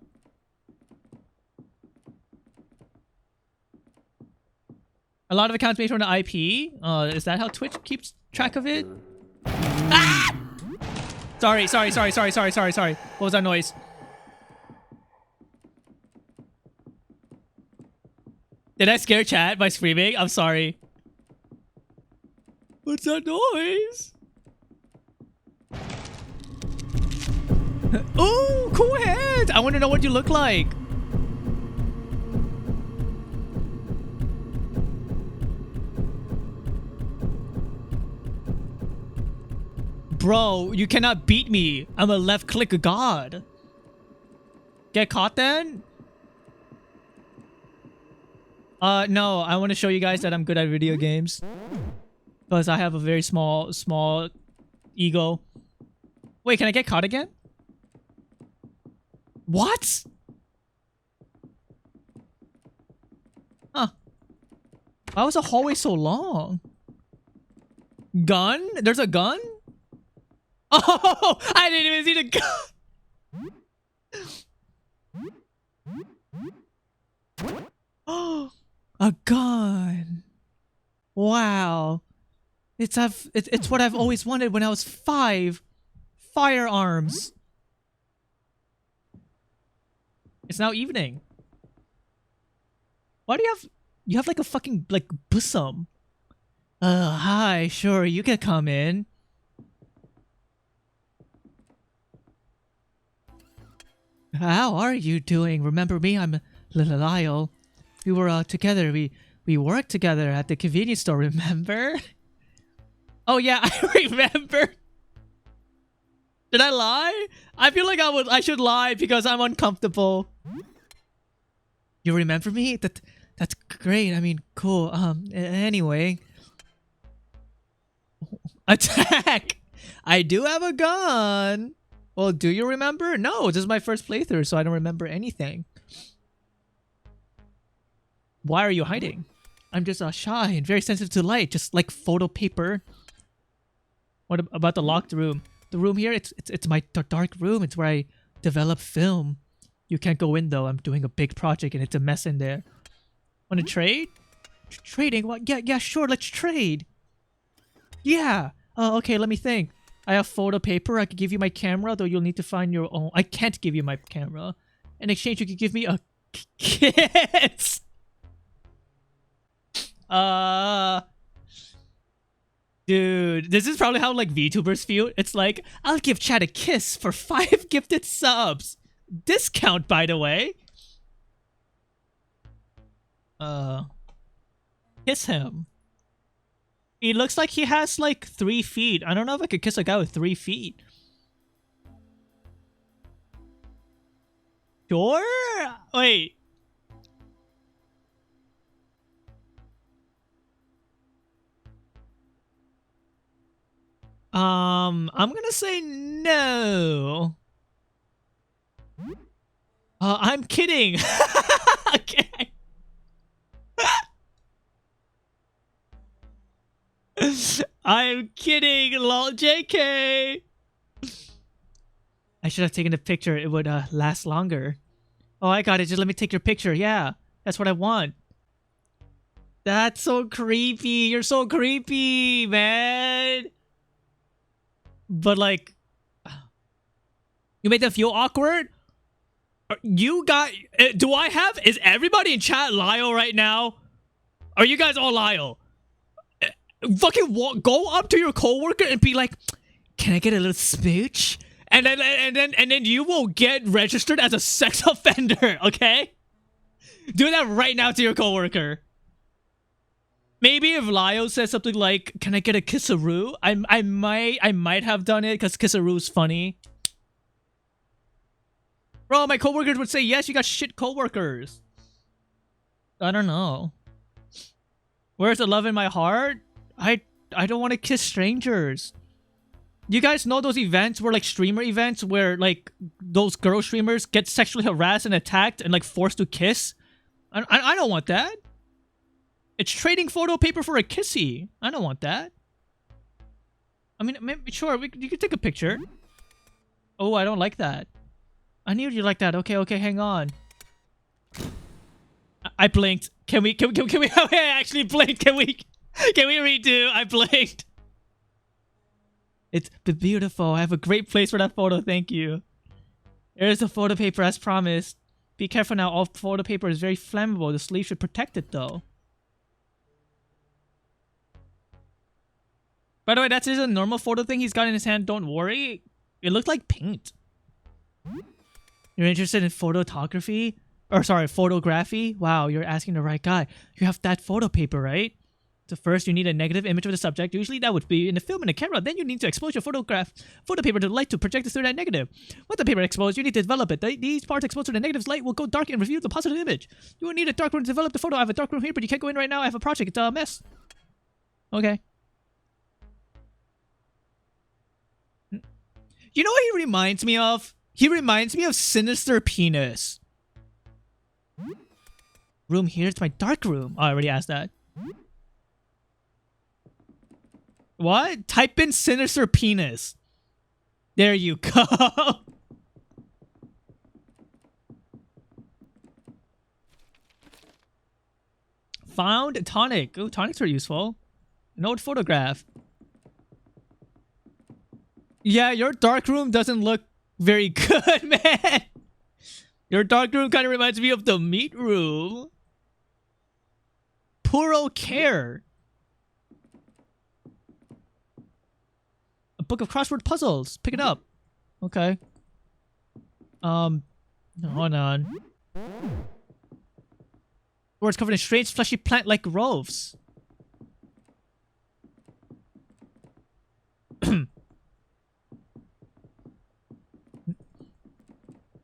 A lot of accounts made from the IP. Is that how Twitch keeps track of it? Ah! Sorry. What was that noise? Did I scare chat by screaming? I'm sorry. What's that noise? Ooh, cool head! I want to know what you look like. Bro, you cannot beat me. I'm a left click god. Get caught then? No, I want to show you guys that I'm good at video games. Because I have a very small ego. Wait, can I get caught again? What? Huh. Why was the hallway so long? Gun? There's a gun? Oh, I didn't even see the gun. Oh, a gun. Wow. It's what I've always wanted when I was 5. Firearms. It's now evening. Why do you have like a fucking like bosom? Hi, sure, you can come in. How are you doing? Remember me? I'm Little Lyle. We were together. We worked together at the convenience store, remember? Oh yeah, I remember. Did I lie? I feel like I should lie because I'm uncomfortable. You remember me? That's great. I mean, cool. Anyway. Attack! I do have a gun. Well, do you remember? No, this is my first playthrough, so I don't remember anything. Why are you hiding? I'm just shy and very sensitive to light, just like photo paper. What about the locked room? The room here, it's my dark room. It's where I develop film. You can't go in though. I'm doing a big project and it's a mess in there. Want to trade? Trading? What? Yeah, sure. Let's trade. Yeah. Okay. Let me think. I have photo paper. I could give you my camera, though you'll need to find your own. I can't give you my camera. In exchange, you could give me a kiss. Dude, this is probably how like VTubers feel. It's like, I'll give Chad a kiss for 5 gifted subs. Discount, by the way. Kiss him. He looks like he has like 3 feet. I don't know if I could kiss a guy with 3 feet. Sure? Wait. I'm gonna say no. I'm kidding. Okay. I'm kidding, lol, JK. I should have taken a picture. It would last longer. Oh, I got it. Just let me take your picture. Yeah, that's what I want. That's so creepy. You're so creepy, man. But like, you made them feel awkward? You got... do I have... Is everybody in chat Lyle right now? Are you guys all Lyle? Fucking go up to your coworker and be like, can I get a little smooch? And then you will get registered as a sex offender, okay? Do that right now to your coworker. Maybe if Lyle says something like, can I get a kisseroo? I might have done it because kisseroo's funny. Bro, my coworkers would say, yes, you got shit coworkers. I don't know. Where's the love in my heart? I don't want to kiss strangers. You guys know those events where like streamer events where like those girl streamers get sexually harassed and attacked and like forced to kiss? I don't want that. It's trading photo paper for a kissy. I don't want that. I mean, sure, you can take a picture. Oh, I don't like that. I knew you like that. Okay, hang on. I blinked. Can we? Oh, I actually blinked. Can we redo? I blinked. It's beautiful. I have a great place for that photo. Thank you. There's the photo paper as promised. Be careful now. All photo paper is very flammable. The sleeve should protect it though. By the way, that's just a normal photo thing he's got in his hand. Don't worry. It looked like paint. You're interested in photography? Or sorry, photography? Wow, you're asking the right guy. You have that photo paper, right? So first, you need a negative image of the subject. Usually that would be in the film and the camera. Then you need to expose your photo paper to the light to project it through that negative. With the paper exposed, you need to develop it. These parts exposed to the negative light will go dark and reveal the positive image. You will need a dark room to develop the photo. I have a dark room here, but you can't go in right now. I have a project. It's a mess. Okay. You know what he reminds me of? He reminds me of Sinister Penis. Room here? It's my dark room. Oh, I already asked that. What? Type in Sinister Penis. There you go. Found a tonic. Oh, tonics are useful. An old photograph. Yeah, your dark room doesn't look very good, man. Your dark room kind of reminds me of the meat room. Puro Care. A book of crossword puzzles. Pick it up. Okay. Hold on. Words covered in strange fleshy plant-like growths.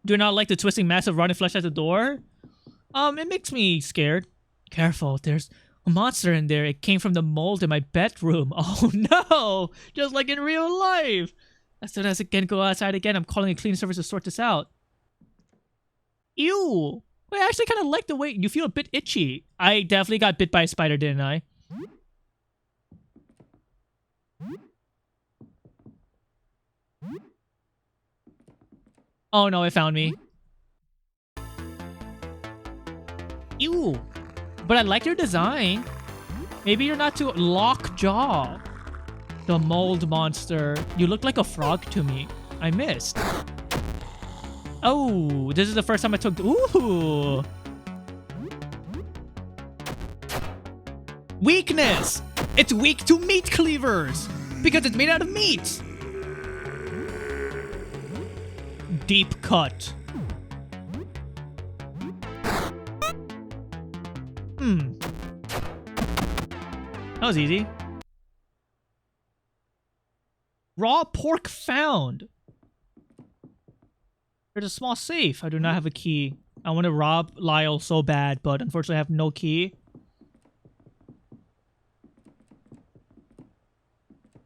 Do not like the twisting mass of rotting flesh at the door. It makes me scared. Careful, there's a monster in there. It came from the mold in my bedroom. Oh no! Just like in real life. As soon as I can go outside again, I'm calling a cleaning service to sort this out. Ew! Wait, I actually kind of like the way you feel a bit itchy. I definitely got bit by a spider, didn't I? Oh no, it found me. Ew. But I like your design. Maybe you're not too lockjaw. The mold monster. You look like a frog to me. I missed. Oh, this is the first time I took... Ooh. Weakness! It's weak to meat cleavers! Because it's made out of meat! Deep cut. That was easy. Raw pork found. There's a small safe. I do not have a key. I want to rob Lyle so bad, but unfortunately I have no key.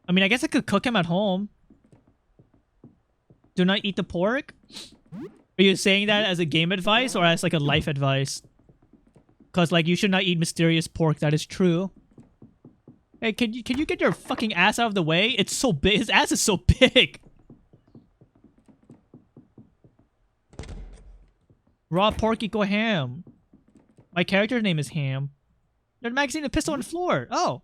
I mean, I guess I could cook him at home. Do not eat the pork? Are you saying that as a game advice or as like a life advice? Because like you should not eat mysterious pork. That is true. Hey, can you get your fucking ass out of the way? It's so big. His ass is so big. Raw pork equal ham. My character's name is Ham. There's a magazine and a pistol on the floor. Oh.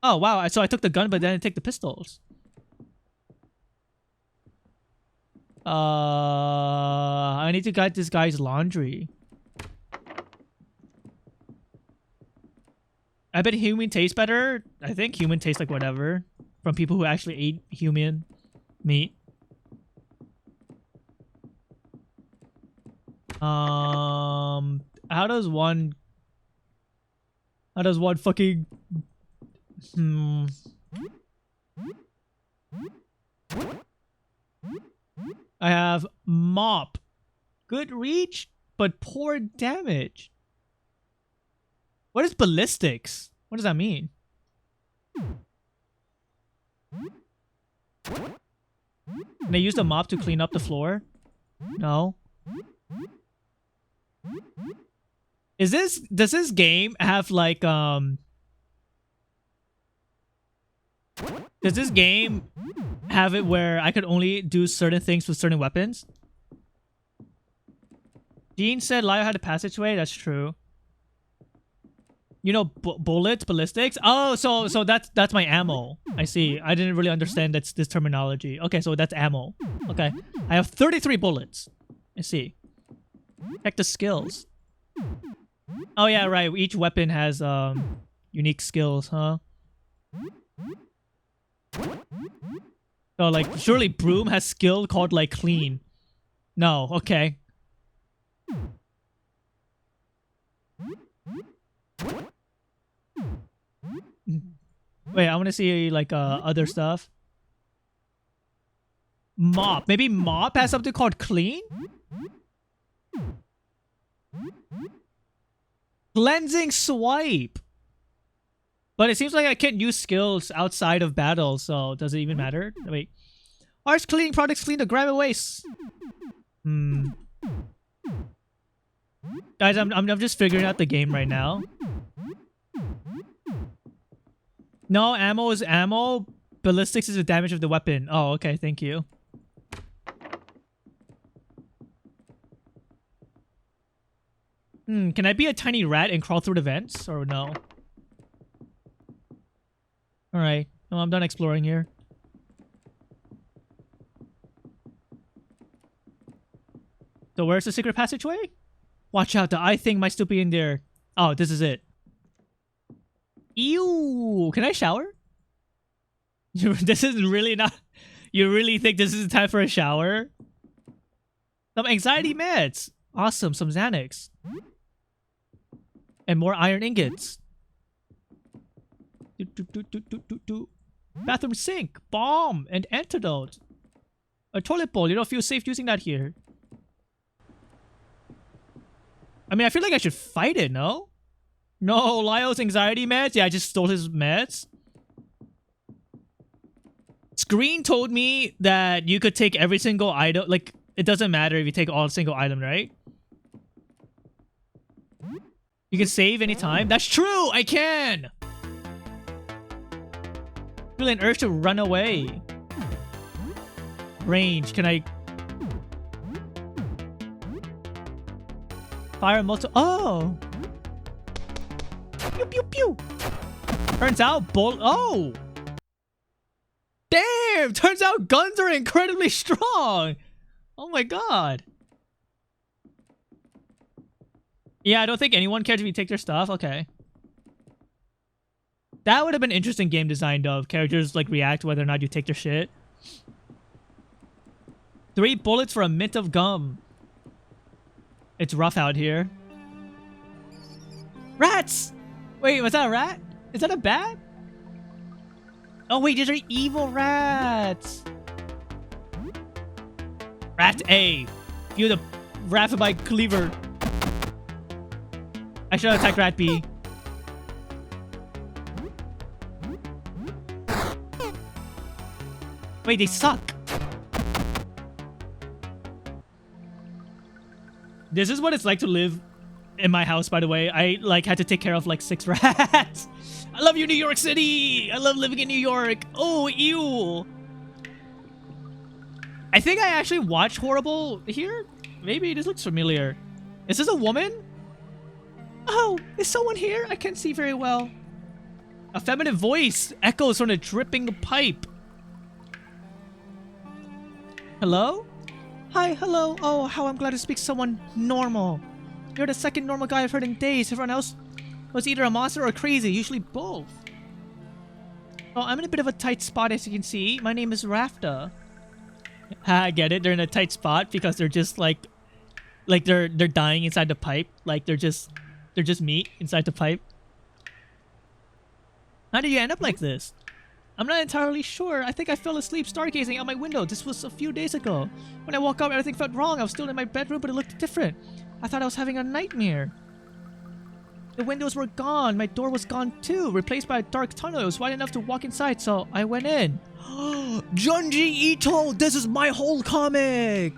Oh, wow. So I took the gun, but then I take the pistols. I need to get this guy's laundry. I bet human tastes better. I think human tastes like whatever. From people who actually ate human meat. How does one fucking... I have mop. Good reach, but poor damage. What is ballistics? What does that mean? Can I use the mop to clean up the floor? No. Does this game have like does this game have it where I could only do certain things with certain weapons? Dean said Lyle had a passageway. That's true. You know, bullets, ballistics. Oh, so that's my ammo. I see. I didn't really understand this terminology. Okay, so that's ammo. Okay, I have 33 bullets. I see. Check the skills. Oh yeah, right. Each weapon has unique skills, huh? So like, surely broom has skill called like clean. No, okay. Wait, I want to see like other stuff. Mop. Maybe mop has something called clean? Cleansing swipe. But it seems like I can't use skills outside of battle, so does it even matter? Wait. Harsh cleaning products clean the grime waste. Guys, I'm just figuring out the game right now. No, ammo is ammo. Ballistics is the damage of the weapon. Oh, okay, thank you. Can I be a tiny rat and crawl through the vents? Or no? Alright. No, I'm done exploring here. So where's the secret passageway? Watch out, the eye thing might still be in there. Oh, this is it. Ew! Can I shower? This is really not... You really think this is the time for a shower? Some anxiety meds. Awesome, some Xanax. And more iron ingots. Bathroom sink, bomb, and antidote. A toilet bowl. You don't feel safe using that here. I mean, I feel like I should fight it, no? No, Lyle's anxiety meds? Yeah, I just stole his meds. Screen told me that you could take every single item. Like, it doesn't matter if you take all single item, right? You can save anytime. That's true! I can! Feel an urge to run away. Range. Can I... Fire multi... Oh! Pew pew pew! Turns out Oh! Damn! Turns out guns are incredibly strong! Oh my god. Yeah, I don't think anyone cares if you take their stuff. Okay. That would have been interesting game design though. Characters like react whether or not you take their shit. 3 bullets for a mint of gum. It's rough out here. Rats! Wait, was that a rat? Is that a bat? Oh wait, these are evil rats. Rat A. Feel the Raphibite cleaver. I should attack Rat B. Wait, they suck. This is what it's like to live in my house, by the way. I like had to take care of like 6 rats. I love you, New York City. I love living in New York. Oh, ew. I think I actually watched Horrible here. Maybe this looks familiar. Is this a woman? Oh, is someone here? I can't see very well. A feminine voice echoes from a dripping pipe. Hello? Hi, hello. Oh, how I'm glad to speak to someone normal. You're the second normal guy I've heard in days. Everyone else was either a monster or crazy, usually both. Oh, I'm in a bit of a tight spot as you can see. My name is Rafta. I get it. They're in a tight spot because they're just like they're dying inside the pipe. Like they're just meat inside the pipe. How did you end up like this? I'm not entirely sure. I think I fell asleep stargazing out my window. This was a few days ago. When I woke up, everything felt wrong. I was still in my bedroom, but it looked different. I thought I was having a nightmare. The windows were gone. My door was gone too, replaced by a dark tunnel. It was wide enough to walk inside, so I went in. Junji Ito! This is my whole comic!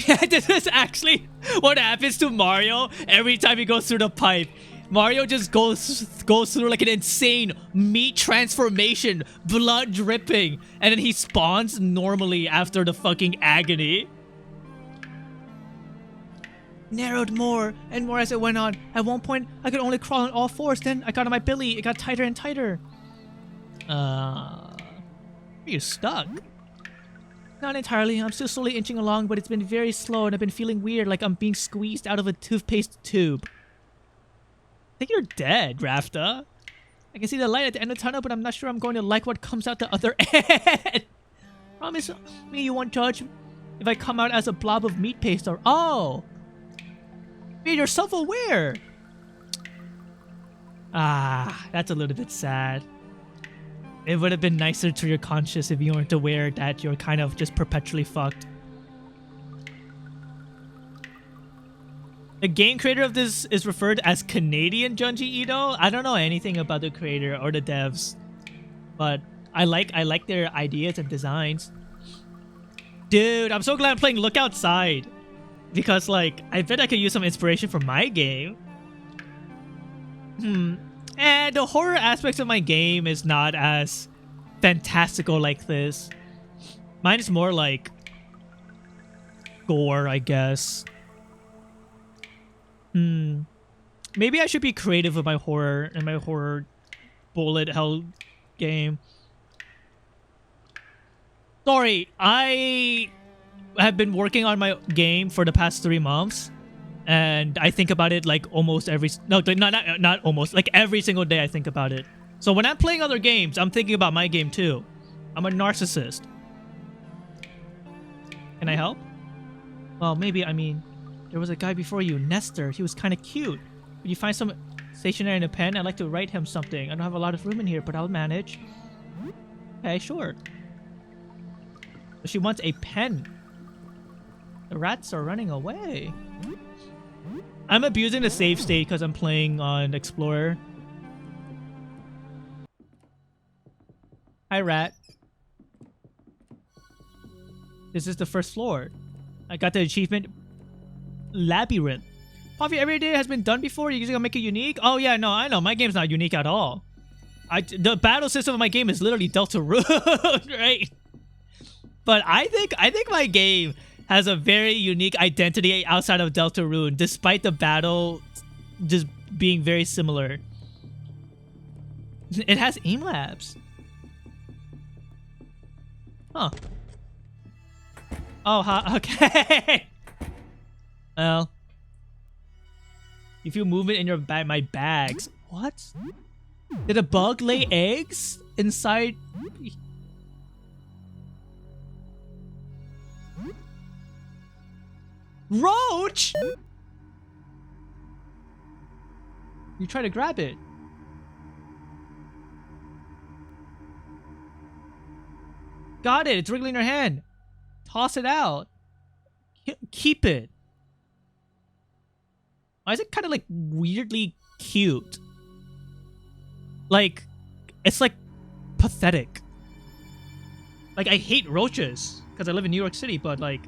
Yeah, this is actually what happens to Mario every time he goes through the pipe. Mario just goes through like an insane meat transformation, blood dripping, and then he spawns normally after the fucking agony. Narrowed more and more as it went on. At one point, I could only crawl on all fours. Then I got on my belly. It got tighter and tighter. Are you stuck? Not entirely. I'm still slowly inching along, but it's been very slow and I've been feeling weird, like I'm being squeezed out of a toothpaste tube. I think you're dead, Rafta. I can see the light at the end of the tunnel, but I'm not sure I'm going to like what comes out the other end. Promise me you won't judge if I come out as a blob of meat paste or... Oh! You're self-aware! Ah, that's a little bit sad. It would have been nicer to your conscience if you weren't aware that you're kind of just perpetually fucked. The game creator of this is referred as Canadian Junji Ito. I don't know anything about the creator or the devs, but I like their ideas and designs. Dude, I'm so glad I'm playing Look Outside, because like I bet I could use some inspiration from my game. And the horror aspects of my game is not as fantastical like this. Mine is more like gore, I guess. Maybe I should be creative with my horror and my horror bullet hell game. Sorry, I have been working on my game for the past 3 months, and I think about it like almost every not almost, like every single day I think about it. So when I'm playing other games, I'm thinking about my game too. I'm a narcissist. Can I help? Well, maybe, I mean, there was a guy before you, Nestor. He was kind of cute. Would you find some stationery and a pen? I'd like to write him something. I don't have a lot of room in here, but I'll manage. Okay, sure. She wants a pen. The rats are running away. I'm abusing the save state because I'm playing on Explorer. Hi, rat. This is the first floor. I got the achievement Labyrinth. Coffee every day has been done before. You're gonna make it unique? Oh yeah, no, I know. My game's not unique at all. The battle system of my game is literally Deltarune, right? But I think my game has a very unique identity outside of Deltarune, despite the battle just being very similar. It has aim labs. Huh. Oh, okay. Well, you feel movement in your bag. My bags. What? Did a bug lay eggs inside? Roach! You try to grab it. Got it. It's wriggling in your hand. Toss it out. Keep it. Why is it kind of like weirdly cute? Like, it's like pathetic. Like, I hate roaches because I live in New York City, but like,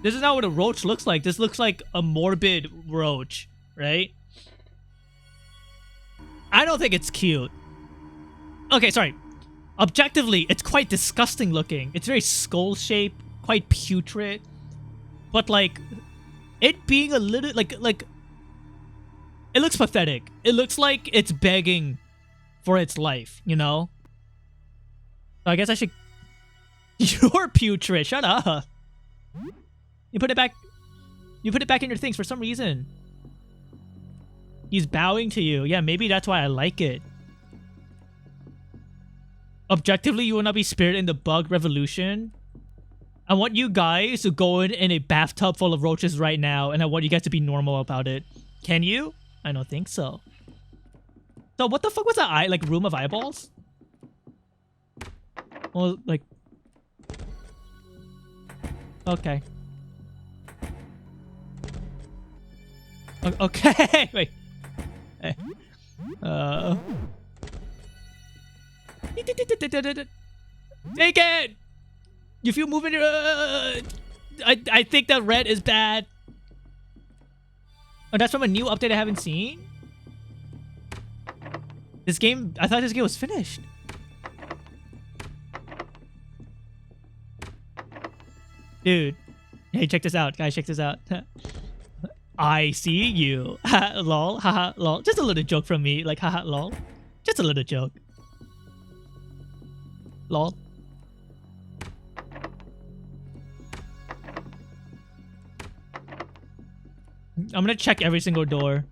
this is not what a roach looks like. This looks like a morbid roach, right? I don't think it's cute. Okay, sorry. Objectively, it's quite disgusting looking. It's very skull-shaped, quite putrid. But like, it being a little like it looks pathetic. It looks like it's begging for its life, you know? So I guess I should... You're putrid, shut up. You put it back. You put it back in your things for some reason. He's bowing to you. Yeah, maybe that's why I like it. Objectively, you will not be spared in the bug revolution. I want you guys to go in a bathtub full of roaches right now, and I want you guys to be normal about it. Can you? I don't think so. So what the fuck was that like room of eyeballs? Well, like... Okay. Okay, wait. Take it! You feel moving? I think that red is bad. Oh, that's from a new update I haven't seen? This game... I thought this game was finished. Dude. Hey, check this out. Guys, check this out. I see you. Lol. Haha, lol. Just a little joke from me. Like, haha, lol. Just a little joke. Lol. I'm gonna check every single door.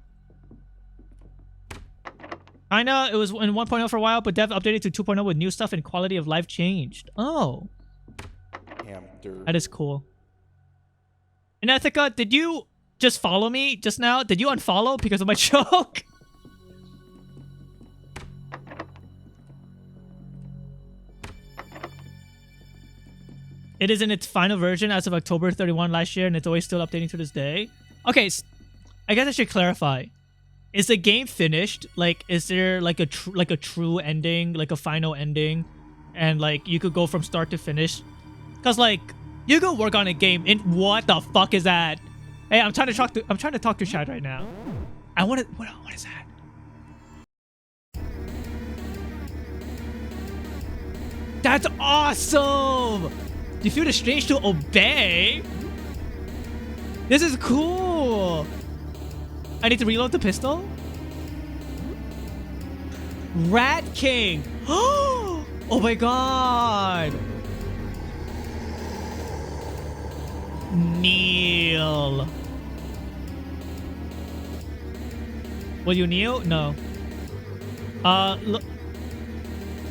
I know it was in 1.0 for a while, but dev updated to 2.0 with new stuff and quality of life changed. Oh. That is cool. And Ethica, did you just follow me just now? Did you unfollow because of my joke? It is in its final version as of October 31 last year, and it's always still updating to this day. Okay, I guess I should clarify. Is the game finished? Like, is there like a true ending, like a final ending, and like you could go from start to finish? Cause like you could work on a game. And what the fuck is that? Hey, I'm trying to talk to chat right now. I want to. What is that? That's awesome. You feel the strange to obey? This is cool. I need to reload the pistol. Rat King. Oh my god. Kneel. Will you kneel? No. Look.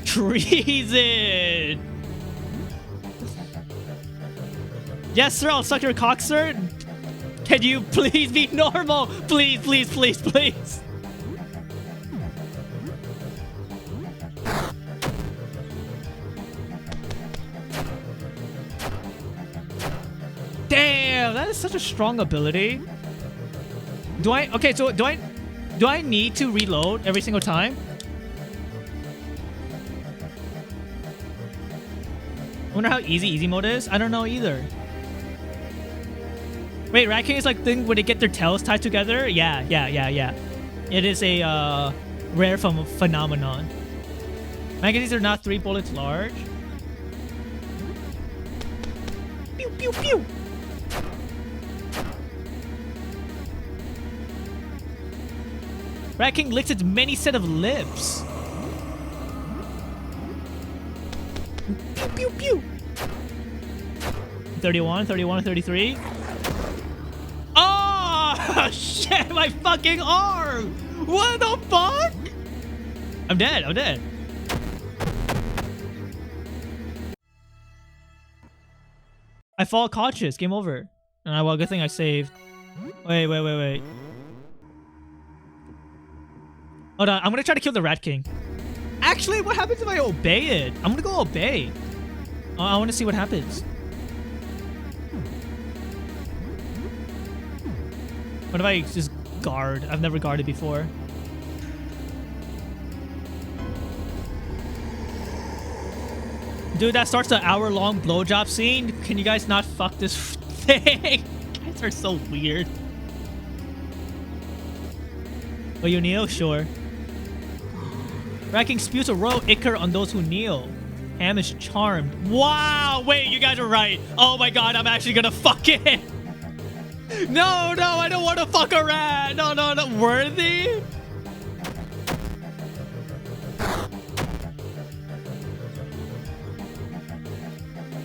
Treason. Yes, sir. I'll suck your cock, sir. Can you please be normal? Please, please, please, please. Damn, that is such a strong ability. Do I need to reload every single time? I wonder how easy mode is. I don't know either. Wait, Rat King is like thing where they get their tails tied together? Yeah. It is a rare phenomenon. Magazines are not 3 bullets large. Pew pew pew. Rat King licks its many set of lips. Pew pew pew. 31, 31, 33. Oh, shit, my fucking arm! What the fuck? I'm dead, I'm dead. I fall conscious, game over. Well, good thing I saved. Wait. Hold on, I'm gonna try to kill the Rat King. Actually, what happens if I obey it? I'm gonna go obey. I wanna see what happens. What if I just guard? I've never guarded before. Dude, that starts an hour-long blowjob scene. Can you guys not fuck this thing? You guys are so weird. Oh, you kneel? Sure. Rat King spews a royal ichor on those who kneel. Ham is charmed. Wow! Wait, you guys are right. Oh my god, I'm actually gonna fuck it. No, I don't want to fuck a rat. No. Worthy?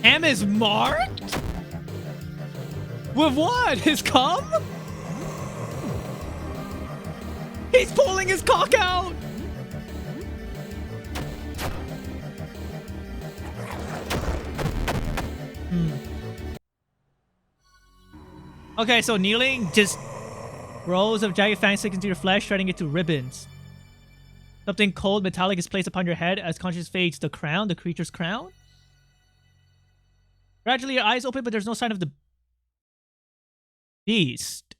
Ham is marked? With what? His cum? He's pulling his cock out! Okay, so kneeling, just rows of jagged fangs stick into your flesh, shredding it to ribbons. Something cold metallic is placed upon your head as conscience fades. The crown, the creature's crown? Gradually, your eyes open, but there's no sign of the beast.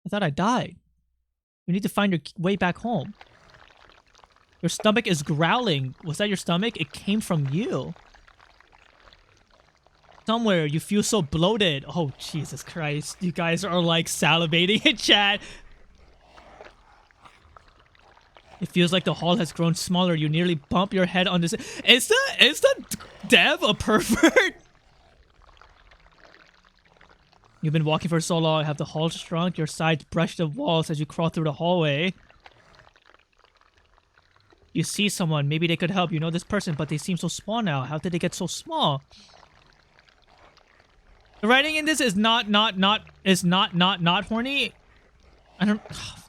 I thought I died. You need to find your way back home. Your stomach is growling. Was that your stomach? It came from you. Somewhere you feel so bloated. Oh, Jesus Christ. You guys are like salivating in chat. It feels like the hall has grown smaller. You nearly bump your head on this. Is the dev a pervert? You've been walking for so long. Have the hall shrunk? Your sides brush the walls as you crawl through the hallway. You see someone. Maybe they could help. You know this person, but they seem so small now. How did they get so small? The writing in this is not horny. I don't.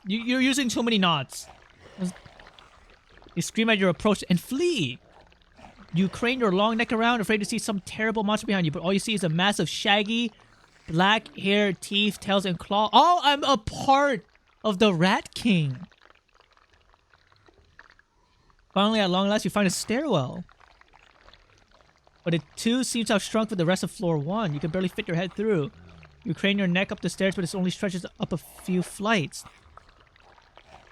You're using too many knots. You scream at your approach and flee. You crane your long neck around, afraid to see some terrible monster behind you, but all you see is a mass of shaggy, black hair, teeth, tails, and claws. Oh, I'm a part of the Rat King. Finally, at long last, you find a stairwell. But it too seems to have shrunk with the rest of floor 1. You can barely fit your head through. You crane your neck up the stairs, but it only stretches up a few flights.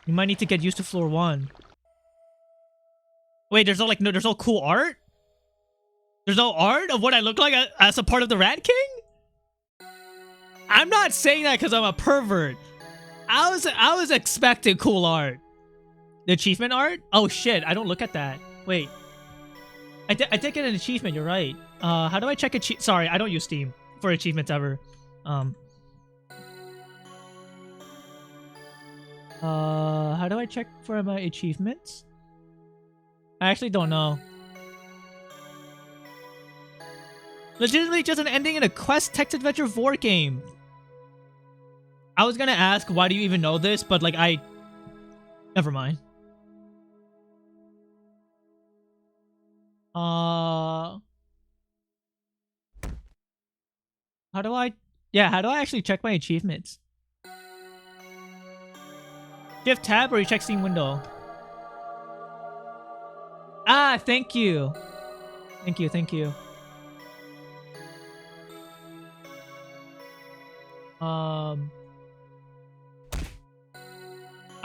You might need to get used to floor 1. Wait, there's no cool art? There's no art of what I look like as a part of the Rat King? I'm not saying that because I'm a pervert. I was expecting cool art. The achievement art? Oh shit, I don't look at that. Wait. I did get an achievement, you're right. How do I check Sorry, I don't use Steam for achievements ever. How do I check for my achievements? I actually don't know. Legitimately just an ending in a quest text adventure vor game. I was gonna ask, why do you even know this? But like, never mind. How do I actually check my achievements? Shift tab or you check Steam window? Ah, thank you. Thank you.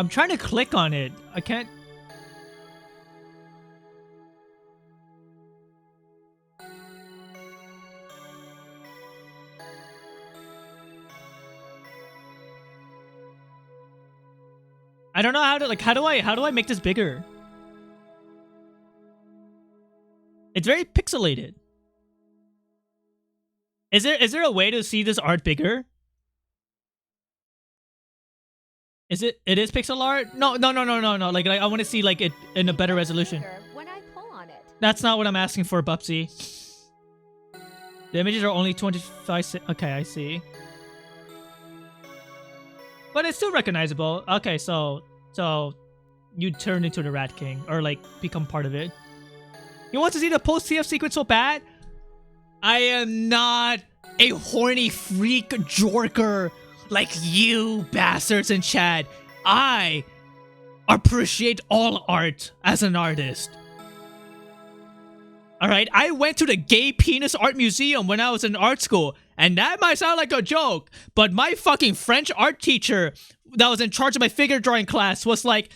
I'm trying to click on it. I can't. I don't know how to, like, how do I make this bigger? It's very pixelated. Is there a way to see this art bigger? It is pixel art? No. Like I want to see like it in a better resolution. When I pull on it. That's not what I'm asking for, Bubsy. The images are only 25. Okay, I see. But it's still recognizable. Okay, so you turn into the Rat King or like become part of it. You want to see the post-TF sequence so bad? I am not a horny freak jorker like you bastards in chat. I appreciate all art as an artist. Alright, I went to the Gay Penis Art Museum when I was in art school, and that might sound like a joke, but my fucking French art teacher that was in charge of my figure drawing class was like,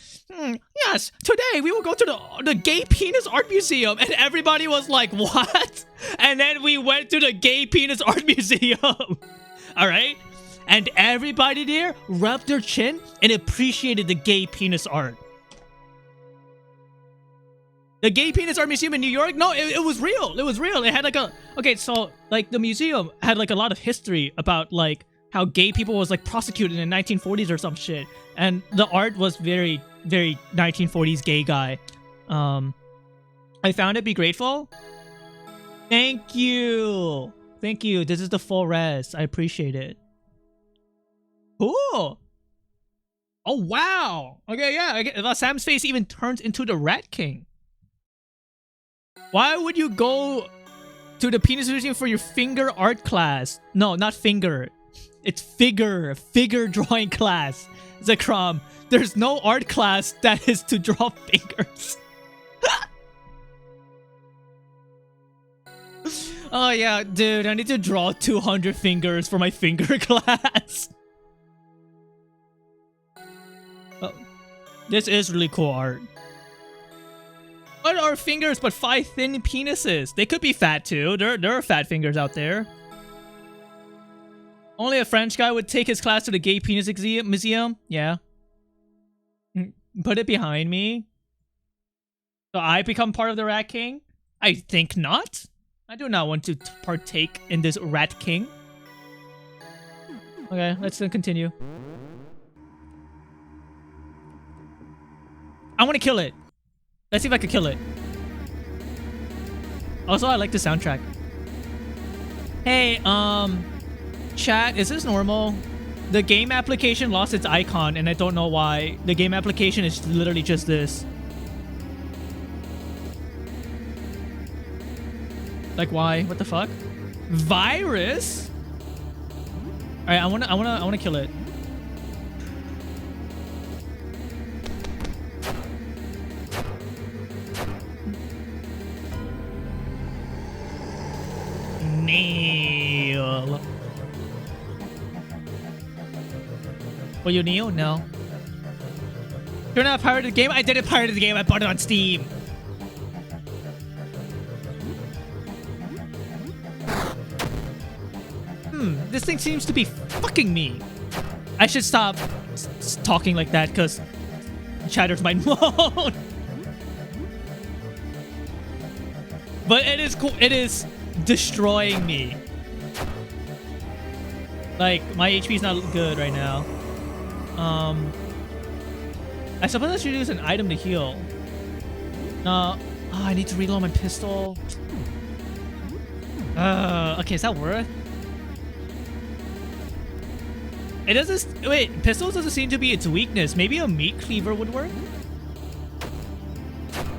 yes, today we will go to the Gay Penis Art Museum, and everybody was like, what? And then we went to the Gay Penis Art Museum. Alright? And everybody there rubbed their chin and appreciated the gay penis art. The Gay Penis Art Museum in New York? No, it was real. It was real. It had like a... Okay, so like the museum had like a lot of history about like how gay people was like prosecuted in the 1940s or some shit. And the art was very, very 1940s gay guy. I found it. Be grateful. Thank you. Thank you. This is the full res. I appreciate it. Cool. Oh, wow. Okay, yeah. Sam's face even turns into the Rat King. Why would you go to the penis museum for your finger art class? No, not finger. It's figure drawing class. Zakram, there's no art class that is to draw fingers. Oh yeah, dude, I need to draw 200 fingers for my finger class. Oh, this is really cool art. What are fingers but 5 thin penises? They could be fat too. There are fat fingers out there. Only a French guy would take his class to the Gay Penis Museum. Yeah. Put it behind me. So I become part of the Rat King? I think not. I do not want to partake in this Rat King. Okay, let's then continue. I want to kill it. Let's see if I can kill it. Also, I like the soundtrack. Hey, chat, is this normal? The game application lost its icon, and I don't know why. The game application is literally just this. Like, why? What the fuck? Virus? Alright, I wanna kill it. Kneel. Will you kneel? No. You're not pirated the game? I didn't pirate the game. I bought it on Steam. This thing seems to be fucking me. I should stop talking like that because chatters might moan. But it is cool. It is destroying me. Like, my HP is not good right now. I suppose I should use an item to heal. No. Oh, I need to reload my pistol. Okay, is that worth? It doesn't... Wait, pistols doesn't seem to be its weakness. Maybe a meat cleaver would work?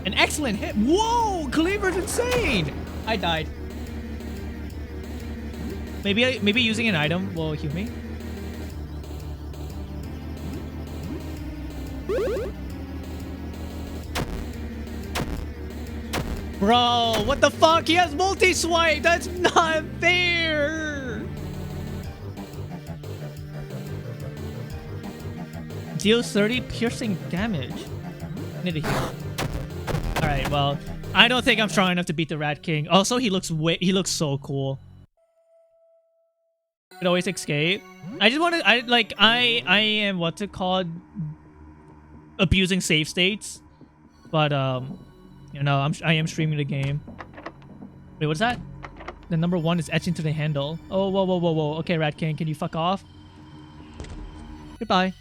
An excellent hit. Whoa! Cleaver's insane! I died. Maybe using an item will heal me. Bro, what the fuck? He has multi-swipe! That's not fair! Deals 30 piercing damage. I need to heal. Alright, well, I don't think I'm strong enough to beat the Rat King. Also, he looks so cool. Could always escape. I just want to... I am what to call abusing save states. But, you know, I am streaming the game. Wait, what is that? The number 1 is etched into the handle. Oh, whoa, whoa, whoa, whoa. Okay, Rat King, can you fuck off? Goodbye.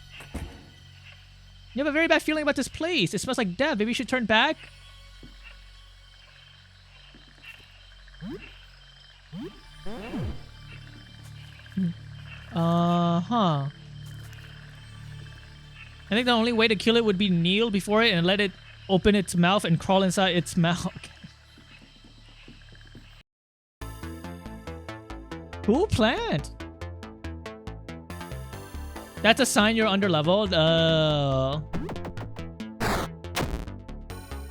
You have a very bad feeling about this place. It smells like death. Maybe you should turn back. Huh. I think the only way to kill it would be kneel before it and let it open its mouth and crawl inside its mouth. Cool plant. That's a sign you're underleveled.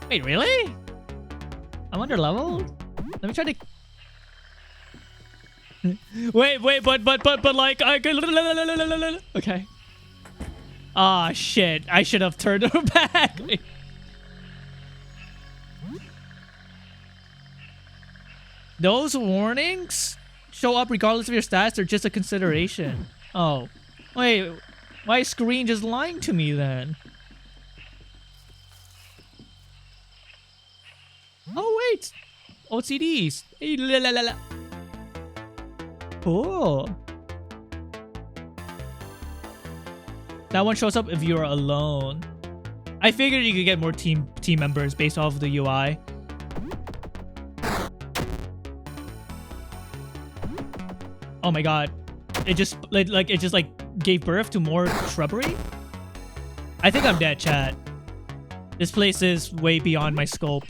Wait, really? I'm underleveled? Let me try to... wait, but like, I could... Okay. Ah, shit. I should have turned her back. Those warnings show up regardless of your stats. They're just a consideration. Oh. Wait. Why is screen just lying to me then? Oh, wait. OCDs. Hey, la, la, la, la. Cool. That one shows up if you're alone. I figured you could get more team members based off of the UI. Oh my god. It just gave birth to more shrubbery? I think I'm dead, chat. This place is way beyond my scope.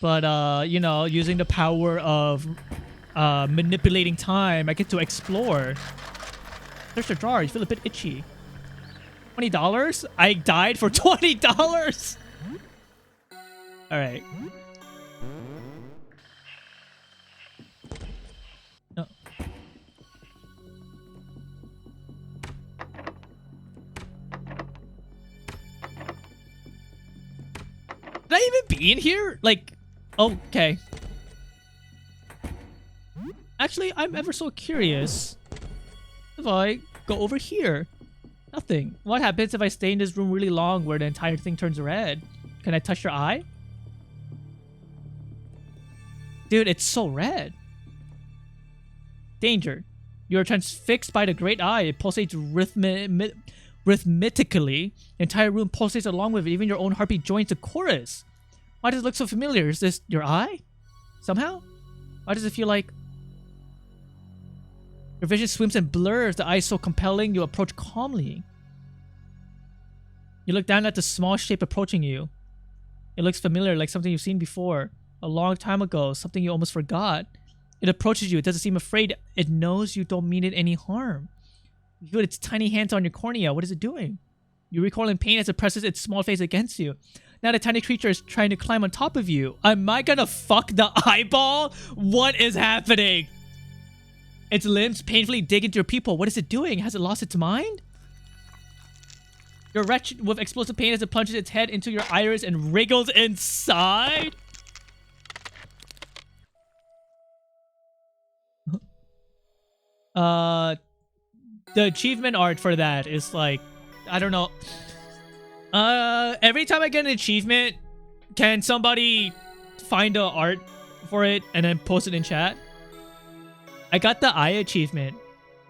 But you know, using the power of manipulating time, I get to explore. There's the drawer. You feel a bit itchy. $20? I died for $20. All right. No. Did I even be in here? Like, okay. Actually, I'm ever so curious if I go over here. Nothing. What happens if I stay in this room really long where the entire thing turns red? Can I touch your eye? Dude, it's so red. Danger. You are transfixed by the great eye. It pulsates rhythmically. The entire room pulsates along with it. Even your own heartbeat joins the chorus. Why does it look so familiar? Is this your eye? Somehow? Why does it feel like... Your vision swims and blurs. The eye is so compelling, you approach calmly. You look down at the small shape approaching you. It looks familiar, like something you've seen before. A long time ago, something you almost forgot. It approaches you. It doesn't seem afraid. It knows you don't mean it any harm. You feel its tiny hands on your cornea. What is it doing? You recoil in pain as it presses its small face against you. Now the tiny creature is trying to climb on top of you. Am I gonna fuck the eyeball? What is happening? Its limbs painfully dig into your pupil. What is it doing? Has it lost its mind? You're wretched with explosive pain as it plunges its head into your iris and wriggles inside. The achievement art for that is like, I don't know. Every time I get an achievement, can somebody find the art for it and then post it in chat? I got the eye achievement.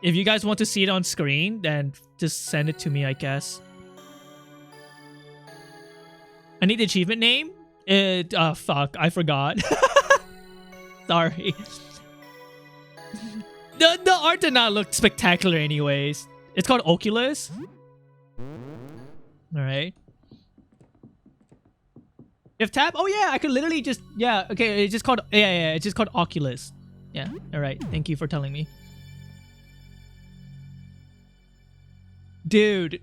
If you guys want to see it on screen, then just send it to me, I guess. I need the achievement name. Fuck, I forgot. Sorry. The art did not look spectacular anyways. It's called Oculus. Alright. If tab? Oh yeah, I could literally just... Yeah, okay, it's just called... Yeah, it's just called Oculus. Yeah, alright. Thank you for telling me. Dude.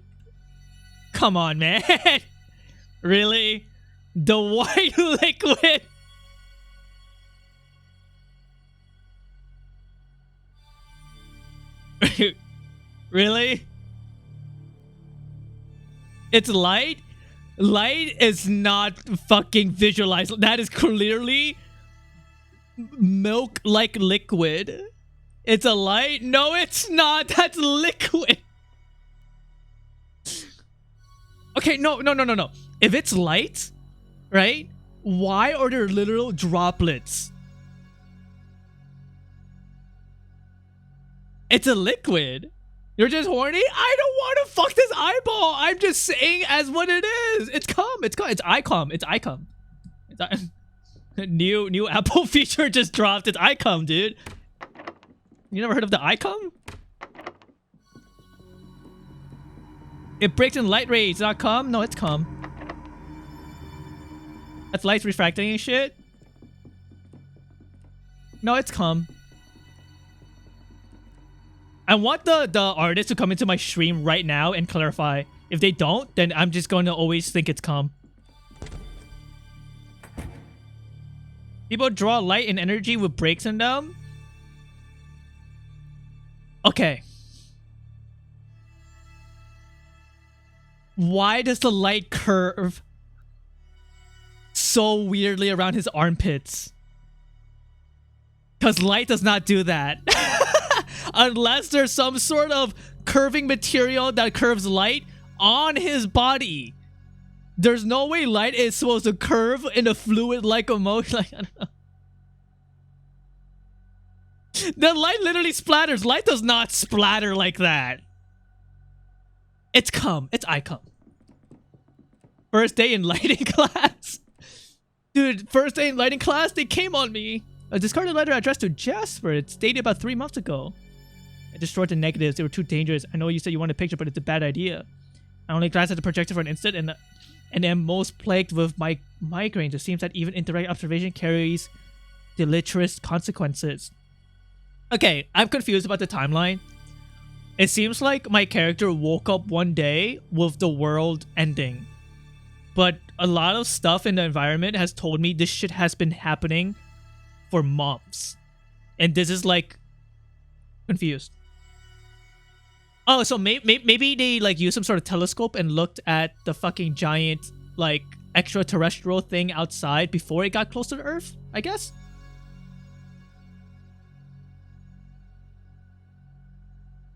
Come on, man. Really? The white liquid? Really? It's light? Light is not fucking visualized. That is clearly milk-like liquid. It's a light? No, it's not. That's liquid. Okay, no. If it's light, right? Why are there literal droplets? It's a liquid. You're just horny? I don't want to fuck this eyeball. I'm just saying as what it is. It's cum. It's icom. It's icom. New Apple feature just dropped. It's icom, dude. You never heard of the icon? It breaks in light rays. Not come? No, it's come. That's light refracting and shit. No, it's come. I want the artist to come into my stream right now and clarify. If they don't, then I'm just going to always think it's come. People draw light and energy with breaks in them. Okay. Why does the light curve so weirdly around his armpits? Because light does not do that. Unless there's some sort of curving material that curves light on his body. There's no way light is supposed to curve in a fluid-like emotion. Like, I don't know. The light literally splatters. Light does not splatter like that. It's cum. It's I cum. First day in lighting class. Dude, first day in lighting class, they came on me. A discarded letter addressed to Jasper. It's dated about 3 months ago. I destroyed the negatives. They were too dangerous. I know you said you want a picture, but it's a bad idea. I only glanced at the projector for an instant and am most plagued with my migraines. It seems that even indirect observation carries deleterious consequences. Okay, I'm confused about the timeline. It seems like my character woke up one day with the world ending. But a lot of stuff in the environment has told me this shit has been happening for months. And this is like... confused. Oh, so maybe they like used some sort of telescope and looked at the fucking giant like extraterrestrial thing outside before it got close to the Earth, I guess?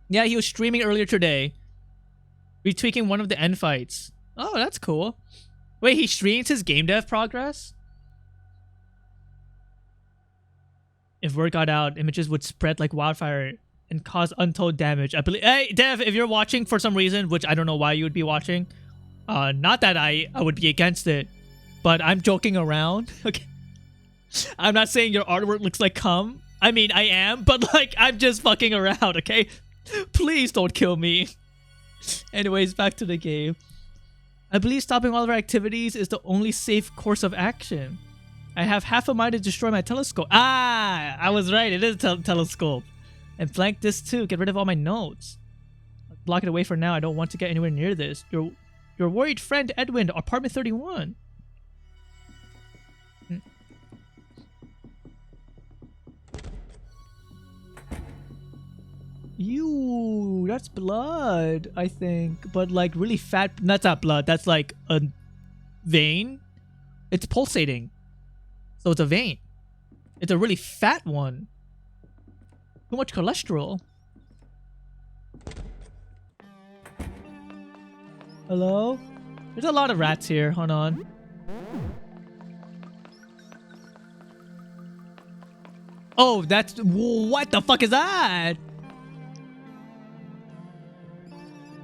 Yeah, he was streaming earlier today. Retweaking one of the end fights. Oh, that's cool. Wait, he streams his game dev progress? If word got out, images would spread like wildfire and cause untold damage. I believe. Hey, Dev, if you're watching for some reason, which I don't know why you would be watching, not that I would be against it, but I'm joking around. Okay, I'm not saying your artwork looks like cum. I mean, I am, but like I'm just fucking around. Okay, please don't kill me. Anyways, back to the game. I believe stopping all of our activities is the only safe course of action. I have half a mind to destroy my telescope. Ah, I was right. It is a telescope. And flank this too. Get rid of all my notes. Block it away for now. I don't want to get anywhere near this. Your worried friend Edwin, apartment 31. Ew, that's blood, I think. But like really fat. That's not blood. That's like a vein. It's pulsating. So it's a vein. It's a really fat one. Too much cholesterol. Hello? There's a lot of rats here. Hold on. Oh, that's... what the fuck is that?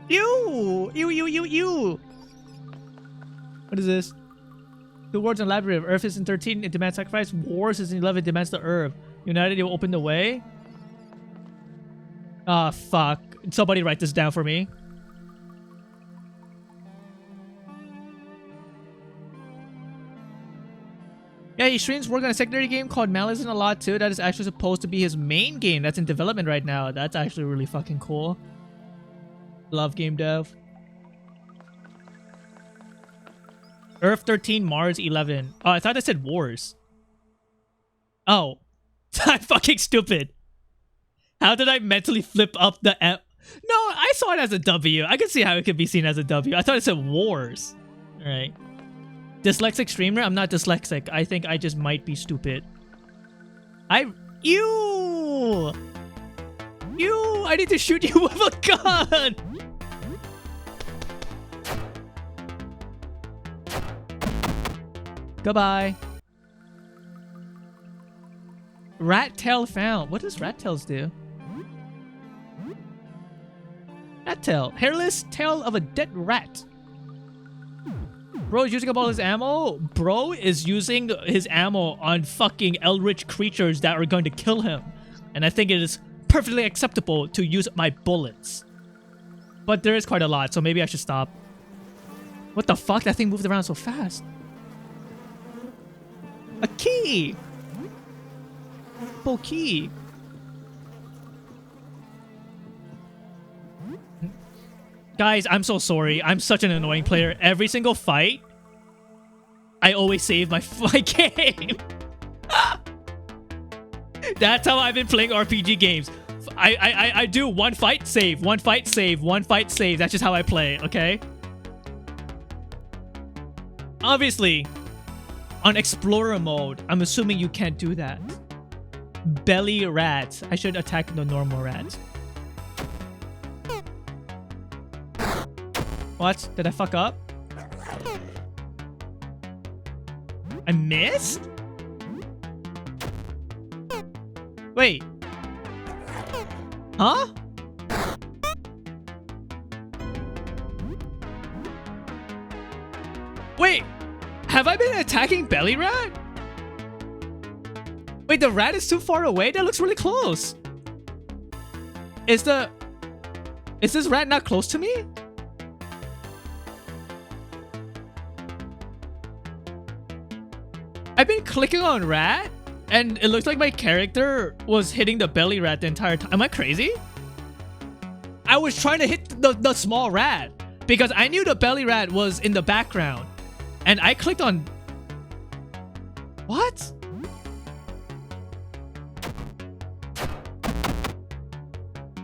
Ew! Ew, ew, ew, ew! What is this? Two words in library of Earth is in 13, it demands sacrifice. Wars is in 11, it demands the Earth. United, you open the way. Ah, fuck. Somebody write this down for me. Yeah, he streams work on a secondary game called Malice in a lot too. That is actually supposed to be his main game that's in development right now. That's actually really fucking cool. Love game dev. Earth 13, Mars 11. Oh, I thought I said Wars. Oh. I'm fucking stupid. How did I mentally flip up the M? No, I saw it as a W. I can see how it could be seen as a W. I thought it said Wars. Alright. Dyslexic streamer? I'm not dyslexic. I think I just might be stupid. Ew! Ew! I need to shoot you with a gun! Goodbye. Rat tail found. What does rat tails do? Rat tail. Hairless tail of a dead rat. Bro is using up all his ammo? Bro is using his ammo on fucking eldritch creatures that are going to kill him. And I think it is perfectly acceptable to use my bullets. But there is quite a lot, so maybe I should stop. What the fuck? That thing moved around so fast. A key! Oh, key. Guys, I'm so sorry. I'm such an annoying player. Every single fight, I always save my game. That's how I've been playing RPG games. I do one fight, save, one fight, save, one fight, save. That's just how I play, okay? Obviously, on Explorer mode, I'm assuming you can't do that. Belly rats. I should attack the normal rats. What? Did I fuck up? I missed? Wait. Huh? Wait. Have I been attacking Belly Rat? Wait, the rat is too far away? That looks really close. Is this rat not close to me? I've been clicking on rat, and it looks like my character was hitting the belly rat the entire time. Am I crazy? I was trying to hit the small rat because I knew the belly rat was in the background. And I clicked on... What?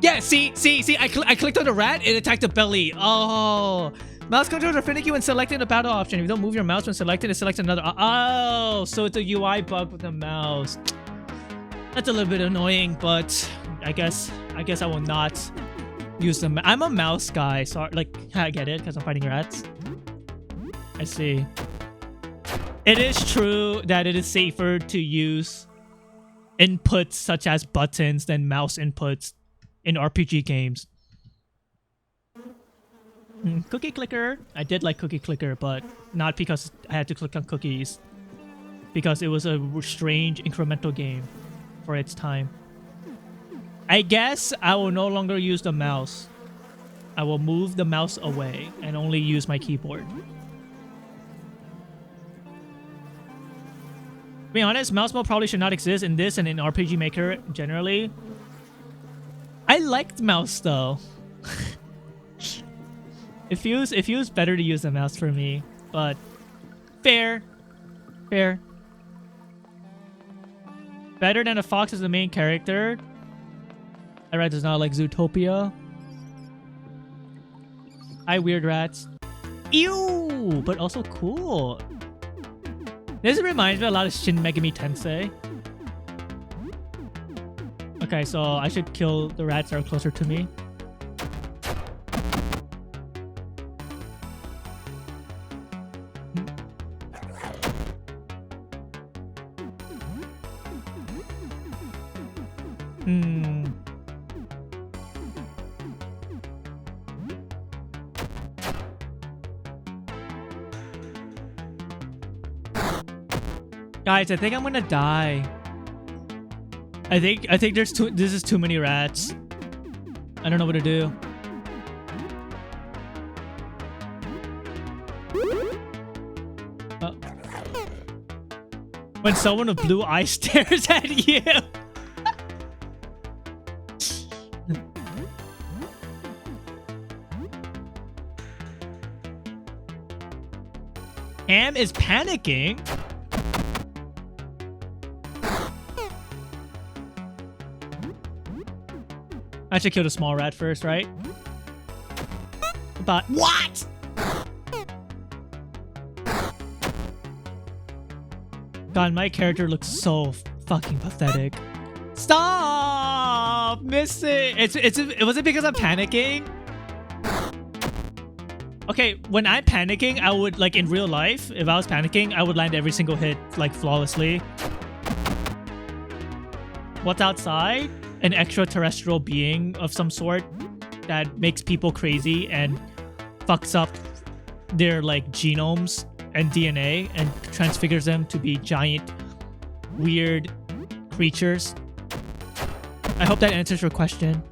Yeah, see, I clicked on the rat, it attacked the belly. Oh... Mouse controls are finicky when selecting the battle option. If you don't move your mouse when selecting, it selects another. Oh, so it's a UI bug with the mouse. That's a little bit annoying, but I guess I will not use them. I'm a mouse guy, so like I get it because I'm fighting rats. I see. It is true that it is safer to use inputs such as buttons than mouse inputs in RPG games. Cookie Clicker. I did like Cookie Clicker, but not because I had to click on cookies. Because it was a strange incremental game for its time. I guess I will no longer use the mouse. I will move the mouse away and only use my keyboard. To be honest, mouse mode probably should not exist in this and in RPG Maker generally. I liked mouse though. It feels better to use the mouse for me, but fair. Better than a fox as the main character. That rat does not like Zootopia. Hi, weird rats. Ew, but also cool. This reminds me a lot of Shin Megami Tensei. Okay, so I should kill the rats that are closer to me. Guys, I think I'm gonna die. I think this is too many rats. I don't know what to do. When someone with blue eyes stares at you. Ham is panicking. I should kill the small rat first, right? But what? God, my character looks so fucking pathetic. Stop! Miss it. Was it because I'm panicking? Okay, when I'm panicking, I would, like in real life, if I was panicking, I would land every single hit, like flawlessly. What's outside? An extraterrestrial being of some sort that makes people crazy and fucks up their like genomes and DNA and transfigures them to be giant, weird creatures. I hope that answers your question.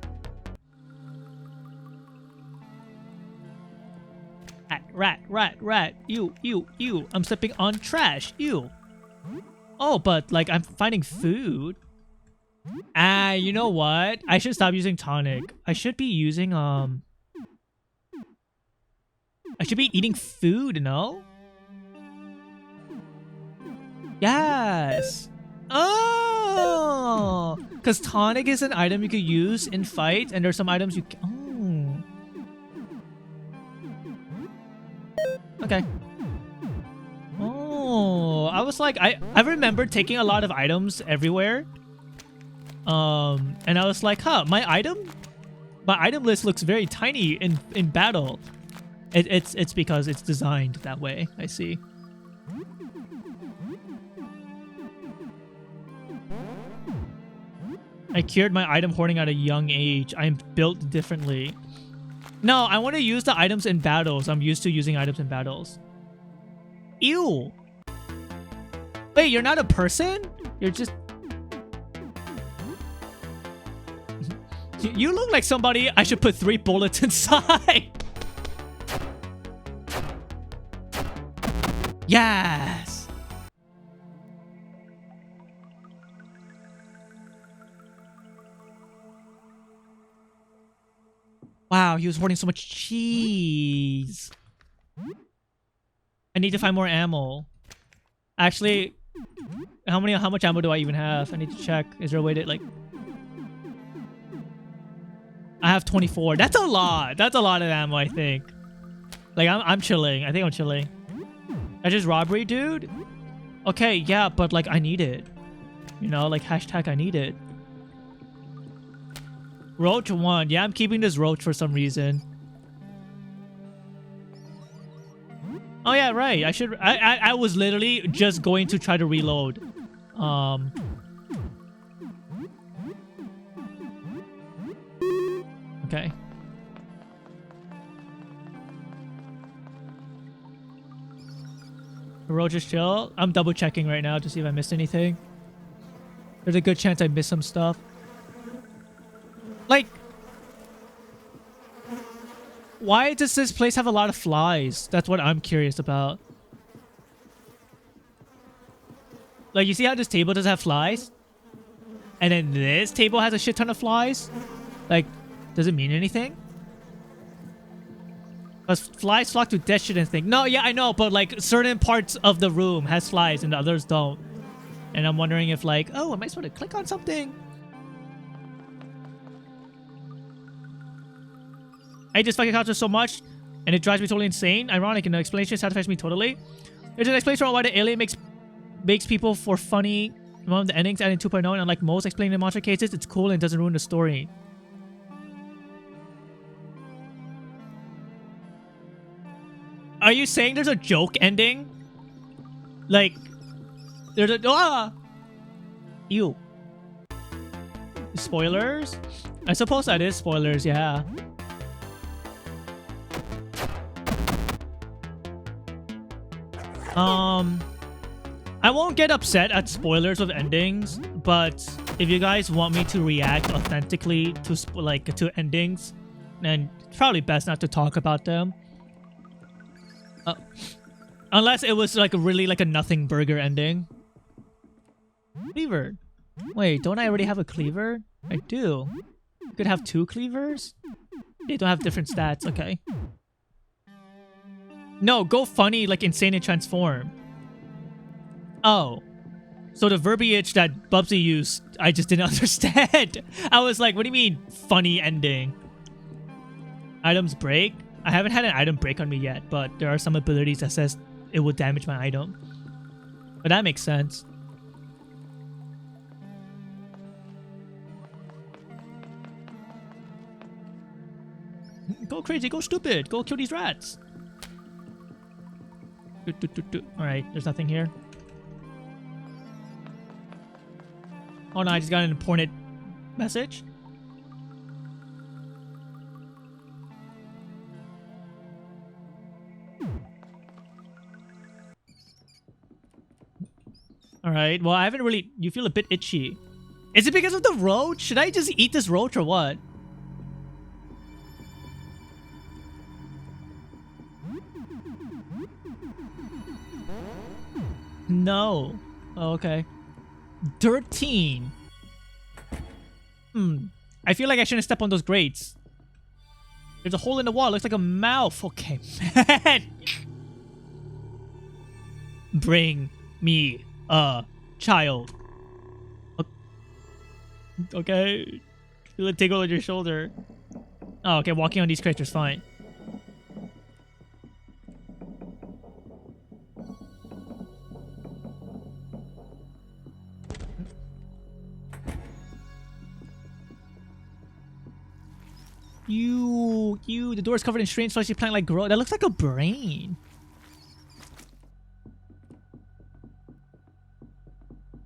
Rat. Ew. I'm stepping on trash. Ew. Oh, but like I'm finding food. Ah, you know what? I should stop using tonic. I should be using I should be eating food, no? Yes. Oh, because tonic is an item you could use in fight, and there's some items you. Oh. Okay. Oh, I was like, I remember taking a lot of items everywhere. And I was like, huh, my item list looks very tiny in battle. It's because it's designed that way. I see. I cured my item hoarding at a young age. I'm built differently. No, I want to use the items in battles. I'm used to using items in battles. Ew. Wait, you're not a person? You're just... You look like somebody I should put 3 bullets inside. Yes. Wow, he was hoarding so much cheese. I need to find more ammo. Actually, how much ammo do I even have? I need to check. Is there a way to like... I have 24. That's a lot. That's a lot of ammo, I think. Like, I'm chilling. I think I'm chilling. That's just robbery, dude? Okay, yeah, but like, I need it. You know, like, hashtag I need it. Roach 1. Yeah, I'm keeping this roach for some reason. Oh yeah, right. I should... I was literally just going to try to reload. Okay. The roach is chill. I'm double checking right now to see if I missed anything. There's a good chance I missed some stuff. Like, why does this place have a lot of flies? That's what I'm curious about. Like, you see how this table does have flies? And then this table has a shit ton of flies? Like, does it mean anything? Because flies flock to dead shit and things. No, yeah, I know, but like, certain parts of the room has flies and the others don't. And I'm wondering if like, oh, am I supposed to click on something? I hate this fucking culture so much, and it drives me totally insane. Ironic, and the explanation satisfies me totally. There's an explanation on why the alien makes people for funny. One of the endings adding 2.0, and unlike most explaining in monster cases, it's cool and it doesn't ruin the story. Are you saying there's a joke ending? Like, there's a... Ew. Spoilers? I suppose that is spoilers, yeah. I won't get upset at spoilers of endings, but if you guys want me to react authentically to endings, then it's probably best not to talk about them. Unless it was like really like a nothing burger ending. Cleaver. Wait, don't I already have a cleaver? I do. You could have 2 cleavers? They don't have different stats, okay. No, go funny like insane and transform. Oh. So the verbiage that Bubsy used, I just didn't understand. I was like, what do you mean funny ending? Items break? I haven't had an item break on me yet, but there are some abilities that says it will damage my item. But that makes sense. Go crazy, go stupid, go kill these rats. Alright, there's nothing here. Oh no, I just got an important message. Alright, well I haven't really... You feel a bit itchy. Is it because of the roach? Should I just eat this roach or what? No. Oh, okay. 13. I feel like I shouldn't step on those grates. There's a hole in the wall. It looks like a mouth. Okay, man. Bring me a child. Okay. Feel it tickle on your shoulder. Oh, okay. Walking on these crates is fine. The door is covered in strange fleshy plant-like growth. That looks like a brain.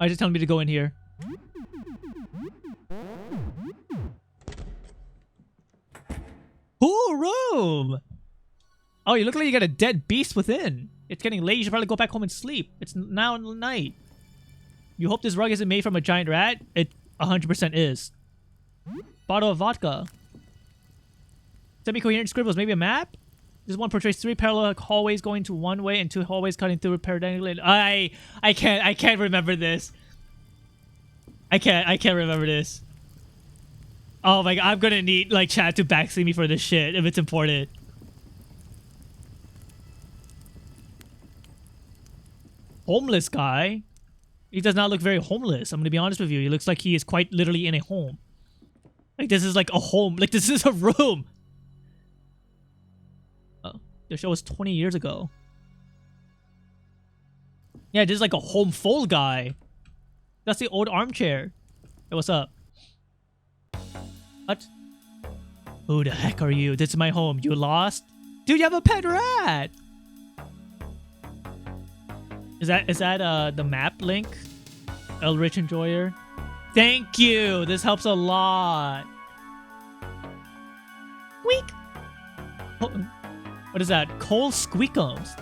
I just telling me to go in here. Cool room. Oh, you look like you got a dead beast within. It's getting late. You should probably go back home and sleep. It's now night. You hope this rug isn't made from a giant rat? It 100% is. Bottle of vodka. Semi-coherent scribbles. Maybe a map? This one portrays 3 parallel hallways going to one way and 2 hallways cutting through perpendicular. I can't remember this. I can't remember this. Oh my god, I'm gonna need like chat to backseat me for this shit if it's important. Homeless guy? He does not look very homeless. I'm gonna be honest with you. He looks like he is quite literally in a home. Like this is like a home. Like this is a room. Oh, the show was 20 years ago. Yeah, this is like a home full guy. That's the old armchair. Hey, what's up? What? Who the heck are you? This is my home. You lost? Dude, you have a pet rat! Is that the map link? Eldritch Enjoyer? Thank you! This helps a lot. Squeak! Oh, what is that? Cole Squeakums.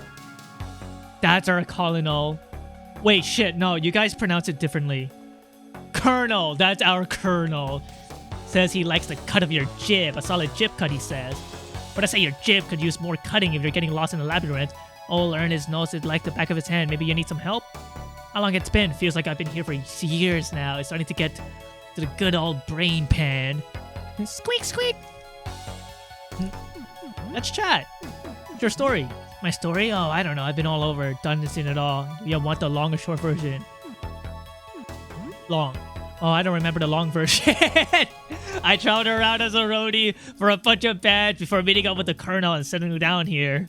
That's our colonel. Wait, shit, no, you guys pronounce it differently. Colonel, that's our colonel. Says he likes the cut of your jib. A solid jib cut, he says. But I say your jib could use more cutting if you're getting lost in the labyrinth. Old Ernest knows it like the back of his hand. Maybe you need some help? How long it's been? Feels like I've been here for years now. It's starting to get to the good old brain pan. Squeak, squeak! Let's chat. What's your story? My story? Oh, I don't know. I've been all over. Done this in it all. You want the long or short version? Long. Oh, I don't remember the long version. I traveled around as a roadie for a bunch of bands before meeting up with the colonel and settling down here.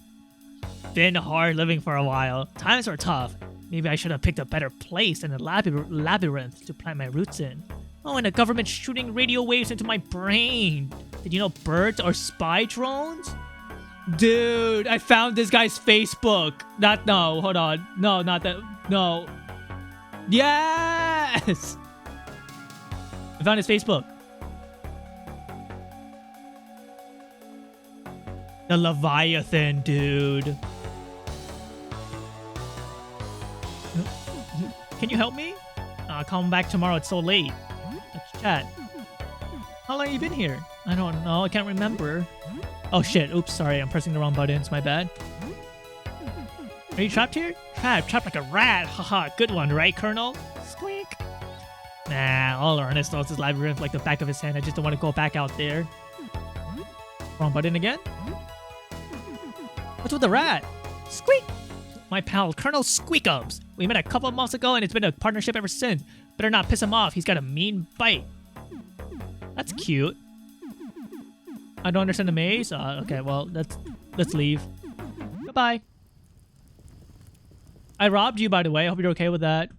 Been hard living for a while. Times were tough. Maybe I should have picked a better place than the labyrinth to plant my roots in. Oh, and the government shooting radio waves into my brain. Did you know birds are spy drones? Dude, I found this guy's Facebook. No, hold on. No, not that. No. Yes! I found his Facebook. The Leviathan, dude. Can you help me? I'll come back tomorrow. It's so late. Let's chat. How long have you been here? I don't know. I can't remember. Oh shit. Oops, sorry. I'm pressing the wrong button. It's my bad. Are you trapped here? Trapped like a rat. Haha, good one, right, Colonel? Squeak. Nah, all Ernest knows this labyrinth like the back of his hand. I just don't want to go back out there. Wrong button again? What's with the rat? Squeak! My pal, Colonel Squeakums. We met a couple of months ago and it's been a partnership ever since. Better not piss him off. He's got a mean bite. That's cute. I don't understand the maze. Okay, well, let's leave. Goodbye. I robbed you, by the way. I hope you're okay with that.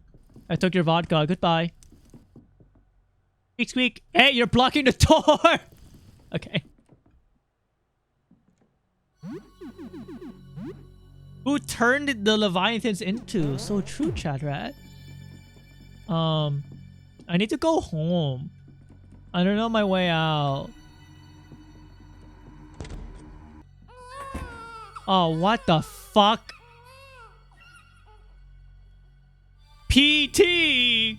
I took your vodka. Goodbye. Squeak, squeak. Hey, you're blocking the door! Okay. Who turned the Leviathans into? So true, chat rat. I need to go home. I don't know my way out. Oh, what the fuck? PT!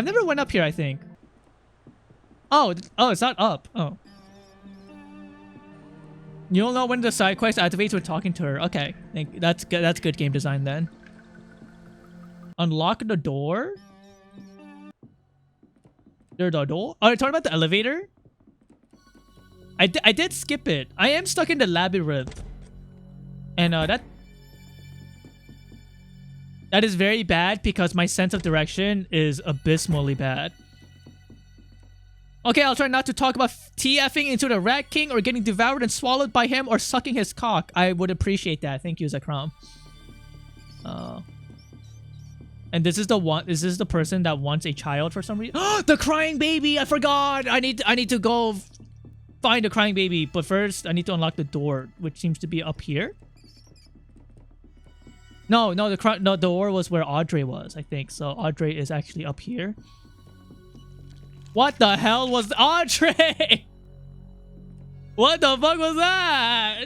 I've never went up here, I think. Oh, it's not up. Oh. You'll know when the side quest activates when talking to her. Okay. That's good. That's good game design then. Unlock the door? There's a door? Oh, you're talking about the elevator? I did skip it. I am stuck in the labyrinth. And that is very bad because my sense of direction is abysmally bad. Okay, I'll try not to talk about TFing into the Rat King or getting devoured and swallowed by him or sucking his cock. I would appreciate that. Thank you, Zakram. And this is the one. Is this the person that wants a child for some reason? The crying baby! I forgot! I need to go find the crying baby. But first, I need to unlock the door, which seems to be up here. No, the door was where Audrey was, I think. So Audrey is actually up here. What the hell was Audrey? What the fuck was that?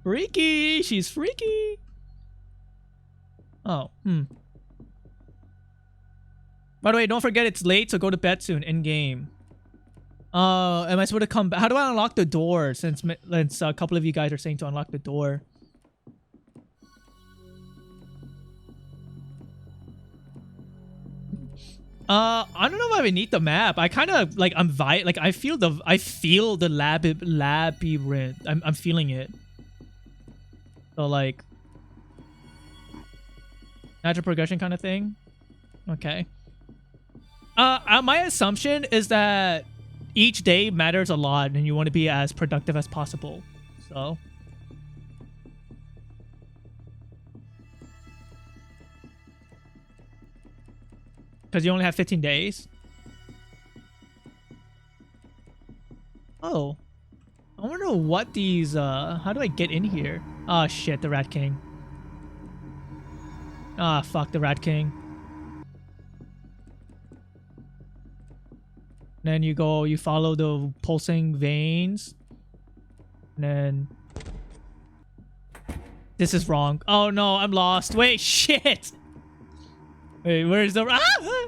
Freaky. She's freaky. Oh, By the way, don't forget it's late, so go to bed soon. In game. Am I supposed to come back? How do I unlock the door? Since a couple of you guys are saying to unlock the door. I don't know why we need the map. I kind of like I feel the labyrinth. I'm feeling it. So like natural progression kind of thing. Okay. My assumption is that each day matters a lot and you want to be as productive as possible. So because you only have 15 days. Oh. I wonder what these, how do I get in here? Oh shit, the Rat King. Ah, fuck the Rat King. Then you follow the pulsing veins. And then... This is wrong. Oh no, I'm lost. Wait, shit! Wait, where's the... Ah!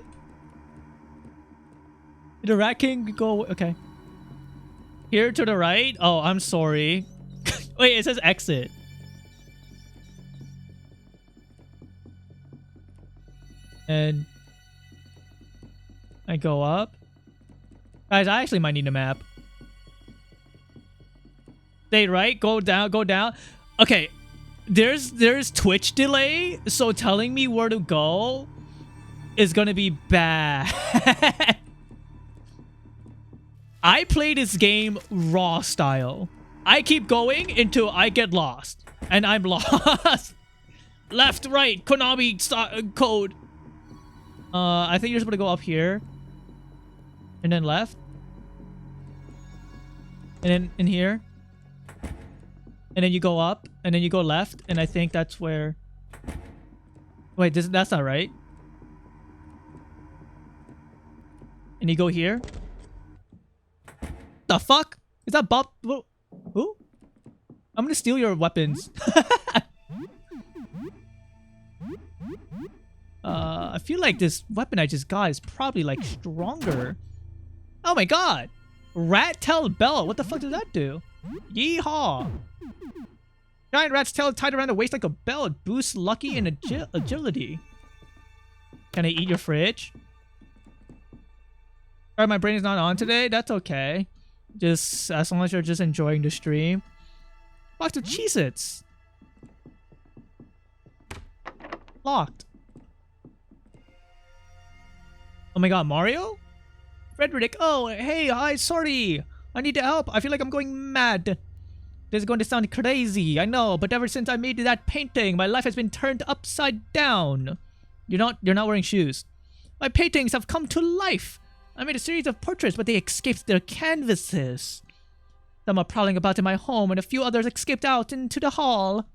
Did the Rat King go... Okay. Here to the right? Oh, I'm sorry. Wait, it says exit. And... I go up. Guys, I actually might need a map. Stay right, go down, go down. Okay. There's Twitch delay, so telling me where to go is gonna be bad. I play this game raw style. I keep going until I get lost. And I'm lost. Left, right, Konami code. I think you're supposed to go up here. And then left. And then in here. And then you go up. And then you go left. And I think that's where... Wait, that's not right. And you go here. The fuck? Is that Bob? Who? I'm gonna steal your weapons. I feel like this weapon I just got is probably like stronger. Oh my god! Rat tail belt. What the fuck does that do? Yeehaw! Giant rat's tail tied around the waist like a belt. Boosts lucky and agility. Can I eat your fridge? Alright, my brain is not on today. That's okay. Just as long as you're just enjoying the stream. Box of Cheez-Its. Locked. Oh my god, Mario? Frederick, oh, hey, hi, sorry. I need help. I feel like I'm going mad. This is going to sound crazy, I know, but ever since I made that painting, my life has been turned upside down. You're not wearing shoes. My paintings have come to life. I made a series of portraits, but they escaped their canvases. Some are prowling about in my home, and a few others escaped out into the hall.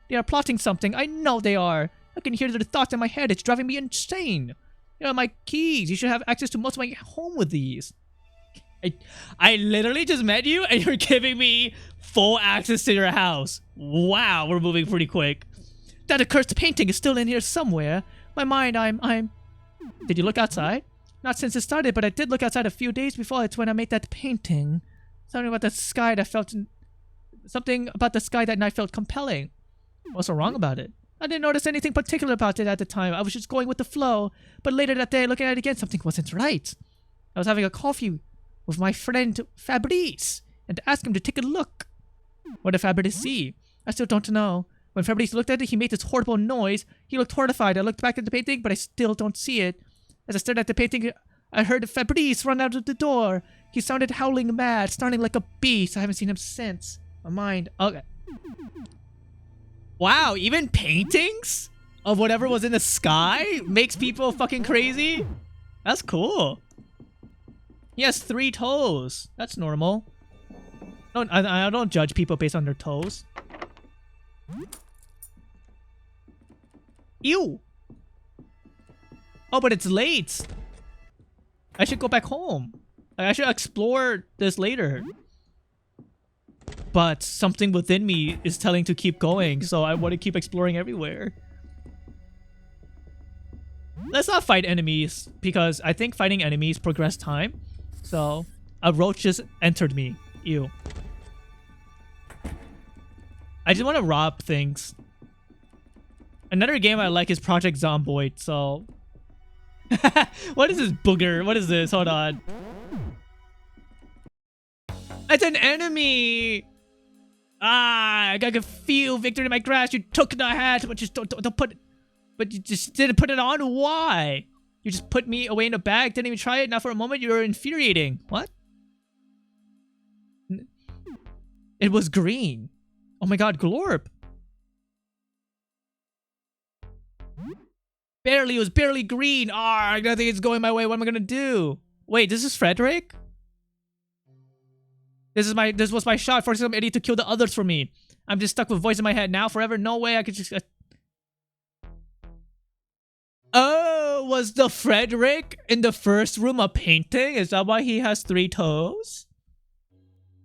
They are plotting something. I know they are. I can hear their thoughts in my head. It's driving me insane. You know, my keys. You should have access to most of my home with these. I literally just met you, and you're giving me full access to your house. Wow, we're moving pretty quick. That accursed painting is still in here somewhere. My mind, I'm... Did you look outside? Not since it started, but I did look outside a few days before. It's when I made that painting. Something about the sky that felt... Something about the sky that night felt compelling. What's so wrong about it? I didn't notice anything particular about it at the time. I was just going with the flow. But later that day, looking at it again, something wasn't right. I was having a coffee with my friend Fabrice and asked him to take a look. What did Fabrice see? I still don't know. When Fabrice looked at it, he made this horrible noise. He looked horrified. I looked back at the painting, but I still don't see it. As I stared at the painting, I heard Fabrice run out of the door. He sounded howling mad, snarling like a beast. I haven't seen him since. My mind... Okay. Wow, even paintings of whatever was in the sky makes people fucking crazy? That's cool. He has 3 toes. That's normal. I don't judge people based on their toes. Ew. Oh, but it's late. I should go back home. I should explore this later. But something within me is telling to keep going, so I want to keep exploring everywhere. Let's not fight enemies, because I think fighting enemies progress time. So, a roach just entered me. Ew. I just want to rob things. Another game I like is Project Zomboid, so... What is this booger? What is this? Hold on. It's an enemy! Ah, I can feel victory in my grasp. You took the hat, but just don't put it... But you just didn't put it on? Why? You just put me away in a bag, didn't even try it. Now for a moment, you're infuriating. What? It was green. Oh my god, Glorp. Barely, it was barely green. Ah, I don't think it's going my way. What am I gonna do? Wait, this is Frederick? This was my shot, forcing some idiot to kill the others for me. I'm just stuck with voice in my head now forever. No way I could just... Oh, was the Frederick in the first room a painting? Is that why he has 3 toes?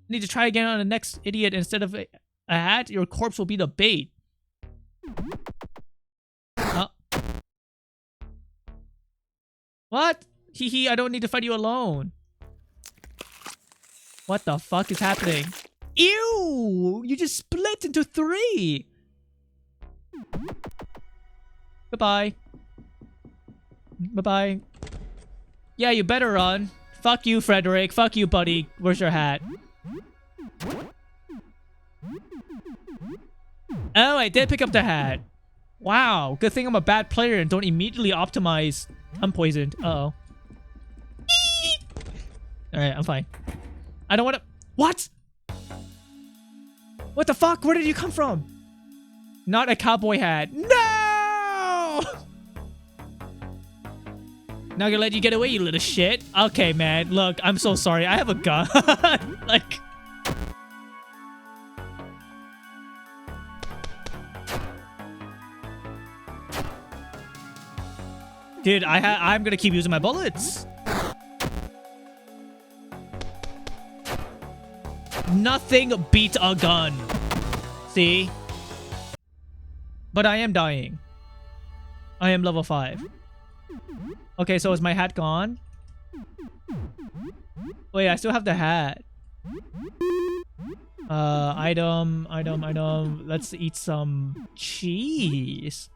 Need to try again on the next idiot instead of a hat. Your corpse will be the bait. What? Hee, I don't need to fight you alone. What the fuck is happening? Ew! You just split into 3! Goodbye. Bye-bye. Yeah, you better run. Fuck you, Frederick. Fuck you, buddy. Where's your hat? Oh, I did pick up the hat. Wow, good thing I'm a bad player and don't immediately optimize. I'm poisoned. Uh-oh. Alright, I'm fine. I don't want to... What? What the fuck? Where did you come from? Not a cowboy hat. No! Not gonna let you get away, you little shit. Okay, man. Look, I'm so sorry. I have a gun. Like... Dude, I'm gonna keep using my bullets. Nothing beats a gun. See? But I am dying. I am level 5. Okay, so is my hat gone? Wait, I still have the hat. Item. Let's eat some cheese.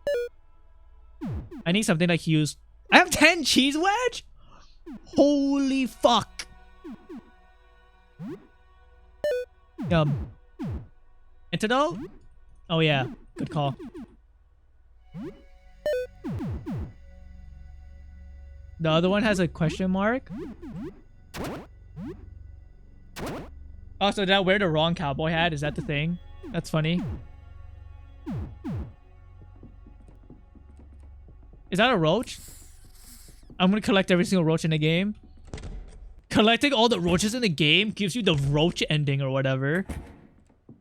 I need something like use. I have 10 cheese wedge? Holy fuck. Antidote? Oh yeah, good call. The other one has a question mark. Oh, so did I wear the wrong cowboy hat? Is that the thing? That's funny. Is that a roach? I'm gonna collect every single roach in the game. Collecting all the roaches in the game gives you the roach ending or whatever.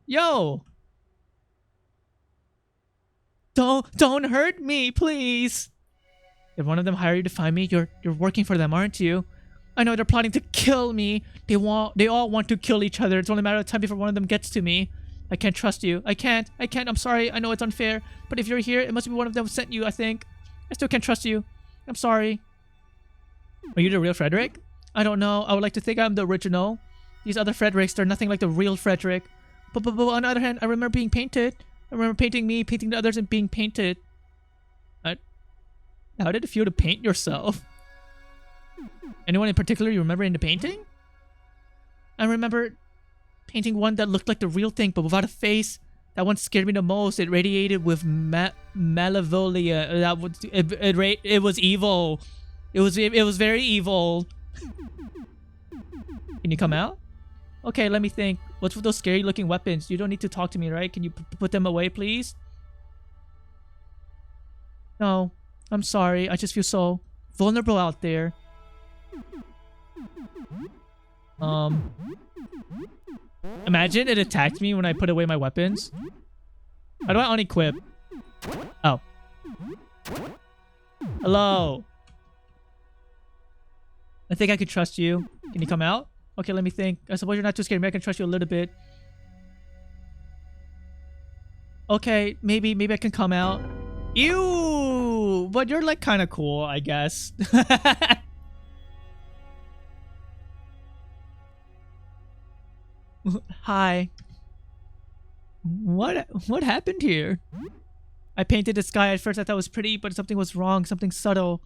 Yo! Don't hurt me, please! If one of them hired you to find me, you're working for them, aren't you? I know they're plotting to kill me. They all want to kill each other. It's only a matter of time before one of them gets to me. I can't trust you. I can't. I'm sorry. I know it's unfair. But if you're here, it must be one of them who sent you, I think. I still can't trust you. I'm sorry. Are you the real Frederick? I don't know. I would like to think I'm the original. These other Fredericks, they're nothing like the real Frederick. But on the other hand, I remember being painted. I remember painting me, painting the others, and being painted. How did it feel to paint yourself? Anyone in particular you remember in the painting? I remember painting one that looked like the real thing, but without a face. That one scared me the most. It radiated with malevolia. It was evil. It was very evil. Can you come out? Okay, let me think. What's with those scary looking weapons? You don't need to talk to me, right? Can you put them away, please? No, I'm sorry. I just feel so vulnerable out there. Imagine it attacked me when I put away my weapons. How do I unequip? Oh. Hello. I think I could trust you. Can you come out? Okay, let me think. I suppose you're not too scared. Maybe I can trust you a little bit. Okay, maybe I can come out. Ew! But you're like kind of cool, I guess. Hi. What happened here? I painted the sky. At first I thought it was pretty, but something was wrong, something subtle.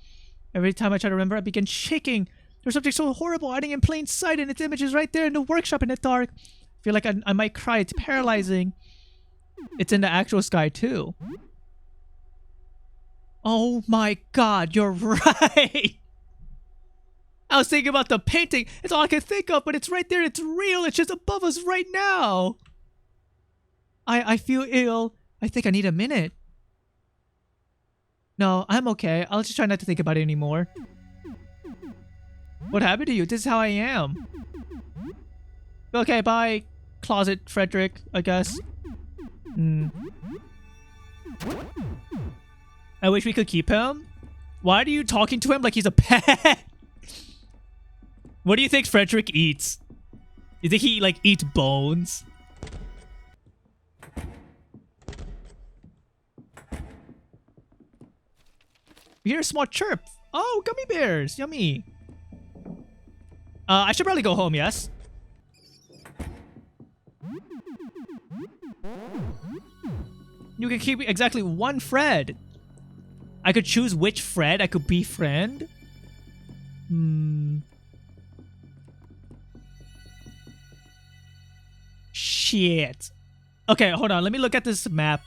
Every time I try to remember, I begin shaking. There's something so horrible hiding in plain sight, and its image is right there in the workshop in the dark. I feel like I might cry. It's paralyzing. It's in the actual sky too. Oh my god, you're right! I was thinking about the painting. It's all I can think of, but it's right there. It's real. It's just above us right now. I feel ill. I think I need a minute. No, I'm okay. I'll just try not to think about it anymore. What happened to you? This is how I am. Okay, bye, Closet Frederick, I guess. I wish we could keep him. Why are you talking to him like he's a pet? What do you think Frederick eats? You think he, like, eats bones? We hear a small chirp. Oh, gummy bears. Yummy. I should probably go home, yes? You can keep exactly one Fred. I could choose which Fred I could befriend. Shit. Okay, hold on. Let me look at this map.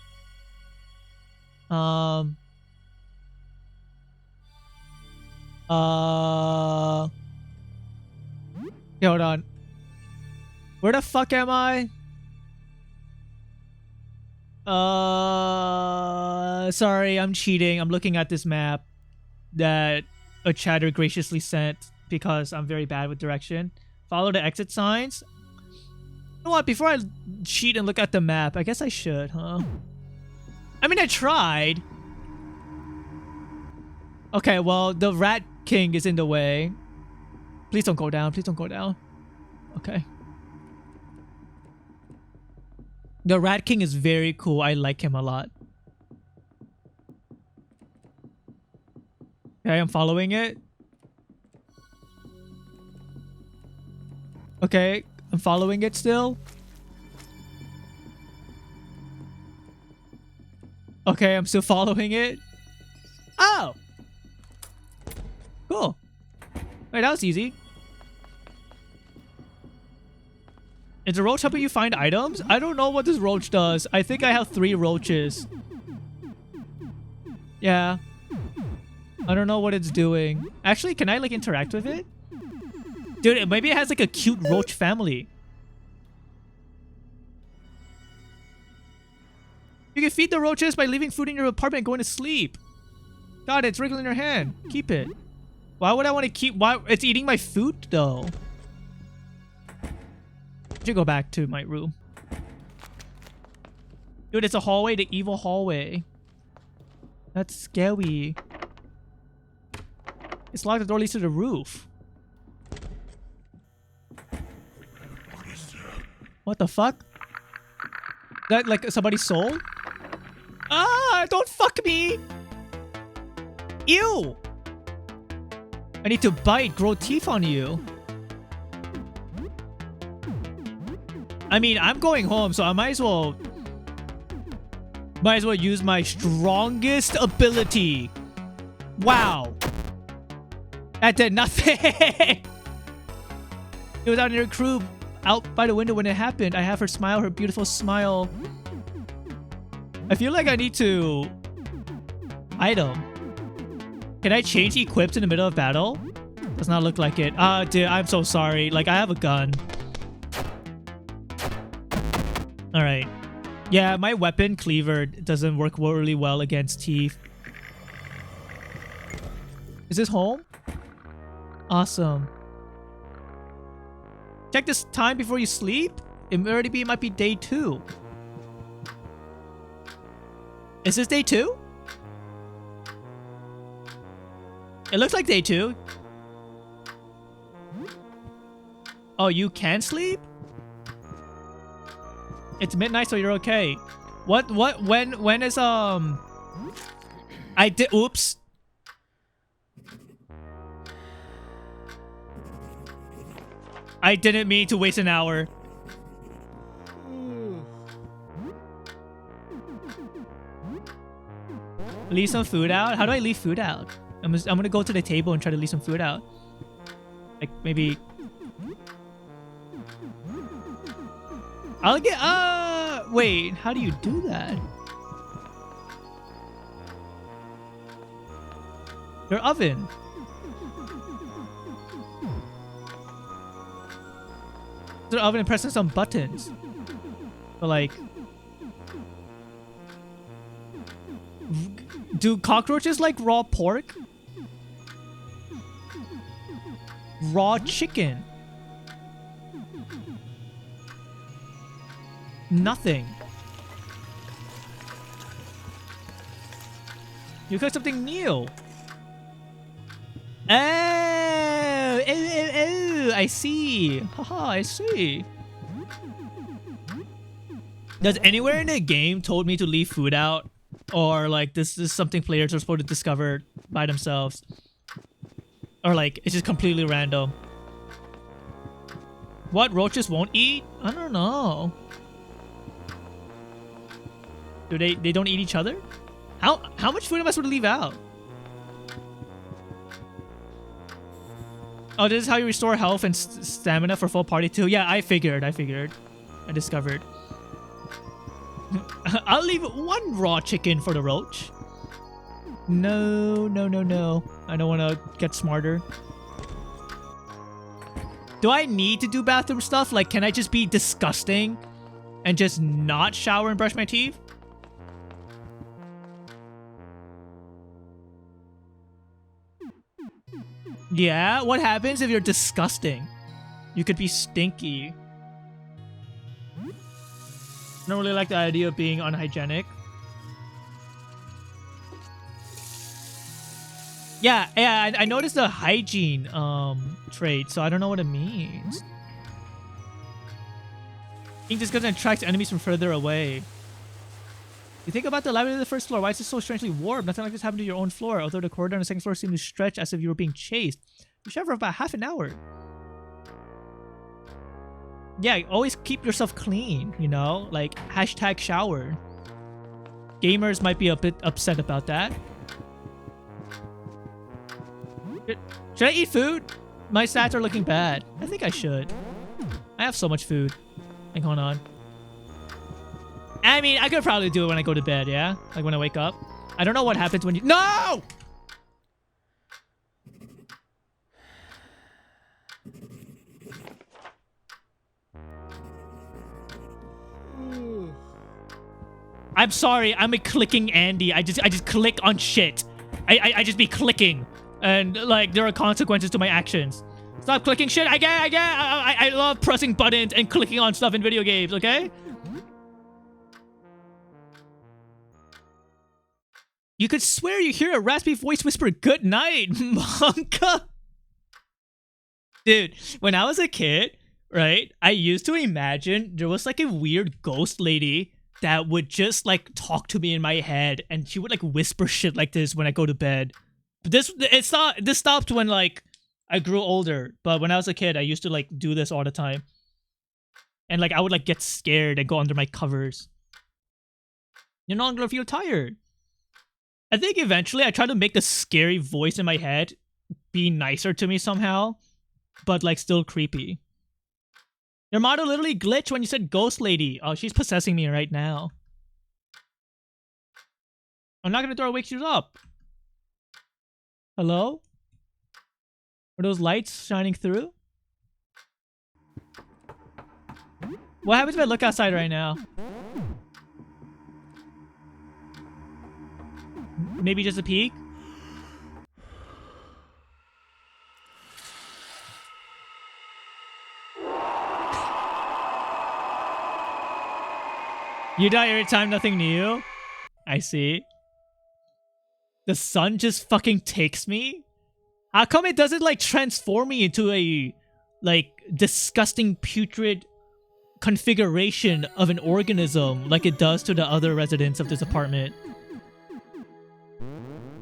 Yeah, hold on. Where the fuck am I? Sorry, I'm cheating. I'm looking at this map that a chatter graciously sent because I'm very bad with direction. Follow the exit signs. You know what? Before I cheat and look at the map, I guess I should, huh? I mean, I tried. Okay, well, the Rat King is in the way. Please don't go down. Please don't go down. Okay. The Rat King is very cool. I like him a lot. Okay, I'm following it. Okay, I'm following it still. Okay, I'm still following it. Oh! Cool. Wait, that was easy. Is the roach helping you find items? I don't know what this roach does. I think I have 3 roaches. Yeah. I don't know what it's doing. Actually, can I like interact with it? Dude, maybe it has like a cute roach family. You can feed the roaches by leaving food in your apartment and going to sleep. God, it's wriggling your hand. Keep it. Why would I want to keep... Why? It's eating my food, though. I should go back to my room. Dude, it's a hallway. The evil hallway. That's scary. It's locked. The door leads to the roof. What the fuck? That like somebody's soul? Ah, don't fuck me! Ew! I need to bite, grow teeth on you. I mean, I'm going home, so I might as well use my strongest ability. Wow. That did nothing. It was out in her crew, out by the window when it happened. I have her smile, her beautiful smile. I feel like I need to... Item. Can I change equips in the middle of battle? Does not look like it. Dude, I'm so sorry. Like, I have a gun. Alright. Yeah, my weapon, Cleaver, doesn't work really well against teeth. Is this home? Awesome. Check this time before you sleep. It might be day 2. Is this day 2? It looks like day 2. Oh, you can sleep? It's midnight, so you're okay. When is, I did, oops. I didn't mean to waste an hour. Leave some food out? How do I leave food out? I'm gonna go to the table and try to leave some food out. Like, maybe... I'll get... wait, how do you do that? Your oven. The oven and pressing some buttons. But like... Do cockroaches like raw pork? Raw chicken? Nothing. You cooked something new. Oh, I see. Haha, I see. Does anywhere in the game told me to leave food out? Or like this is something players are supposed to discover by themselves? Or like it's just completely random? What roaches won't eat? I don't know. Do they don't eat each other? How much food am I supposed to leave out? Oh, this is how you restore health and stamina for full party too. Yeah, I figured. I discovered. I'll leave 1 raw chicken for the roach. No. I don't want to get smarter. Do I need to do bathroom stuff? Like, can I just be disgusting and just not shower and brush my teeth? Yeah, what happens if you're disgusting? You could be stinky. I don't really like the idea of being unhygienic. Yeah, I noticed the hygiene trait, so I don't know what it means. I think this gonna attract enemies from further away. You think about the library of the first floor. Why is it so strangely warm? Nothing like this happened to your own floor. Although the corridor on the second floor seemed to stretch as if you were being chased. You showered for about half an hour. Yeah, always keep yourself clean, you know? Like, hashtag shower. Gamers might be a bit upset about that. Should I eat food? My stats are looking bad. I think I should. I have so much food. Like, hold on. I mean, I could probably do it when I go to bed, yeah? Like, when I wake up. I don't know what happens when you... No! I'm sorry, I'm a clicking Andy. I just click on shit. I just be clicking. And like there are consequences to my actions. Stop clicking shit. I love pressing buttons and clicking on stuff in video games, okay? You could swear you hear a raspy voice whisper, "Good night, Monka." Dude, when I was a kid, right, I used to imagine there was like a weird ghost lady that would just like talk to me in my head, and she would like whisper shit like this when I go to bed. But this stopped when like I grew older, but when I was a kid I used to like do this all the time. And like I would like get scared and go under my covers. You no longer feel tired. I think eventually I tried to make the scary voice in my head be nicer to me somehow, but like still creepy. Your motto literally glitched when you said ghost lady. Oh, she's possessing me right now. I'm not gonna throw wake you up. Hello? Are those lights shining through? What happens if I look outside right now? Maybe just a peek? You die every time, nothing new? I see. The sun just fucking takes me? How come it doesn't like transform me into a like disgusting putrid configuration of an organism like it does to the other residents of this apartment?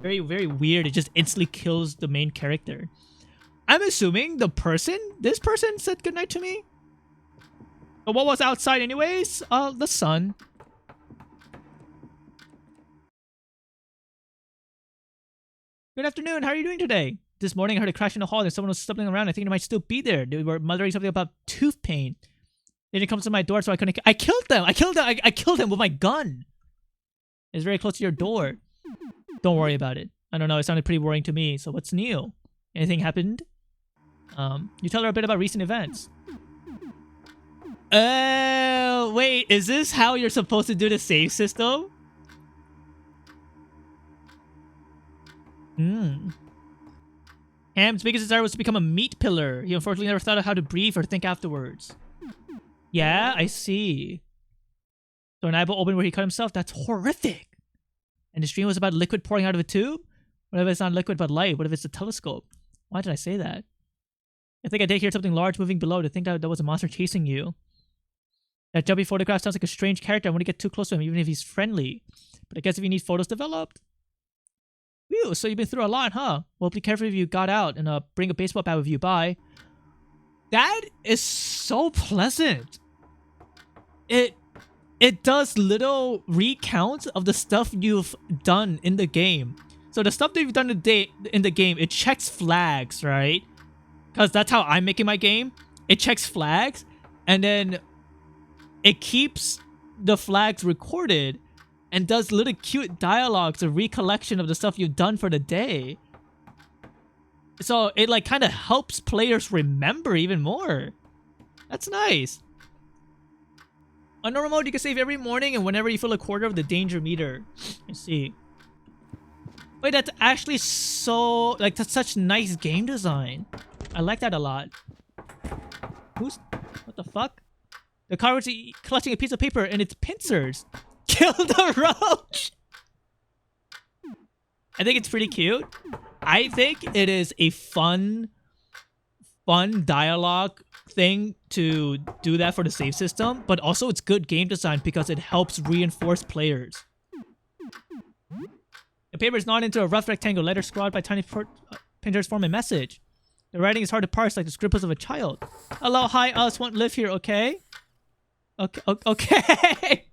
Very, very weird. It just instantly kills the main character. I'm assuming this person said goodnight to me? But what was outside anyways? The sun. Good afternoon, how are you doing today? This morning I heard a crash in the hall and someone was stumbling around. I think they might still be there. They were muttering something about tooth pain. They didn't come to my door, so I couldn't... I killed them! I killed him with my gun! It's very close to your door. Don't worry about it. I don't know, it sounded pretty worrying to me. So what's new? Anything happened? You tell her a bit about recent events. Wait, is this how you're supposed to do the save system? Ham's biggest desire was to become a meat pillar. He unfortunately never thought of how to breathe or think afterwards. Yeah, I see. So an eyeball opened where he cut himself? That's horrific. And his dream was about liquid pouring out of a tube? What if it's not liquid but light? What if it's a telescope? Why did I say that? I think I did hear something large moving below. To think that there was a monster chasing you. That jumpy photograph sounds like a strange character. I want to get too close to him, even if he's friendly. But I guess if you need photos developed. Phew, so you've been through a lot, huh? Well, be careful if you got out, and bring a baseball bat with you. Bye. That is so pleasant. It does little recounts of the stuff you've done in the game. So the stuff that you've done in the game, it checks flags, right? Because that's how I'm making my game. It checks flags, and then it keeps the flags recorded and does little cute dialogues, a recollection of the stuff you've done for the day. So it like kind of helps players remember even more. That's nice. On normal mode, you can save every morning and whenever you fill a quarter of the danger meter. Let's see. Wait, that's actually so... like, that's such nice game design. I like that a lot. Who's... what the fuck? The car was clutching a piece of paper and its pincers. Kill the roach! I think it's pretty cute. I think it is a fun dialogue thing to do that for the save system, but also it's good game design because it helps reinforce players. The paper is not into a rough rectangle. Letters scrawled by tiny pincers form a message. The writing is hard to parse like the scribbles of a child. Hello, hi, us won't live here, okay? Okay.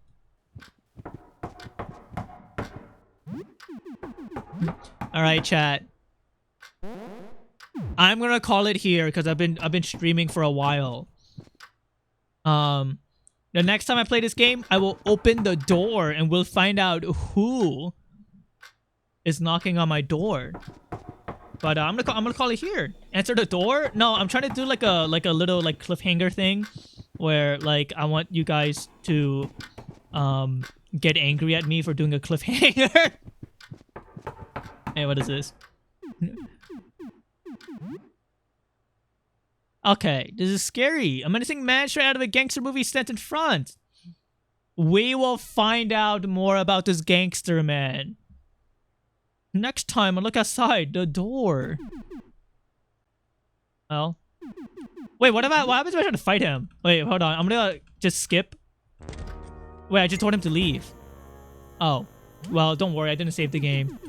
All right, chat. I'm gonna call it here because I've been streaming for a while. The next time I play this game, I will open the door and we'll find out who is knocking on my door. But I'm gonna call it here. Answer the door? No, I'm trying to do like a little like cliffhanger thing where like I want you guys to get angry at me for doing a cliffhanger. Hey, what is this? Okay, this is scary. A menacing man straight out of a gangster movie stands in front. We will find out more about this gangster man. Next time, I'll look outside the door. Well. Wait, what happens if I try to fight him? Wait, hold on. I'm gonna just skip. Wait, I just told him to leave. Oh. Well, don't worry. I didn't save the game.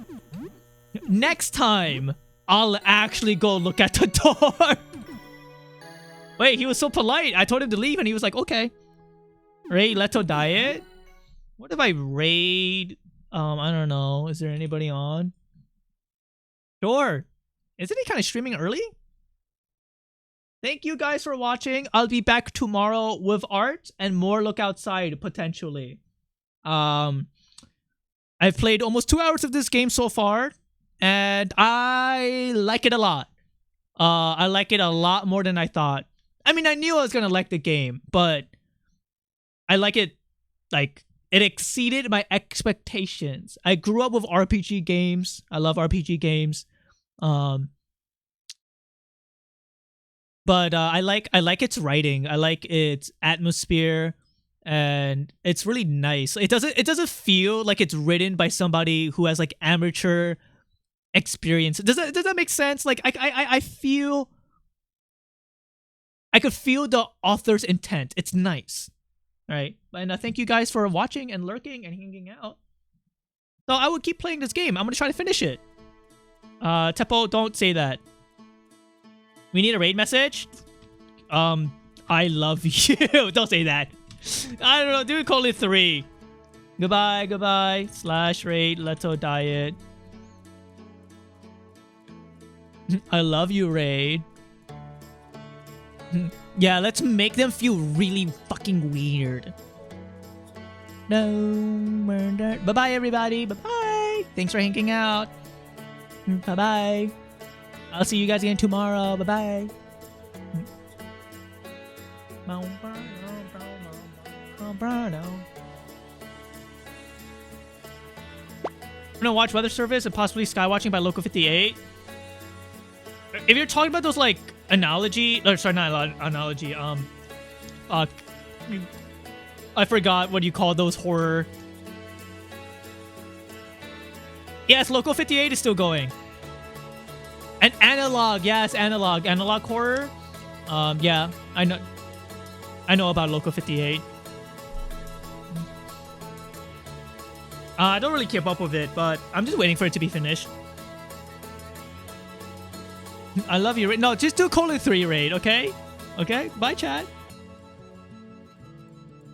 Next time, I'll actually go look at the door. Wait, he was so polite. I told him to leave and he was like, okay. Raid Leto Diet? What if I raid... I don't know. Is there anybody on? Sure. Isn't he kind of streaming early? Thank you guys for watching. I'll be back tomorrow with art and more Look Outside, potentially. I've played almost 2 hours of this game so far, and I like it a lot. I like it a lot more than I thought. I mean, I knew I was gonna like the game, but I like it, like, it exceeded my expectations. I grew up with RPG games. I love RPG games. But I like its writing. I like its atmosphere, and it's really nice. It doesn't feel like it's written by somebody who has like amateur experience. Does that make sense? Like I feel I could feel the author's intent. It's nice. All right, and thank you guys for watching and lurking and hanging out. So I will keep playing this game. I'm gonna try to finish it. Teppo, don't say that. We need a raid message. I love you. Don't say that. I don't know. Do we call it 3? Goodbye, goodbye. / raid Leto Diet. I love you, raid. Yeah, let's make them feel really fucking weird. No murder. Bye-bye, everybody. Bye-bye. Thanks for hanging out. Bye-bye. I'll see you guys again tomorrow. Bye-bye. I'm gonna watch Weather Service and possibly Skywatching by Local 58. If you're talking about those like analogy, or sorry, not analogy. I forgot what you call those horror. Yes, Local 58 is still going. And analog, yes, analog horror. Yeah, I know about Local 58. I don't really keep up with it, but I'm just waiting for it to be finished. I love you, raid. No, just do Colon 3 raid, okay? Okay, bye, chat.